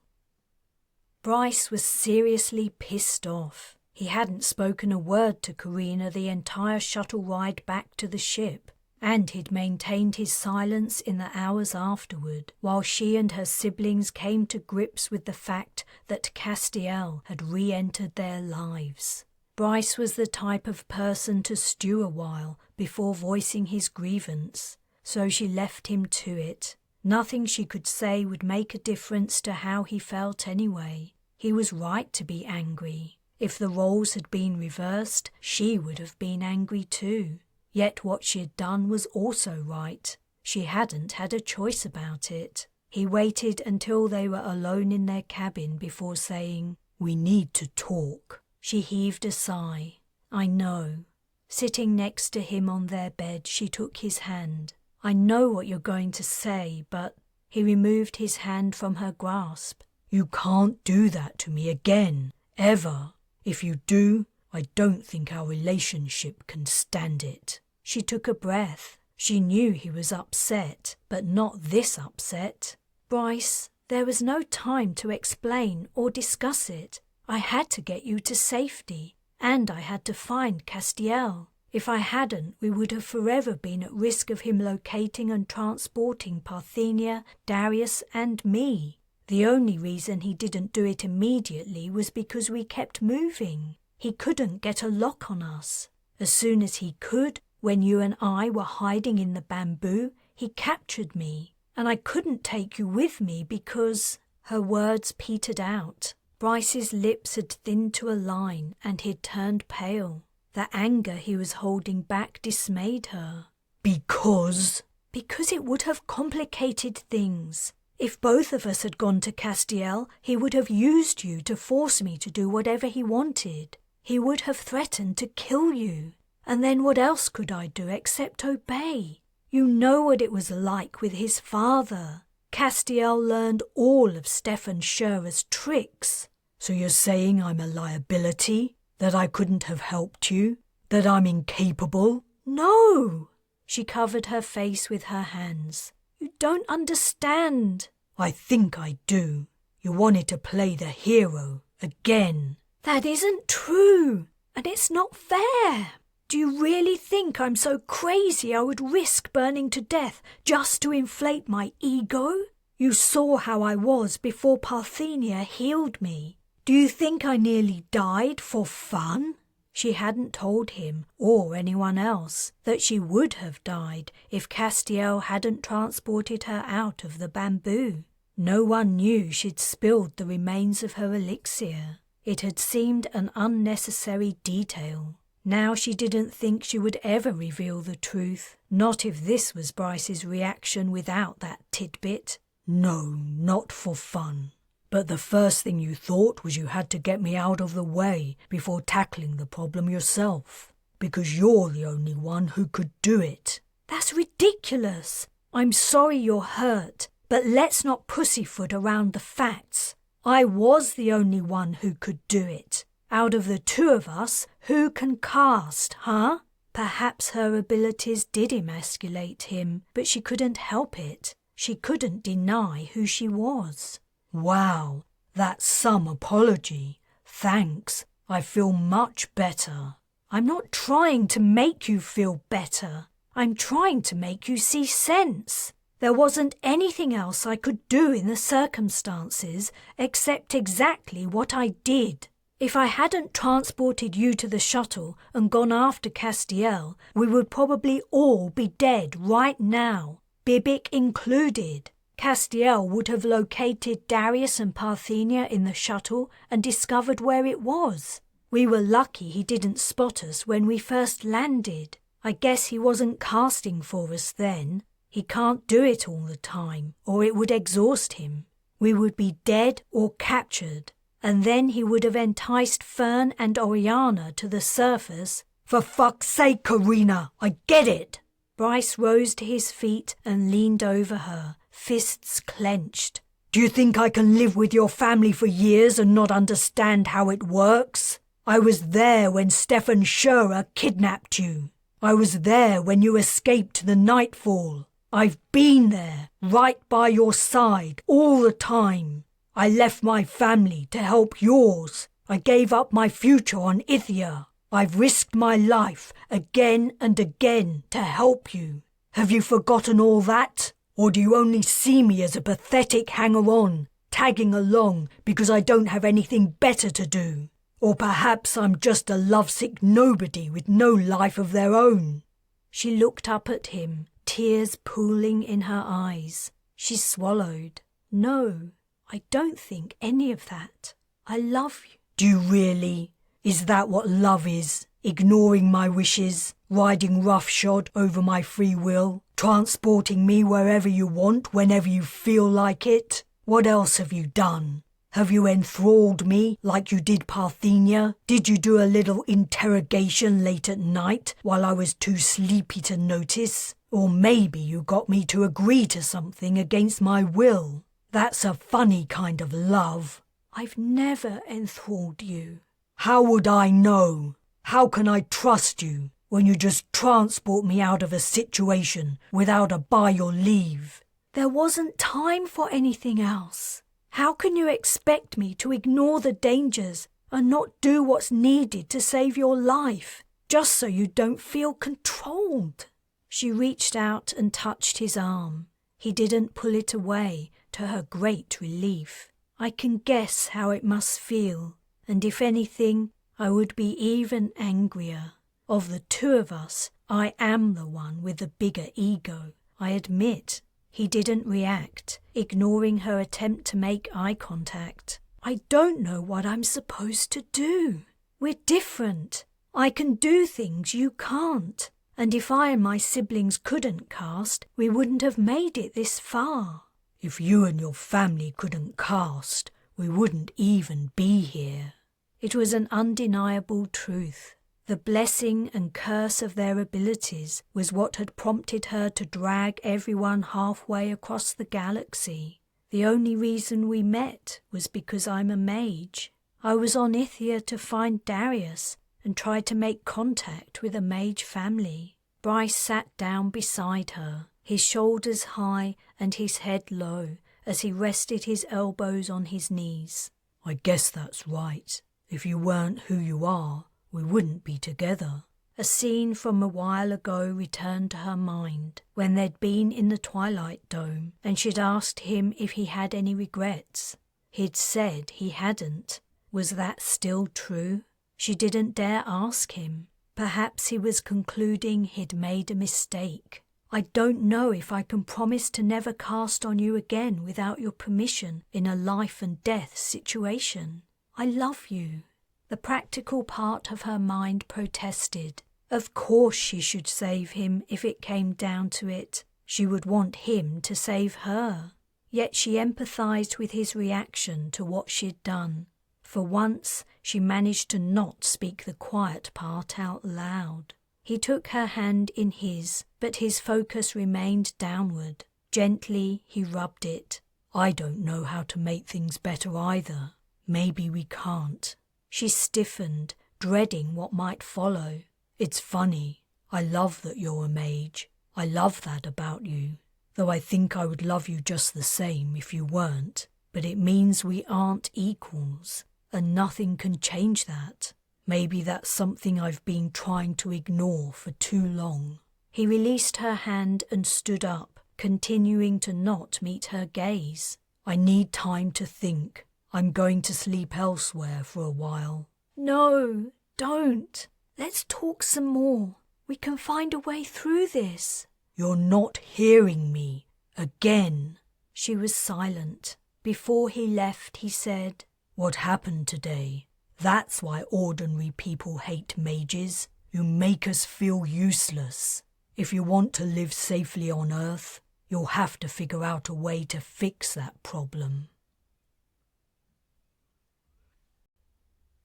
Speaker 1: Bryce was seriously pissed off. He hadn't spoken a word to Carina the entire shuttle ride back to the ship, and he'd maintained his silence in the hours afterward, while she and her siblings came to grips with the fact that Castiel had re-entered their lives. Bryce was the type of person to stew a while before voicing his grievance, so she left him to it. Nothing she could say would make a difference to how he felt anyway. He was right to be angry. If the roles had been reversed, she would have been angry too. Yet what she had done was also right. She hadn't had a choice about it. He waited until they were alone in their cabin before saying, "We need to talk." She heaved a sigh. "I know." Sitting next to him on their bed, she took his hand. "I know what you're going to say, but—" He removed his hand from her grasp. "You can't do that to me again, ever. If you do, I don't think our relationship can stand it." She took a breath. She knew he was upset, but not this upset. "Bryce, there was no time to explain or discuss it. I had to get you to safety, and I had to find Castiel. If I hadn't, we would have forever been at risk of him locating and transporting Parthenia, Darius, and me. The only reason he didn't do it immediately was because we kept moving. He couldn't get a lock on us. As soon as he could, when you and I were hiding in the bamboo, he captured me, and I couldn't take you with me because—" Her words petered out. Bryce's lips had thinned to a line, and he'd turned pale. The anger he was holding back dismayed her. "Because?" "Because it would have complicated things. If both of us had gone to Castiel, he would have used you to force me to do whatever he wanted. He would have threatened to kill you. And then what else could I do except obey? You know what it was like with his father. Castiel learned all of Stefan Scherer's tricks." "So you're saying I'm a liability? That I couldn't have helped you? That I'm incapable?" "No!" She covered her face with her hands. "You don't understand."
Speaker 2: "I think I do. You wanted to play the hero again."
Speaker 1: "That isn't true, and it's not fair. Do you really think I'm so crazy I would risk burning to death just to inflate my ego? You saw how I was before Parthenia healed me. Do you think I nearly died for fun?" She hadn't told him, or anyone else, that she would have died if Castiel hadn't transported her out of the bamboo. No one knew she'd spilled the remains of her elixir. It had seemed an unnecessary detail. Now she didn't think she would ever reveal the truth, not if this was Bryce's reaction without that tidbit.
Speaker 2: "No, not for fun. But the first thing you thought was you had to get me out of the way before tackling the problem yourself, because you're the only one who could do it."
Speaker 1: "That's ridiculous. I'm sorry you're hurt, but let's not pussyfoot around the facts. I was the only one who could do it. Out of the two of us, who can cast, huh?" Perhaps her abilities did emasculate him, but she couldn't help it. She couldn't deny who she was.
Speaker 2: Wow, that's some apology. Thanks, I feel much better.
Speaker 1: I'm not trying to make you feel better. I'm trying to make you see sense. There wasn't anything else I could do in the circumstances except exactly what I did. If I hadn't transported you to the shuttle and gone after Castiel, we would probably all be dead right now, Bibic included. Castiel would have located Darius and Parthenia in the shuttle and discovered where it was. We were lucky he didn't spot us when we first landed. I guess he wasn't casting for us then. He can't do it all the time, or it would exhaust him. We would be dead or captured, and then he would have enticed Fern and Oriana to the surface.
Speaker 2: For fuck's sake, Carina, I get it!
Speaker 1: Bryce rose to his feet and leaned over her, fists clenched.
Speaker 2: Do you think I can live with your family for years and not understand how it works? I was there when Stefan Scherer kidnapped you. I was there when you escaped the Nightfall. I've been there, right by your side, all the time. I left my family to help yours. I gave up my future on Ithia. I've risked my life again and again to help you. Have you forgotten all that? Or do you only see me as a pathetic hanger-on, tagging along because I don't have anything better to do? Or perhaps I'm just a lovesick nobody with no life of their own.
Speaker 1: She looked up at him, tears pooling in her eyes. She swallowed. No, I don't think any of that. I love you.
Speaker 2: Do you really? Is that what love is? Ignoring my wishes, riding roughshod over my free will, transporting me wherever you want, whenever you feel like it? What else have you done? Have you enthralled me like you did Parthenia? Did you do a little interrogation late at night while I was too sleepy to notice? Or maybe you got me to agree to something against my will. That's a funny kind of love.
Speaker 1: I've never enthralled you.
Speaker 2: How would I know? How can I trust you when you just transport me out of a situation without a by your leave?
Speaker 1: There wasn't time for anything else. How can you expect me to ignore the dangers and not do what's needed to save your life, just so you don't feel controlled? She reached out and touched his arm. He didn't pull it away, to her great relief. I can guess how it must feel, and if anything, I would be even angrier. Of the two of us, I am the one with the bigger ego, I admit. He didn't react, ignoring her attempt to make eye contact. I don't know what I'm supposed to do. We're different. I can do things you can't. And if I and my siblings couldn't cast, we wouldn't have made it this far.
Speaker 2: If you and your family couldn't cast, we wouldn't even be here.
Speaker 1: It was an undeniable truth. The blessing and curse of their abilities was what had prompted her to drag everyone halfway across the galaxy. The only reason we met was because I'm a mage. I was on Ithia to find Darius and tried to make contact with a mage family. Bryce sat down beside her, his shoulders high and his head low, as he rested his elbows on his knees.
Speaker 2: I guess that's right. If you weren't who you are, we wouldn't be together.
Speaker 1: A scene from a while ago returned to her mind, when they'd been in the Twilight Dome, and she'd asked him if he had any regrets. He'd said he hadn't. Was that still true? She didn't dare ask him. Perhaps he was concluding he'd made a mistake. I don't know if I can promise to never cast on you again without your permission in a life and death situation. I love you. The practical part of her mind protested. Of course she should save him if it came down to it. She would want him to save her. Yet she empathized with his reaction to what she'd done. For once, she managed to not speak the quiet part out loud. He took her hand in his, but his focus remained downward. Gently, he rubbed it.
Speaker 2: I don't know how to make things better either. Maybe we can't.
Speaker 1: She stiffened, dreading what might follow.
Speaker 2: It's funny. I love that you're a mage. I love that about you. Though I think I would love you just the same if you weren't. but it means we aren't equals, and nothing can change that. Maybe that's something I've been trying to ignore for too long."
Speaker 1: He released her hand and stood up, continuing to not meet her gaze.
Speaker 2: "I need time to think. I'm going to sleep elsewhere for a while."
Speaker 1: "No, don't. Let's talk some more. We can find a way through this."
Speaker 2: "You're not hearing me. Again."
Speaker 1: She was silent. Before he left, he said,
Speaker 2: "What happened today? That's why ordinary people hate mages. You make us feel useless. If you want to live safely on Earth, you'll have to figure out a way to fix that problem."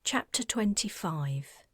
Speaker 1: Chapter 25.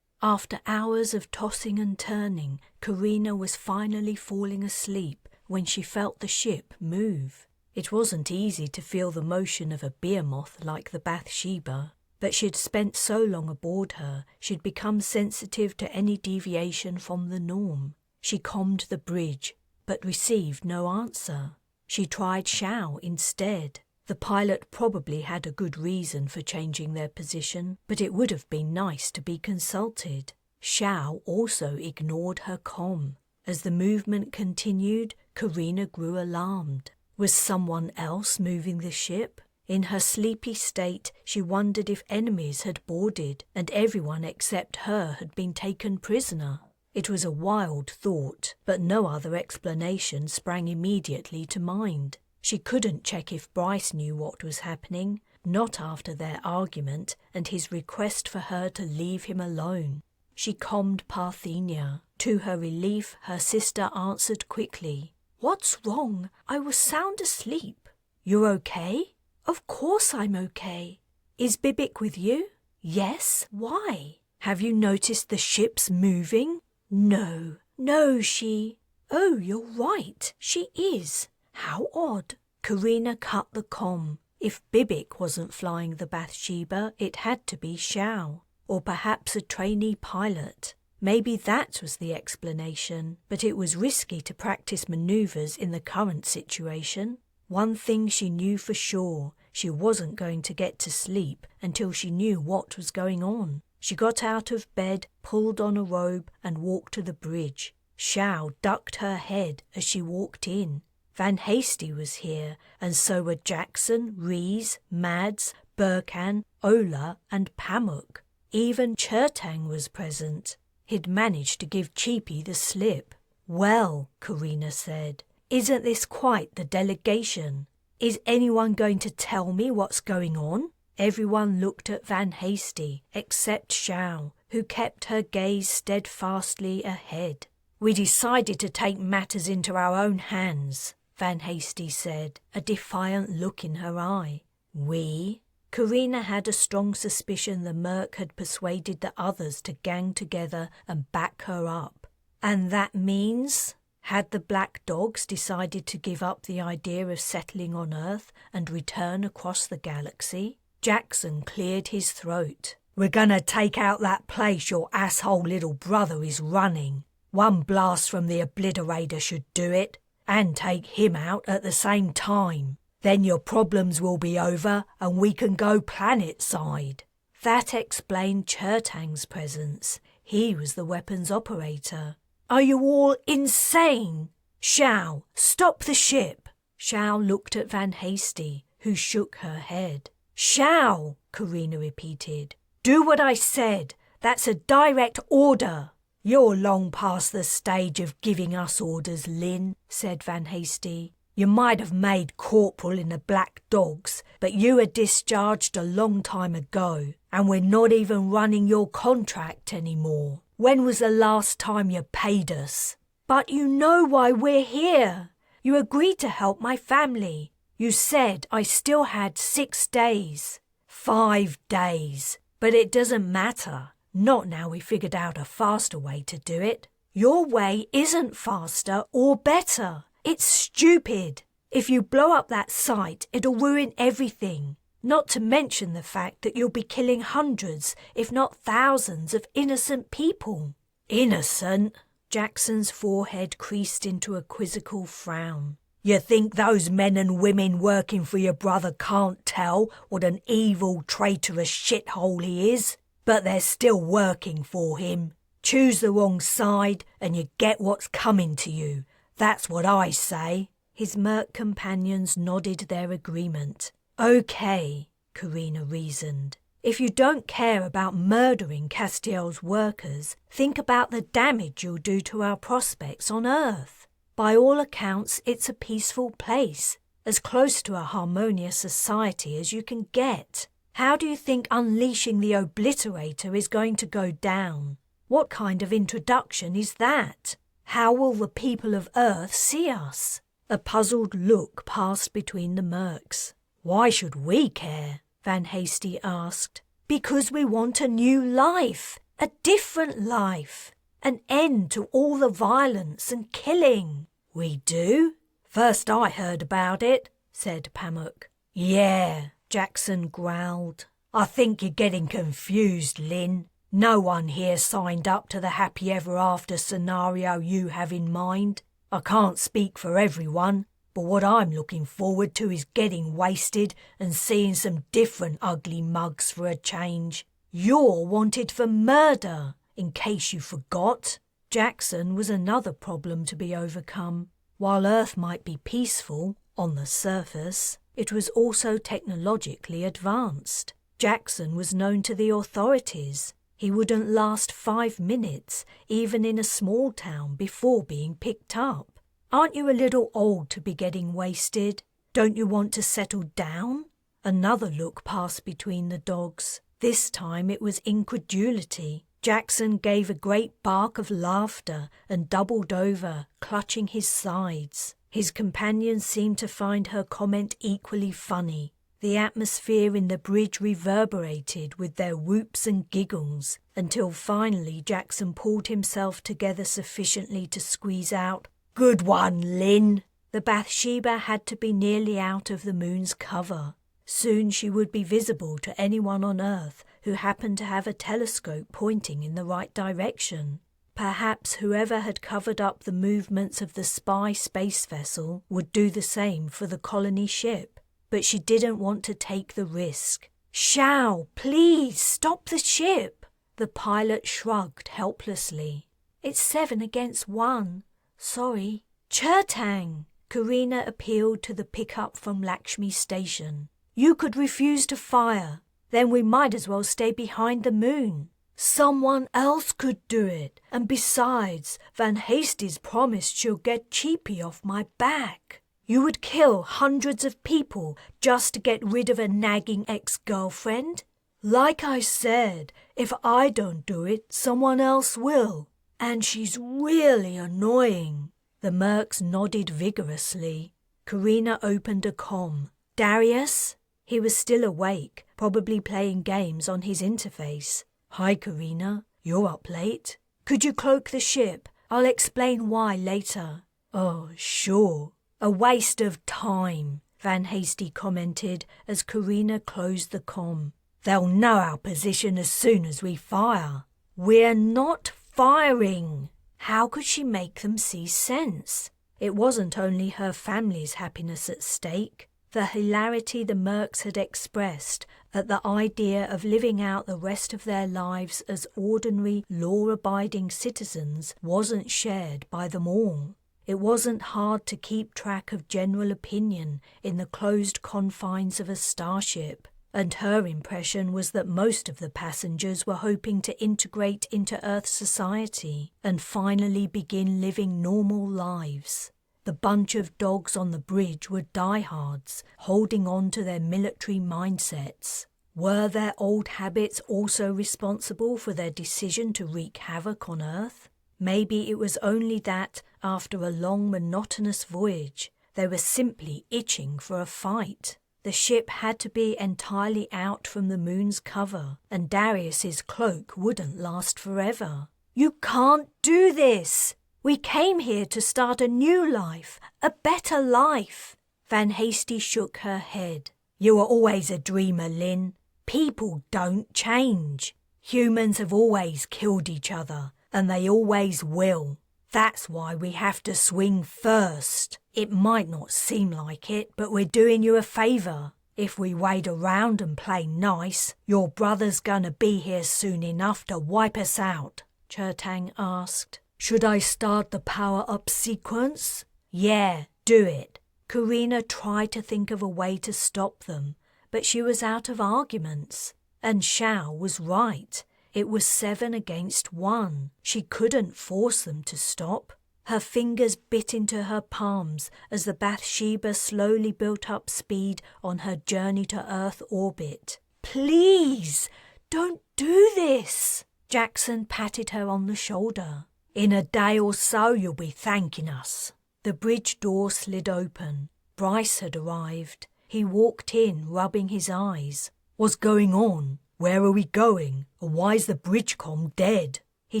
Speaker 1: After hours of tossing and turning, Carina was finally falling asleep when she felt the ship move. It wasn't easy to feel the motion of a behemoth like the Bathsheba, but she'd spent so long aboard her she'd become sensitive to any deviation from the norm. She combed the bridge, but received no answer. She tried Shao instead. The pilot probably had a good reason for changing their position, but it would have been nice to be consulted. Shao also ignored her comm. As the movement continued, Carina grew alarmed. Was someone else moving the ship? In her sleepy state, she wondered if enemies had boarded and everyone except her had been taken prisoner. It was a wild thought, but no other explanation sprang immediately to mind. She couldn't check if Bryce knew what was happening, not after their argument and his request for her to leave him alone. She commed Parthenia. To her relief, her sister answered quickly.
Speaker 3: "What's wrong? I was sound asleep."
Speaker 1: "You're okay?"
Speaker 3: "Of course I'm okay."
Speaker 1: "Is Bibic with you?"
Speaker 3: "Yes, why?"
Speaker 1: "Have you noticed the ships moving?"
Speaker 3: "No."
Speaker 1: "No, she—"
Speaker 3: "Oh, you're right. She is. How odd."
Speaker 1: Carina cut the comm. If Bibic wasn't flying the Bathsheba, it had to be Shao, or perhaps a trainee pilot. Maybe that was the explanation, but it was risky to practice maneuvers in the current situation. One thing she knew for sure, she wasn't going to get to sleep until she knew what was going on. She got out of bed, pulled on a robe, and walked to the bridge. Shao ducked her head as she walked in. Van Hasty was here, and so were Jackson, Rees, Mads, Burkan, Ola, and Pamuk. Even Chertang was present. He'd managed to give Cheapy the slip. "Well," Carina said, "isn't this quite the delegation? Is anyone going to tell me what's going on?" Everyone looked at Van Hasty, except Shao, who kept her gaze steadfastly ahead. "We decided to take matters into our own hands," Van Hasty said, a defiant look in her eye. "We?" Carina had a strong suspicion the merc had persuaded the others to gang together and back her up. "And that means?" Had the Black Dogs decided to give up the idea of settling on Earth and return across the galaxy? Jackson cleared his throat. "We're gonna take out that place your asshole little brother is running. One blast from the obliterator should do it, and take him out at the same time. Then your problems will be over and we can go planetside." That explained Chertang's presence. He was the weapons operator. "Are you all insane? Shao, stop the ship!" Shao looked at Van Hasty, who shook her head. "Shao," Carina repeated. "Do what I said. That's a direct order." "You're long past the stage of giving us orders, Lin," said Van Hasty. "You might have made corporal in the Black Dogs, but you were discharged a long time ago, and we're not even running your contract anymore. When was the last time you paid us?" "But you know why we're here. You agreed to help my family. You said I still had 6 days." 5 days. But it doesn't matter. Not now we figured out a faster way to do it. Your way isn't faster or better. It's stupid. If you blow up that site, it'll ruin everything. Not to mention the fact that you'll be killing hundreds, if not thousands, of innocent people. "Innocent?" Jackson's forehead creased into a quizzical frown.
Speaker 3: You think those men and women working for your brother can't tell what an evil, traitorous shithole he is? But they're still working for him. Choose the wrong side and you get what's coming to you. That's what I say." His merc companions nodded their agreement. "Okay," Carina reasoned. "If you don't care about murdering Castiel's workers, think about the damage you'll do to our prospects on Earth. By all accounts, it's a peaceful place, as close to a harmonious society as you can get. How do you think unleashing the Obliterator is going to go down? What kind of introduction is that? How will the people of Earth see us?" A puzzled look passed between the mercs. "Why should we care?" Van Hasty asked. "Because we want a new life, a different life, an end to all the violence and killing." "We do? First I heard about it," said Pamuk. "Yeah," Jackson growled. "I think you're getting confused, Lin. No one here signed up to the happy ever after scenario you have in mind. I can't speak for everyone, but what I'm looking forward to is getting wasted and seeing some different ugly mugs for a change. You're wanted for murder, in case you forgot." Jackson was another problem to be overcome. While Earth might be peaceful, on the surface, it was also technologically advanced. Jackson was known to the authorities. He wouldn't last 5 minutes, even in a small town, before being picked up. "Aren't you a little old to be getting wasted? Don't you want to settle down?" Another look passed between the dogs. This time it was incredulity. Jackson gave a great bark of laughter and doubled over, clutching his sides. His companions seemed to find her comment equally funny. The atmosphere in the bridge reverberated with their whoops and giggles, until finally Jackson pulled himself together sufficiently to squeeze out, "Good one, Lin." The Bathsheba had to be nearly out of the moon's cover. Soon she would be visible to anyone on Earth who happened to have a telescope pointing in the right direction. Perhaps whoever had covered up the movements of the spy space vessel would do the same for the colony ship. But she didn't want to take the risk. "Shao, please, stop the ship!" The pilot shrugged helplessly. "It's 7 against 1. Sorry." "Chertang!" Carina appealed to the pickup from Lakshmi Station. "You could refuse to fire. Then we might as well stay behind the moon." "Someone else could do it. And besides, Van Hasty's promised she'll get Cheapy off my back." "You would kill hundreds of people just to get rid of a nagging ex-girlfriend?" "Like I said, if I don't do it, someone else will. And she's really annoying." The mercs nodded vigorously. Carina opened a comm. "Darius?" He was still awake, probably playing games on his interface. "Hi, Carina. You're up late. Could you cloak the ship? I'll explain why later." "Oh, sure." "A waste of time," Van Hasty commented as Carina closed the comm. "They'll know our position as soon as we fire." "We're not firing." How could she make them see sense? It wasn't only her family's happiness at stake. The hilarity the mercs had expressed at the idea of living out the rest of their lives as ordinary, law-abiding citizens wasn't shared by them all. It wasn't hard to keep track of general opinion in the closed confines of a starship, and her impression was that most of the passengers were hoping to integrate into Earth society and finally begin living normal lives. The bunch of dogs on the bridge were diehards, holding on to their military mindsets. Were their old habits also responsible for their decision to wreak havoc on Earth? Maybe it was only that, after a long monotonous voyage, they were simply itching for a fight. The ship had to be entirely out from the moon's cover, and Darius's cloak wouldn't last forever. "You can't do this! We came here to start a new life, a better life." Van Hasty shook her head. "You were always a dreamer, Lin. People don't change. Humans have always killed each other, and they always will. That's why we have to swing first. It might not seem like it, but we're doing you a favour. If we wait around and play nice, your brother's gonna be here soon enough to wipe us out.
Speaker 1: Chertang asked.
Speaker 3: Should I start the power-up sequence?
Speaker 1: Yeah, do it.
Speaker 3: Carina tried to think of a way to stop them, but she was out of arguments. And Xiao was right. It was 7 against 1. She couldn't force them to stop. Her fingers bit into her palms as the Bathsheba slowly built up speed on her journey to Earth orbit.
Speaker 1: Please, don't do this.
Speaker 3: Jackson patted her on the shoulder. In a day or so you'll be thanking us. The bridge door slid open. Bryce had arrived. He walked in, rubbing his eyes. What's going on? Where are we going? And why's the bridge comm dead? He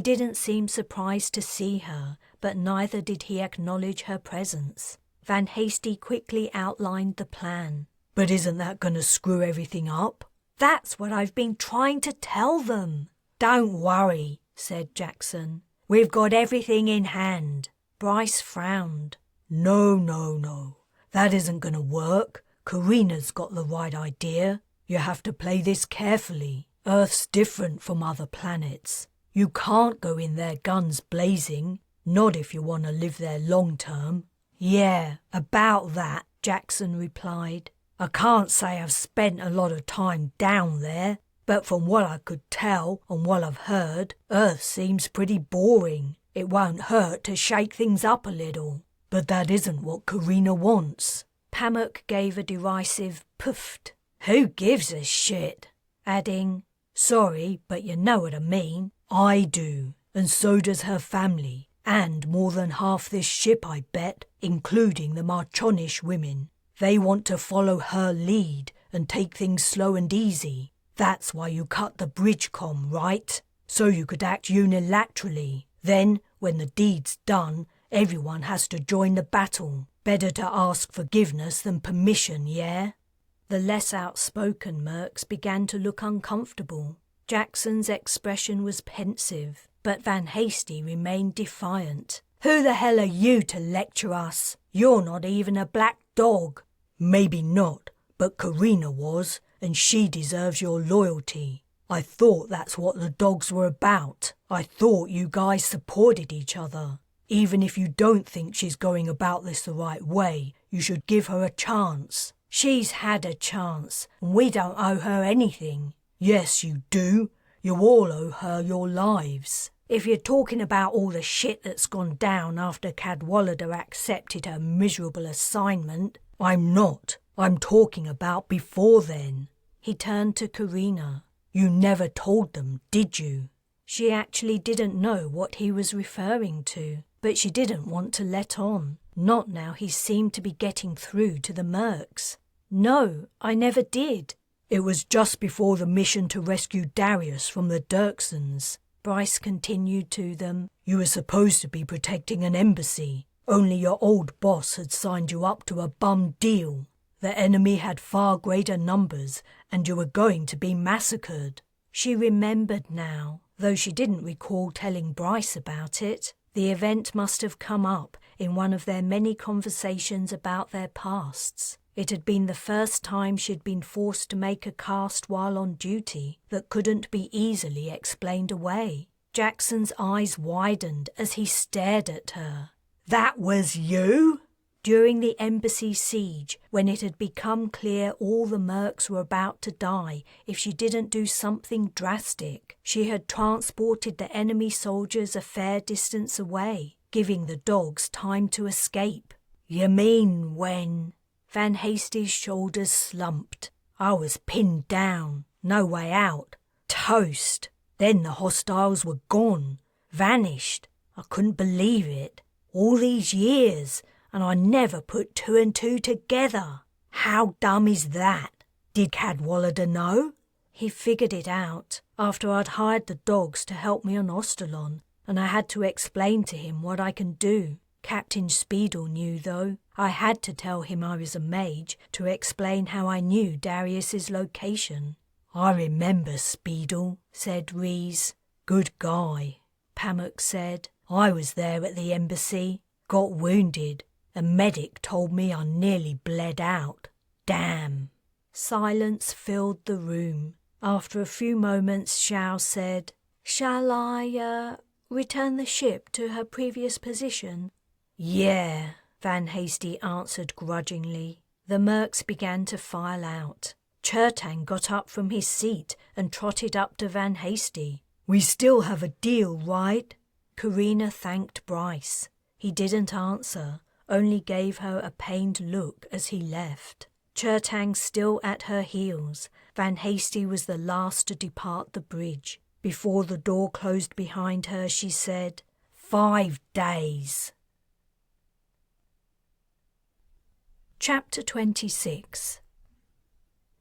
Speaker 3: didn't seem surprised to see her, but neither did he acknowledge her presence. Van Hasty quickly outlined the plan. But isn't that going to screw everything up? That's what I've been trying to tell them. Don't worry, said Jackson. We've got everything in hand. Bryce frowned. No. That isn't going to work. Carina's got the right idea. You have to play this carefully. Earth's different from other planets. You can't go in there guns blazing, not if you want to live there long term. Yeah, about that, Jackson replied. I can't say I've spent a lot of time down there, but from what I could tell and what I've heard, Earth seems pretty boring. It won't hurt to shake things up a little. But that isn't what Carina wants. Pamuk gave a derisive puffed. Who gives a shit? Adding, sorry, but you know what I mean. I do, and so does her family, and more than half this ship, I bet, including the Marchonish women. They want to follow her lead and take things slow and easy. That's why you cut the bridge comm, right? So you could act unilaterally. Then, when the deed's done, everyone has to join the battle. Better to ask forgiveness than permission, yeah? The less outspoken mercs began to look uncomfortable. Jackson's expression was pensive, but Van Hasty remained defiant. Who the hell are you to lecture us? You're not even a black dog. Maybe not, but Carina was, and she deserves your loyalty. I thought that's what the dogs were about. I thought you guys supported each other. Even if you don't think she's going about this the right way, you should give her a chance. She's had a chance, and we don't owe her anything. Yes, you do. You all owe her your lives. If you're talking about all the shit that's gone down after Cadwallader accepted her miserable assignment, I'm not. I'm talking about before then. He turned to Carina. You never told them, did you? She actually didn't know what he was referring to, but she didn't want to let on. Not now he seemed to be getting through to the mercs. No, I never did. It was just before the mission to rescue Darius from the Dirksons. Bryce continued to them. You were supposed to be protecting an embassy. Only your old boss had signed you up to a bum deal. The enemy had far greater numbers, and you were going to be massacred. She remembered now, though she didn't recall telling Bryce about it. The event must have come up in one of their many conversations about their pasts. It had been the first time she'd been forced to make a cast while on duty that couldn't be easily explained away. Jackson's eyes widened as he stared at her. That was you? During the embassy siege, when it had become clear all the mercs were about to die if she didn't do something drastic, she had transported the enemy soldiers a fair distance away, giving the dogs time to escape. You mean when? Van Hasty's shoulders slumped. I was pinned down, no way out. Toast. Then the hostiles were gone, vanished. I couldn't believe it. All these years, and I never put 2 and 2 together. How dumb is that? Did Cadwallader know? He figured it out after I'd hired the dogs to help me on Ostalon, and I had to explain to him what I can do. Captain Speedle knew, though. I had to tell him I was a mage to explain how I knew Darius's location. I remember Speedle, said Rees. Good guy, Pamuk said. I was there at the embassy, got wounded. A medic told me I nearly bled out. Damn.
Speaker 1: Silence filled the room. After a few moments, Xiao said, "Shall I, return the ship to her previous position?"
Speaker 3: Yeah,
Speaker 1: Van Hasty answered grudgingly. The mercs began to file out. Chertang got up from his seat and trotted up to Van Hasty.
Speaker 3: "We still have a deal, right?"
Speaker 1: Carina thanked Bryce. He didn't answer, only gave her a pained look as he left. Chertang still at her heels, Van Hasty was the last to depart the bridge. Before the door closed behind her, she said,
Speaker 3: 5 days.
Speaker 1: Chapter 26.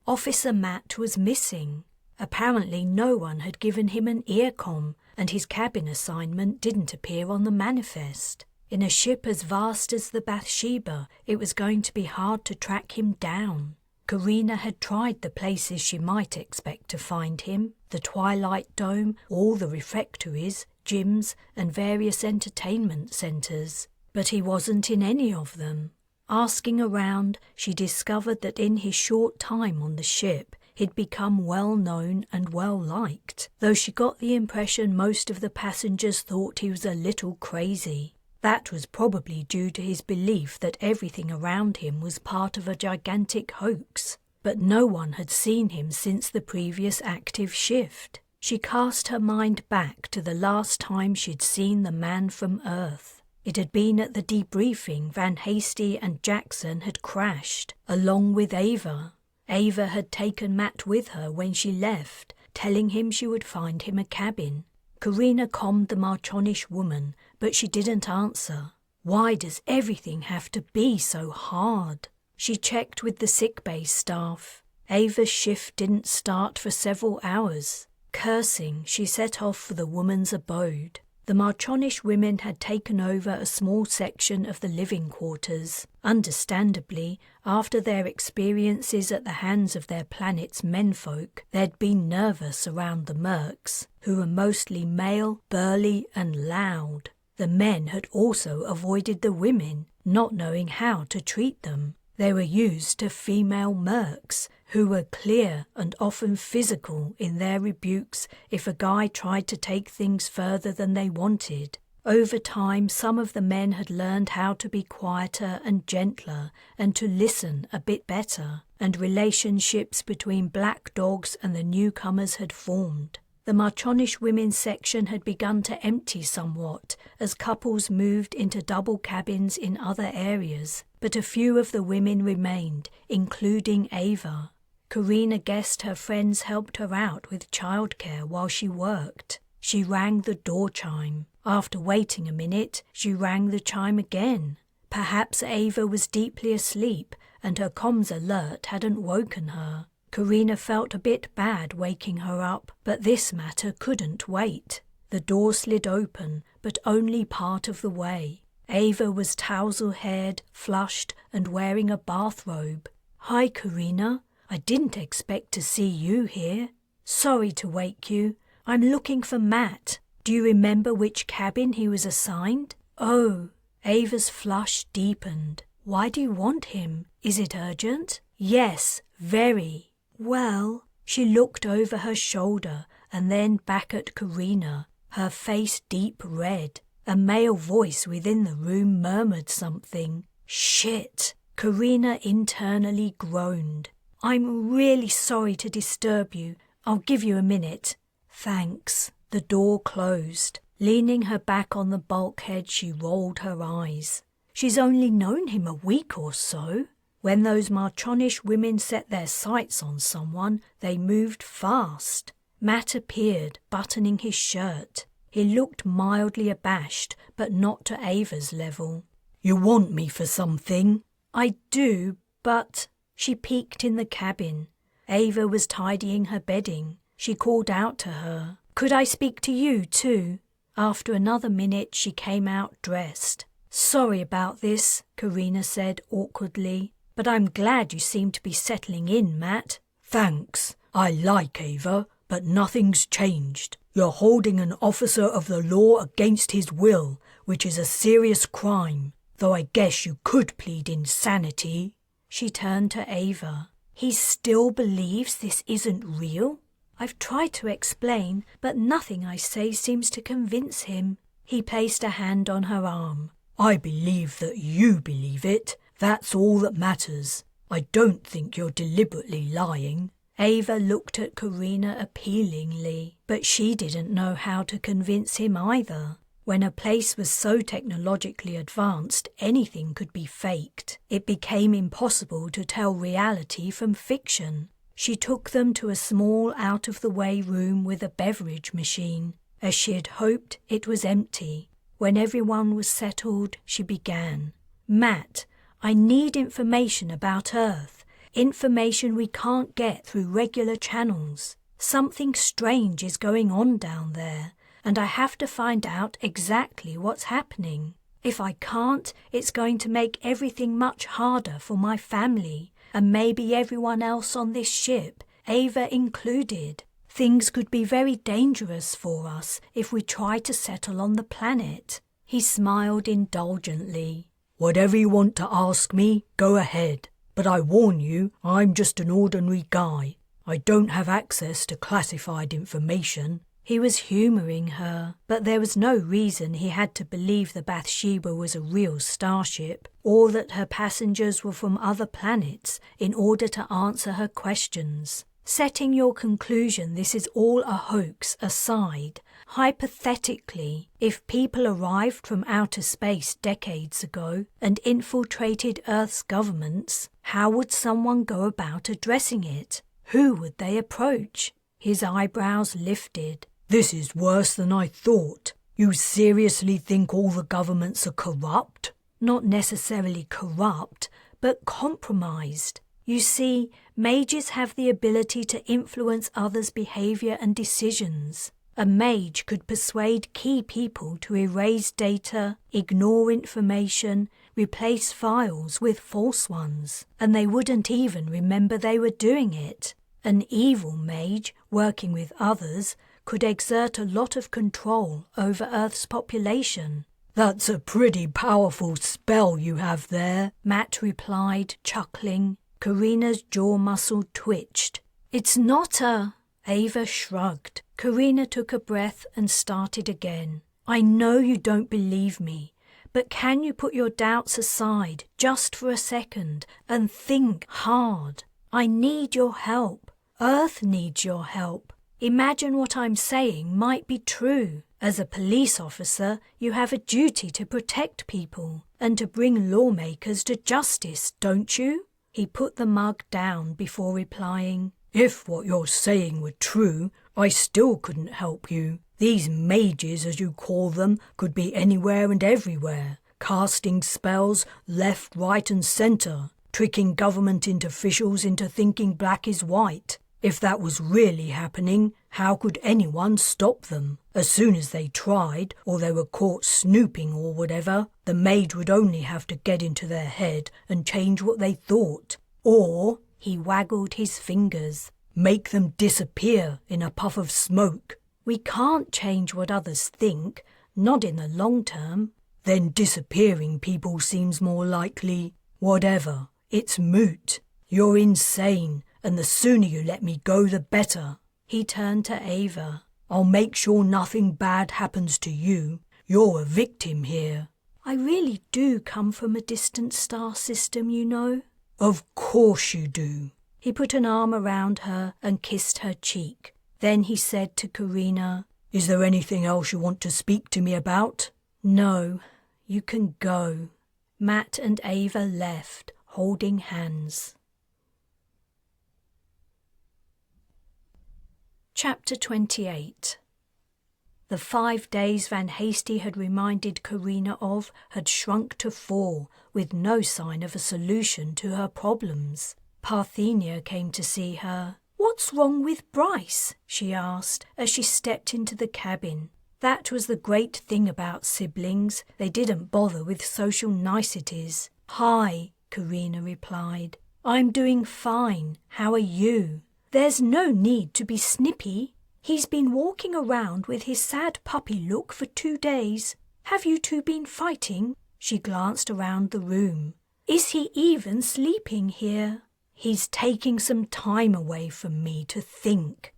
Speaker 1: Officer Matt was missing. Apparently no one had given him an earcom, and his cabin assignment didn't appear on the manifest. In a ship as vast as the Bathsheba, it was going to be hard to track him down. Carina had tried the places she might expect to find him, the Twilight Dome, all the refectories, gyms, and various entertainment centres, but he wasn't in any of them. Asking around, she discovered that in his short time on the ship, he'd become well known and well liked, though she got the impression most of the passengers thought he was a little crazy. That was probably due to his belief that everything around him was part of a gigantic hoax, but no one had seen him since the previous active shift. She cast her mind back to the last time she'd seen the man from Earth. It had been at the debriefing Van Hasty and Jackson had crashed, along with Ava. Ava had taken Matt with her when she left, telling him she would find him a cabin. Carina calmed the Marchonish woman, but she didn't answer. Why does everything have to be so hard? She checked with the sickbay staff. Ava's shift didn't start for several hours. Cursing, she set off for the woman's abode. The Marchonish women had taken over a small section of the living quarters. Understandably, after their experiences at the hands of their planet's menfolk, they'd been nervous around the mercs, who were mostly male, burly and loud. The men had also avoided the women, not knowing how to treat them. They were used to female mercs, who were clear and often physical in their rebukes if a guy tried to take things further than they wanted. Over time, some of the men had learned how to be quieter and gentler and to listen a bit better, and relationships between black dogs and the newcomers had formed. The Marchonish women's section had begun to empty somewhat as couples moved into double cabins in other areas, but a few of the women remained, including Ava. Carina guessed her friends helped her out with childcare while she worked. She rang the door chime. After waiting a minute, she rang the chime again. Perhaps Ava was deeply asleep and her comms alert hadn't woken her. Carina felt a bit bad waking her up, but this matter couldn't wait. The door slid open, but only part of the way. Ava was tousle-haired, flushed, and wearing a bathrobe. "Hi, Carina. I didn't expect to see you here. Sorry to wake you. I'm looking for Matt. Do you remember which cabin he was assigned?" "Oh." Ava's flush deepened. "Why do you want him? Is it urgent?" "Yes, very." "Well," she looked over her shoulder and then back at Carina, her face deep red. A male voice within the room murmured something. "Shit." Carina internally groaned. "I'm really sorry to disturb you. I'll give you a minute." "Thanks." The door closed. Leaning her back on the bulkhead, she rolled her eyes. She's only known him a week or so. When those Marchonish women set their sights on someone, they moved fast. Matt appeared, buttoning his shirt. He looked mildly abashed, but not to Ava's level. "You want me for something?" "I do, but..." She peeked in the cabin. Ava was tidying her bedding. She called out to her. "Could I speak to you too?" After another minute, she came out dressed. "Sorry about this," Carina said awkwardly, "but I'm glad you seem to be settling in, Matt."
Speaker 3: "Thanks. I like Ava, but nothing's changed.
Speaker 2: You're holding an officer of the law against his will, which is a serious crime, though I guess you could plead insanity."
Speaker 1: She turned to Ava. "He still believes this isn't real?" "I've tried to explain, but nothing I say seems to convince him." He placed a hand on her arm.
Speaker 2: "I believe that you believe it. That's all that matters. I don't think you're deliberately lying."
Speaker 1: Ava looked at Carina appealingly, but she didn't know how to convince him either. When a place was so technologically advanced anything could be faked, it became impossible to tell reality from fiction. She took them to a small out-of-the-way room with a beverage machine. As she had hoped, it was empty. When everyone was settled, she began. "Matt, I need information about Earth. Information we can't get through regular channels. Something strange is going on down there, and I have to find out exactly what's happening. If I can't, it's going to make everything much harder for my family, and maybe everyone else on this ship, Ava included. Things could be very dangerous for us if we try to settle on the planet." He smiled indulgently.
Speaker 2: "Whatever you want to ask me, go ahead. But I warn you, I'm just an ordinary guy. I don't have access to classified information."
Speaker 1: He was humouring her, but there was no reason he had to believe the Bathsheba was a real starship, or that her passengers were from other planets, in order to answer her questions. "Setting your conclusion this is all a hoax aside, hypothetically, if people arrived from outer space decades ago and infiltrated Earth's governments, how would someone go about addressing it? Who would they approach?" His eyebrows lifted.
Speaker 2: "This is worse than I thought. You seriously think all the governments are corrupt?"
Speaker 1: "Not necessarily corrupt, but compromised. You see, mages have the ability to influence others' behavior and decisions. A mage could persuade key people to erase data, ignore information, replace files with false ones, and they wouldn't even remember they were doing it. An evil mage, working with others, could exert a lot of control over Earth's population."
Speaker 2: "That's a pretty powerful spell you have there,"
Speaker 1: Matt replied, chuckling. Carina's jaw muscle twitched. "It's not a..." Ava shrugged. Carina took a breath and started again. "I know you don't believe me, but can you put your doubts aside just for a second and think hard? I need your help. Earth needs your help. Imagine what I'm saying might be true. As a police officer, you have a duty to protect people and to bring lawmakers to justice, don't you?" He put the mug down before replying.
Speaker 2: "If what you're saying were true, I still couldn't help you. These mages, as you call them, could be anywhere and everywhere, casting spells left, right and centre, tricking government officials into thinking black is white. If that was really happening, how could anyone stop them? As soon as they tried, or they were caught snooping or whatever, the mage would only have to get into their head and change what they thought. Or,"
Speaker 1: he waggled his fingers,
Speaker 2: "make them disappear in a puff of smoke."
Speaker 1: "We can't change what others think, not in the long term."
Speaker 2: "Then disappearing people seems more likely. Whatever, it's moot. You're insane, and the sooner you let me go, the better."
Speaker 1: He turned to Ava.
Speaker 2: "I'll make sure nothing bad happens to you. You're a victim here."
Speaker 1: "I really do come from a distant star system, you know."
Speaker 2: "Of course you do."
Speaker 1: He put an arm around her and kissed her cheek. Then he said to Carina,
Speaker 2: "Is there anything else you want to speak to me about?"
Speaker 1: "No, you can go." Matt and Ava left, holding hands. Chapter 28. The 5 days Van Hasty had reminded Carina of had shrunk to 4, with no sign of a solution to her problems. Parthenia came to see her. "What's wrong with Bryce?" she asked as she stepped into the cabin. That was the great thing about siblings. They didn't bother with social niceties. "Hi," Carina replied. "I'm doing fine. How are you?" "There's no need to be snippy." He's been walking around with his sad puppy look for 2 days. Have you two been fighting? She glanced around the room. Is he even sleeping here? He's taking some time away from me to think.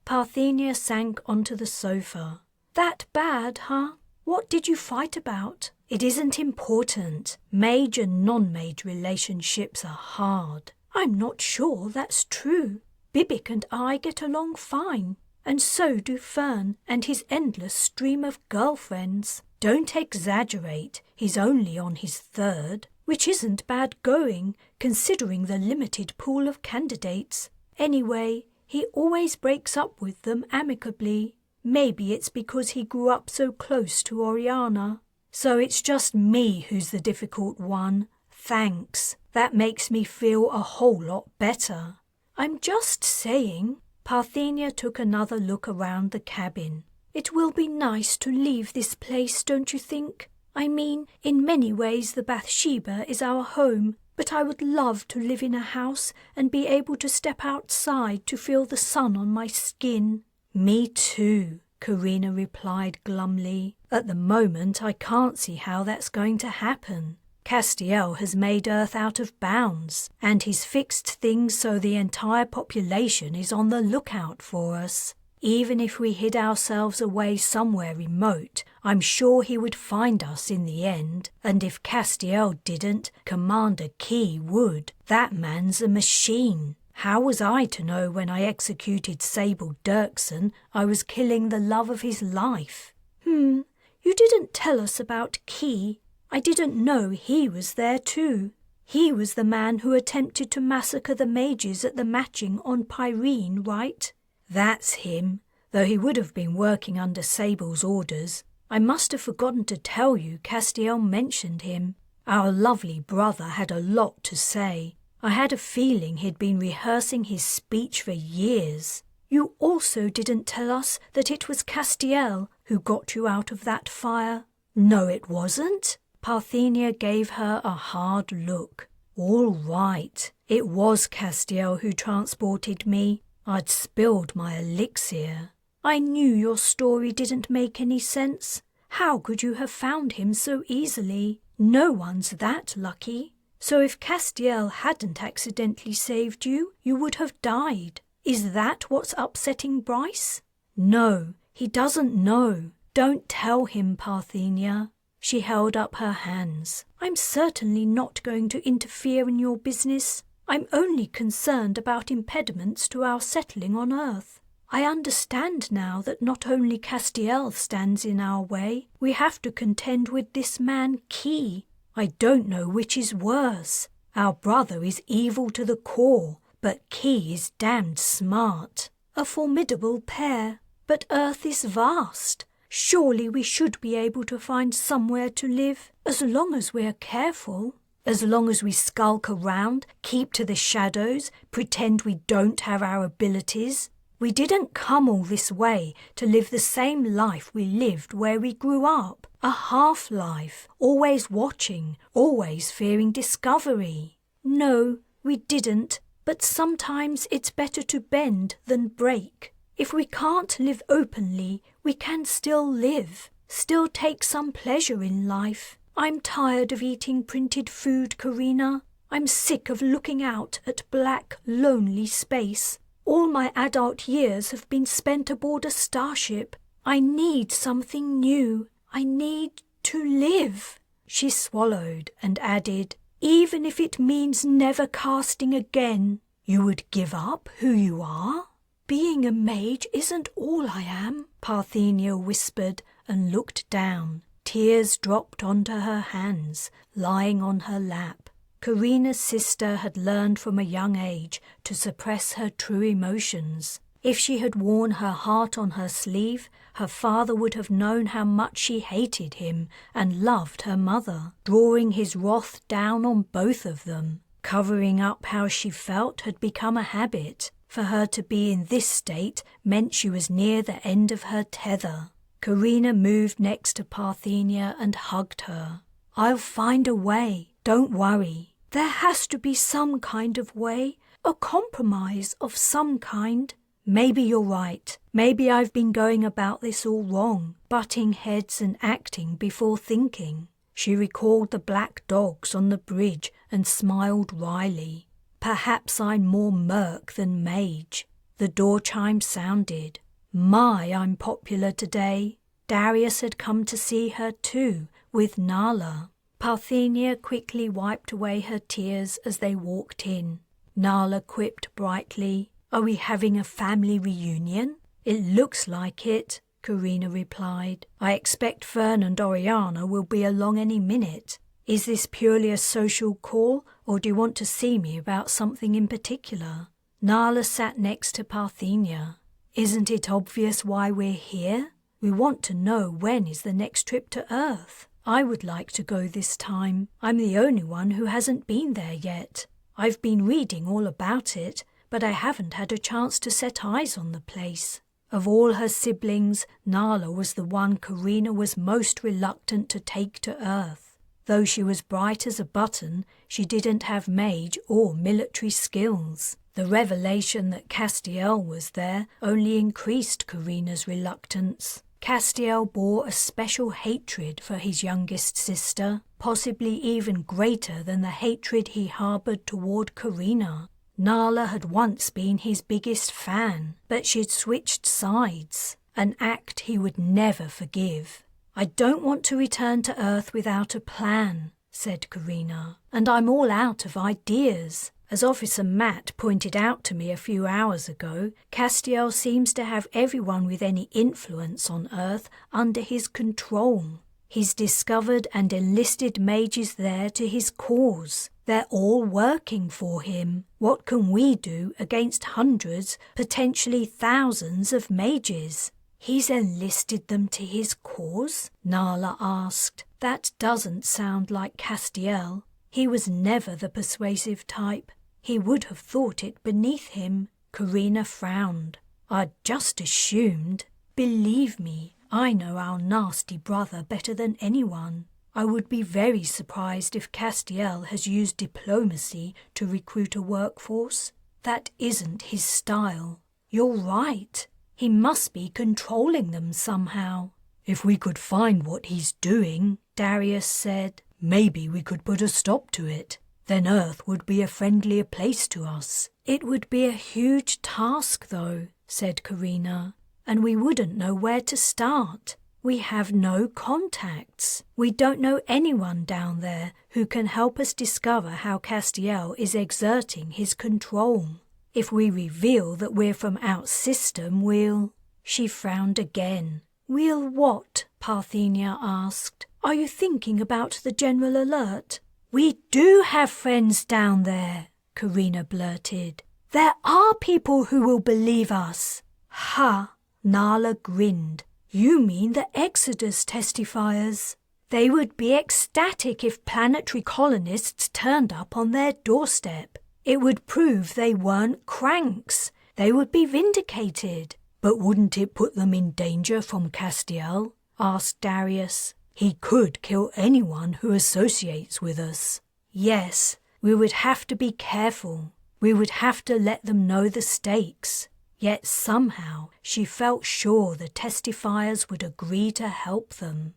Speaker 1: Parthenia sank onto the sofa. That bad, huh? What did you fight about? It isn't important. Mage and non-mage relationships are hard. I'm not sure that's true. Bibic and I get along fine, and so do Fern and his endless stream of girlfriends. Don't exaggerate, he's only on his 3rd, which isn't bad going, considering the limited pool of candidates. Anyway, he always breaks up with them amicably. Maybe it's because he grew up so close to Oriana. So it's just me who's the difficult one. Thanks. That makes me feel a whole lot better. I'm just saying. Parthenia took another look around the cabin. It will be nice to leave this place, don't you think? I mean, in many ways the Bathsheba is our home, but I would love to live in a house and be able to step outside to feel the sun on my skin. Me too, Carina replied glumly. At the moment I can't see how that's going to happen. Castiel has made Earth out of bounds, and he's fixed things so the entire population is on the lookout for us. Even if we hid ourselves away somewhere remote, I'm sure he would find us in the end, and if Castiel didn't, Commander Key would. That man's a machine. How was I to know when I executed Sable Dirksen I was killing the love of his life? You didn't tell us about Key. I didn't know he was there too. He was the man who attempted to massacre the mages at the matching on Pyrene, right? That's him, though he would have been working under Sable's orders. I must have forgotten to tell you Castiel mentioned him. Our lovely brother had a lot to say. I had a feeling he'd been rehearsing his speech for years. You also didn't tell us that it was Castiel who got you out of that fire. No, it wasn't. Parthenia gave her a hard look. All right, it was Castiel who transported me. I'd spilled my elixir. I knew your story didn't make any sense. How could you have found him so easily? No one's that lucky. So if Castiel hadn't accidentally saved you, you would have died. Is that what's upsetting Bryce? No, he doesn't know. Don't tell him, Parthenia. She held up her hands. I'm certainly not going to interfere in your business. I'm only concerned about impediments to our settling on Earth. I understand now that not only Castiel stands in our way, we have to contend with this man Key. I don't know which is worse. Our brother is evil to the core, but Key is damned smart. A formidable pair, but Earth is vast. Surely we should be able to find somewhere to live, as long as we're careful. As long as we skulk around, keep to the shadows, pretend we don't have our abilities. We didn't come all this way to live the same life we lived where we grew up. A half-life, always watching, always fearing discovery. No, we didn't, but sometimes it's better to bend than break. If we can't live openly, we can still live, still take some pleasure in life. I'm tired of eating printed food, Carina. I'm sick of looking out at black, lonely space. All my adult years have been spent aboard a starship. I need something new. I need to live. She swallowed and added, even if it means never casting again. You would give up who you are? Being a mage isn't all I am, Parthenia whispered and looked down. Tears dropped onto her hands, lying on her lap. Carina's sister had learned from a young age to suppress her true emotions. If she had worn her heart on her sleeve, her father would have known how much she hated him and loved her mother, drawing his wrath down on both of them. Covering up how she felt had become a habit. For her to be in this state meant she was near the end of her tether. Carina moved next to Parthenia and hugged her. I'll find a way, don't worry. There has to be some kind of way, a compromise of some kind. Maybe you're right. Maybe I've been going about this all wrong, butting heads and acting before thinking. She recalled the black dogs on the bridge and smiled wryly. Perhaps I'm more merc than mage. The door chime sounded. My, I'm popular today. Darius had come to see her too, with Nala. Parthenia quickly wiped away her tears as they walked in. Nala quipped brightly, "Are we having a family reunion?" "It looks like it," Carina replied. "I expect Fern and Oriana will be along any minute. Is this purely a social call, or do you want to see me about something in particular?" Nala sat next to Parthenia. "Isn't it obvious why we're here? We want to know when is the next trip to Earth. I would like to go this time. I'm the only one who hasn't been there yet. I've been reading all about it, but I haven't had a chance to set eyes on the place." Of all her siblings, Nala was the one Carina was most reluctant to take to Earth. Though she was bright as a button, she didn't have mage or military skills. The revelation that Castiel was there only increased Carina's reluctance. Castiel bore a special hatred for his youngest sister, possibly even greater than the hatred he harbored toward Carina. Nala had once been his biggest fan, but she'd switched sides, an act he would never forgive. "I don't want to return to Earth without a plan," said Carina, "and I'm all out of ideas. As Officer Matt pointed out to me a few hours ago, Castiel seems to have everyone with any influence on Earth under his control. He's discovered and enlisted mages there to his cause. They're all working for him. What can we do against hundreds, potentially thousands of mages?" "He's enlisted them to his cause?" Nala asked. "That doesn't sound like Castiel. He was never the persuasive type. He would have thought it beneath him." Carina frowned. "I'd just assumed. Believe me, I know our nasty brother better than anyone. I would be very surprised if Castiel has used diplomacy to recruit a workforce. That isn't his style." "You're right. He must be controlling them somehow." "If we could find what he's doing," Darius said, "maybe we could put a stop to it. Then Earth would be a friendlier place to us." "It would be a huge task, though," said Carina, "and we wouldn't know where to start. We have no contacts. We don't know anyone down there who can help us discover how Castiel is exerting his control. If we reveal that we're from out system, we'll—" She frowned again. "We'll what?" Parthenia asked. "Are you thinking about the general alert?" "We do have friends down there," Carina blurted. "There are people who will believe us." "Ha!" Nala grinned. "You mean the Exodus testifiers. They would be ecstatic if planetary colonists turned up on their doorstep. It would prove they weren't cranks. They would be vindicated." "But wouldn't it put them in danger from Castiel?" asked Darius. "He could kill anyone who associates with us." "Yes, we would have to be careful. We would have to let them know the stakes." Yet somehow she felt sure the testifiers would agree to help them.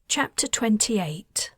Speaker 1: Chapter 28.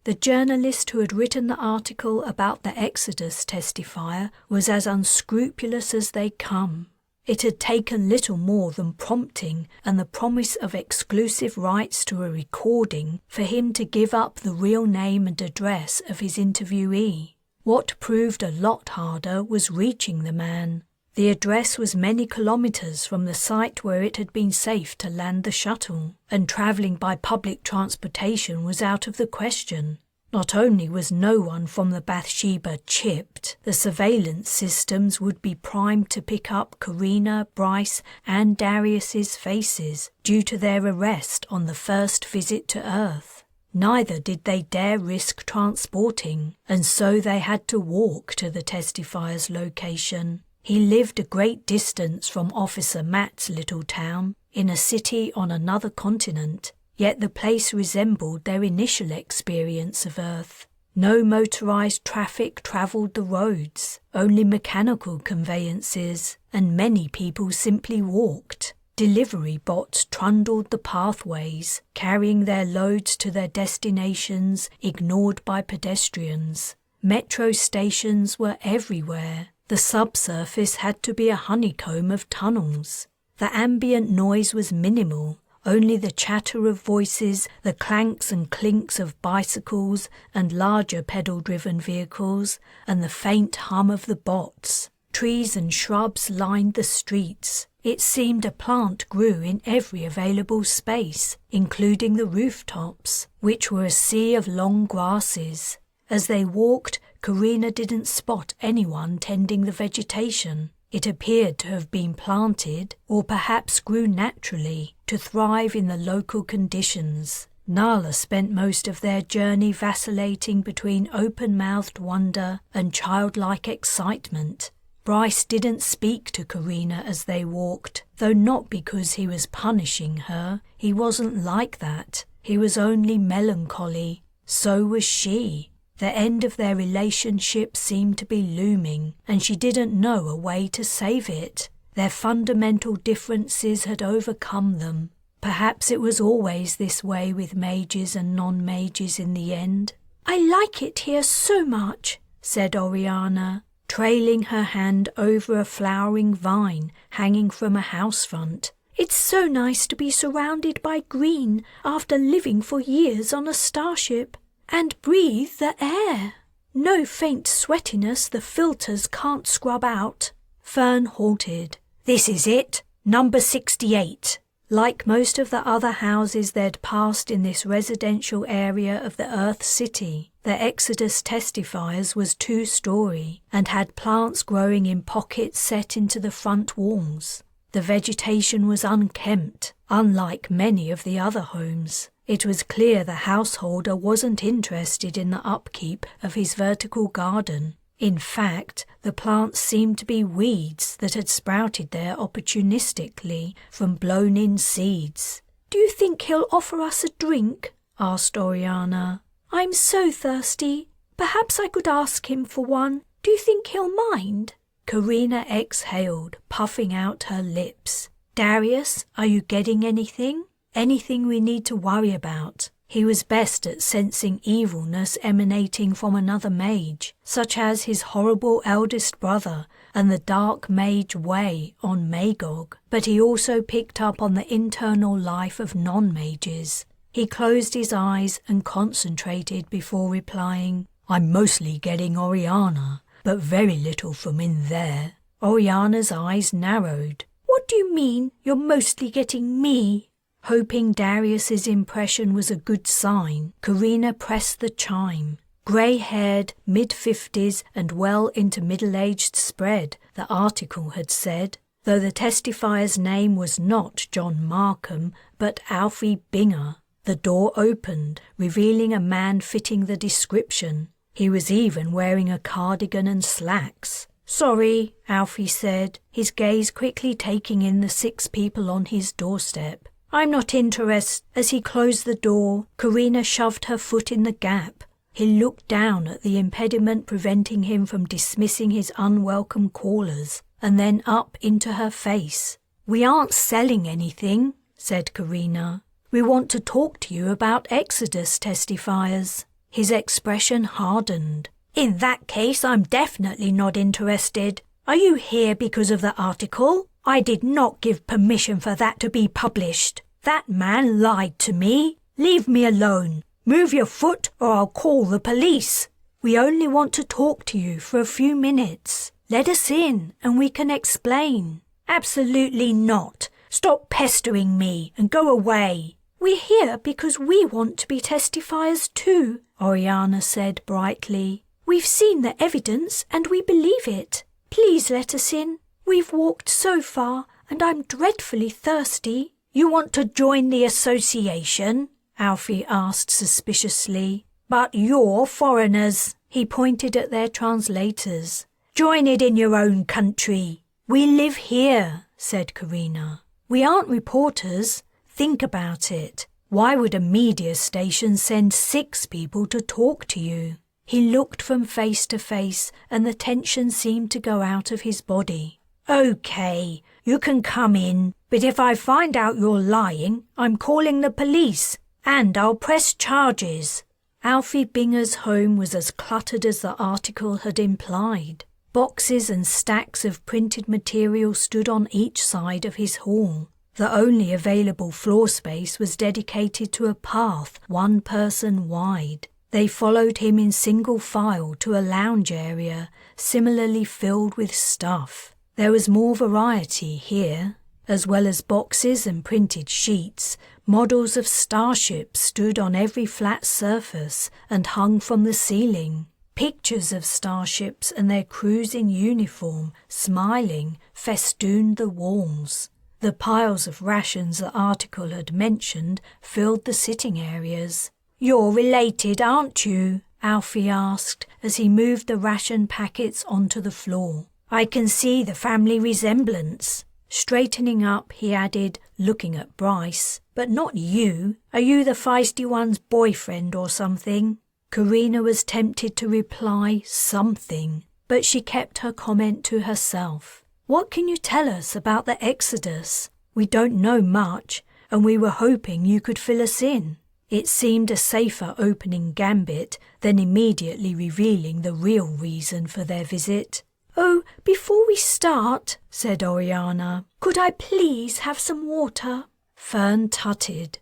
Speaker 1: The journalist who had written the article about the Exodus testifier was as unscrupulous as they come. It had taken little more than prompting and the promise of exclusive rights to a recording for him to give up the real name and address of his interviewee. What proved a lot harder was reaching the man. The address was many kilometers from the site where it had been safe to land the shuttle, and traveling by public transportation was out of the question. Not only was no one from the Bathsheba chipped, the surveillance systems would be primed to pick up Carina, Bryce, and Darius's faces due to their arrest on the first visit to Earth. Neither did they dare risk transporting, and so they had to walk to the testifier's location. He lived a great distance from Officer Matt's little town, in a city on another continent, yet the place resembled their initial experience of Earth. No motorised traffic travelled the roads, only mechanical conveyances, and many people simply walked. Delivery bots trundled the pathways, carrying their loads to their destinations, ignored by pedestrians. Metro stations were everywhere. The subsurface had to be a honeycomb of tunnels. The ambient noise was minimal, only the chatter of voices, the clanks and clinks of bicycles and larger pedal-driven vehicles, and the faint hum of the bots. Trees and shrubs lined the streets. It seemed a plant grew in every available space, including the rooftops, which were a sea of long grasses. As they walked, Carina didn't spot anyone tending the vegetation. It appeared to have been planted, or perhaps grew naturally, to thrive in the local conditions. Nala spent most of their journey vacillating between open-mouthed wonder and childlike excitement. Bryce didn't speak to Carina as they walked, though not because he was punishing her. He wasn't like that. He was only melancholy. So was she. The end of their relationship seemed to be looming, and she didn't know a way to save it. Their fundamental differences had overcome them. Perhaps it was always this way with mages and non-mages in the end.
Speaker 2: "I like it here so much," said Oriana, trailing her hand over a flowering vine hanging from a house front. "It's so nice to be surrounded by green after living for years on a starship. And breathe the air. No faint sweatiness the filters can't scrub out."
Speaker 1: Fern halted. "This is it, number 68. Like most of the other houses they'd passed in this residential area of the Earth City, the Exodus Testifiers was 2-story and had plants growing in pockets set into the front walls. The vegetation was unkempt, unlike many of the other homes. It was clear the householder wasn't interested in the upkeep of his vertical garden. In fact, the plants seemed to be weeds that had sprouted there opportunistically from blown-in seeds.
Speaker 2: "Do you think he'll offer us a drink?" asked Oriana. "I'm so thirsty. Perhaps I could ask him for one. Do you think he'll mind?"
Speaker 1: Carina exhaled, puffing out her lips. "Darius, are you getting anything? Anything we need to worry about?" He was best at sensing evilness emanating from another mage, such as his horrible eldest brother and the dark mage Way on Magog, but he also picked up on the internal life of non-mages. He closed his eyes and concentrated before replying, "I'm mostly getting Oriana, but very little from in there." Oriana's eyes narrowed.
Speaker 2: "What do you mean, you're mostly getting me?"
Speaker 1: Hoping Darius's impression was a good sign, Carina pressed the chime. Grey-haired, mid-50s and well into middle-aged spread, the article had said, though the testifier's name was not John Markham, but Alfie Binger. The door opened, revealing a man fitting the description. He was even wearing a cardigan and slacks. "Sorry," Alfie said, his gaze quickly taking in the 6 people on his doorstep. "I'm not interested." As he closed the door, Carina shoved her foot in the gap. He looked down at the impediment preventing him from dismissing his unwelcome callers, and then up into her face. "We aren't selling anything," said Carina. "We want to talk to you about Exodus testifiers." His expression hardened. "In that case, I'm definitely not interested. Are you here because of the article? I did not give permission for that to be published. That man lied to me. Leave me alone. Move your foot or I'll call the police. We only want to talk to you for a few minutes. Let us in and we can explain." "Absolutely not. Stop pestering me and go away."
Speaker 2: "We're here because we want to be testifiers too,"
Speaker 1: Oriana said brightly.
Speaker 2: "We've seen the evidence and we believe it. Please let us in. We've walked so far and I'm dreadfully thirsty."
Speaker 1: "You want to join the association?" Alfie asked suspiciously. "But you're foreigners." He pointed at their translators. "Join it in your own country." "We live here," said Carina. "We aren't reporters. Think about it. Why would a media station send 6 people to talk to you?" He looked from face to face and the tension seemed to go out of his body. "Okay, you can come in, but if I find out you're lying, I'm calling the police, and I'll press charges." Alfie Binger's home was as cluttered as the article had implied. Boxes and stacks of printed material stood on each side of his hall. The only available floor space was dedicated to a path 1 person wide. They followed him in single file to a lounge area, similarly filled with stuff. There was more variety here. As well as boxes and printed sheets, models of starships stood on every flat surface and hung from the ceiling. Pictures of starships and their crews in uniform, smiling, festooned the walls. The piles of rations the article had mentioned filled the sitting areas. "You're related, aren't you?" Alfie asked as he moved the ration packets onto the floor. "I can see the family resemblance." Straightening up, he added, looking at Bryce, "But not you. Are you the feisty one's boyfriend or something?" Carina was tempted to reply something, but she kept her comment to herself. "What can you tell us about the Exodus? We don't know much, and we were hoping you could fill us in." It seemed a safer opening gambit than immediately revealing the real reason for their visit. "Oh, before we start," said Oriana, "could I please have some water?" Fern tutted.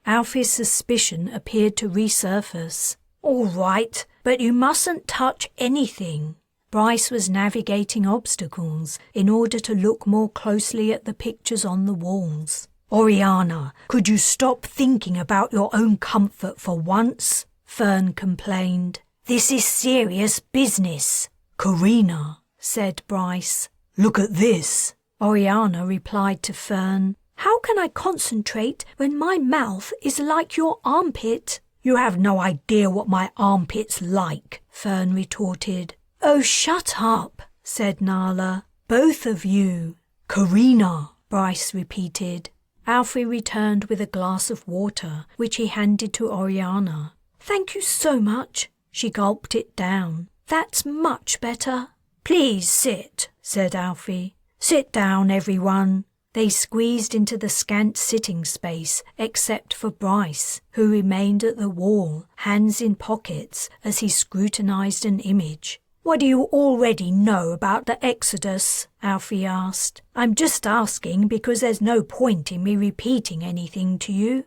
Speaker 1: Alfie's suspicion appeared to resurface. "All right, but you mustn't touch anything." Bryce was navigating obstacles in order to look more closely at the pictures on the walls. "Oriana, could you stop thinking about your own comfort for once?" Fern complained. "This is serious business." "Carina," said Bryce, "look at this." Oriana replied to Fern, "How can I concentrate when my mouth is like your armpit?" "You have no idea what my armpit's like," Fern retorted. "Oh, shut up," said Nala. "Both of you." "Carina," Bryce repeated. Alfie returned with a glass of water, which he handed to Oriana. "Thank you so much." She gulped it down. "That's much better." "Please sit," said Alfie. "Sit down, everyone." They squeezed into the scant sitting space except for Bryce, who remained at the wall, hands in pockets, as he scrutinized an image. "What do you already know about the Exodus?" Alfie asked. "I'm just asking because there's no point in me repeating anything to you."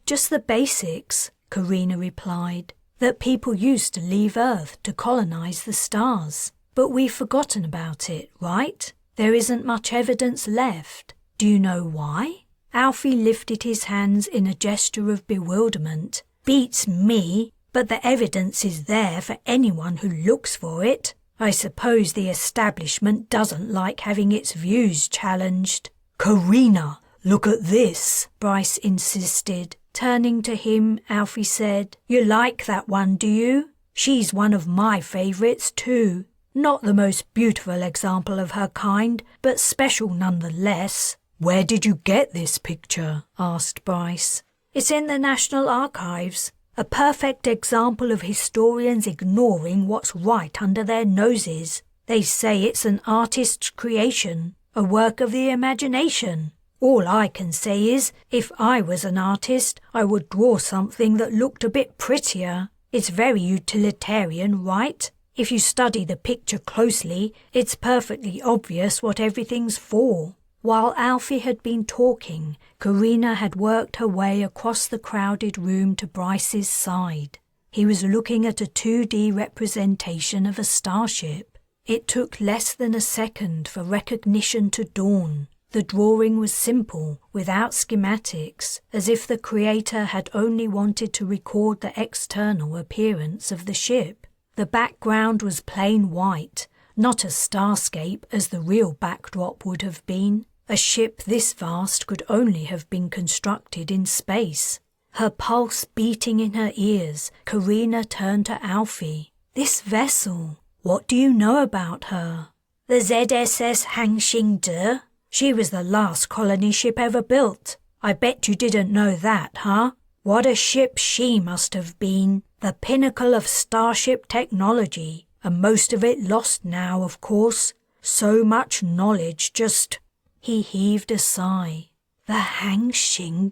Speaker 1: Just the basics," Carina replied. "That people used to leave Earth to colonize the stars. But we've forgotten about it, right? There isn't much evidence left. Do you know why?" Alfie lifted his hands in a gesture of bewilderment. "Beats me, but the evidence is there for anyone who looks for it. I suppose the establishment doesn't like having its views challenged." "Carina, look at this," Bryce insisted. Turning to him, Alfie said, "You like that one, do you? She's one of my favourites too. Not the most beautiful example of her kind, but special nonetheless." "Where did you get this picture?" asked Bryce. "It's in the National Archives. A perfect example of historians ignoring what's right under their noses. They say it's an artist's creation, a work of the imagination. All I can say is, if I was an artist, I would draw something that looked a bit prettier. It's very utilitarian, right? If you study the picture closely, it's perfectly obvious what everything's for." While Alfie had been talking, Carina had worked her way across the crowded room to Bryce's side. He was looking at a 2D representation of a starship. It took less than a second for recognition to dawn. The drawing was simple, without schematics, as if the creator had only wanted to record the external appearance of the ship. The background was plain white, not a starscape as the real backdrop would have been. A ship this vast could only have been constructed in space. Her pulse beating in her ears, Carina turned to Alfie. "This vessel, what do you know about her?" "The ZSS Hangxingde. She was the last colony ship ever built. I bet you didn't know that, huh? What a ship she must have been.
Speaker 3: The pinnacle of starship technology, and most of it lost now, of course. So much knowledge just... He heaved a sigh. The Hangxing.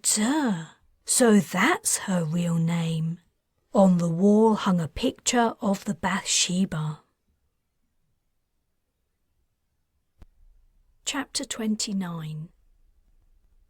Speaker 3: So that's her real name. On the wall hung a picture of the Bathsheba.
Speaker 1: Chapter 29.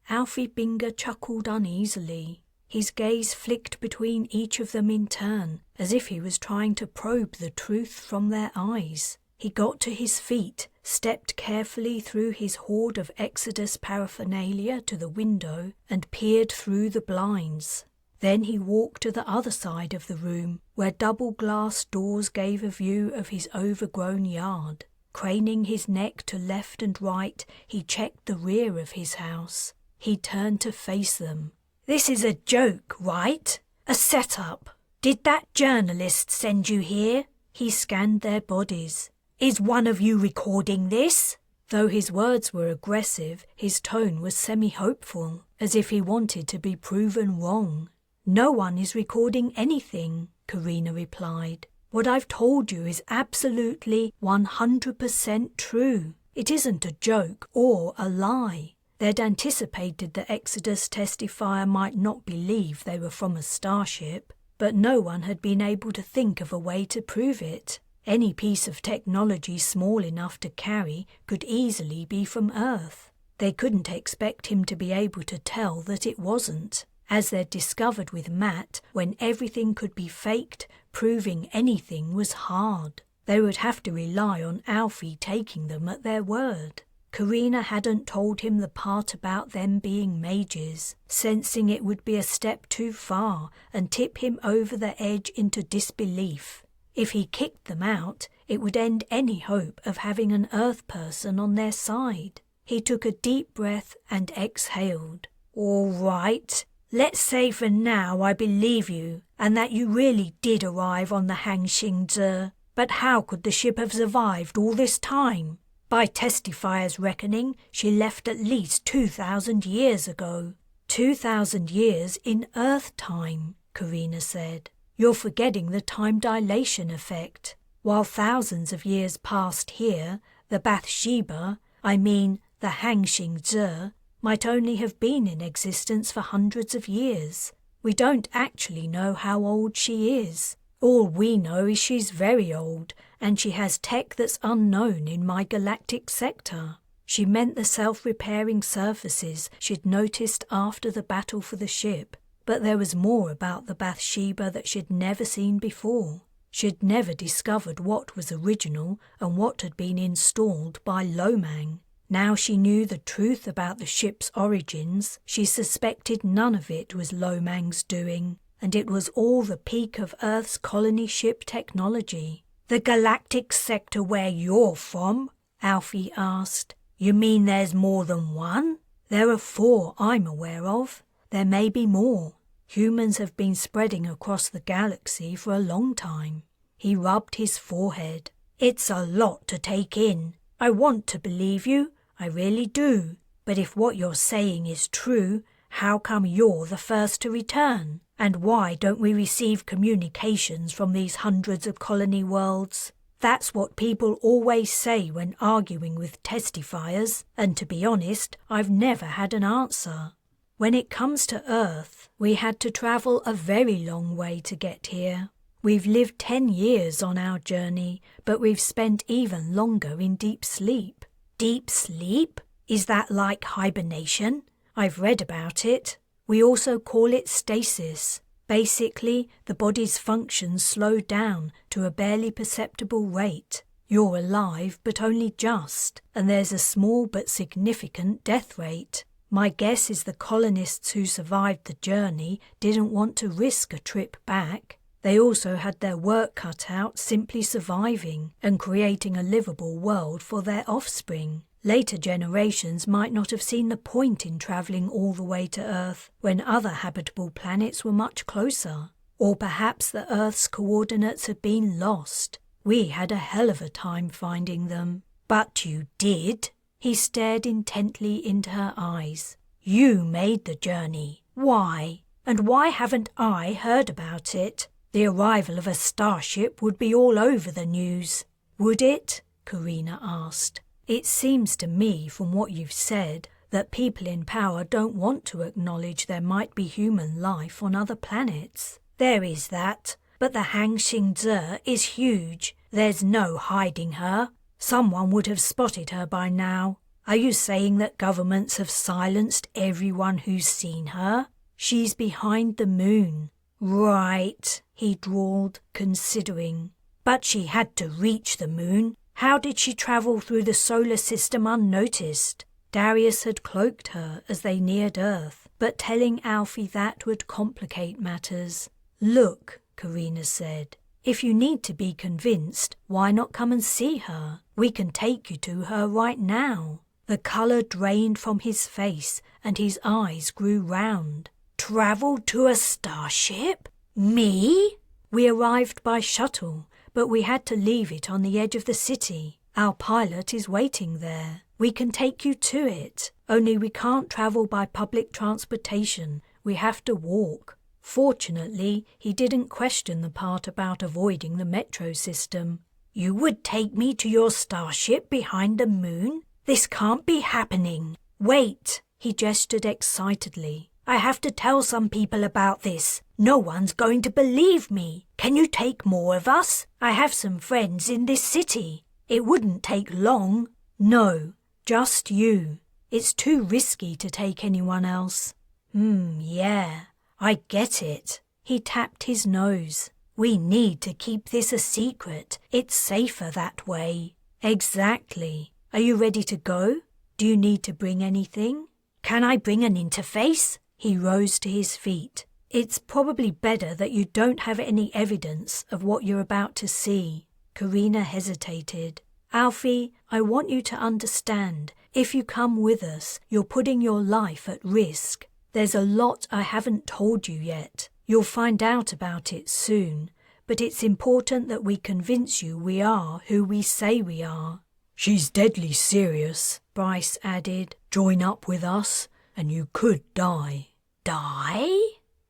Speaker 1: Alfie Binger chuckled uneasily. His gaze flicked between each of them in turn, as if he was trying to probe the truth from their eyes. He got to his feet, stepped carefully through his hoard of Exodus paraphernalia to the window, and peered through the blinds. Then he walked to the other side of the room, where double glass doors gave a view of his overgrown yard. Craning his neck to left and right, he checked the rear of his house. He turned to face them.
Speaker 3: This is a joke, right? A setup. Did that journalist send you here?
Speaker 1: He scanned their bodies.
Speaker 3: Is one of you recording this?
Speaker 1: Though his words were aggressive, his tone was semi-hopeful, as if he wanted to be proven wrong.
Speaker 3: No one is recording anything, Carina replied. What I've told you is absolutely 100% true. It isn't a joke or a lie.
Speaker 1: They'd anticipated the Exodus testifier might not believe they were from a starship, but no one had been able to think of a way to prove it. Any piece of technology small enough to carry could easily be from Earth. They couldn't expect him to be able to tell that it wasn't. As they'd discovered with Matt, when everything could be faked, proving anything was hard. They would have to rely on Alfie taking them at their word. Carina hadn't told him the part about them being mages, sensing it would be a step too far and tip him over the edge into disbelief. If he kicked them out, it would end any hope of having an Earth person on their side. He took a deep breath and exhaled.
Speaker 3: All right. Let's say for now I believe you, and that you really did arrive on the Hangxing. But how could the ship have survived all this time? By testifier's reckoning, she left at least 2,000 years ago.
Speaker 1: 2,000 years in Earth time, Carina said. You're forgetting the time dilation effect. While thousands of years passed here, the Bathsheba, the Hangxing, might only have been in existence for hundreds of years. We don't actually know how old she is. All we know is she's very old, and she has tech that's unknown in my galactic sector. She meant the self-repairing surfaces she'd noticed after the battle for the ship, but there was more about the Bathsheba that she'd never seen before. She'd never discovered what was original and what had been installed by Lomang. Now she knew the truth about the ship's origins. She suspected none of it was Lomang's doing, and it was all the peak of Earth's colony ship technology.
Speaker 3: The galactic sector where you're from? Alfie asked. You mean there's more than one?
Speaker 1: There are 4 I'm aware of. There may be more. Humans have been spreading across the galaxy for a long time. He rubbed his forehead.
Speaker 3: It's a lot to take in. I want to believe you, I really do. But if what you're saying is true, how come you're the first to return? And why don't we receive communications from these hundreds of colony worlds? That's what people always say when arguing with testifiers, and to be honest, I've never had an answer. When it comes to Earth, we had to travel a very long way to get here. We've lived 10 years on our journey, but we've spent even longer in deep sleep. Deep sleep? Is that like hibernation?
Speaker 1: I've read about it. We also call it stasis. Basically, the body's functions slow down to a barely perceptible rate. You're alive, but only just, and there's a small but significant death rate. My guess is the colonists who survived the journey didn't want to risk a trip back. They also had their work cut out simply surviving and creating a livable world for their offspring. Later generations might not have seen the point in travelling all the way to Earth when other habitable planets were much closer. Or perhaps the Earth's coordinates had been lost. We had a hell of a time finding them.
Speaker 3: But you did?
Speaker 1: He stared intently into her eyes.
Speaker 3: You made the journey. Why? And why haven't I heard about it? The arrival of a starship would be all over the news.
Speaker 1: Would it? Carina asked. It seems to me from what you've said that people in power don't want to acknowledge there might be human life on other planets.
Speaker 3: There is that, but the Hang Xingzi is huge. There's no hiding her. Someone would have spotted her by now. Are you saying that governments have silenced everyone who's seen her?
Speaker 1: She's behind the moon.
Speaker 3: Right,
Speaker 1: he drawled, considering.
Speaker 3: But she had to reach the moon. How did she travel through the solar system unnoticed?
Speaker 1: Darius had cloaked her as they neared Earth, but telling Alfie that would complicate matters. Look, Carina said, if you need to be convinced, why not come and see her? We can take you to her right now. The colour drained from his face and his eyes grew round.
Speaker 3: Travel to a starship? Me?
Speaker 1: We arrived by shuttle, but we had to leave it on the edge of the city. Our pilot is waiting there. We can take you to it, only we can't travel by public transportation. We have to walk. Fortunately, he didn't question the part about avoiding the metro system.
Speaker 3: You would take me to your starship behind the moon? This can't be happening. Wait,
Speaker 1: he gestured excitedly.
Speaker 3: I have to tell some people about this. No one's going to believe me. Can you take more of us? I have some friends in this city. It wouldn't take long.
Speaker 1: No, just you. It's too risky to take anyone else.
Speaker 3: Yeah, I get it.
Speaker 1: He tapped his nose.
Speaker 3: We need to keep this a secret. It's safer that way.
Speaker 1: Exactly. Are you ready to go? Do you need to bring anything?
Speaker 3: Can I bring an interface?
Speaker 1: He rose to his feet. It's probably better that you don't have any evidence of what you're about to see. Carina hesitated. Alfie, I want you to understand, if you come with us, you're putting your life at risk. There's a lot I haven't told you yet. You'll find out about it soon, but it's important that we convince you we are who we say we are.
Speaker 2: She's deadly serious,
Speaker 1: Bryce added.
Speaker 2: Join up with us, and you could die.
Speaker 3: Die?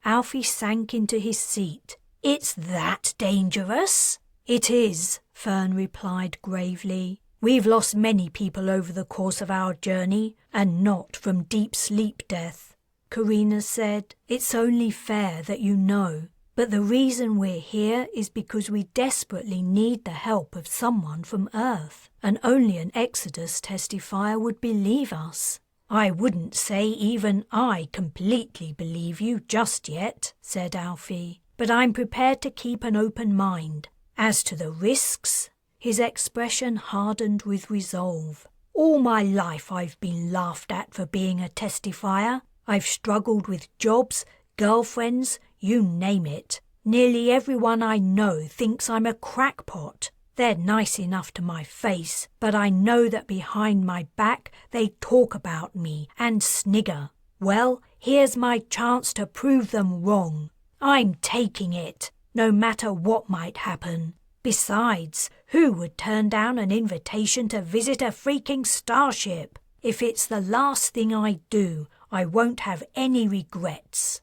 Speaker 1: Alfie sank into his seat.
Speaker 3: It's that dangerous?
Speaker 1: It is, Fern replied gravely. We've lost many people over the course of our journey, and not from deep sleep death. Carina said, it's only fair that you know, but the reason we're here is because we desperately need the help of someone from Earth, and only an Exodus testifier would believe us.
Speaker 3: I wouldn't say even I completely believe you just yet, said Alfie, but I'm prepared to keep an open mind. As to the risks,
Speaker 1: his expression hardened with resolve.
Speaker 3: All my life I've been laughed at for being a testifier. I've struggled with jobs, girlfriends, you name it. Nearly everyone I know thinks I'm a crackpot. They're nice enough to my face, but I know that behind my back they talk about me and snigger. Well, here's my chance to prove them wrong. I'm taking it, no matter what might happen. Besides, who would turn down an invitation to visit a freaking starship? If it's the last thing I do, I won't have any regrets.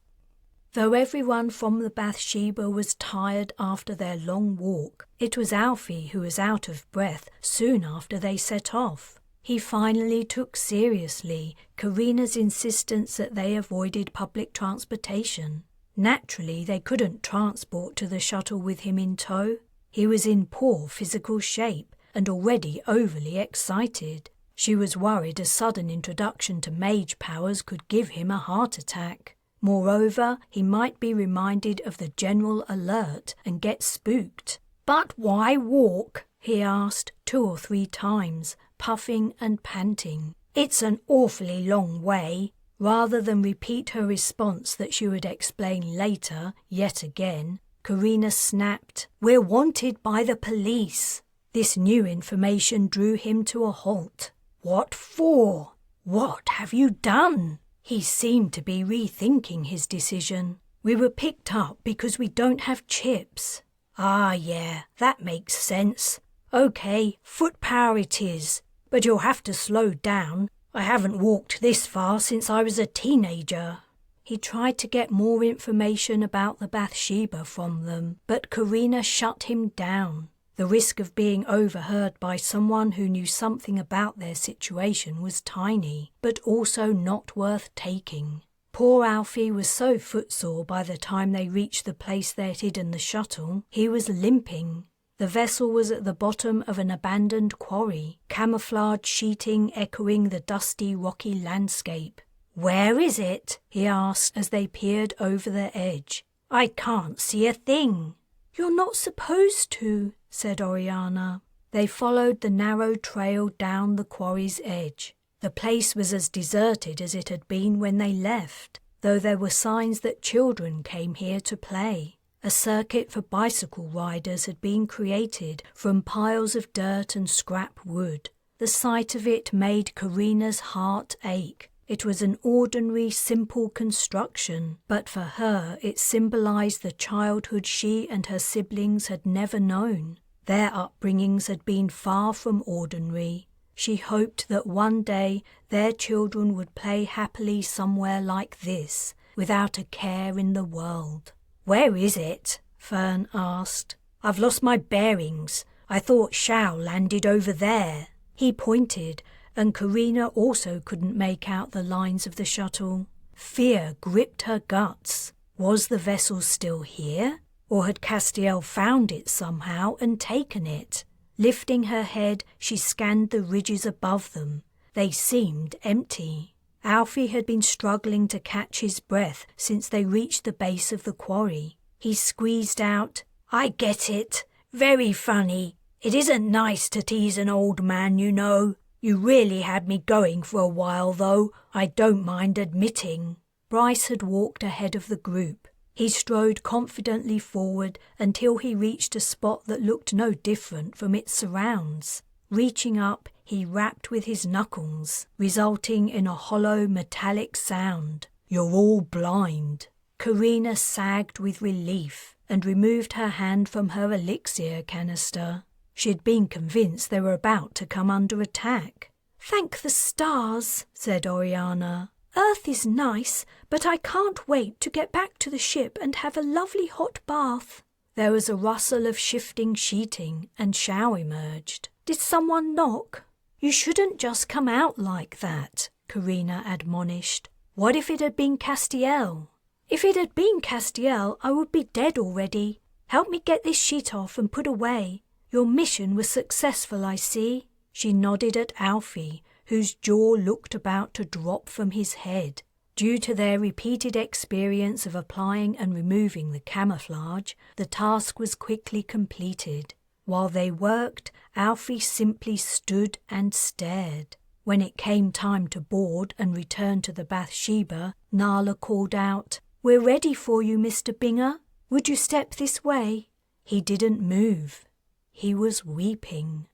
Speaker 1: Though everyone from the Bathsheba was tired after their long walk, it was Alfie who was out of breath soon after they set off. He finally took seriously Carina's insistence that they avoided public transportation. Naturally, they couldn't transport to the shuttle with him in tow. He was in poor physical shape and already overly excited. She was worried a sudden introduction to mage powers could give him a heart attack. Moreover, he might be reminded of the general alert and get spooked.
Speaker 3: But why walk?
Speaker 1: He asked 2 or 3 times, puffing and panting.
Speaker 3: It's an awfully long way.
Speaker 1: Rather than repeat her response that she would explain later, yet again, Carina snapped,
Speaker 3: We're wanted by the police.
Speaker 1: This new information drew him to a halt.
Speaker 3: What for? What have you done?
Speaker 1: He seemed to be rethinking his decision. We were picked up because we don't have chips.
Speaker 3: Ah, yeah, that makes sense. OK, foot power it is, but you'll have to slow down. I haven't walked this far since I was a teenager.
Speaker 1: He tried to get more information about the Bathsheba from them, but Carina shut him down. The risk of being overheard by someone who knew something about their situation was tiny, but also not worth taking. Poor Alfie was so footsore by the time they reached the place they'd hidden the shuttle, he was limping. The vessel was at the bottom of an abandoned quarry, camouflage sheeting echoing the dusty, rocky landscape. "Where is it?" he asked as they peered over the edge. "I can't see a thing." "You're not supposed to," said Oriana. They followed the narrow trail down the quarry's edge. The place was as deserted as it had been when they left, though there were signs that children came here to play. A circuit for bicycle riders had been created from piles of dirt and scrap wood. The sight of it made Carina's heart ache. It was an ordinary, simple construction, but for her it symbolized the childhood she and her siblings had never known. Their upbringings had been far from ordinary. She hoped that one day their children would play happily somewhere like this, without a care in the world. "Where is it?" Fern asked. "I've lost my bearings. I thought Shao landed over there." He pointed, and Carina also couldn't make out the lines of the shuttle. Fear gripped her guts. Was the vessel still here? Or had Castiel found it somehow and taken it? Lifting her head, she scanned the ridges above them. They seemed empty. Alfie had been struggling to catch his breath since they reached the base of the quarry. He squeezed out, "I get it. Very funny. It isn't nice to tease an old man, you know. You really had me going for a while, though, I don't mind admitting." Bryce had walked ahead of the group. He strode confidently forward until he reached a spot that looked no different from its surrounds. Reaching up, he rapped with his knuckles, resulting in a hollow metallic sound. "You're all blind." Carina sagged with relief and removed her hand from her elixir canister. She'd been convinced they were about to come under attack. "Thank the stars," said Oriana. "Earth is nice, but I can't wait to get back to the ship and have a lovely hot bath." There was a rustle of shifting sheeting, and Shao emerged. "Did someone knock?" "You shouldn't just come out like that," Carina admonished. "What if it had been Castiel?" "If it had been Castiel, I would be dead already. Help me get this sheet off and put away. Your mission was successful, I see." She nodded at Alfie, whose jaw looked about to drop from his head. Due to their repeated experience of applying and removing the camouflage, the task was quickly completed. While they worked, Alfie simply stood and stared. When it came time to board and return to the Bathsheba, Nala called out, "We're ready for you, Mr. Binger. Would you step this way?" He didn't move. He was weeping.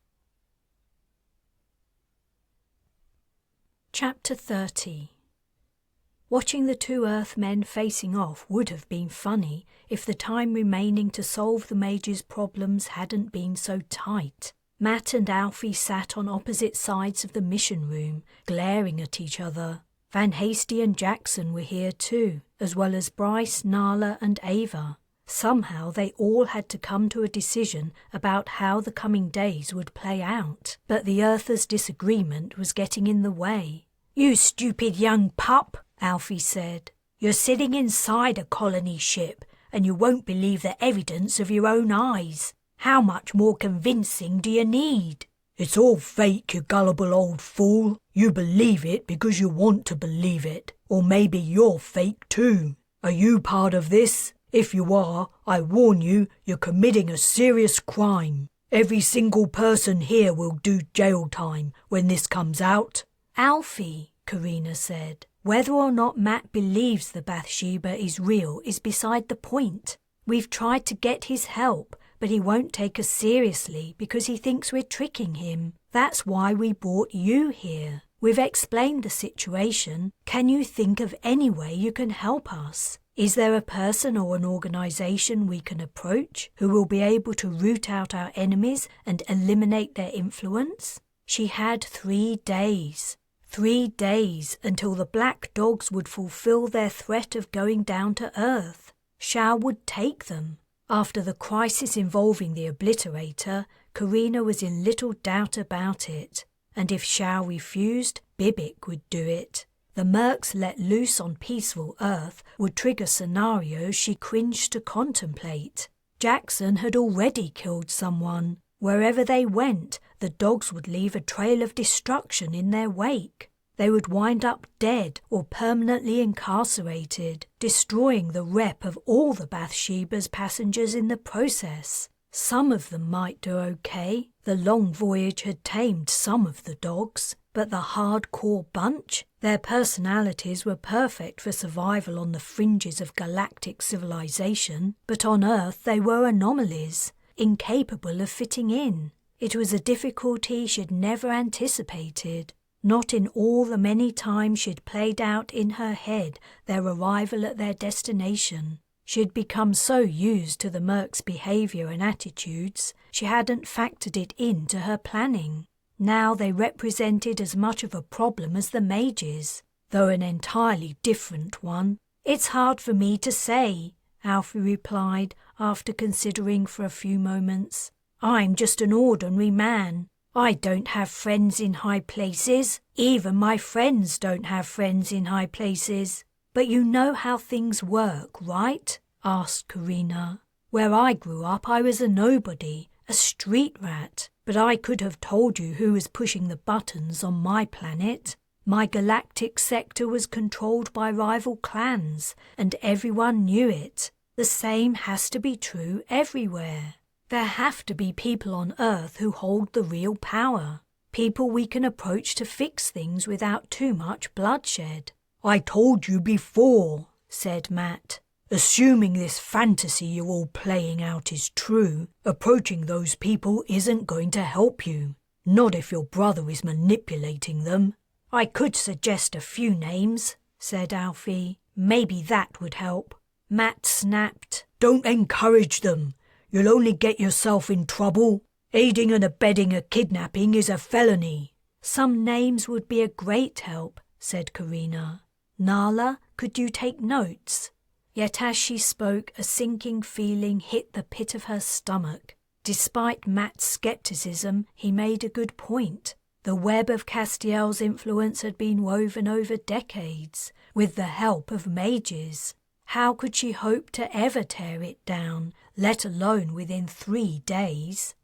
Speaker 1: Chapter 30. Watching the two Earthmen facing off would have been funny if the time remaining to solve the Mage's problems hadn't been so tight. Matt and Alfie sat on opposite sides of the mission room, glaring at each other. Van Hasty and Jackson were here too, as well as Bryce, Nala and Ava. Somehow they all had to come to a decision about how the coming days would play out, but the Earthers' disagreement was getting in the way. "You stupid young pup," Alfie said. "You're sitting inside a colony ship, and you won't believe the evidence of your own eyes. How much more convincing do you need?" "It's all fake, you gullible old fool. You believe it because you want to believe it. Or maybe you're fake too. Are you part of this? If you are, I warn you, you're committing a serious crime. Every single person here will do jail time when this comes out." "Alfie," Carina said, "whether or not Matt believes the Bathsheba is real is beside the point. We've tried to get his help, but he won't take us seriously because he thinks we're tricking him. That's why we brought you here. We've explained the situation. Can you think of any way you can help us? Is there a person or an organization we can approach who will be able to root out our enemies and eliminate their influence?" She had 3 days. 3 days until the black dogs would fulfill their threat of going down to Earth. Shao would take them. After the crisis involving the Obliterator, Carina was in little doubt about it. And if Shao refused, Bibic would do it. The mercs let loose on peaceful Earth would trigger scenarios she cringed to contemplate. Jackson had already killed someone. Wherever they went, the dogs would leave a trail of destruction in their wake. They would wind up dead or permanently incarcerated, destroying the rep of all the Bathsheba's passengers in the process. Some of them might do okay. The long voyage had tamed some of the dogs, but the hardcore bunch? Their personalities were perfect for survival on the fringes of galactic civilization, but on Earth they were anomalies, incapable of fitting in. It was a difficulty she'd never anticipated, not in all the many times she'd played out in her head their arrival at their destination. She'd become so used to the merc's behaviour and attitudes, she hadn't factored it into her planning. Now they represented as much of a problem as the mages, though an entirely different one. "It's hard for me to say," Alfie replied after considering for a few moments. "I'm just an ordinary man. I don't have friends in high places. Even my friends don't have friends in high places." "But you know how things work, right?" asked Carina. "Where I grew up I was a nobody, a street rat, but I could have told you who was pushing the buttons on my planet. My galactic sector was controlled by rival clans, and everyone knew it. The same has to be true everywhere. There have to be people on Earth who hold the real power, people we can approach to fix things without too much bloodshed." "I told you before," said Matt. "Assuming this fantasy you're all playing out is true, approaching those people isn't going to help you. Not if your brother is manipulating them." "I could suggest a few names," said Alfie. "Maybe that would help." Matt snapped. "Don't encourage them. You'll only get yourself in trouble. Aiding and abetting a kidnapping is a felony." "Some names would be a great help," said Carina. "Nala, could you take notes?" Yet as she spoke, a sinking feeling hit the pit of her stomach. Despite Matt's skepticism, he made a good point. The web of Castiel's influence had been woven over decades, with the help of mages. How could she hope to ever tear it down, let alone within 3 days?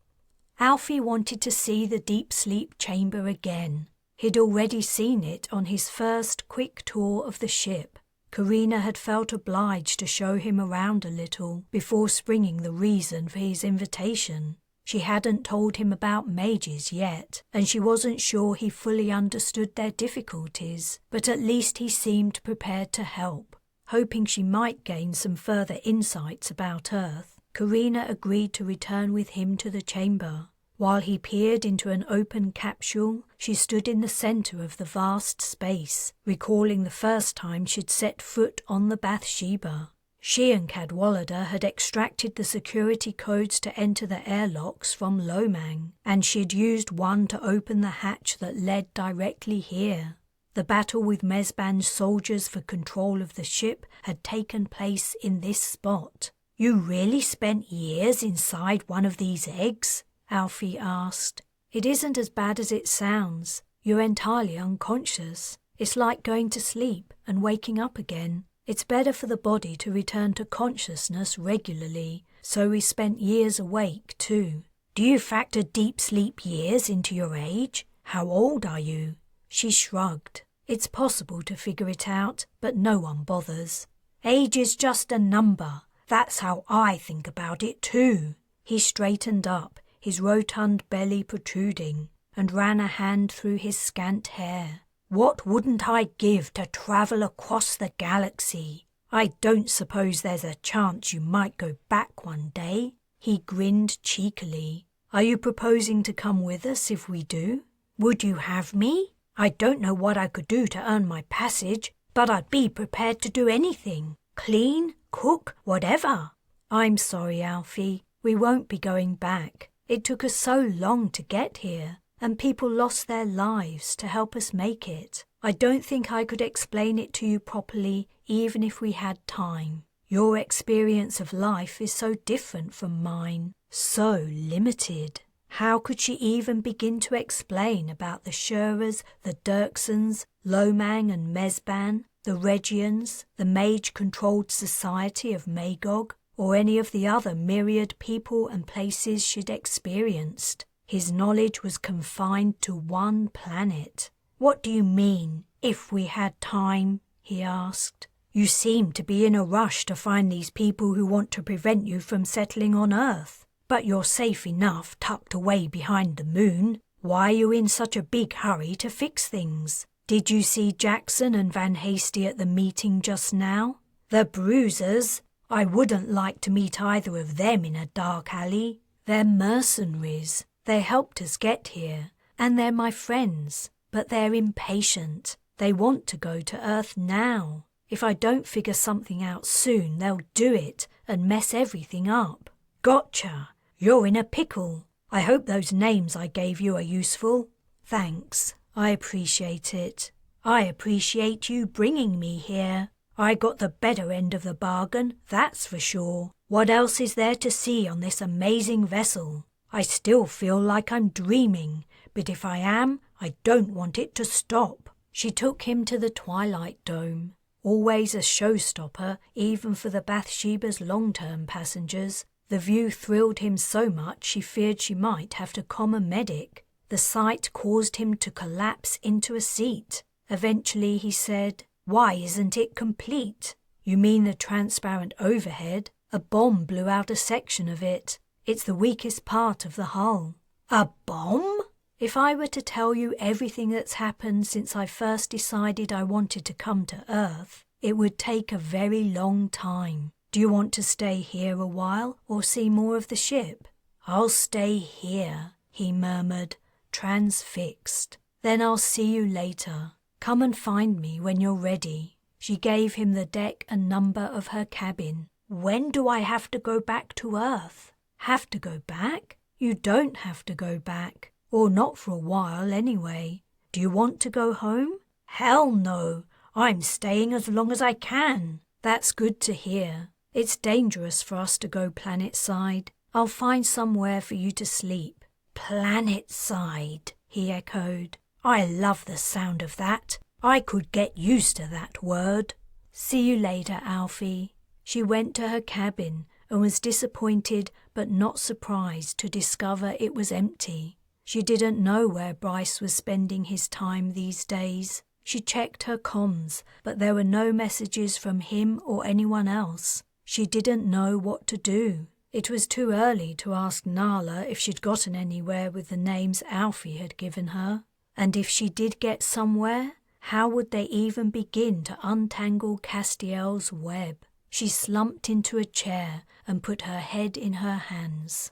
Speaker 1: Alfie wanted to see the deep sleep chamber again. He'd already seen it on his first quick tour of the ship. Carina had felt obliged to show him around a little before springing the reason for his invitation. She hadn't told him about mages yet, and she wasn't sure he fully understood their difficulties, but at least he seemed prepared to help. Hoping she might gain some further insights about Earth, Carina agreed to return with him to the chamber. While he peered into an open capsule, she stood in the centre of the vast space, recalling the first time she'd set foot on the Bathsheba. She and Cadwallader had extracted the security codes to enter the airlocks from Lomang, and she'd used one to open the hatch that led directly here. The battle with Mezban's soldiers for control of the ship had taken place in this spot. "You really spent years inside one of these eggs?" Alfie asked. "It isn't as bad as it sounds. You're entirely unconscious. It's like going to sleep and waking up again. It's better for the body to return to consciousness regularly, so we spent years awake too." "Do you factor deep sleep years into your age? How old are you?" She shrugged. "It's possible to figure it out, but no one bothers. Age is just a number. That's how I think about it too." He straightened up, his rotund belly protruding, and ran a hand through his scant hair. "What wouldn't I give to travel across the galaxy? I don't suppose there's a chance you might go back one day." He grinned cheekily. "Are you proposing to come with us if we do?" "Would you have me? I don't know what I could do to earn my passage, but I'd be prepared to do anything. Clean, cook, whatever." "I'm sorry, Alfie. We won't be going back. It took us so long to get here. and people lost their lives to help us make it. I don't think I could explain it to you properly even if we had time. Your experience of life is so different from mine, so limited. How could she even begin to explain about the Shurras, the Dirksons, Lomang and Mesban, the Regians, the mage-controlled society of Magog, or any of the other myriad people and places she'd experienced? His knowledge was confined to one planet. "What do you mean, if we had time?" he asked. "You seem to be in a rush to find these people who want to prevent you from settling on Earth. But you're safe enough tucked away behind the moon. Why are you in such a big hurry to fix things? Did you see Jackson and Van Hasty at the meeting just now? The bruisers? I wouldn't like to meet either of them in a dark alley. They're mercenaries. They helped us get here, and they're my friends. But they're impatient. They want to go to Earth now. If I don't figure something out soon, they'll do it and mess everything up." "Gotcha. You're in a pickle. I hope those names I gave you are useful." "Thanks. I appreciate it. I appreciate you bringing me here. I got the better end of the bargain, that's for sure. What else is there to see on this amazing vessel? I still feel like I'm dreaming, but if I am, I don't want it to stop." She took him to the Twilight Dome, always a showstopper even for the Bathsheba's long-term passengers. The view thrilled him so much she feared she might have to comm a medic. The sight caused him to collapse into a seat. Eventually he said, "Why isn't it complete?" "You mean the transparent overhead? A bomb blew out a section of it. It's the weakest part of the hull." "A bomb?" "If I were to tell you everything that's happened since I first decided I wanted to come to Earth, it would take a very long time. Do you want to stay here a while or see more of the ship?" "I'll stay here," he murmured, transfixed. "Then I'll see you later. Come and find me when you're ready." She gave him the deck and number of her cabin. "When do I have to go back to Earth?" "Have to go back? You don't have to go back. Or not for a while, anyway. Do you want to go home?" "Hell no. I'm staying as long as I can." "That's good to hear. It's dangerous for us to go planetside. I'll find somewhere for you to sleep." "Planetside," he echoed. "I love the sound of that. I could get used to that word." "See you later, Alfie." She went to her cabin and was disappointed but not surprised to discover it was empty. She didn't know where Bryce was spending his time these days. She checked her comms, but there were no messages from him or anyone else. She didn't know what to do. It was too early to ask Nala if she'd gotten anywhere with the names Alfie had given her. And if she did get somewhere, how would they even begin to untangle Castiel's web? She slumped into a chair and put her head in her hands.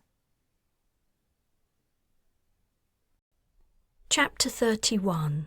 Speaker 1: Chapter 31.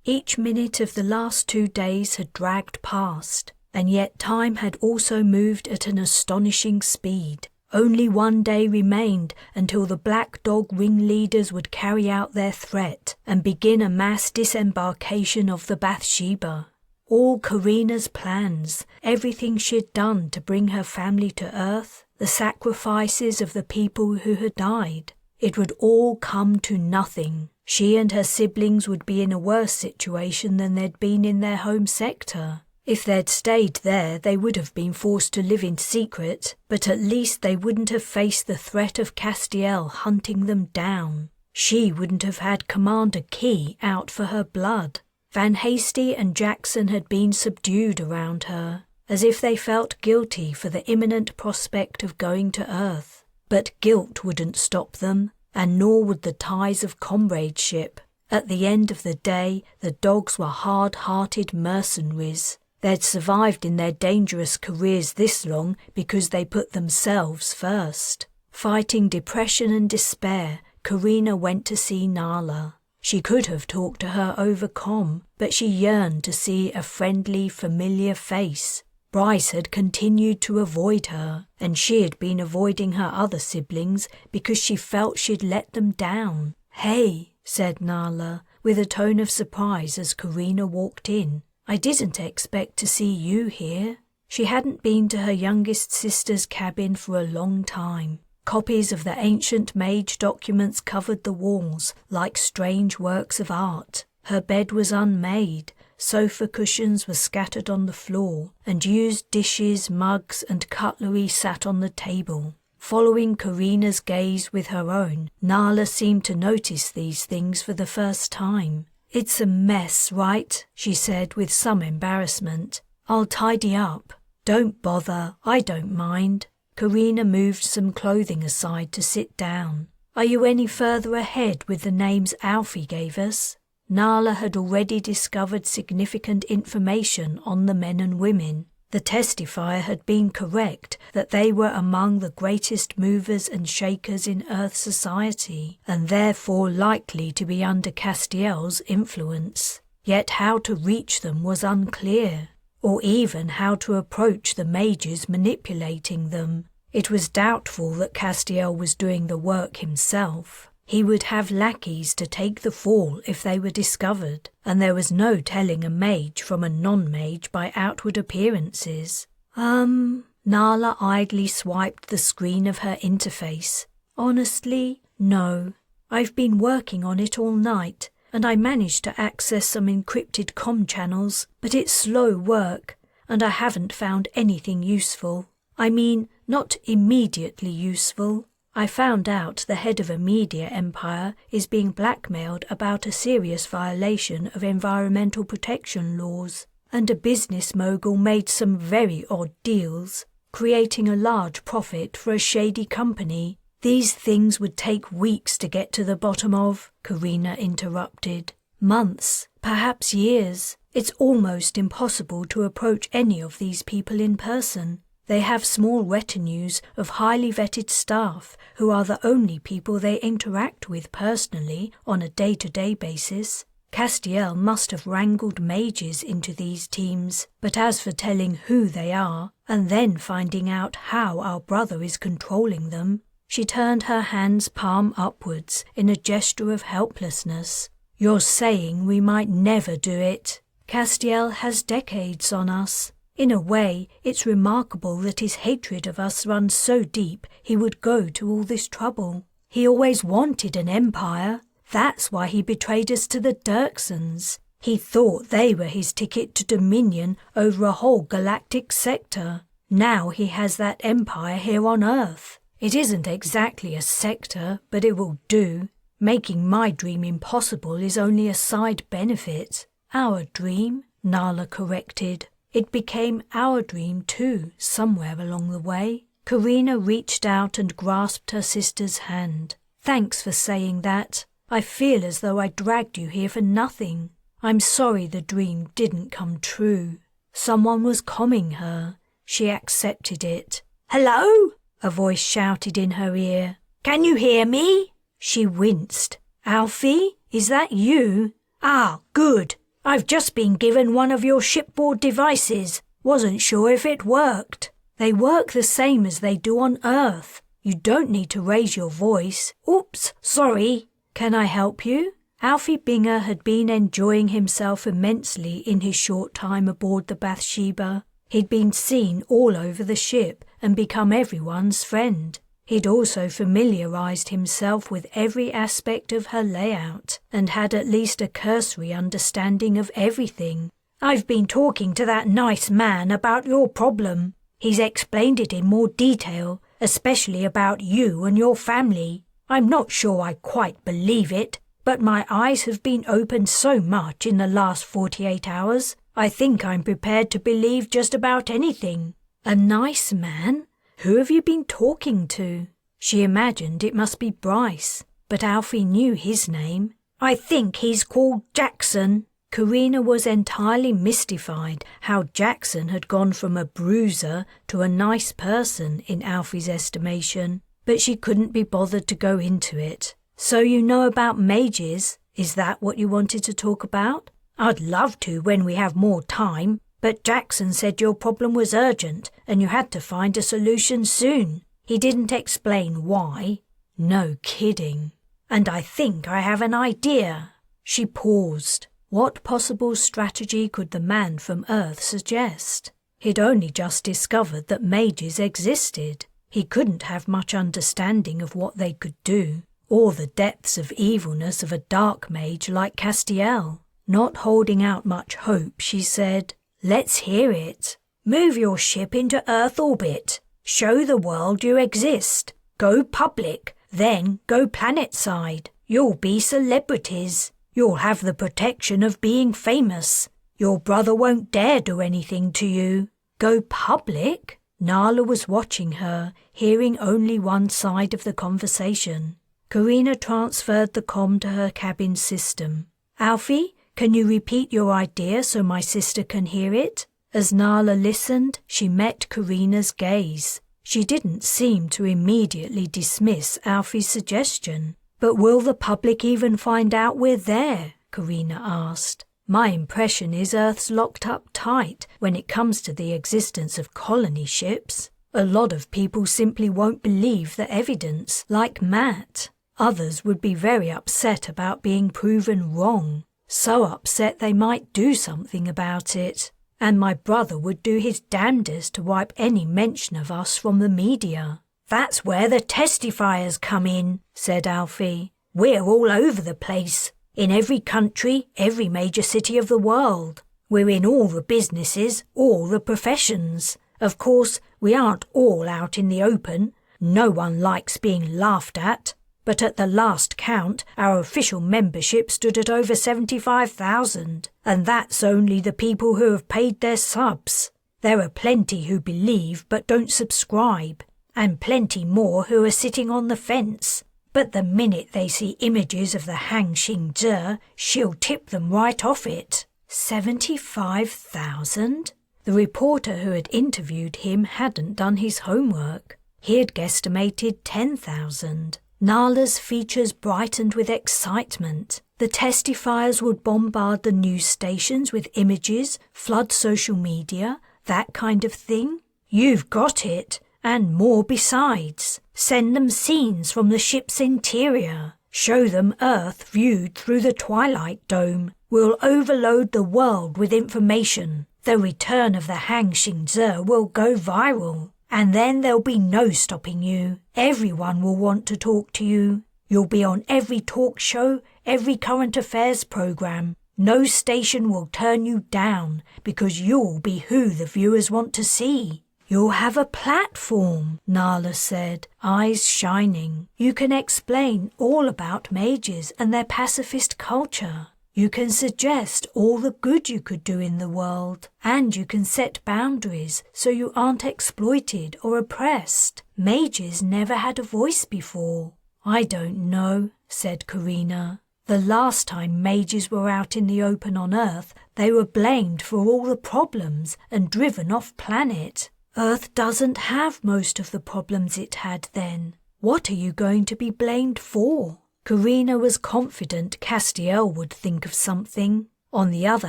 Speaker 1: Each minute of the last 2 days had dragged past, and yet time had also moved at an astonishing speed. Only 1 day remained until the Black Dog ringleaders would carry out their threat and begin a mass disembarkation of the Bathsheba. All Carina's plans, everything she'd done to bring her family to Earth, the sacrifices of the people who had died, it would all come to nothing. She and her siblings would be in a worse situation than they'd been in their home sector. If they'd stayed there, they would have been forced to live in secret, but at least they wouldn't have faced the threat of Castiel hunting them down. She wouldn't have had Commander Key out for her blood. Van Hasty and Jackson had been subdued around her, as if they felt guilty for the imminent prospect of going to Earth. But guilt wouldn't stop them, and nor would the ties of comradeship. At the end of the day, the dogs were hard-hearted mercenaries. They'd survived in their dangerous careers this long because they put themselves first. Fighting depression and despair, Carina went to see Nala. She could have talked to her over comm, but she yearned to see a friendly, familiar face. Bryce had continued to avoid her, and she had been avoiding her other siblings because she felt she'd let them down. "Hey," said Nala, with a tone of surprise as Carina walked in. "I didn't expect to see you here." She hadn't been to her youngest sister's cabin for a long time. Copies of the ancient mage documents covered the walls like strange works of art. Her bed was unmade, sofa cushions were scattered on the floor, and used dishes, mugs, and cutlery sat on the table. Following Carina's gaze with her own, Nala seemed to notice these things for the first time. "It's a mess, right?" she said with some embarrassment. "I'll tidy up." "Don't bother, I don't mind." Carina moved some clothing aside to sit down. "Are you any further ahead with the names Alfie gave us?" Nala had already discovered significant information on the men and women. The testifier had been correct that they were among the greatest movers and shakers in Earth society, and therefore likely to be under Castiel's influence. Yet how to reach them was unclear, or even how to approach the mages manipulating them. It was doubtful that Castiel was doing the work himself. He would have lackeys to take the fall if they were discovered, and there was no telling a mage from a non-mage by outward appearances. Nala idly swiped the screen of her interface. "Honestly, no. I've been working on it all night, and I managed to access some encrypted comm channels, but it's slow work, and I haven't found anything useful. I mean, not immediately useful. I found out the head of a media empire is being blackmailed about a serious violation of environmental protection laws, and a business mogul made some very odd deals, creating a large profit for a shady company. These things would take weeks to get to the bottom of," Carina interrupted. "Months, perhaps years. It's almost impossible to approach any of these people in person. They have small retinues of highly vetted staff who are the only people they interact with personally on a day-to-day basis. Castiel must have wrangled mages into these teams, but as for telling who they are, and then finding out how our brother is controlling them..." She turned her hands palm upwards in a gesture of helplessness. "You're saying we might never do it? Castiel has decades on us. In a way, it's remarkable that his hatred of us runs so deep he would go to all this trouble. He always wanted an empire. That's why he betrayed us to the Dirksons. He thought they were his ticket to dominion over a whole galactic sector. Now he has that empire here on Earth. It isn't exactly a sector, but it will do. Making my dream impossible is only a side benefit." "Our dream," Nala corrected. "It became our dream too, somewhere along the way." Carina reached out and grasped her sister's hand. "Thanks for saying that. I feel as though I dragged you here for nothing. I'm sorry the dream didn't come true." Someone was comming her. She accepted it. "Hello?" a voice shouted in her ear. "Can you hear me?" She winced. "Alfie, is that you?" "Ah, good. I've just been given one of your shipboard devices. Wasn't sure if it worked." "They work the same as they do on Earth. You don't need to raise your voice." "Oops, sorry." "Can I help you?" Alfie Binger had been enjoying himself immensely in his short time aboard the Bathsheba. He'd been seen all over the ship and become everyone's friend. He'd also familiarized himself with every aspect of her layout and had at least a cursory understanding of everything. "I've been talking to that nice man about your problem. He's explained it in more detail, especially about you and your family. I'm not sure I quite believe it, but my eyes have been opened so much in the last 48 hours, I think I'm prepared to believe just about anything." "A nice man? Who have you been talking to?" She imagined it must be Bryce, but Alfie knew his name. "I think he's called Jackson." Carina was entirely mystified how Jackson had gone from a bruiser to a nice person in Alfie's estimation, but she couldn't be bothered to go into it. "So you know about mages? Is that what you wanted to talk about?" "I'd love to when we have more time, but Jackson said your problem was urgent and you had to find a solution soon. He didn't explain why." "No kidding." And I think I have an idea." She paused. What possible strategy could the man from Earth suggest? He'd only just discovered that mages existed. He couldn't have much understanding of what they could do, or the depths of evilness of a dark mage like Castiel. Not holding out much hope, she said, "Let's hear it. Move your ship into Earth orbit. Show the world you exist. Go public, then go planetside. You'll be celebrities. You'll have the protection of being famous. Your brother won't dare do anything to you." Go public? Nala was watching her, hearing only one side of the conversation. Carina transferred the comm to her cabin system. "Alfie, can you repeat your idea so my sister can hear it?" As Nala listened, she met Carina's gaze. She didn't seem to immediately dismiss Alfie's suggestion. "But will the public even find out we're there?" Carina asked. "My impression is Earth's locked up tight when it comes to the existence of colony ships. A lot of people simply won't believe the evidence, like Matt. Others would be very upset about being proven wrong, so upset they might do something about it. And my brother would do his damnedest to wipe any mention of us from the media." "That's where the testifiers come in," said Alfie. "We're all over the place, in every country, every major city of the world. We're in all the businesses, all the professions. Of course, we aren't all out in the open. No one likes being laughed at. But at the last count, our official membership stood at over 75,000, and that's only the people who have paid their subs. There are plenty who believe but don't subscribe, and plenty more who are sitting on the fence. But the minute they see images of the Hang Xing, she'll tip them right off it." 75,000? The reporter who had interviewed him hadn't done his homework. He had guesstimated 10,000. Nala's features brightened with excitement. The testifiers would bombard the news stations with images, flood social media, that kind of thing. "You've got it, and more besides. Send them scenes from the ship's interior. Show them Earth viewed through the Twilight Dome. We'll overload the world with information. The return of the Hang Xing will go viral. And then there'll be no stopping you. Everyone will want to talk to you. You'll be on every talk show, every current affairs program. No station will turn you down because you'll be who the viewers want to see." "You'll have a platform," Nala said, eyes shining. "You can explain all about mages and their pacifist culture. You can suggest all the good you could do in the world, and you can set boundaries so you aren't exploited or oppressed. Mages never had a voice before." "I don't know," said Carina. "The last time mages were out in the open on Earth, they were blamed for all the problems and driven off planet. Earth doesn't have most of the problems it had then. What are you going to be blamed for?" Carina was confident Castiel would think of something. On the other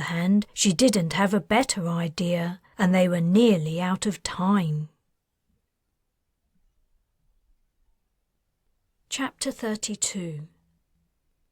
Speaker 1: hand, she didn't have a better idea, and they were nearly out of time. Chapter 32.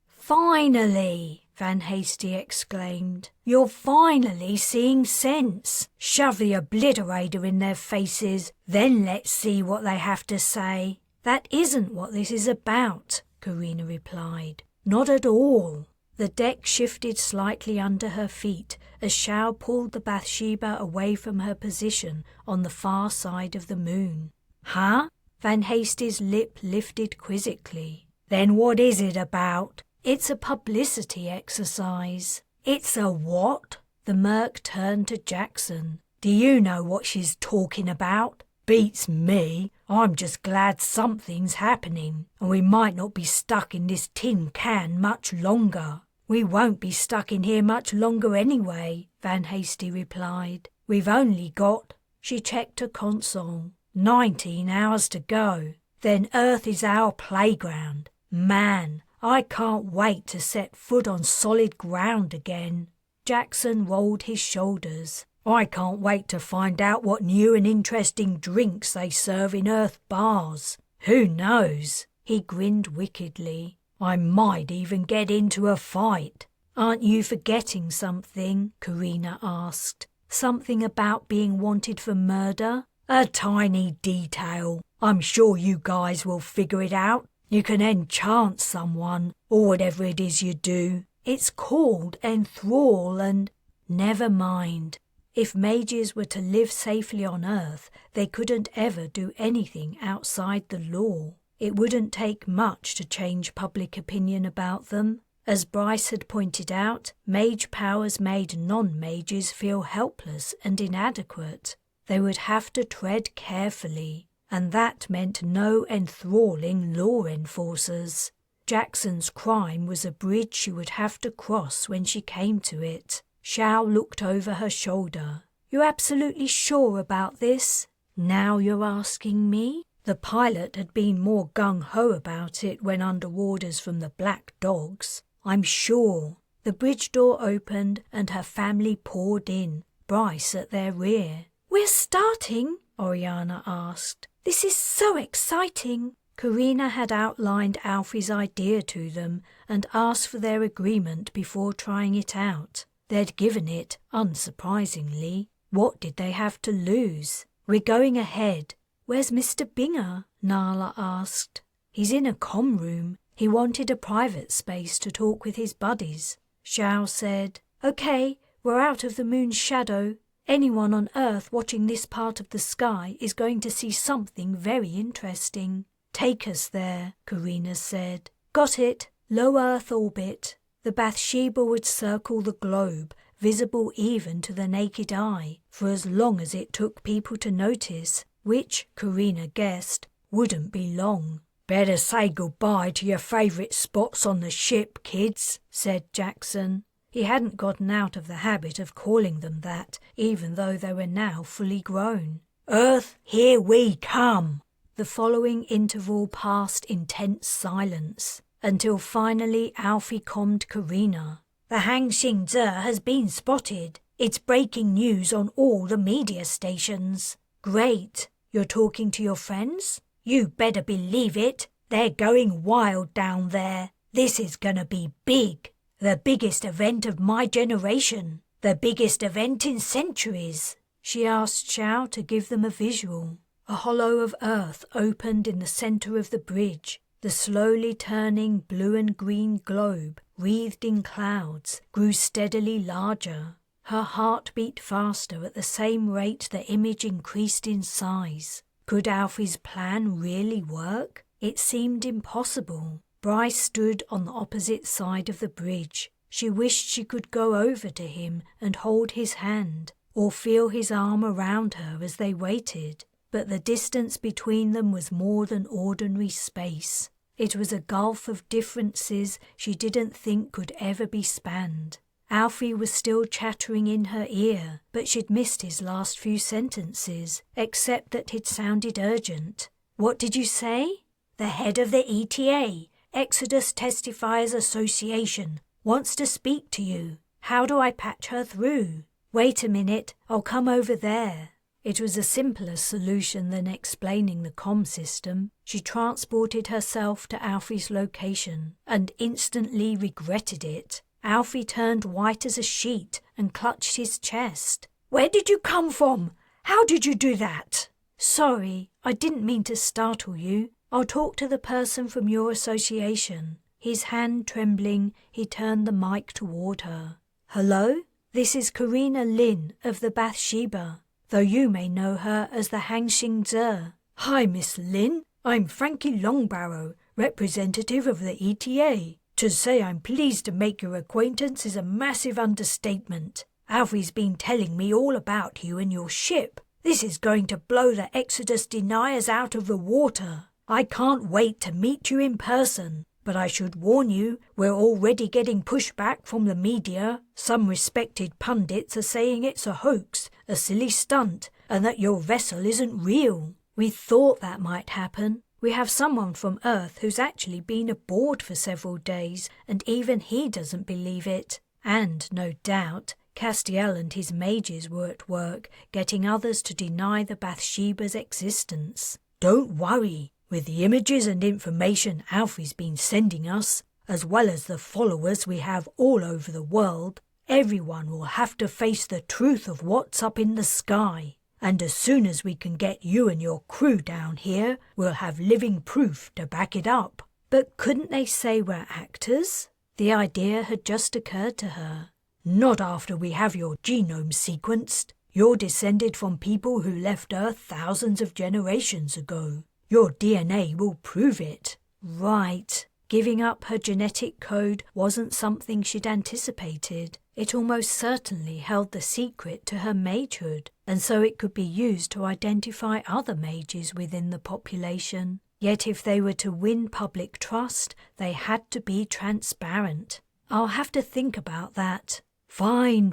Speaker 1: "Finally!" Van Hasty exclaimed. "You're finally seeing sense. Shove the obliterator in their faces, then let's see what they have to say." "That isn't what this is about," Carina replied. "Not at all." The deck shifted slightly under her feet as Shao pulled the Bathsheba away from her position on the far side of the moon. "Huh?" Van Hasty's lip lifted quizzically. "Then what is it about?" "It's a publicity exercise." "It's a what?" The merc turned to Jackson. "Do you know what she's talking about?" "Beats me. I'm just glad something's happening, and we might not be stuck in this tin can much longer." "We won't be stuck in here much longer anyway," Van Hasty replied. "We've only got," she checked her console, 19 hours to go. Then Earth is our playground. Man, I can't wait to set foot on solid ground again. Jackson rolled his shoulders. "I can't wait to find out what new and interesting drinks they serve in Earth bars. Who knows?" He grinned wickedly.
Speaker 3: I might even get into a fight."
Speaker 1: "Aren't you forgetting something?" Carina asked. "Something about being wanted for murder?"
Speaker 3: "A tiny detail. I'm sure you guys will figure it out. You can enchant someone, or whatever it is you do."
Speaker 1: "It's called enthrall and—" "Never mind. If mages were to live safely on Earth, they couldn't ever do anything outside the law. It wouldn't take much to change public opinion about them. As Bryce had pointed out, mage powers made non-mages feel helpless and inadequate. They would have to tread carefully, and that meant no enthralling law enforcers. Jackson's crime was a bridge she would have to cross when she came to it. Xiao looked over her shoulder. "You're absolutely sure about this?" "Now you're asking me?" The pilot had been more gung-ho about it when under orders from the Black Dogs. "I'm sure." The bridge door opened and her family poured in, Bryce at their rear. "We're starting?" Oriana asked. "This is so exciting." Carina had outlined Alfie's idea to them and asked for their agreement before trying it out. They'd given it, unsurprisingly. What did they have to lose? "We're going ahead." "Where's Mr. Binger?" Nala asked. "He's in a comm room. He wanted a private space to talk with his buddies." Xiao said, "Okay, we're out of the moon's shadow. Anyone on Earth watching this part of the sky is going to see something very interesting." "Take us there," Carina said. "Got it. Low Earth orbit." The Bathsheba would circle the globe, visible even to the naked eye, for as long as it took people to notice, which, Carina guessed, wouldn't be long.
Speaker 3: "Better say goodbye to your favourite spots on the ship, kids," said Jackson.
Speaker 1: He hadn't gotten out of the habit of calling them that, even though they were now fully grown.
Speaker 3: "Earth, here we come."
Speaker 1: The following interval passed in tense silence, until finally Alfie commed Carina. "The Hangxing Ze has been spotted. It's breaking news on all the media stations." "Great. You're talking to your friends?"
Speaker 3: "You better believe it. They're going wild down there. This is gonna be big. The biggest event of my generation. The biggest event in centuries."
Speaker 1: She asked Xiao to give them a visual. A hollow of earth opened in the center of the bridge. The slowly turning blue and green globe, wreathed in clouds, grew steadily larger. Her heart beat faster at the same rate the image increased in size. Could Alfie's plan really work? It seemed impossible. Bryce stood on the opposite side of the bridge. She wished she could go over to him and hold his hand, or feel his arm around her as they waited. But the distance between them was more than ordinary space. It was a gulf of differences she didn't think could ever be spanned. Alfie was still chattering in her ear, but she'd missed his last few sentences, except that he'd sounded urgent. "What did you say?"
Speaker 3: "The head of the ETA, Exodus Testifiers Association, wants to speak to you."
Speaker 1: "How do I patch her through?" "Wait a minute, I'll come over there." It was a simpler solution than explaining the comm system. She transported herself to Alfie's location and instantly regretted it. Alfie turned white as a sheet and clutched his chest.
Speaker 3: "Where did you come from? How did you do that?"
Speaker 1: "Sorry, I didn't mean to startle you. I'll talk to the person from your association." His hand trembling, he turned the mic toward her. "Hello? This is Carina Lin of the Bathsheba, though you may know her as the Hangxing Ze."
Speaker 3: "Hi, Miss Lin. I'm Frankie Longbarrow, representative of the ETA. To say I'm pleased to make your acquaintance is a massive understatement. Alfie's been telling me all about you and your ship. This is going to blow the Exodus deniers out of the water. I can't wait to meet you in person. But I should warn you, we're already getting pushback from the media. Some respected pundits are saying it's a hoax, a silly stunt, and that your vessel isn't real."
Speaker 1: "We thought that might happen. We have someone from Earth who's actually been aboard for several days, and even he doesn't believe it. And, no doubt, Castiel and his mages were at work, getting others to deny the Bathsheba's existence."
Speaker 3: "Don't worry. With the images and information Alfie's been sending us, as well as the followers we have all over the world, everyone will have to face the truth of what's up in the sky. And as soon as we can get you and your crew down here, we'll have living proof to back it up."
Speaker 1: "But couldn't they say we're actors?" The idea had just occurred to her.
Speaker 3: "Not after we have your genome sequenced. You're descended from people who left Earth thousands of generations ago. Your DNA will prove it."
Speaker 1: Right. Giving up her genetic code wasn't something she'd anticipated. It almost certainly held the secret to her magehood, and so it could be used to identify other mages within the population. Yet if they were to win public trust, they had to be transparent. "I'll have to think about that."
Speaker 3: Fine,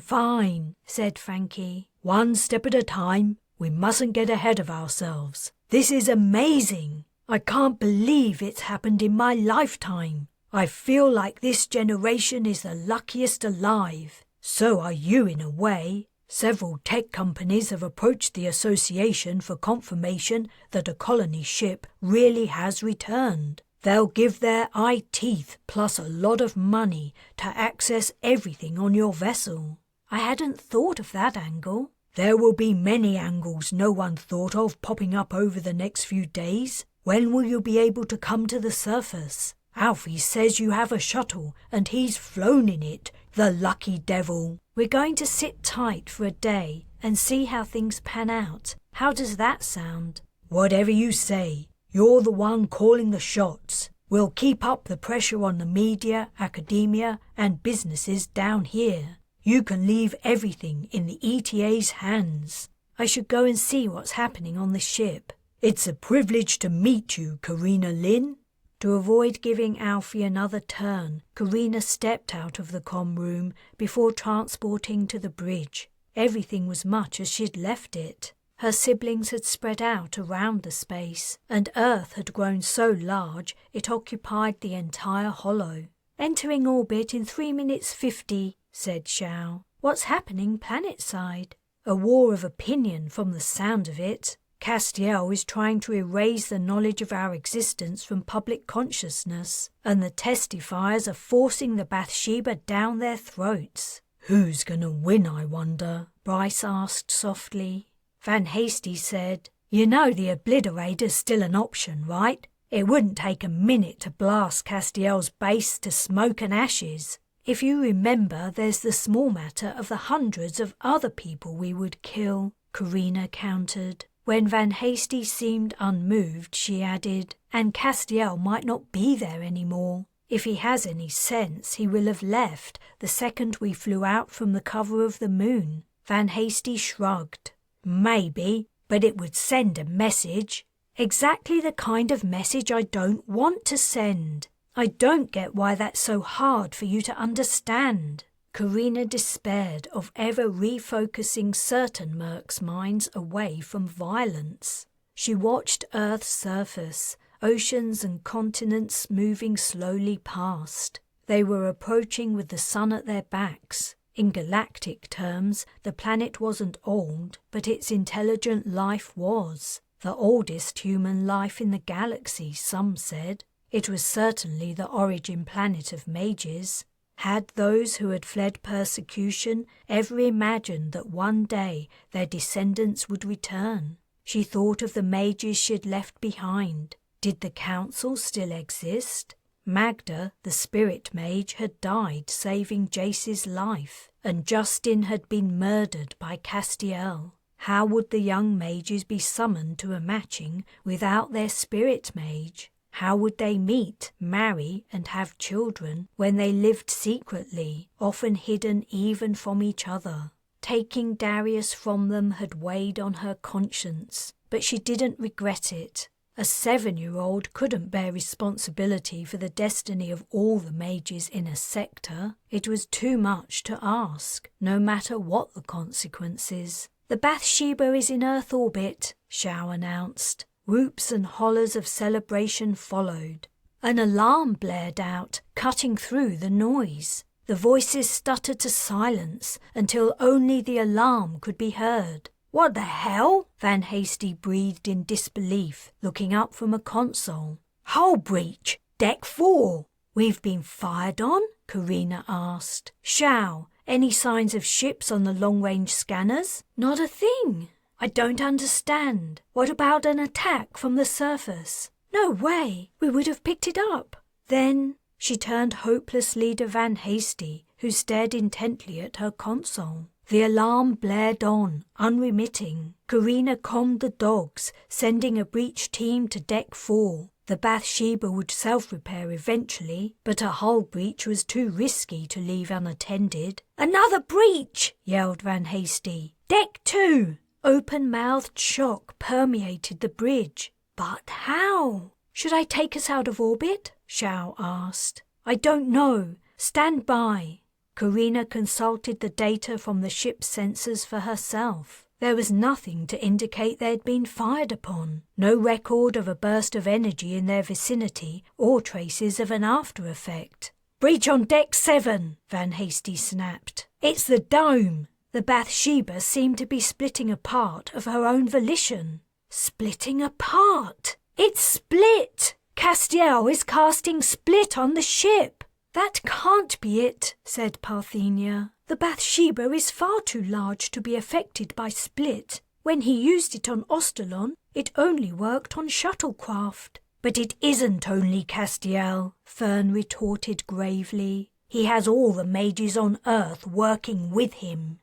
Speaker 1: said Frankie.
Speaker 3: "One step at a time. We mustn't get ahead of ourselves. This is amazing. I can't believe it's happened in my lifetime. I feel like this generation is the luckiest alive. So are you in a way. Several tech companies have approached the association for confirmation that a colony ship really has returned. They'll give their eye teeth plus a lot of money to access everything on your vessel."
Speaker 1: I hadn't thought of that angle.
Speaker 3: "There will be many angles no one thought of popping up over the next few days. When will you be able to come to the surface? Alfie says you have a shuttle and he's flown in it, the lucky devil."
Speaker 1: "We're going to sit tight for a day and see how things pan out. How does that sound?"
Speaker 3: "Whatever you say. You're the one calling the shots. We'll keep up the pressure on the media, academia, and businesses down here. You can leave everything in the ETA's hands."
Speaker 1: "I should go and see what's happening on the ship."
Speaker 3: "It's a privilege to meet you, Carina Lin."
Speaker 1: To avoid giving Alfie another turn, Carina stepped out of the comm room before transporting to the bridge. Everything was much as she'd left it. Her siblings had spread out around the space, and Earth had grown so large it occupied the entire hollow. "Entering orbit in 3 minutes 50, said Xiao. "What's happening planetside?" "A war of opinion from the sound of it. Castiel is trying to erase the knowledge of our existence from public consciousness, and the testifiers are forcing the Bathsheba down their throats."
Speaker 3: "Who's gonna win, I wonder?"
Speaker 1: Bryce asked softly.
Speaker 3: Van Hasty said, "You know the obliterator's still an option, right? It wouldn't take a minute to blast Castiel's base to smoke and ashes."
Speaker 1: "If you remember, there's the small matter of the hundreds of other people we would kill," Carina countered. When Van Hasty seemed unmoved, she added, "And Castiel might not be there anymore. If he has any sense, he will have left the second we flew out from the cover of the moon." Van Hasty shrugged.
Speaker 3: "Maybe, but it would send a message."
Speaker 1: "Exactly the kind of message I don't want to send. I don't get why that's so hard for you to understand." Carina despaired of ever refocusing certain mercs' minds away from violence. She watched Earth's surface, oceans and continents moving slowly past. They were approaching with the sun at their backs. In galactic terms, the planet wasn't old, but its intelligent life was. The oldest human life in the galaxy, some said. It was certainly the origin planet of mages. Had those who had fled persecution ever imagined that one day their descendants would return? She thought of the mages she'd left behind. Did the council still exist? Magda, the spirit mage, had died saving Jace's life, and Justin had been murdered by Castiel. How would the young mages be summoned to a matching without their spirit mage? How would they meet, marry, and have children when they lived secretly, often hidden even from each other? Taking Darius from them had weighed on her conscience, but she didn't regret it. A 7-year-old couldn't bear responsibility for the destiny of all the mages in a sector. It was too much to ask, no matter what the consequences. "The Bathsheba is in Earth orbit," Xiao announced. Whoops and hollers of celebration followed. An alarm blared out, cutting through the noise. The voices stuttered to silence until only the alarm could be heard. What the hell? Van Hasty breathed in disbelief, looking up from a console. Hull breach, deck 4. We've been fired on? Carina asked. Shao, any signs of ships on the long-range scanners? Not a thing. I don't understand. What about an attack from the surface? No way. We would have picked it up. Then she turned hopelessly to Van Hasty, who stared intently at her console. The alarm blared on, unremitting. Carina calmed the dogs, sending a breach team to deck 4. The Bathsheba would self-repair eventually, but a hull breach was too risky to leave unattended. Another breach! Yelled Van Hasty. Deck 2! Open-mouthed shock permeated the bridge. But how? Should I take us out of orbit? Shao asked. I don't know. Stand by. Carina consulted the data from the ship's sensors for herself. There was nothing to indicate they'd been fired upon. No record of a burst of energy in their vicinity or traces of an after effect. Breach on deck 7, Van Hasty snapped. It's the dome. The Bathsheba seemed to be splitting apart of her own volition. Splitting apart? It's split! Castiel is casting split on the ship. That can't be it, said Parthenia. The Bathsheba is far too large to be affected by split. When he used it on Ostalon, it only worked on shuttlecraft. But it isn't only Castiel, Fern retorted gravely. He has all the mages on Earth working with him.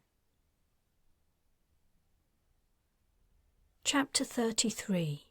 Speaker 1: Chapter 33.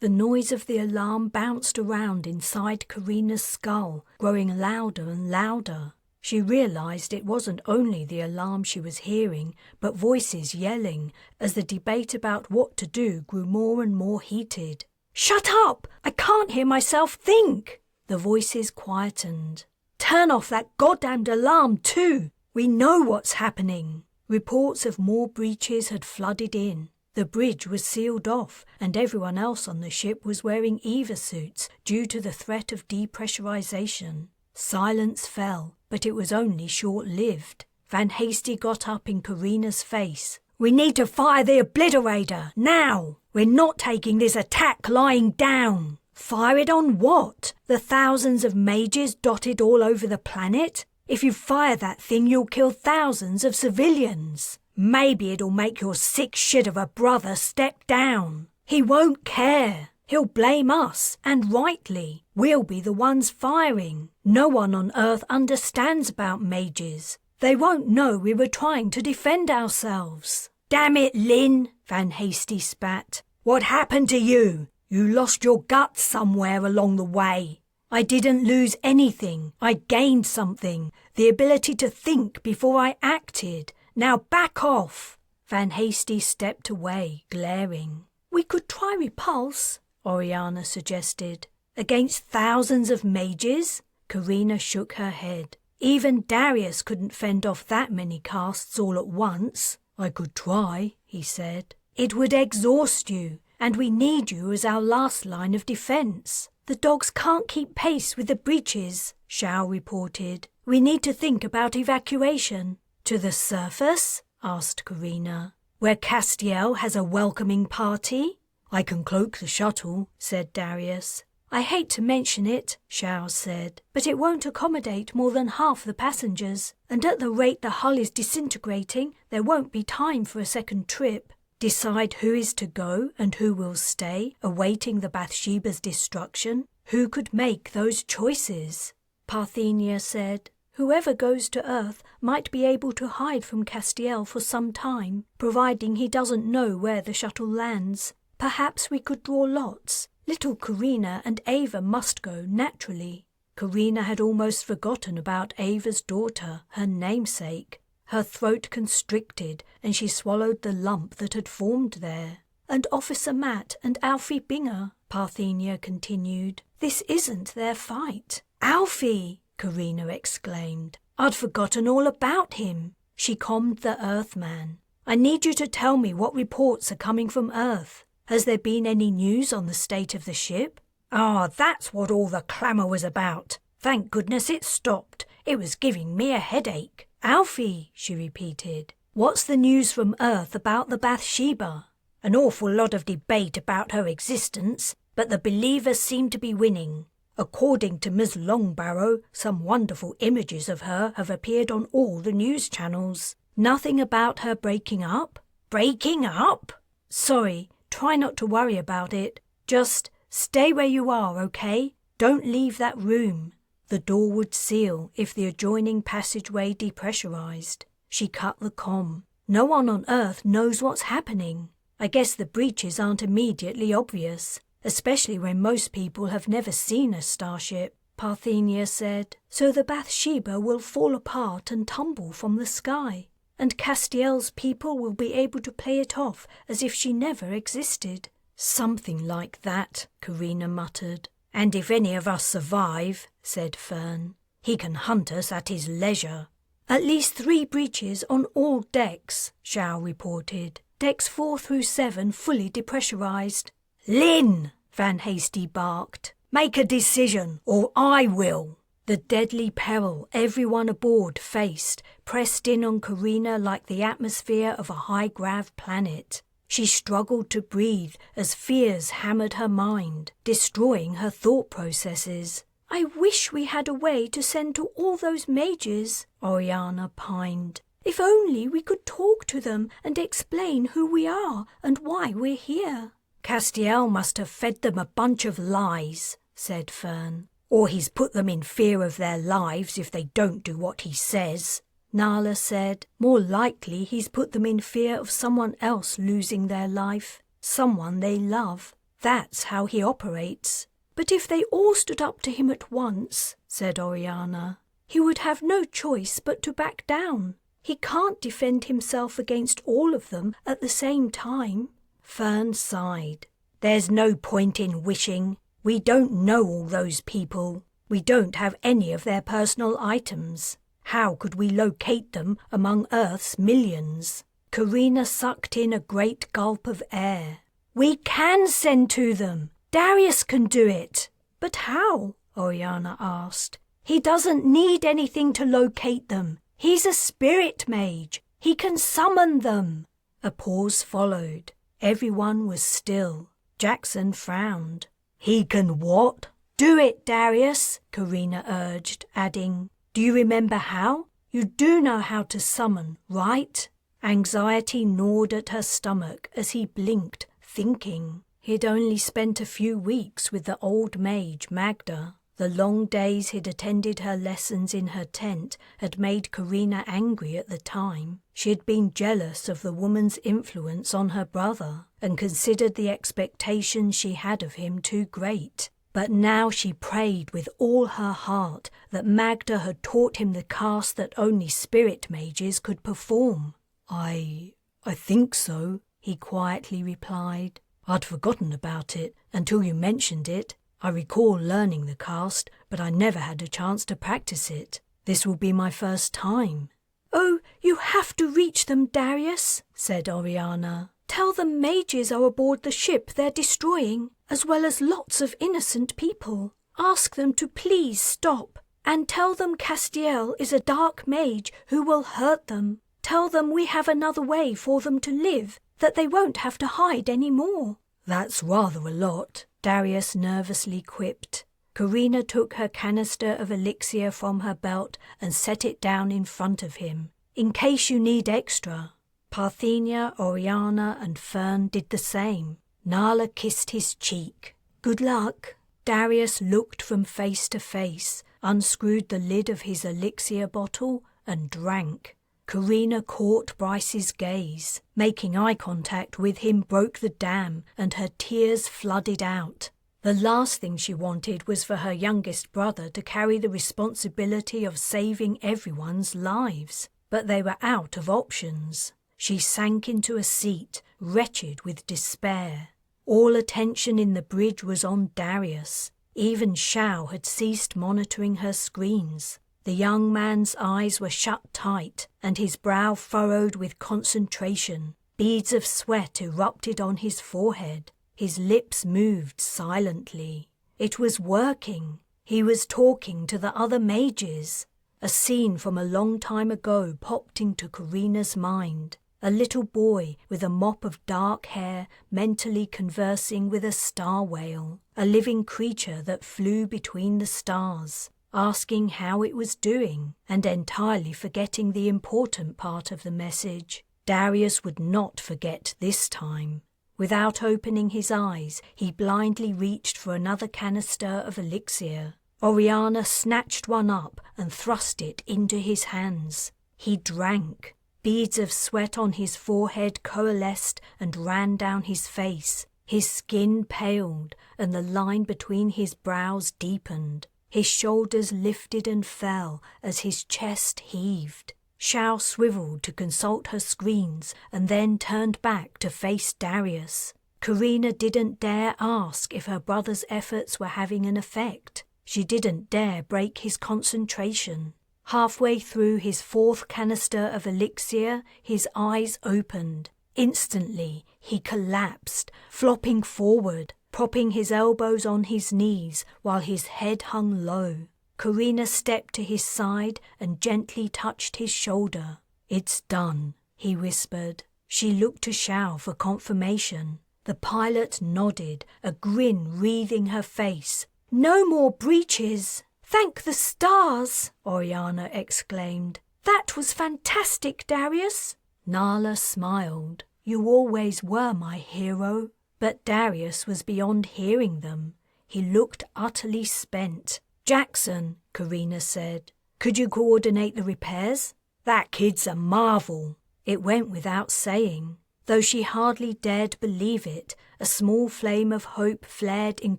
Speaker 1: The noise of the alarm bounced around inside Carina's skull, growing louder and louder. She realized it wasn't only the alarm she was hearing, but voices yelling, as the debate about what to do grew more and more heated. Shut up! I can't hear myself think! The voices quietened. Turn off that goddamned alarm too! We know what's happening! Reports of more breaches had flooded in. The bridge was sealed off, and everyone else on the ship was wearing EVA suits due to the threat of depressurization. Silence fell, but it was only short-lived. Van Hasty got up in Carina's face. We need to fire the obliterator, now! We're not taking this attack lying down! Fire it on what? The thousands of mages dotted all over the planet? If you fire that thing, you'll kill thousands of civilians. Maybe it'll make your sick shit of a brother step down. He won't care. He'll blame us, and rightly. We'll be the ones firing. No one on Earth understands about mages. They won't know we were trying to defend ourselves. Damn it, Lin, Van Hasty spat. What happened to you? You lost your guts somewhere along the way. I didn't lose anything. I gained something. The ability to think before I acted. Now back off! Van Hasty stepped away, glaring. We could try repulse, Oriana suggested. Against thousands of mages? Carina shook her head. Even Darius couldn't fend off that many casts all at once. I could try, he said. It would exhaust you, and we need you as our last line of defense. The dogs can't keep pace with the breaches, Shao reported. We need to think about evacuation. To the surface? Asked Carina. Where Castiel has a welcoming party? I can cloak the shuttle, said Darius. I hate to mention it, Shao said, but it won't accommodate more than half the passengers, and at the rate the hull is disintegrating, there won't be time for a second trip. Decide who is to go and who will stay, awaiting the Bathsheba's destruction? Who could make those choices? Parthenia said. Whoever goes to Earth might be able to hide from Castiel for some time, providing he doesn't know where the shuttle lands. Perhaps we could draw lots. Little Carina and Ava must go, naturally. Carina had almost forgotten about Ava's daughter, her namesake. Her throat constricted, and she swallowed the lump that had formed there. And Officer Matt and Alfie Binger, Parthenia continued. This isn't their fight. Alfie! Carina exclaimed. I'd forgotten all about him. She calmed the Earthman. I need you to tell me what reports are coming from Earth. Has there been any news on the state of the ship? That's what all the clamour was about. Thank goodness it stopped. It was giving me a headache. Alfie, she repeated. What's the news from Earth about the Bathsheba? An awful lot of debate about her existence, but the believers seem to be winning. According to Ms. Longbarrow, some wonderful images of her have appeared on all the news channels. Nothing about her breaking up? Breaking up? Sorry, try not to worry about it. Just stay where you are, okay? Don't leave that room. The door would seal if the adjoining passageway depressurized. She cut the comm. No one on Earth knows what's happening. I guess the breaches aren't immediately obvious, especially when most people have never seen a starship, Parthenia said. So the Bathsheba will fall apart and tumble from the sky, and Castiel's people will be able to play it off as if she never existed. Something like that, Carina muttered. And if any of us survive, said Fern, he can hunt us at his leisure. At least 3 breaches on all decks, Xiao reported. Decks 4 through 7 fully depressurized. Lin! Van Hasty barked. Make a decision, or I will. The deadly peril everyone aboard faced pressed in on Carina like the atmosphere of a high-grav planet. She struggled to breathe as fears hammered her mind, destroying her thought processes. I wish we had a way to send to all those mages, Oriana pined. If only we could talk to them and explain who we are and why we're here. Castiel must have fed them a bunch of lies, said Fern. Or he's put them in fear of their lives if they don't do what he says. Nala said, more likely he's put them in fear of someone else losing their life, someone they love. That's how he operates. But if they all stood up to him at once, said Oriana, he would have no choice but to back down. He can't defend himself against all of them at the same time. Fern sighed. There's no point in wishing. We don't know all those people. We don't have any of their personal items. How could we locate them among Earth's millions? Carina sucked in a great gulp of air. We can send to them. Darius can do it. But how? Oriana asked. He doesn't need anything to locate them. He's a spirit mage. He can summon them. A pause followed. Everyone was still. Jackson frowned. He can what? Do it, Darius, Carina urged, adding, do you remember how? You do know how to summon, right? Anxiety gnawed at her stomach as he blinked, thinking. He'd only spent a few weeks with the old mage Magda. The long days he'd attended her lessons in her tent had made Carina angry at the time. She had been jealous of the woman's influence on her brother and considered the expectations she had of him too great. But now she prayed with all her heart that Magda had taught him the cast that only spirit mages could perform. I think so, he quietly replied. I'd forgotten about it until you mentioned it. I recall learning the cast, but I never had a chance to practice it. This will be my first time. Oh, you have to reach them, Darius, said Oriana. Tell them mages are aboard the ship they're destroying, as well as lots of innocent people. Ask them to please stop, and tell them Castiel is a dark mage who will hurt them. Tell them we have another way for them to live, that they won't have to hide any more. That's rather a lot, Darius nervously quipped. Carina took her canister of elixir from her belt and set it down in front of him. In case you need extra. Parthenia, Oriana and Fern did the same. Nala kissed his cheek. Good luck. Darius looked from face to face, unscrewed the lid of his elixir bottle and drank. Carina caught Bryce's gaze. Making eye contact with him broke the dam and her tears flooded out. The last thing she wanted was for her youngest brother to carry the responsibility of saving everyone's lives. But they were out of options. She sank into a seat, wretched with despair. All attention in the bridge was on Darius. Even Xiao had ceased monitoring her screens. The young man's eyes were shut tight, and his brow furrowed with concentration. Beads of sweat erupted on his forehead. His lips moved silently. It was working. He was talking to the other mages. A scene from a long time ago popped into Carina's mind. A little boy with a mop of dark hair mentally conversing with a star whale, a living creature that flew between the stars, asking how it was doing and entirely forgetting the important part of the message. Darius would not forget this time. Without opening his eyes, he blindly reached for another canister of elixir. Oriana snatched one up and thrust it into his hands. He drank. Beads of sweat on his forehead coalesced and ran down his face. His skin paled, and the line between his brows deepened. His shoulders lifted and fell as his chest heaved. Xiao swiveled to consult her screens and then turned back to face Darius. Carina didn't dare ask if her brother's efforts were having an effect. She didn't dare break his concentration. Halfway through his fourth canister of elixir, his eyes opened. Instantly, he collapsed, flopping forward, propping his elbows on his knees while his head hung low. Carina stepped to his side and gently touched his shoulder. "It's done," he whispered. She looked to Xiao for confirmation. The pilot nodded, a grin wreathing her face. "No more breaches!" "Thank the stars!" Oriana exclaimed. "That was fantastic, Darius!" Nala smiled. "You always were my hero." But Darius was beyond hearing them. He looked utterly spent. "Jackson," Carina said, "could you coordinate the repairs?" "That kid's a marvel." It went without saying. Though she hardly dared believe it, a small flame of hope flared in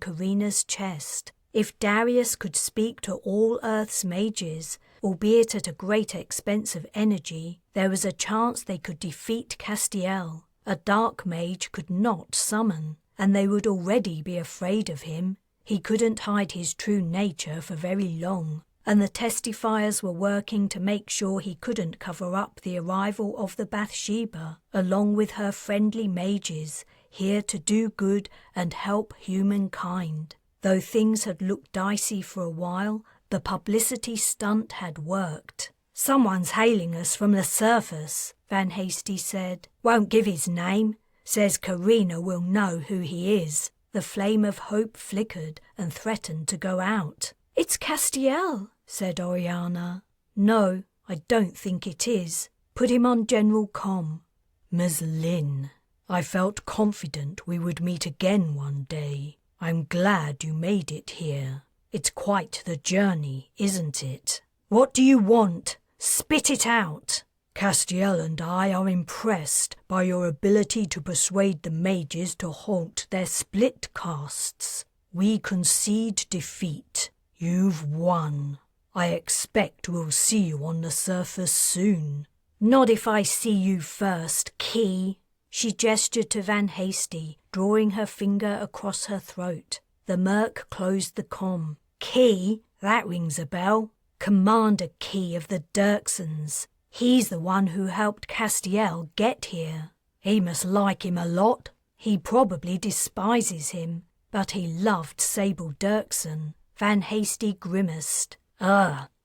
Speaker 1: Carina's chest. If Darius could speak to all Earth's mages, albeit at a great expense of energy, there was a chance they could defeat Castiel. A dark mage could not summon, and they would already be afraid of him. He couldn't hide his true nature for very long, and the testifiers were working to make sure he couldn't cover up the arrival of the Bathsheba, along with her friendly mages, here to do good and help humankind. Though things had looked dicey for a while, the publicity stunt had worked. "Someone's hailing us from the surface," Van Hasty said. "Won't give his name. Says Carina will know who he is." The flame of hope flickered and threatened to go out. "It's Castiel," said Oriana. "No, I don't think it is. Put him on General Com." "Ms. Lin, I felt confident we would meet again one day. I'm glad you made it here. It's quite the journey, isn't it?" "What do you want? Spit it out." "Castiel and I are impressed by your ability to persuade the mages to halt their split casts. We concede defeat. You've won. I expect we'll see you on the surface soon." "Not if I see you first, Key." She gestured to Van Hasty, drawing her finger across her throat. The merc closed the comm. "Key? That rings a bell. Commander Key of the Dirksons. He's the one who helped Castiel get here. He must like him a lot. He probably despises him, but he loved Sable Dirkson." Van Hasty grimaced.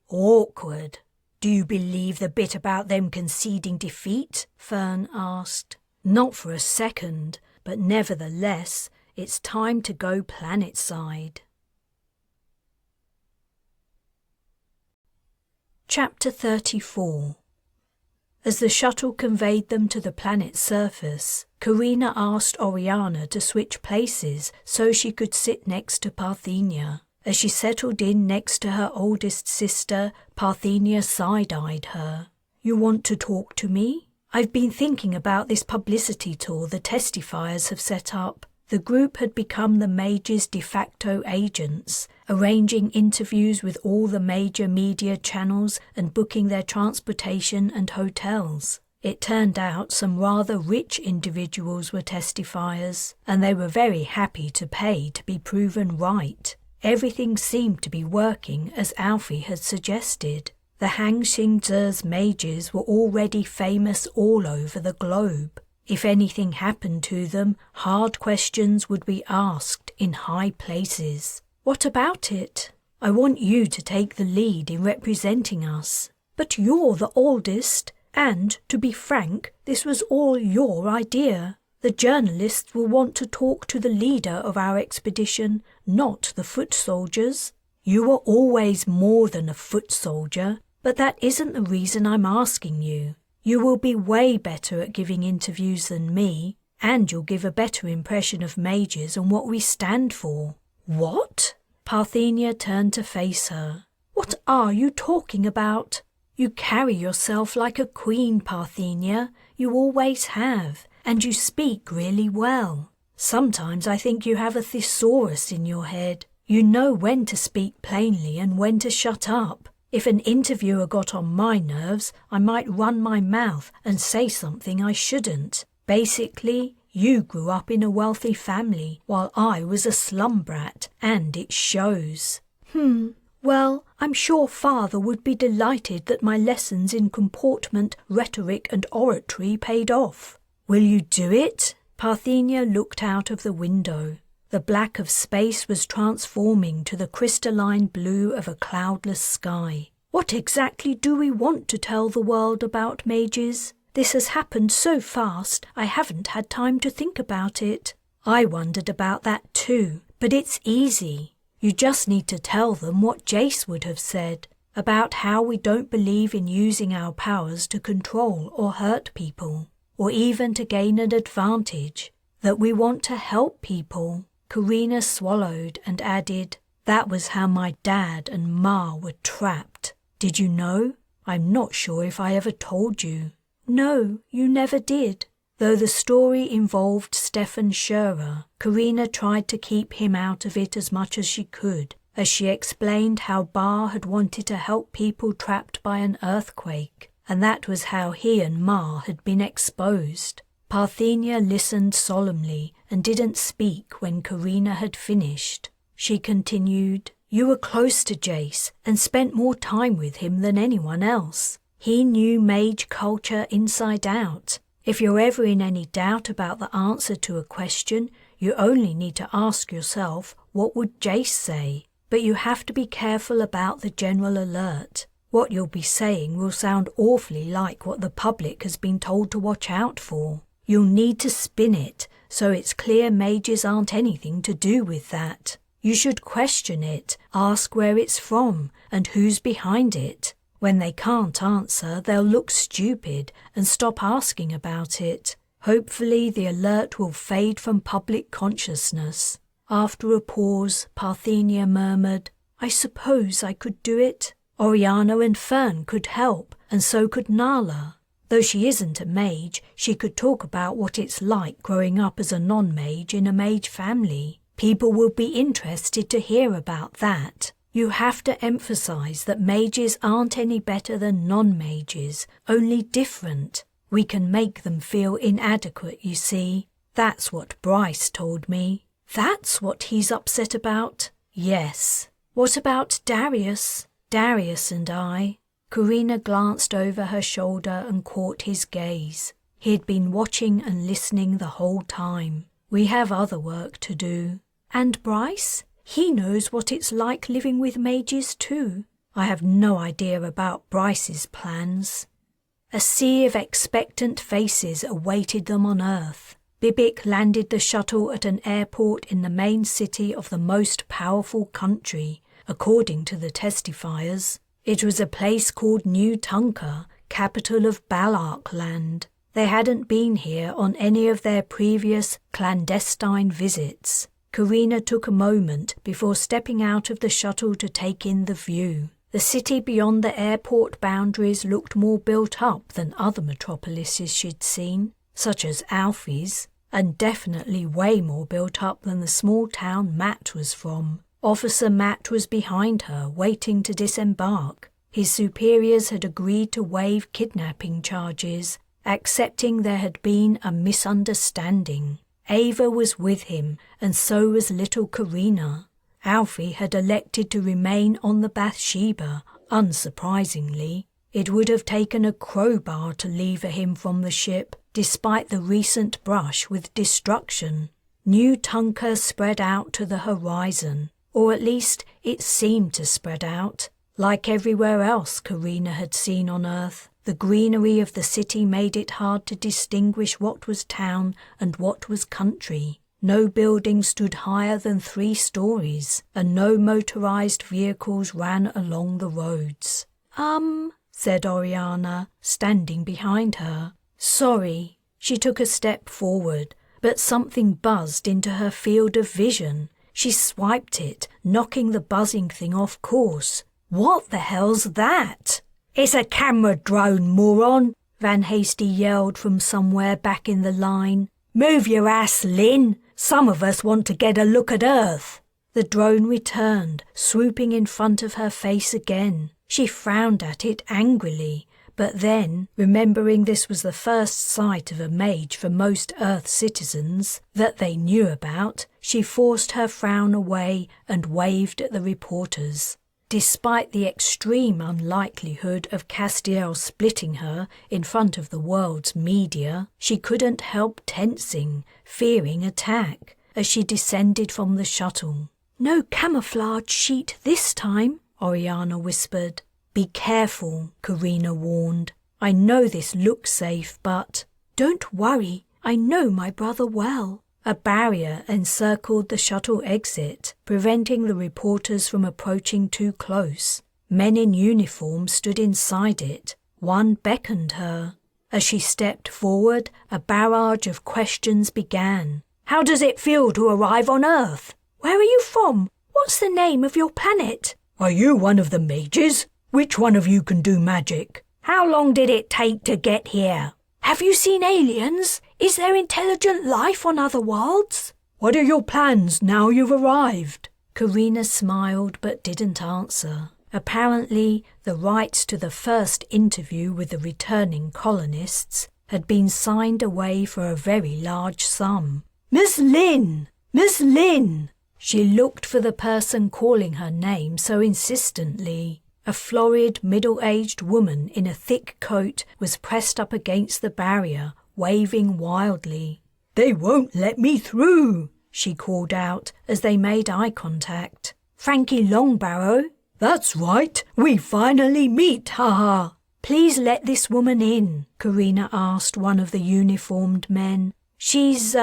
Speaker 1: Awkward. "Do you believe the bit about them conceding defeat?" Fern asked. "Not for a second, but nevertheless, it's time to go planetside." Chapter 34. As the shuttle conveyed them to the planet's surface, Carina asked Oriana to switch places so she could sit next to Parthenia. As she settled in next to her oldest sister, Parthenia side-eyed her. "You want to talk to me? I've been thinking about this publicity tour the testifiers have set up." The group had become the mages' de facto agents, arranging interviews with all the major media channels and booking their transportation and hotels. It turned out some rather rich individuals were testifiers, and they were very happy to pay to be proven right. Everything seemed to be working as Alfie had suggested. The Hang Xingzhe's mages were already famous all over the globe. If anything happened to them, hard questions would be asked in high places. "What about it?" I want you to take the lead in representing us.
Speaker 2: But you're the oldest, and, to be frank, this was all your idea. The journalists will want to talk to the leader of our expedition, not the foot soldiers.
Speaker 1: You were always more than a foot soldier, but that isn't the reason I'm asking you. You will be way better at giving interviews than me, and you'll give a better impression of mages and what we stand for.
Speaker 2: What?
Speaker 1: Parthenia turned to face her.
Speaker 2: What are you talking about?
Speaker 1: You carry yourself like a queen, Parthenia. You always have, and you speak really well. Sometimes I think you have a thesaurus in your head. You know when to speak plainly and when to shut up. If an interviewer got on my nerves, I might run my mouth and say something I shouldn't. Basically, you grew up in a wealthy family while I was a slum brat, and it shows.
Speaker 2: Well, I'm sure Father would be delighted that my lessons in comportment, rhetoric and oratory paid off.
Speaker 1: Will you do it? Parthenia looked out of the window. The black of space was transforming to the crystalline blue of a cloudless sky.
Speaker 2: What exactly do we want to tell the world about mages? This has happened so fast, I haven't had time to think about it.
Speaker 1: I wondered about that too, but it's easy. You just need to tell them what Jace would have said, about how we don't believe in using our powers to control or hurt people, or even to gain an advantage, that we want to help people. Carina swallowed and added, "That was how my dad and Ma were trapped. Did you know? I'm not sure if I ever told you."
Speaker 2: No, you never did.
Speaker 1: Though the story involved Stefan Scherer, Carina tried to keep him out of it as much as she could, as she explained how Bar had wanted to help people trapped by an earthquake, and that was how he and Ma had been exposed. Parthenia listened solemnly and didn't speak when Carina had finished. She continued, "You were close to Jace and spent more time with him than anyone else. He knew mage culture inside out. If you're ever in any doubt about the answer to a question, you only need to ask yourself, what would Jace say? But you have to be careful about the general alert. What you'll be saying will sound awfully like what the public has been told to watch out for. You'll need to spin it so it's clear mages aren't anything to do with that. You should question it, ask where it's from and who's behind it. When they can't answer, they'll look stupid and stop asking about it. Hopefully the alert will fade from public consciousness." After a pause, Parthenia murmured, "I suppose I could do it. Oriana and Fern could help, and so could Nala. Though she isn't a mage, she could talk about what it's like growing up as a non-mage in a mage family. People will be interested to hear about that. You have to emphasize that mages aren't any better than non-mages, only different. We can make them feel inadequate, you see. That's what Bryce told me."
Speaker 2: "That's what he's upset about?"
Speaker 1: "Yes."
Speaker 2: "What about Darius?"
Speaker 1: "Darius and I." Carina glanced over her shoulder and caught his gaze. He'd been watching and listening the whole time. "We have other work to do."
Speaker 2: "And Bryce? He knows what it's like living with mages too."
Speaker 1: "I have no idea about Bryce's plans." A sea of expectant faces awaited them on Earth. Bibic landed the shuttle at an airport in the main city of the most powerful country, according to the testifiers. It was a place called New Tunka, capital of Balark land. They hadn't been here on any of their previous clandestine visits. Carina took a moment before stepping out of the shuttle to take in the view. The city beyond the airport boundaries looked more built up than other metropolises she'd seen, such as Alfie's, and definitely way more built up than the small town Matt was from. Officer Matt was behind her, waiting to disembark. His superiors had agreed to waive kidnapping charges, accepting there had been a misunderstanding. Ava was with him, and so was little Carina. Alfie had elected to remain on the Bathsheba, unsurprisingly. It would have taken a crowbar to lever him from the ship, despite the recent brush with destruction. New Tunka spread out to the horizon. Or at least it seemed to spread out. Like everywhere else Carina had seen on Earth, the greenery of the city made it hard to distinguish what was town and what was country. No building stood higher than 3 stories, and no motorized vehicles ran along the roads. Said Oriana, standing behind her. Sorry. She took a step forward, but something buzzed into her field of vision. She swiped it, knocking the buzzing thing off course. What the hell's that? It's a camera drone, moron, Van Hasty yelled from somewhere back in the line. Move your ass, Lin. Some of us want to get a look at Earth. The drone returned, swooping in front of her face again. She frowned at it angrily, but then, remembering this was the first sight of a mage for most Earth citizens that they knew about, she forced her frown away and waved at the reporters. Despite the extreme unlikelihood of Castiel splitting her in front of the world's media, she couldn't help tensing, fearing attack, as she descended from the shuttle. No camouflage sheet this time, Oriana whispered. Be careful, Carina warned. I know this looks safe, but... Don't worry, I know my brother well. A barrier encircled the shuttle exit, preventing the reporters from approaching too close. Men in uniform stood inside it. One beckoned her. As she stepped forward, a barrage of questions began. How does it feel to arrive on Earth? Where are you from? What's the name of your planet?
Speaker 2: Are you one of the mages? Which one of you can do magic?
Speaker 3: How long did it take to get here? Have you seen aliens? Is there intelligent life on other worlds?
Speaker 2: What are your plans now you've arrived?
Speaker 1: Carina smiled but didn't answer. Apparently, the rights to the first interview with the returning colonists had been signed away for a very large sum.
Speaker 2: Miss Lin! Miss Lin!
Speaker 1: She looked for the person calling her name so insistently. A florid, middle-aged woman in a thick coat was pressed up against the barrier, waving wildly.
Speaker 2: They won't let me through,
Speaker 1: she called out as they made eye contact. Frankie Longbarrow?
Speaker 2: That's right, we finally meet, ha-ha.
Speaker 1: Please let this woman in, Carina asked one of the uniformed men. She's,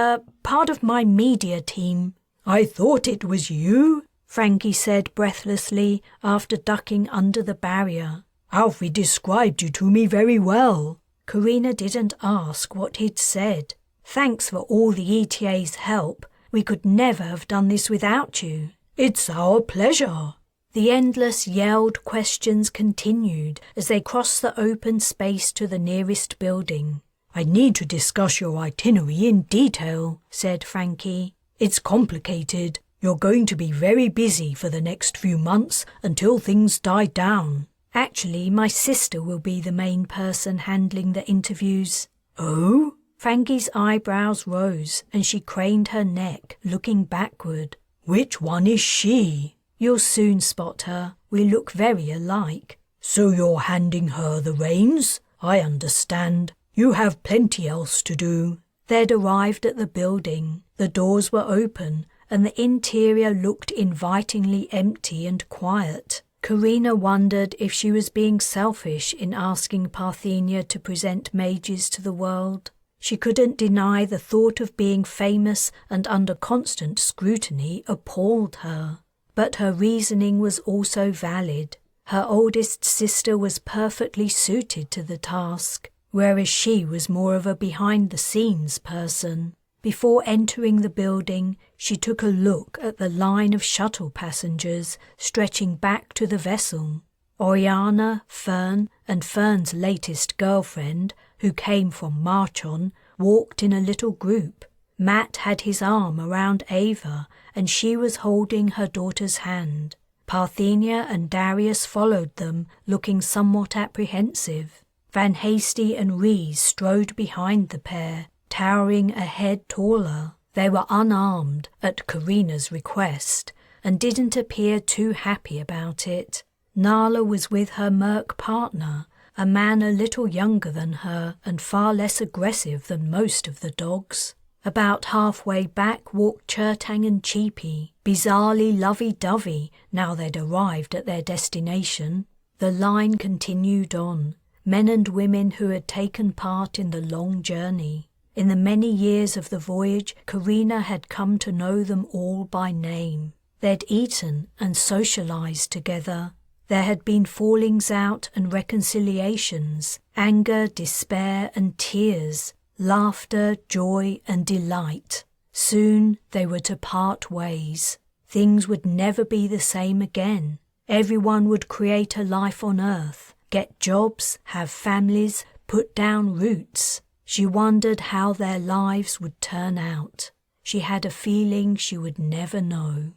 Speaker 1: part of my media team.
Speaker 2: I thought it was you,
Speaker 1: Frankie said breathlessly after ducking under the barrier.
Speaker 2: Alfie described you to me very well.
Speaker 1: Carina didn't ask what he'd said. Thanks for all the ETA's help. We could never have done this without you.
Speaker 2: It's our pleasure.
Speaker 1: The endless yelled questions continued as they crossed the open space to the nearest building.
Speaker 2: I need to discuss your itinerary in detail, said Frankie. It's complicated. You're going to be very busy for the next few months until things die down.
Speaker 1: Actually, my sister will be the main person handling the interviews.
Speaker 2: Oh?
Speaker 1: Frankie's eyebrows rose and she craned her neck, looking backward.
Speaker 2: Which one is she?
Speaker 1: You'll soon spot her. We look very alike.
Speaker 2: So you're handing her the reins? I understand. You have plenty else to do.
Speaker 1: They'd arrived at the building. The doors were open, and the interior looked invitingly empty and quiet. Carina wondered if she was being selfish in asking Parthenia to present mages to the world. She couldn't deny the thought of being famous and under constant scrutiny appalled her. But her reasoning was also valid. Her oldest sister was perfectly suited to the task, whereas she was more of a behind-the-scenes person. Before entering the building, she took a look at the line of shuttle passengers stretching back to the vessel. Oriana, Fern, and Fern's latest girlfriend, who came from Marchon, walked in a little group. Matt had his arm around Ava, and she was holding her daughter's hand. Parthenia and Darius followed them, looking somewhat apprehensive. Van Hasty and Rhys strode behind the pair, towering a head taller. They were unarmed, at Carina's request, and didn't appear too happy about it. Nala was with her merc partner, a man a little younger than her and far less aggressive than most of the dogs. About halfway back walked Chertang and Cheapy, bizarrely lovey-dovey now they'd arrived at their destination. The line continued on, men and women who had taken part in the long journey. In the many years of the voyage, Carina had come to know them all by name. They'd eaten and socialized together. There had been fallings out and reconciliations, anger, despair and tears, laughter, joy and delight. Soon they were to part ways. Things would never be the same again. Everyone would create a life on Earth, get jobs, have families, put down roots. She wondered how their lives would turn out. She had a feeling she would never know.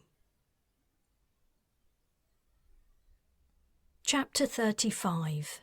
Speaker 1: Chapter 35.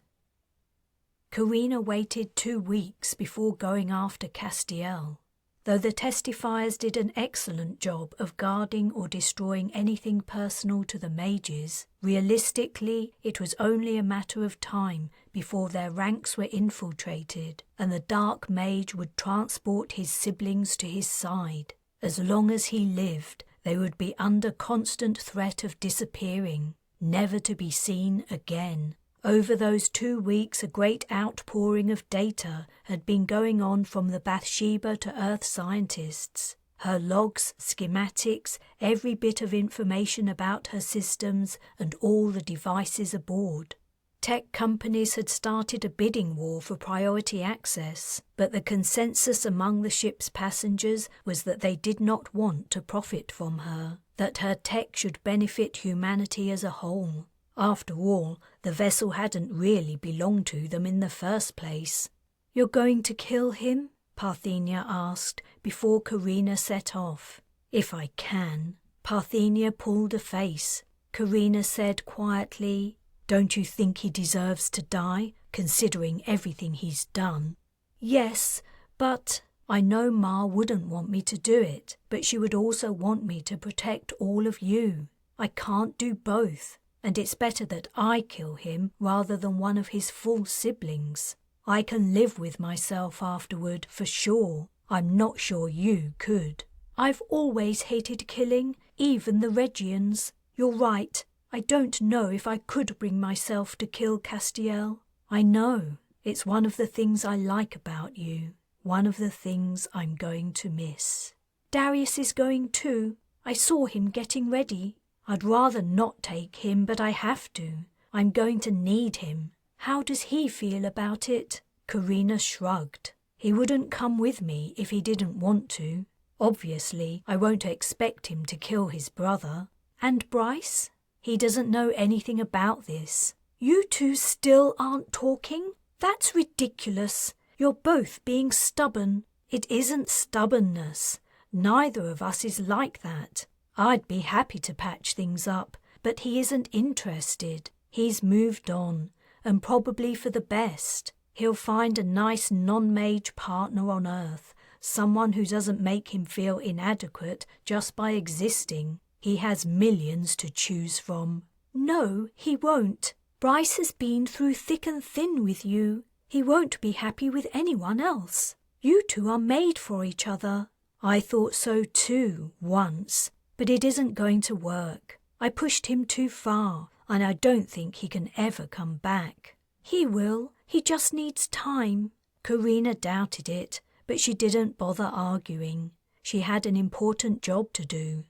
Speaker 1: Carina waited 2 weeks before going after Castiel. Though the testifiers did an excellent job of guarding or destroying anything personal to the mages, realistically it was only a matter of time before their ranks were infiltrated and the dark mage would transport his siblings to his side. As long as he lived, they would be under constant threat of disappearing, never to be seen again. Over those 2 weeks a great outpouring of data had been going on from the Bathsheba to Earth scientists. Her logs, schematics, every bit of information about her systems and all the devices aboard. Tech companies had started a bidding war for priority access, but the consensus among the ship's passengers was that they did not want to profit from her, that her tech should benefit humanity as a whole. After all, the vessel hadn't really belonged to them in the first place. "You're going to kill him?" Parthenia asked before Carina set off. "If I can." Parthenia pulled a face. Carina said quietly, "Don't you think he deserves to die, considering everything he's done?" "Yes, but I know Ma wouldn't want me to do it, but she would also want me to protect all of you. I can't do both. And it's better that I kill him rather than one of his full siblings. I can live with myself afterward, for sure. I'm not sure you could. I've always hated killing, even the Regians. You're right. I don't know if I could bring myself to kill Castiel. I know. It's one of the things I like about you. One of the things I'm going to miss. Darius is going too. I saw him getting ready. I'd rather not take him, but I have to. I'm going to need him. How does he feel about it?" Carina shrugged. "He wouldn't come with me if he didn't want to. Obviously, I won't expect him to kill his brother. And Bryce? He doesn't know anything about this. You two still aren't talking? That's ridiculous. You're both being stubborn." "It isn't stubbornness. Neither of us is like that. I'd be happy to patch things up, but he isn't interested. He's moved on, and probably for the best. He'll find a nice non-mage partner on Earth, someone who doesn't make him feel inadequate just by existing. He has millions to choose from." "No, he won't. Bryce has been through thick and thin with you. He won't be happy with anyone else. You two are made for each other." "I thought so too, once. But it isn't going to work. I pushed him too far, and I don't think he can ever come back." "He will. He just needs time." Carina doubted it, but she didn't bother arguing. She had an important job to do.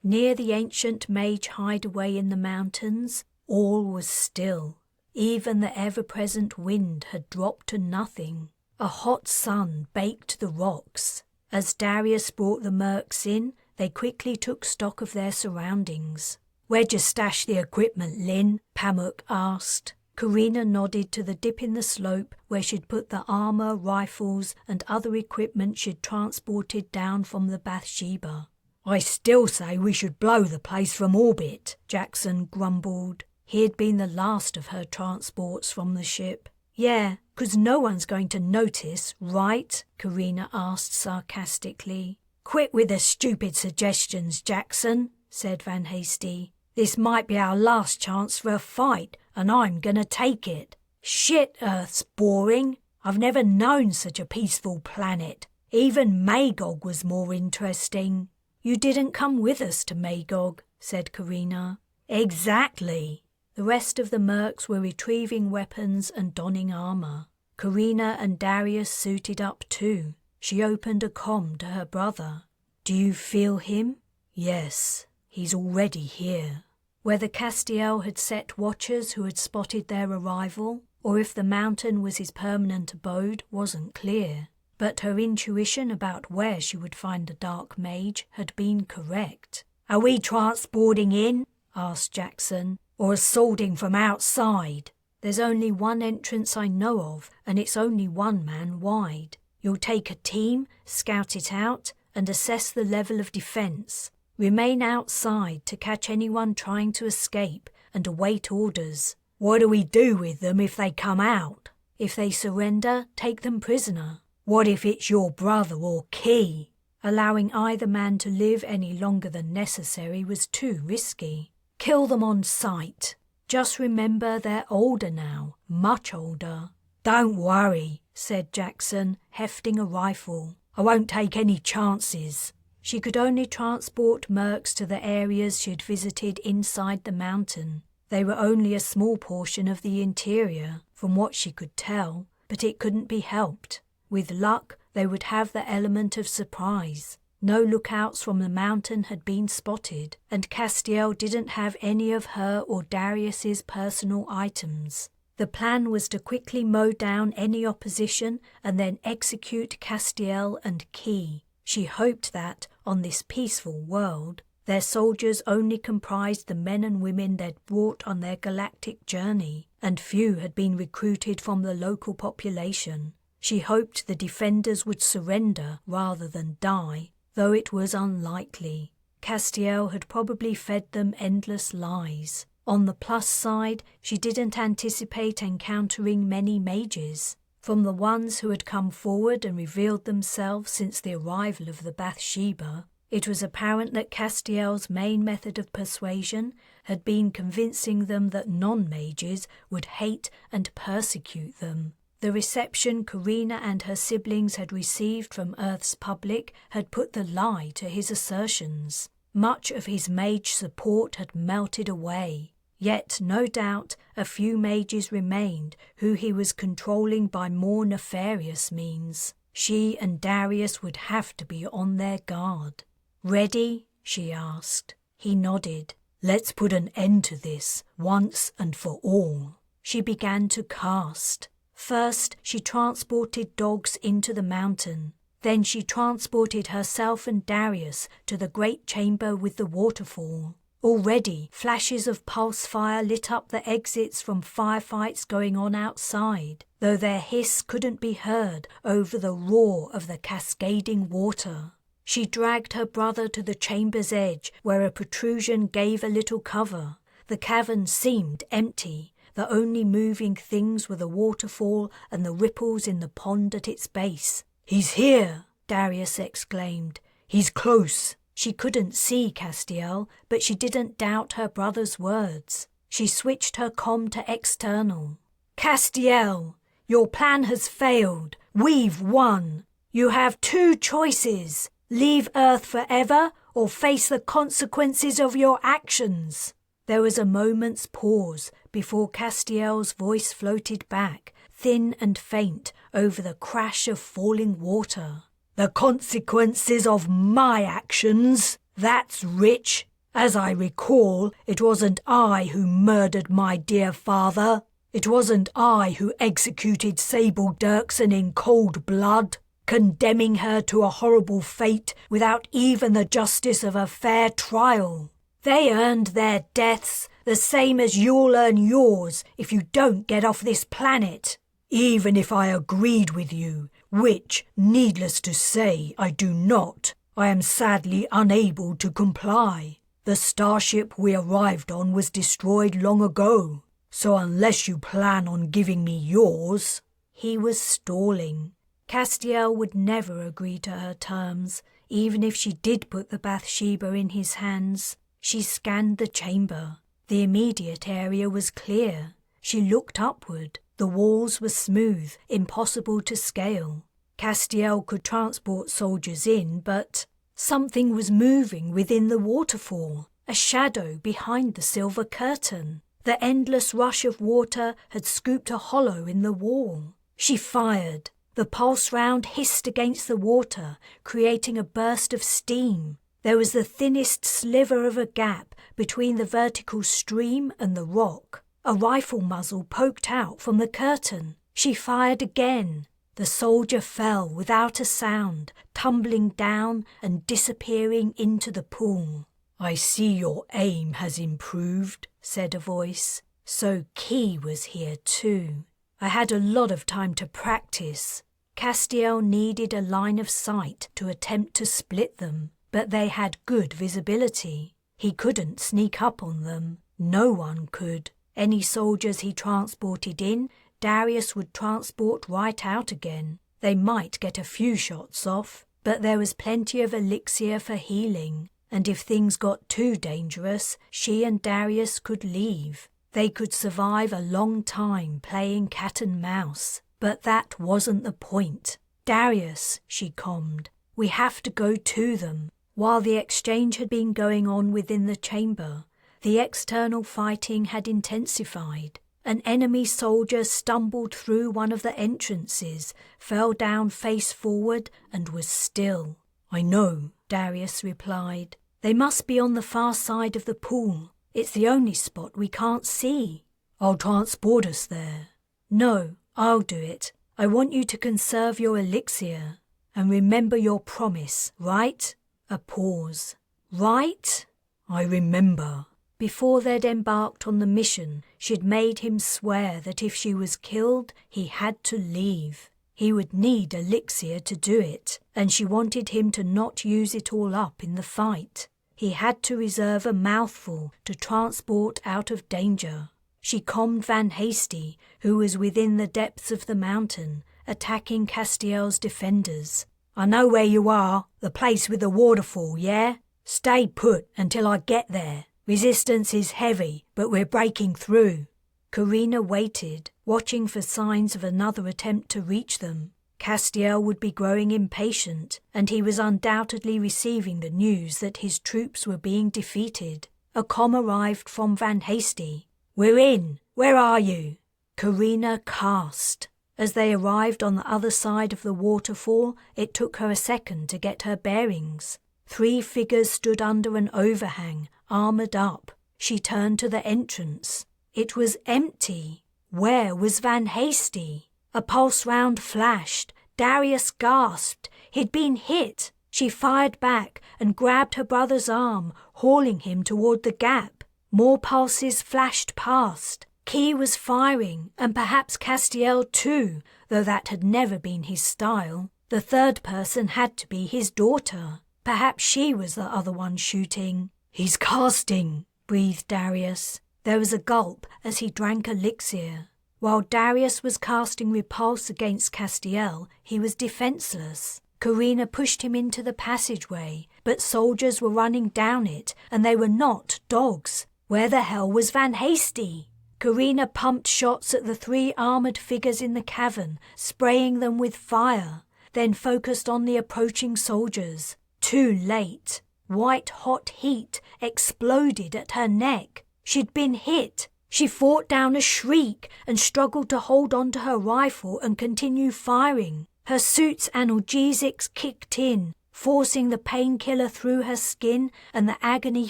Speaker 1: Near the ancient mage hideaway in the mountains, all was still. Even the ever-present wind had dropped to nothing. A hot sun baked the rocks. As Darius brought the mercs in, they quickly took stock of their surroundings. "Where'd you stash the equipment, Lin?" Pamuk asked. Carina nodded to the dip in the slope where she'd put the armour, rifles and other equipment she'd transported down from the Bathsheba. "I still say we should blow the place from orbit," Jackson grumbled. He had been the last of her transports from the ship. "Yeah, 'cause no one's going to notice, right?" Carina asked sarcastically. "Quit with the stupid suggestions, Jackson," said Van Hasty. "This might be our last chance for a fight, and I'm gonna take it. Shit, Earth's boring. I've never known such a peaceful planet.
Speaker 3: Even Magog was more interesting.
Speaker 1: You didn't come with us to Magog, said Carina.
Speaker 3: Exactly.
Speaker 1: The rest of the mercs were retrieving weapons and donning armour. Carina and Darius suited up too. She opened a comm to her brother.
Speaker 2: Do you feel him? Yes, he's already here.
Speaker 1: Whether Castiel had set watchers who had spotted their arrival, or if the mountain was his permanent abode, wasn't clear. But her intuition about where she would find the dark mage had been correct.
Speaker 3: Are we transporting in?
Speaker 1: asked Jackson.
Speaker 3: Or assaulting from outside?
Speaker 1: There's only one entrance I know of, and it's only one man wide. You'll take a team, scout it out, and assess the level of defence. Remain outside to catch anyone trying to escape and await orders.
Speaker 3: What do we do with them if they come out?
Speaker 1: If they surrender, take them prisoner.
Speaker 3: What if it's your brother or Key?
Speaker 1: Allowing either man to live any longer than necessary was too risky. Kill them on sight. Just remember they're older now, much older.
Speaker 3: Don't worry,
Speaker 1: said Jackson, hefting a rifle.
Speaker 3: I won't take any chances.
Speaker 1: She could only transport mercs to the areas she had visited inside the mountain. They were only a small portion of the interior, from what she could tell, but it couldn't be helped. With luck, they would have the element of surprise. No lookouts from the mountain had been spotted, and Castiel didn't have any of her or Darius's personal items. The plan was to quickly mow down any opposition and then execute Castiel and Key. She hoped that, on this peaceful world, their soldiers only comprised the men and women they'd brought on their galactic journey, and few had been recruited from the local population. She hoped the defenders would surrender rather than die, though it was unlikely. Castiel had probably fed them endless lies. On the plus side, she didn't anticipate encountering many mages. From the ones who had come forward and revealed themselves since the arrival of the Bathsheba, it was apparent that Castiel's main method of persuasion had been convincing them that non-mages would hate and persecute them. The reception Carina and her siblings had received from Earth's public had put the lie to his assertions. Much of his mage support had melted away. Yet, no doubt, a few mages remained who he was controlling by more nefarious means. She and Darius would have to be on their guard.
Speaker 3: "Ready?" she asked. He nodded. "Let's put an end to this, once and for all." She began to cast. First, she transported dogs into the mountain. Then she transported herself and Darius to the great chamber with the waterfall. Already, flashes of pulse fire lit up the exits from firefights going on outside, though their hiss couldn't be heard over the roar of the cascading water. She dragged her brother to the chamber's edge, where a protrusion gave a little cover. The cavern seemed empty. The only moving things were the waterfall and the ripples in the pond at its base.
Speaker 2: "He's here!" Darius exclaimed. "He's close!"
Speaker 1: She couldn't see Castiel, but she didn't doubt her brother's words. She switched her comm to external.
Speaker 3: "Castiel, your plan has failed. We've won. You have two choices. Leave Earth forever or face the consequences of your actions."
Speaker 1: There was a moment's pause before Castiel's voice floated back, thin and faint, over the crash of falling water.
Speaker 3: "The consequences of my actions? That's rich. As I recall, it wasn't I who murdered my dear father. It wasn't I who executed Sable Dirksen in cold blood, condemning her to a horrible fate without even the justice of a fair trial. They earned their deaths, the same as you'll earn yours if you don't get off this planet. Even if I agreed with you, which, needless to say, I do not, I am sadly unable to comply. The starship we arrived on was destroyed long ago, so unless you plan on giving me yours..."
Speaker 1: He was stalling. Castiel would never agree to her terms, even if she did put the Bathsheba in his hands. She scanned the chamber. The immediate area was clear. She looked upward. The walls were smooth, impossible to scale. Castiel could transport soldiers in, but something was moving within the waterfall, a shadow behind the silver curtain. The endless rush of water had scooped a hollow in the wall. She fired. The pulse round hissed against the water, creating a burst of steam. There was the thinnest sliver of a gap between the vertical stream and the rock. A rifle muzzle poked out from the curtain. She fired again. The soldier fell without a sound, tumbling down and disappearing into the pool. "I see your aim has improved," said a voice. So Key was here too. I had a lot of time to practice. Castiel needed a line of sight to attempt to split them, but they had good visibility. He couldn't sneak up on them. No one could. Any soldiers he transported in, Darius would transport right out again. They might get a few shots off, but there was plenty of elixir for healing, and if things got too dangerous, she and Darius could leave. They could survive a long time playing cat and mouse, but that wasn't the point. "Darius," she calmed, "we have to go to them." While the exchange had been going on within the chamber, the external fighting had intensified. An enemy soldier stumbled through one of the entrances, fell down face forward, and was still. "I know," Darius replied. "They must be on the far side of the pool. It's the only spot we can't see." "I'll transport us there." "No, I'll do it. I want you to conserve your elixir. And remember your promise, right?" A pause. "Right?" "I remember." Before they'd embarked on the mission, she'd made him swear that if she was killed, he had to leave. He would need elixir to do it, and she wanted him to not use it all up in the fight. He had to reserve a mouthful to transport out of danger. She calmed Van Hasty, who was within the depths of the mountain, attacking Castiel's defenders. "I know where you are, the place with the waterfall, yeah? Stay put until I get there. Resistance is heavy, but we're breaking through." Carina waited, watching for signs of another attempt to reach them. Castiel would be growing impatient, and he was undoubtedly receiving the news that his troops were being defeated. A comm arrived from Van Hasty. "We're in. Where are you?" Carina cast. As they arrived on the other side of the waterfall, it took her a second to get her bearings. 3 figures stood under an overhang, armoured up. She turned to the entrance. It was empty. Where was Van Hasty? A pulse round flashed. Darius gasped. He'd been hit. She fired back and grabbed her brother's arm, hauling him toward the gap. More pulses flashed past. Key was firing, and perhaps Castiel too, though that had never been his style. The third person had to be his daughter. Perhaps she was the other one shooting. "He's casting," breathed Darius. There was a gulp as he drank elixir. While Darius was casting repulse against Castiel, he was defenseless. Carina pushed him into the passageway, but soldiers were running down it, and they were not dogs. Where the hell was Van Hasty? Carina pumped shots at the 3 armoured figures in the cavern, spraying them with fire, then focused on the approaching soldiers. Too late. White-hot heat exploded at her neck. She'd been hit. She fought down a shriek and struggled to hold on to her rifle and continue firing. Her suit's analgesics kicked in, forcing the painkiller through her skin, and the agony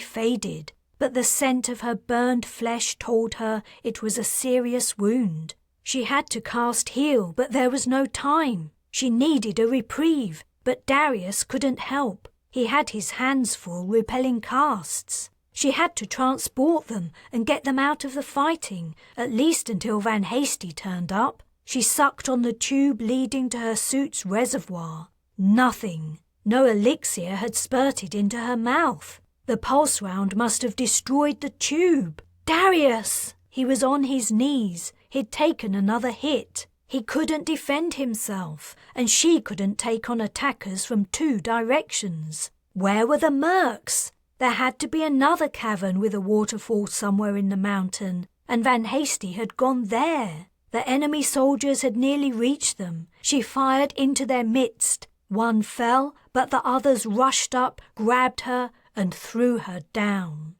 Speaker 1: faded. But the scent of her burned flesh told her it was a serious wound. She had to cast heal, but there was no time. She needed a reprieve, but Darius couldn't help. He had his hands full repelling casts. She had to transport them and get them out of the fighting, at least until Van Hasty turned up. She sucked on the tube leading to her suit's reservoir. Nothing. No elixir had spurted into her mouth. The pulse round must have destroyed the tube. Darius! He was on his knees. He'd taken another hit. He couldn't defend himself, and she couldn't take on attackers from 2 directions. Where were the mercs? There had to be another cavern with a waterfall somewhere in the mountain, and Van Hasty had gone there. The enemy soldiers had nearly reached them. She fired into their midst. One fell, but the others rushed up, grabbed her, and threw her down.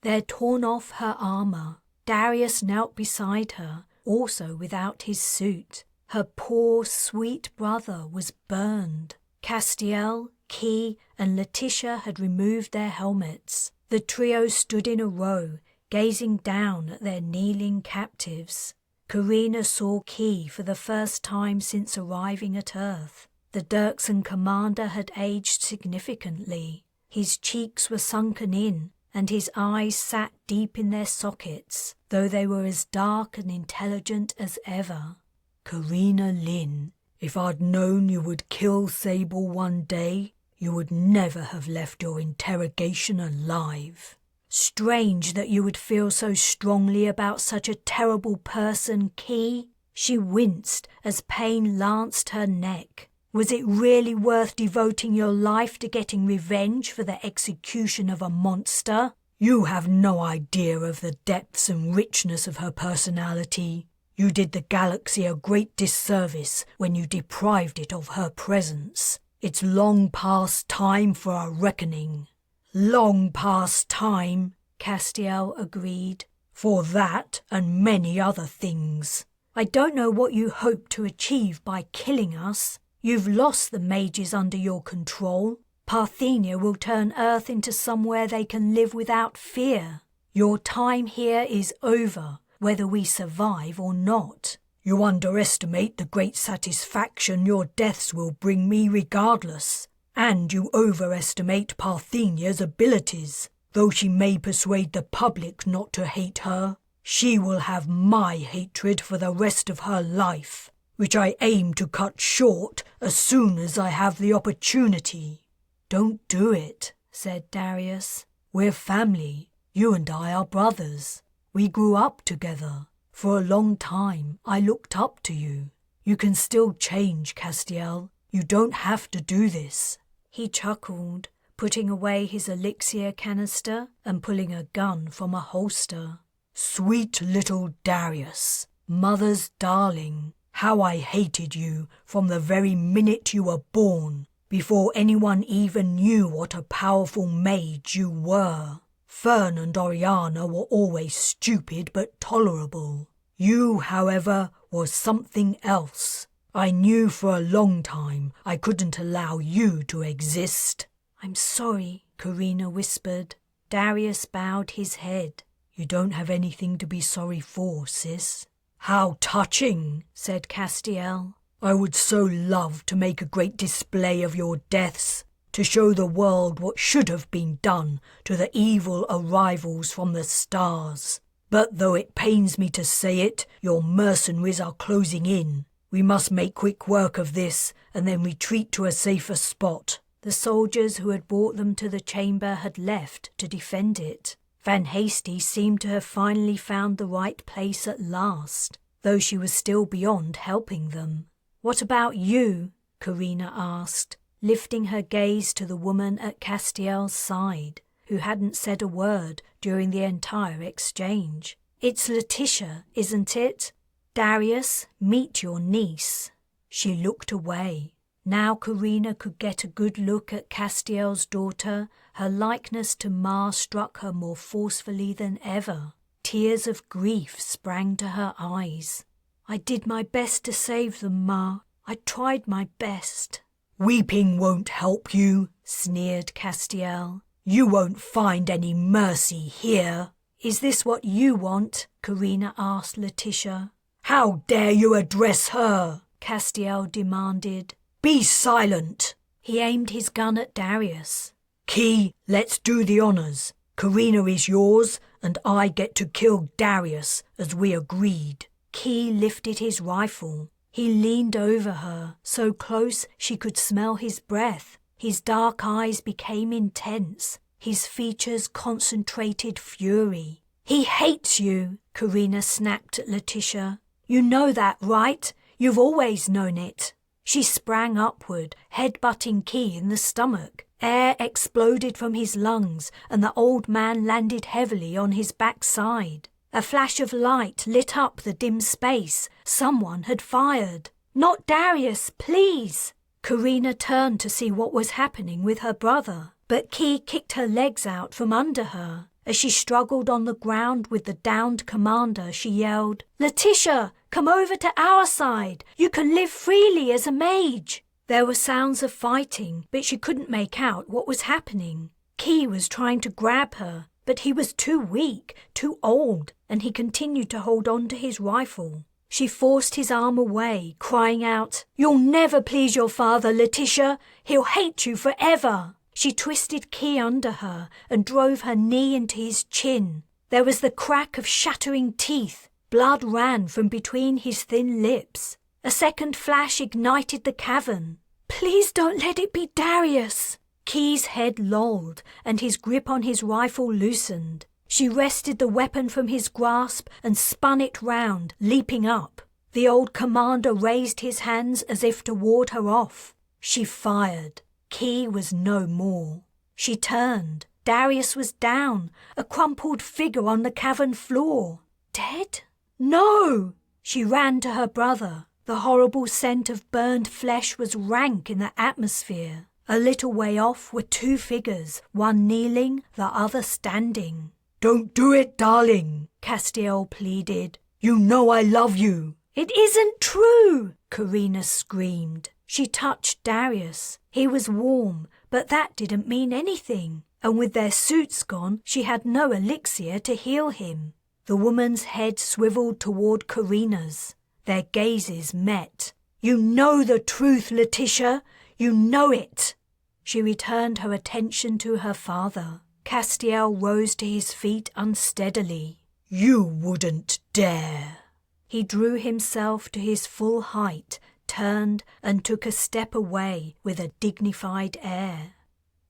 Speaker 1: They'd torn off her armour. Darius knelt beside her, also without his suit. Her poor, sweet brother was burned. Castiel, Key, and Letitia had removed their helmets. The trio stood in a row, gazing down at their kneeling captives. Carina saw Key for the first time since arriving at Earth. The Dirksen commander had aged significantly. His cheeks were sunken in, and his eyes sat deep in their sockets, though they were as dark and intelligent as ever.
Speaker 2: Carina Lin, if I'd known you would kill Sable one day, you would never have left your interrogation alive.
Speaker 1: Strange that you would feel so strongly about such a terrible person, Key. She winced as pain lanced her neck. Was it really worth devoting your life to getting revenge for the execution of a monster?
Speaker 2: You have no idea of the depths and richness of her personality. You did the galaxy a great disservice when you deprived it of her presence. It's long past time for a reckoning.
Speaker 1: Long past time, Castiel agreed.
Speaker 2: For that and many other things.
Speaker 1: I don't know what you hope to achieve by killing us. You've lost the mages under your control. Parthenia will turn Earth into somewhere they can live without fear. Your time here is over, whether we survive or not.
Speaker 2: You underestimate the great satisfaction your deaths will bring me regardless, and you overestimate Parthenia's abilities. Though she may persuade the public not to hate her, she will have my hatred for the rest of her life, which I aim to cut short as soon as I have the opportunity.
Speaker 1: Don't do it, said Darius.
Speaker 2: We're family. You and I are brothers. We grew up together. For a long time, I looked up to you. You can still change, Castiel. You don't have to do this.
Speaker 1: He chuckled, putting away his elixir canister and pulling a gun from a holster.
Speaker 2: Sweet little Darius, mother's darling, how I hated you from the very minute you were born, before anyone even knew what a powerful mage you were. Fern and Oriana were always stupid but tolerable. You, however, was something else. I knew for a long time I couldn't allow you to exist.
Speaker 1: I'm sorry, Carina whispered. Darius bowed his head.
Speaker 2: You don't have anything to be sorry for, sis. How touching, said Castiel. I would so love to make a great display of your deaths, to show the world what should have been done to the evil arrivals from the stars. But though it pains me to say it, your mercenaries are closing in. We must make quick work of this and then retreat to a safer spot.
Speaker 1: The soldiers who had brought them to the chamber had left to defend it. Van Hasty seemed to have finally found the right place at last, though she was still beyond helping them. What about you? Carina asked, lifting her gaze to the woman at Castiel's side, who hadn't said a word during the entire exchange. It's Letitia, isn't it? Darius, meet your niece. She looked away. Now Carina could get a good look at Castiel's daughter. Her likeness to Ma struck her more forcefully than ever. Tears of grief sprang to her eyes. I did my best to save them, Ma. I tried my best.
Speaker 2: Weeping won't help you, sneered Castiel. You won't find any mercy here.
Speaker 1: Is this what you want? Carina asked Letitia.
Speaker 2: How dare you address her?
Speaker 1: Castiel demanded.
Speaker 2: Be silent.
Speaker 1: He aimed his gun at Darius.
Speaker 2: Key, let's do the honours. Carina is yours, and I get to kill Darius, as we agreed.
Speaker 1: Key lifted his rifle. He leaned over her, so close she could smell his breath. His dark eyes became intense, his features concentrated fury. He hates you, Carina snapped at Letitia. You know that, right? You've always known it. She sprang upward, head-butting Key in the stomach. Air exploded from his lungs, and the old man landed heavily on his backside. A flash of light lit up the dim space. Someone had fired. Not Darius, please! Carina turned to see what was happening with her brother, but Key kicked her legs out from under her. As she struggled on the ground with the downed commander, she yelled, "Letitia, come over to our side! You can live freely as a mage!" There were sounds of fighting, but she couldn't make out what was happening. Key was trying to grab her, but he was too weak, too old, and he continued to hold on to his rifle. She forced his arm away, crying out, "You'll never please your father, Letitia! He'll hate you forever!" She twisted Key under her and drove her knee into his chin. There was the crack of shattering teeth. Blood ran from between his thin lips. A second flash ignited the cavern. "Please don't let it be Darius!" Key's head lolled and his grip on his rifle loosened. She wrested the weapon from his grasp and spun it round, leaping up. The old commander raised his hands as if to ward her off. She fired. Key was no more. She turned. Darius was down, a crumpled figure on the cavern floor. Dead? No! She ran to her brother. The horrible scent of burned flesh was rank in the atmosphere. A little way off were two figures, one kneeling, the other standing.
Speaker 3: "Don't do it, darling," Castiel pleaded. "You know I love you."
Speaker 1: "It isn't true!" Carina screamed. She touched Darius. He was warm, but that didn't mean anything. And with their suits gone, she had no elixir to heal him. The woman's head swiveled toward Carina's. Their gazes met. "You know the truth, Letitia. You know it." She returned her attention to her father. Castiel rose to his feet unsteadily.
Speaker 3: "You wouldn't dare."
Speaker 1: He drew himself to his full height, turned and took a step away with a dignified air.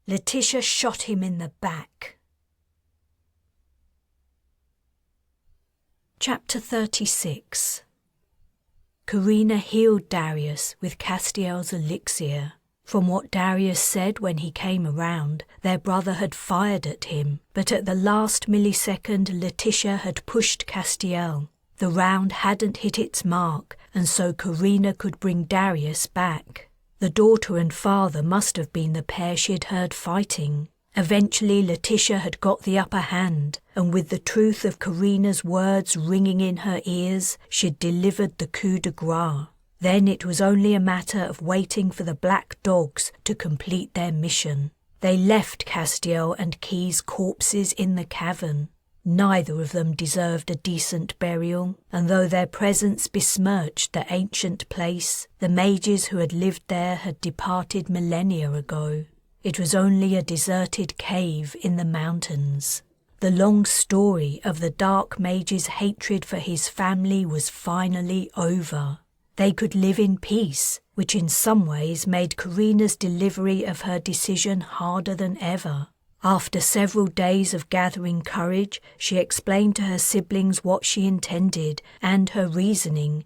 Speaker 1: Letitia shot him in the back. Chapter 36. Carina healed Darius with Castiel's elixir. From what Darius said when he came around, their brother had fired at him, but at the last millisecond Letitia had pushed Castiel. The round hadn't hit its mark, and so Carina could bring Darius back. The daughter and father must have been the pair she'd heard fighting. Eventually Letitia had got the upper hand, and with the truth of Carina's words ringing in her ears, she'd delivered the coup de grace. Then it was only a matter of waiting for the black dogs to complete their mission. They left Castiel and Key's corpses in the cavern. Neither of them deserved a decent burial, and though their presence besmirched the ancient place, the mages who had lived there had departed millennia ago. It was only a deserted cave in the mountains. The long story of the Dark Mage's hatred for his family was finally over. They could live in peace, which in some ways made Carina's delivery of her decision harder than ever. After several days of gathering courage, she explained to her siblings what she intended and her reasoning.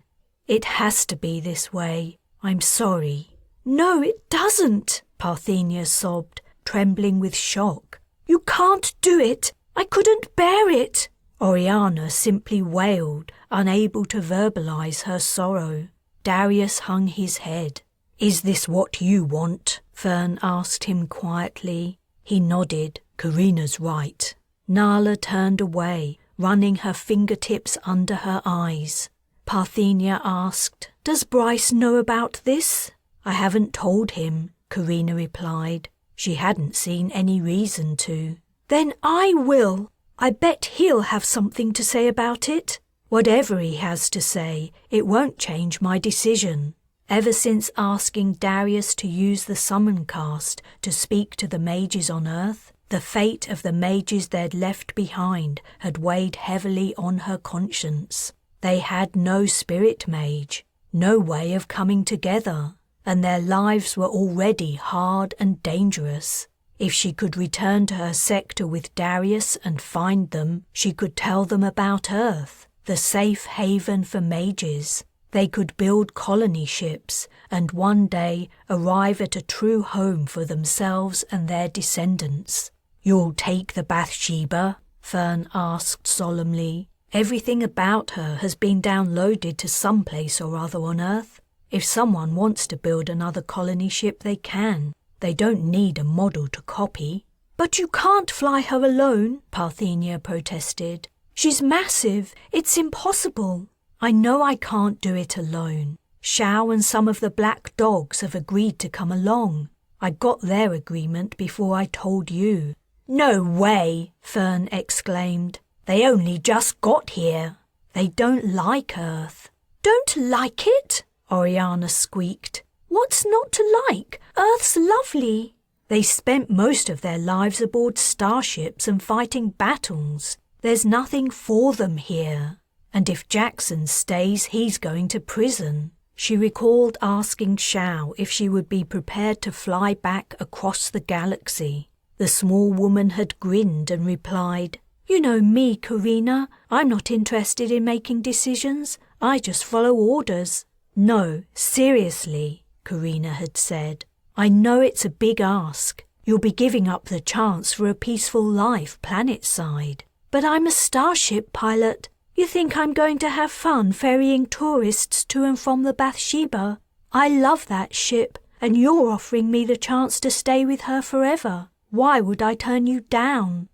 Speaker 1: "It has to be this way. I'm sorry." "No, it doesn't," Parthenia sobbed, trembling with shock. "You can't do it. I couldn't bear it." Oriana simply wailed, unable to verbalize her sorrow. Darius hung his head. "Is this what you want?" Fern asked him quietly. He nodded. "Carina's right." Nala turned away, running her fingertips under her eyes. Parthenia asked, "Does Bryce know about this?" "I haven't told him," Carina replied. She hadn't seen any reason to. "Then I will. I bet he'll have something to say about it." "Whatever he has to say, it won't change my decision." Ever since asking Darius to use the summon cast to speak to the mages on Earth, the fate of the mages they'd left behind had weighed heavily on her conscience. They had no spirit mage, no way of coming together, and their lives were already hard and dangerous. If she could return to her sector with Darius and find them, she could tell them about Earth, the safe haven for mages. They could build colony ships and one day arrive at a true home for themselves and their descendants. "You'll take the Bathsheba?" Fern asked solemnly. Everything about her has been downloaded to some place or other on Earth. If someone wants to build another colony ship, they can. They don't need a model to copy.
Speaker 3: But you can't fly her alone, Parthenia protested. She's massive. It's impossible.
Speaker 1: I know I can't do it alone. Shao and some of the black dogs have agreed to come along. I got their agreement before I told you.
Speaker 3: No way, Fern exclaimed. They only just got here.
Speaker 1: They don't like Earth.
Speaker 3: Don't like it?
Speaker 1: Oriana squeaked.
Speaker 3: What's not to like? Earth's lovely.
Speaker 1: They spent most of their lives aboard starships and fighting battles. There's nothing for them here. And if Jackson stays, he's going to prison. She recalled asking Shao if she would be prepared to fly back across the galaxy. The small woman had grinned and replied,
Speaker 3: You know me, Carina. I'm not interested in making decisions. I just follow orders.
Speaker 1: No, seriously, Carina had said. I know it's a big ask. You'll be giving up the chance for a peaceful life planetside.
Speaker 3: But I'm a starship pilot. You think I'm going to have fun ferrying tourists to and from the Bathsheba? I love that ship, and you're offering me the chance to stay with her forever. Why would I turn you down?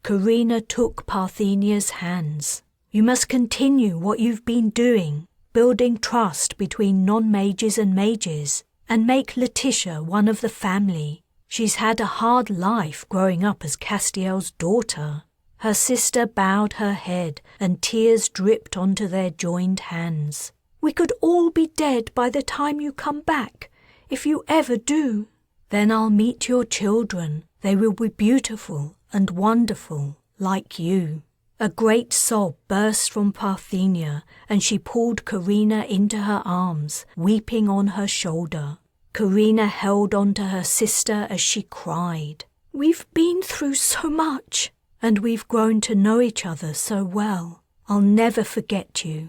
Speaker 1: Carina took Parthenia's hands. You must continue what you've been doing, building trust between non-mages and mages, and make Letitia one of the family. She's had a hard life growing up as Castiel's daughter. Her sister bowed her head and tears dripped onto their joined hands.
Speaker 3: We could all be dead by the time you come back, if you ever do.
Speaker 1: Then I'll meet your children. They will be beautiful and wonderful, like you. A great sob burst from Parthenia, and she pulled Carina into her arms, weeping on her shoulder. Carina held on to her sister as she cried.
Speaker 3: We've been through so much.
Speaker 1: And we've grown to know each other so well. I'll never forget you.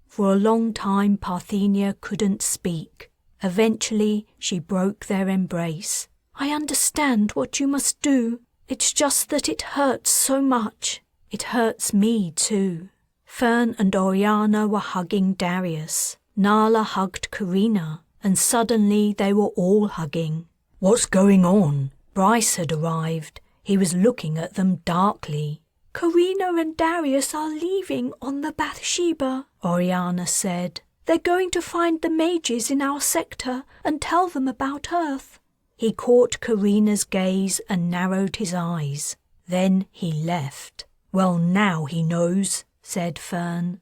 Speaker 1: For a long time Parthenia couldn't speak. Eventually she broke their embrace.
Speaker 3: I understand what you must do. It's just that it hurts so much.
Speaker 1: It hurts me too. Fern and Oriana were hugging Darius. Nala hugged Carina, and suddenly they were all hugging.
Speaker 2: What's going on?
Speaker 1: Bryce had arrived. He was looking at them darkly.
Speaker 3: Carina and Darius are leaving on the Bathsheba,
Speaker 1: Oriana said.
Speaker 3: They're going to find the mages in our sector and tell them about Earth.
Speaker 1: He caught Carina's gaze and narrowed his eyes. Then he left.
Speaker 2: Well, now he knows, said Fern.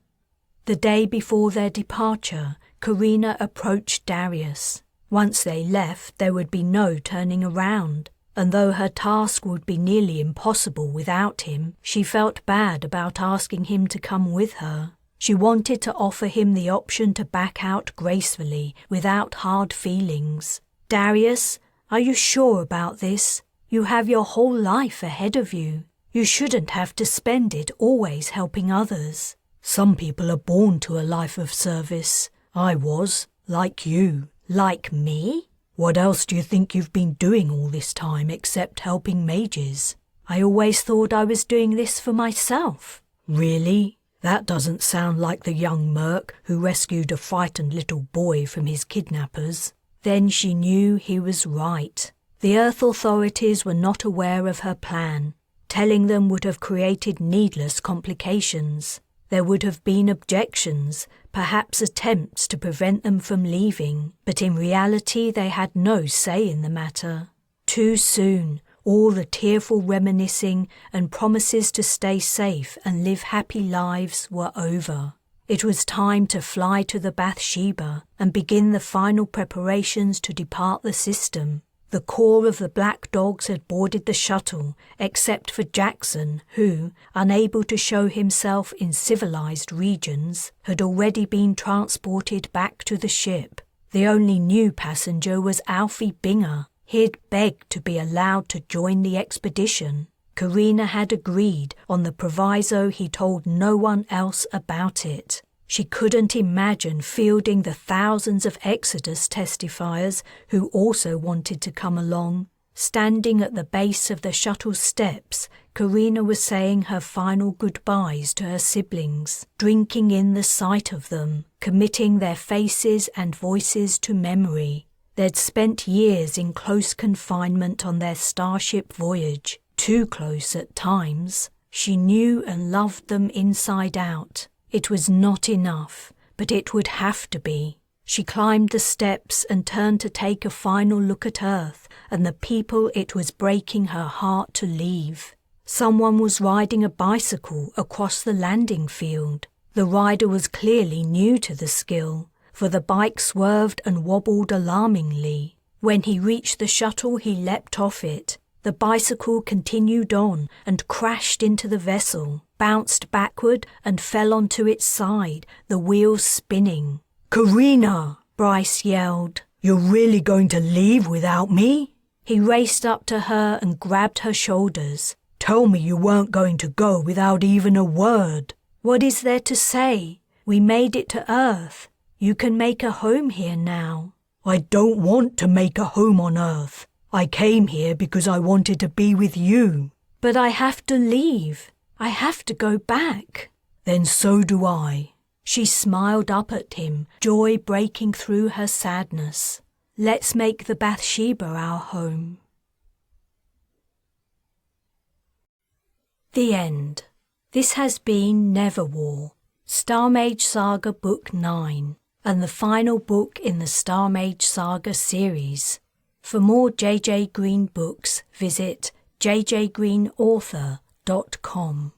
Speaker 1: The day before their departure, Carina approached Darius. Once they left, there would be no turning around. And though her task would be nearly impossible without him, she felt bad about asking him to come with her. She wanted to offer him the option to back out gracefully, without hard feelings. Darius, are you sure about this? You have your whole life ahead of you. You shouldn't have to spend it always helping others.
Speaker 2: Some people are born to a life of service. I was, like you.
Speaker 1: Like me?
Speaker 2: What else do you think you've been doing all this time except helping mages?
Speaker 1: I always thought I was doing this for myself.
Speaker 2: Really? That doesn't sound like the young merc who rescued a frightened little boy from his kidnappers.
Speaker 1: Then she knew he was right. The Earth authorities were not aware of her plan. Telling them would have created needless complications. There would have been objections, perhaps attempts to prevent them from leaving, but in reality they had no say in the matter. Too soon, all the tearful reminiscing and promises to stay safe and live happy lives were over. It was time to fly to the Bathsheba and begin the final preparations to depart the system. The core of the Black Dogs had boarded the shuttle, except for Jackson, who, unable to show himself in civilized regions, had already been transported back to the ship. The only new passenger was Alfie Binger. He'd begged to be allowed to join the expedition. Carina had agreed on the proviso he told no one else about it. She couldn't imagine fielding the thousands of Exodus testifiers who also wanted to come along. Standing at the base of the shuttle steps, Carina was saying her final goodbyes to her siblings, drinking in the sight of them, committing their faces and voices to memory. They'd spent years in close confinement on their starship voyage, too close at times. She knew and loved them inside out. It was not enough, but it would have to be. She climbed the steps and turned to take a final look at Earth and the people it was breaking her heart to leave. Someone was riding a bicycle across the landing field. The rider was clearly new to the skill, for the bike swerved and wobbled alarmingly. When he reached the shuttle, he leapt off it. The bicycle continued on and crashed into the vessel, bounced backward and fell onto its side, the wheels spinning.
Speaker 3: "Carina!"
Speaker 1: Bryce yelled.
Speaker 3: "You're really going to leave without me?"
Speaker 1: He raced up to her and grabbed her shoulders.
Speaker 3: "Tell me you weren't going to go without even a word."
Speaker 1: "What is there to say? We made it to Earth. You can make a home here now."
Speaker 3: "I don't want to make a home on Earth. I came here because I wanted to be with you."
Speaker 1: "But I have to leave. I have to go back."
Speaker 3: "Then so do I."
Speaker 1: She smiled up at him, joy breaking through her sadness. "Let's make the Bathsheba our home." The end. This has been Neverwar, Mage Saga Book 9, and the final book in the Mage Saga series. For more JJ Green books, visit jjgreenauthor.com.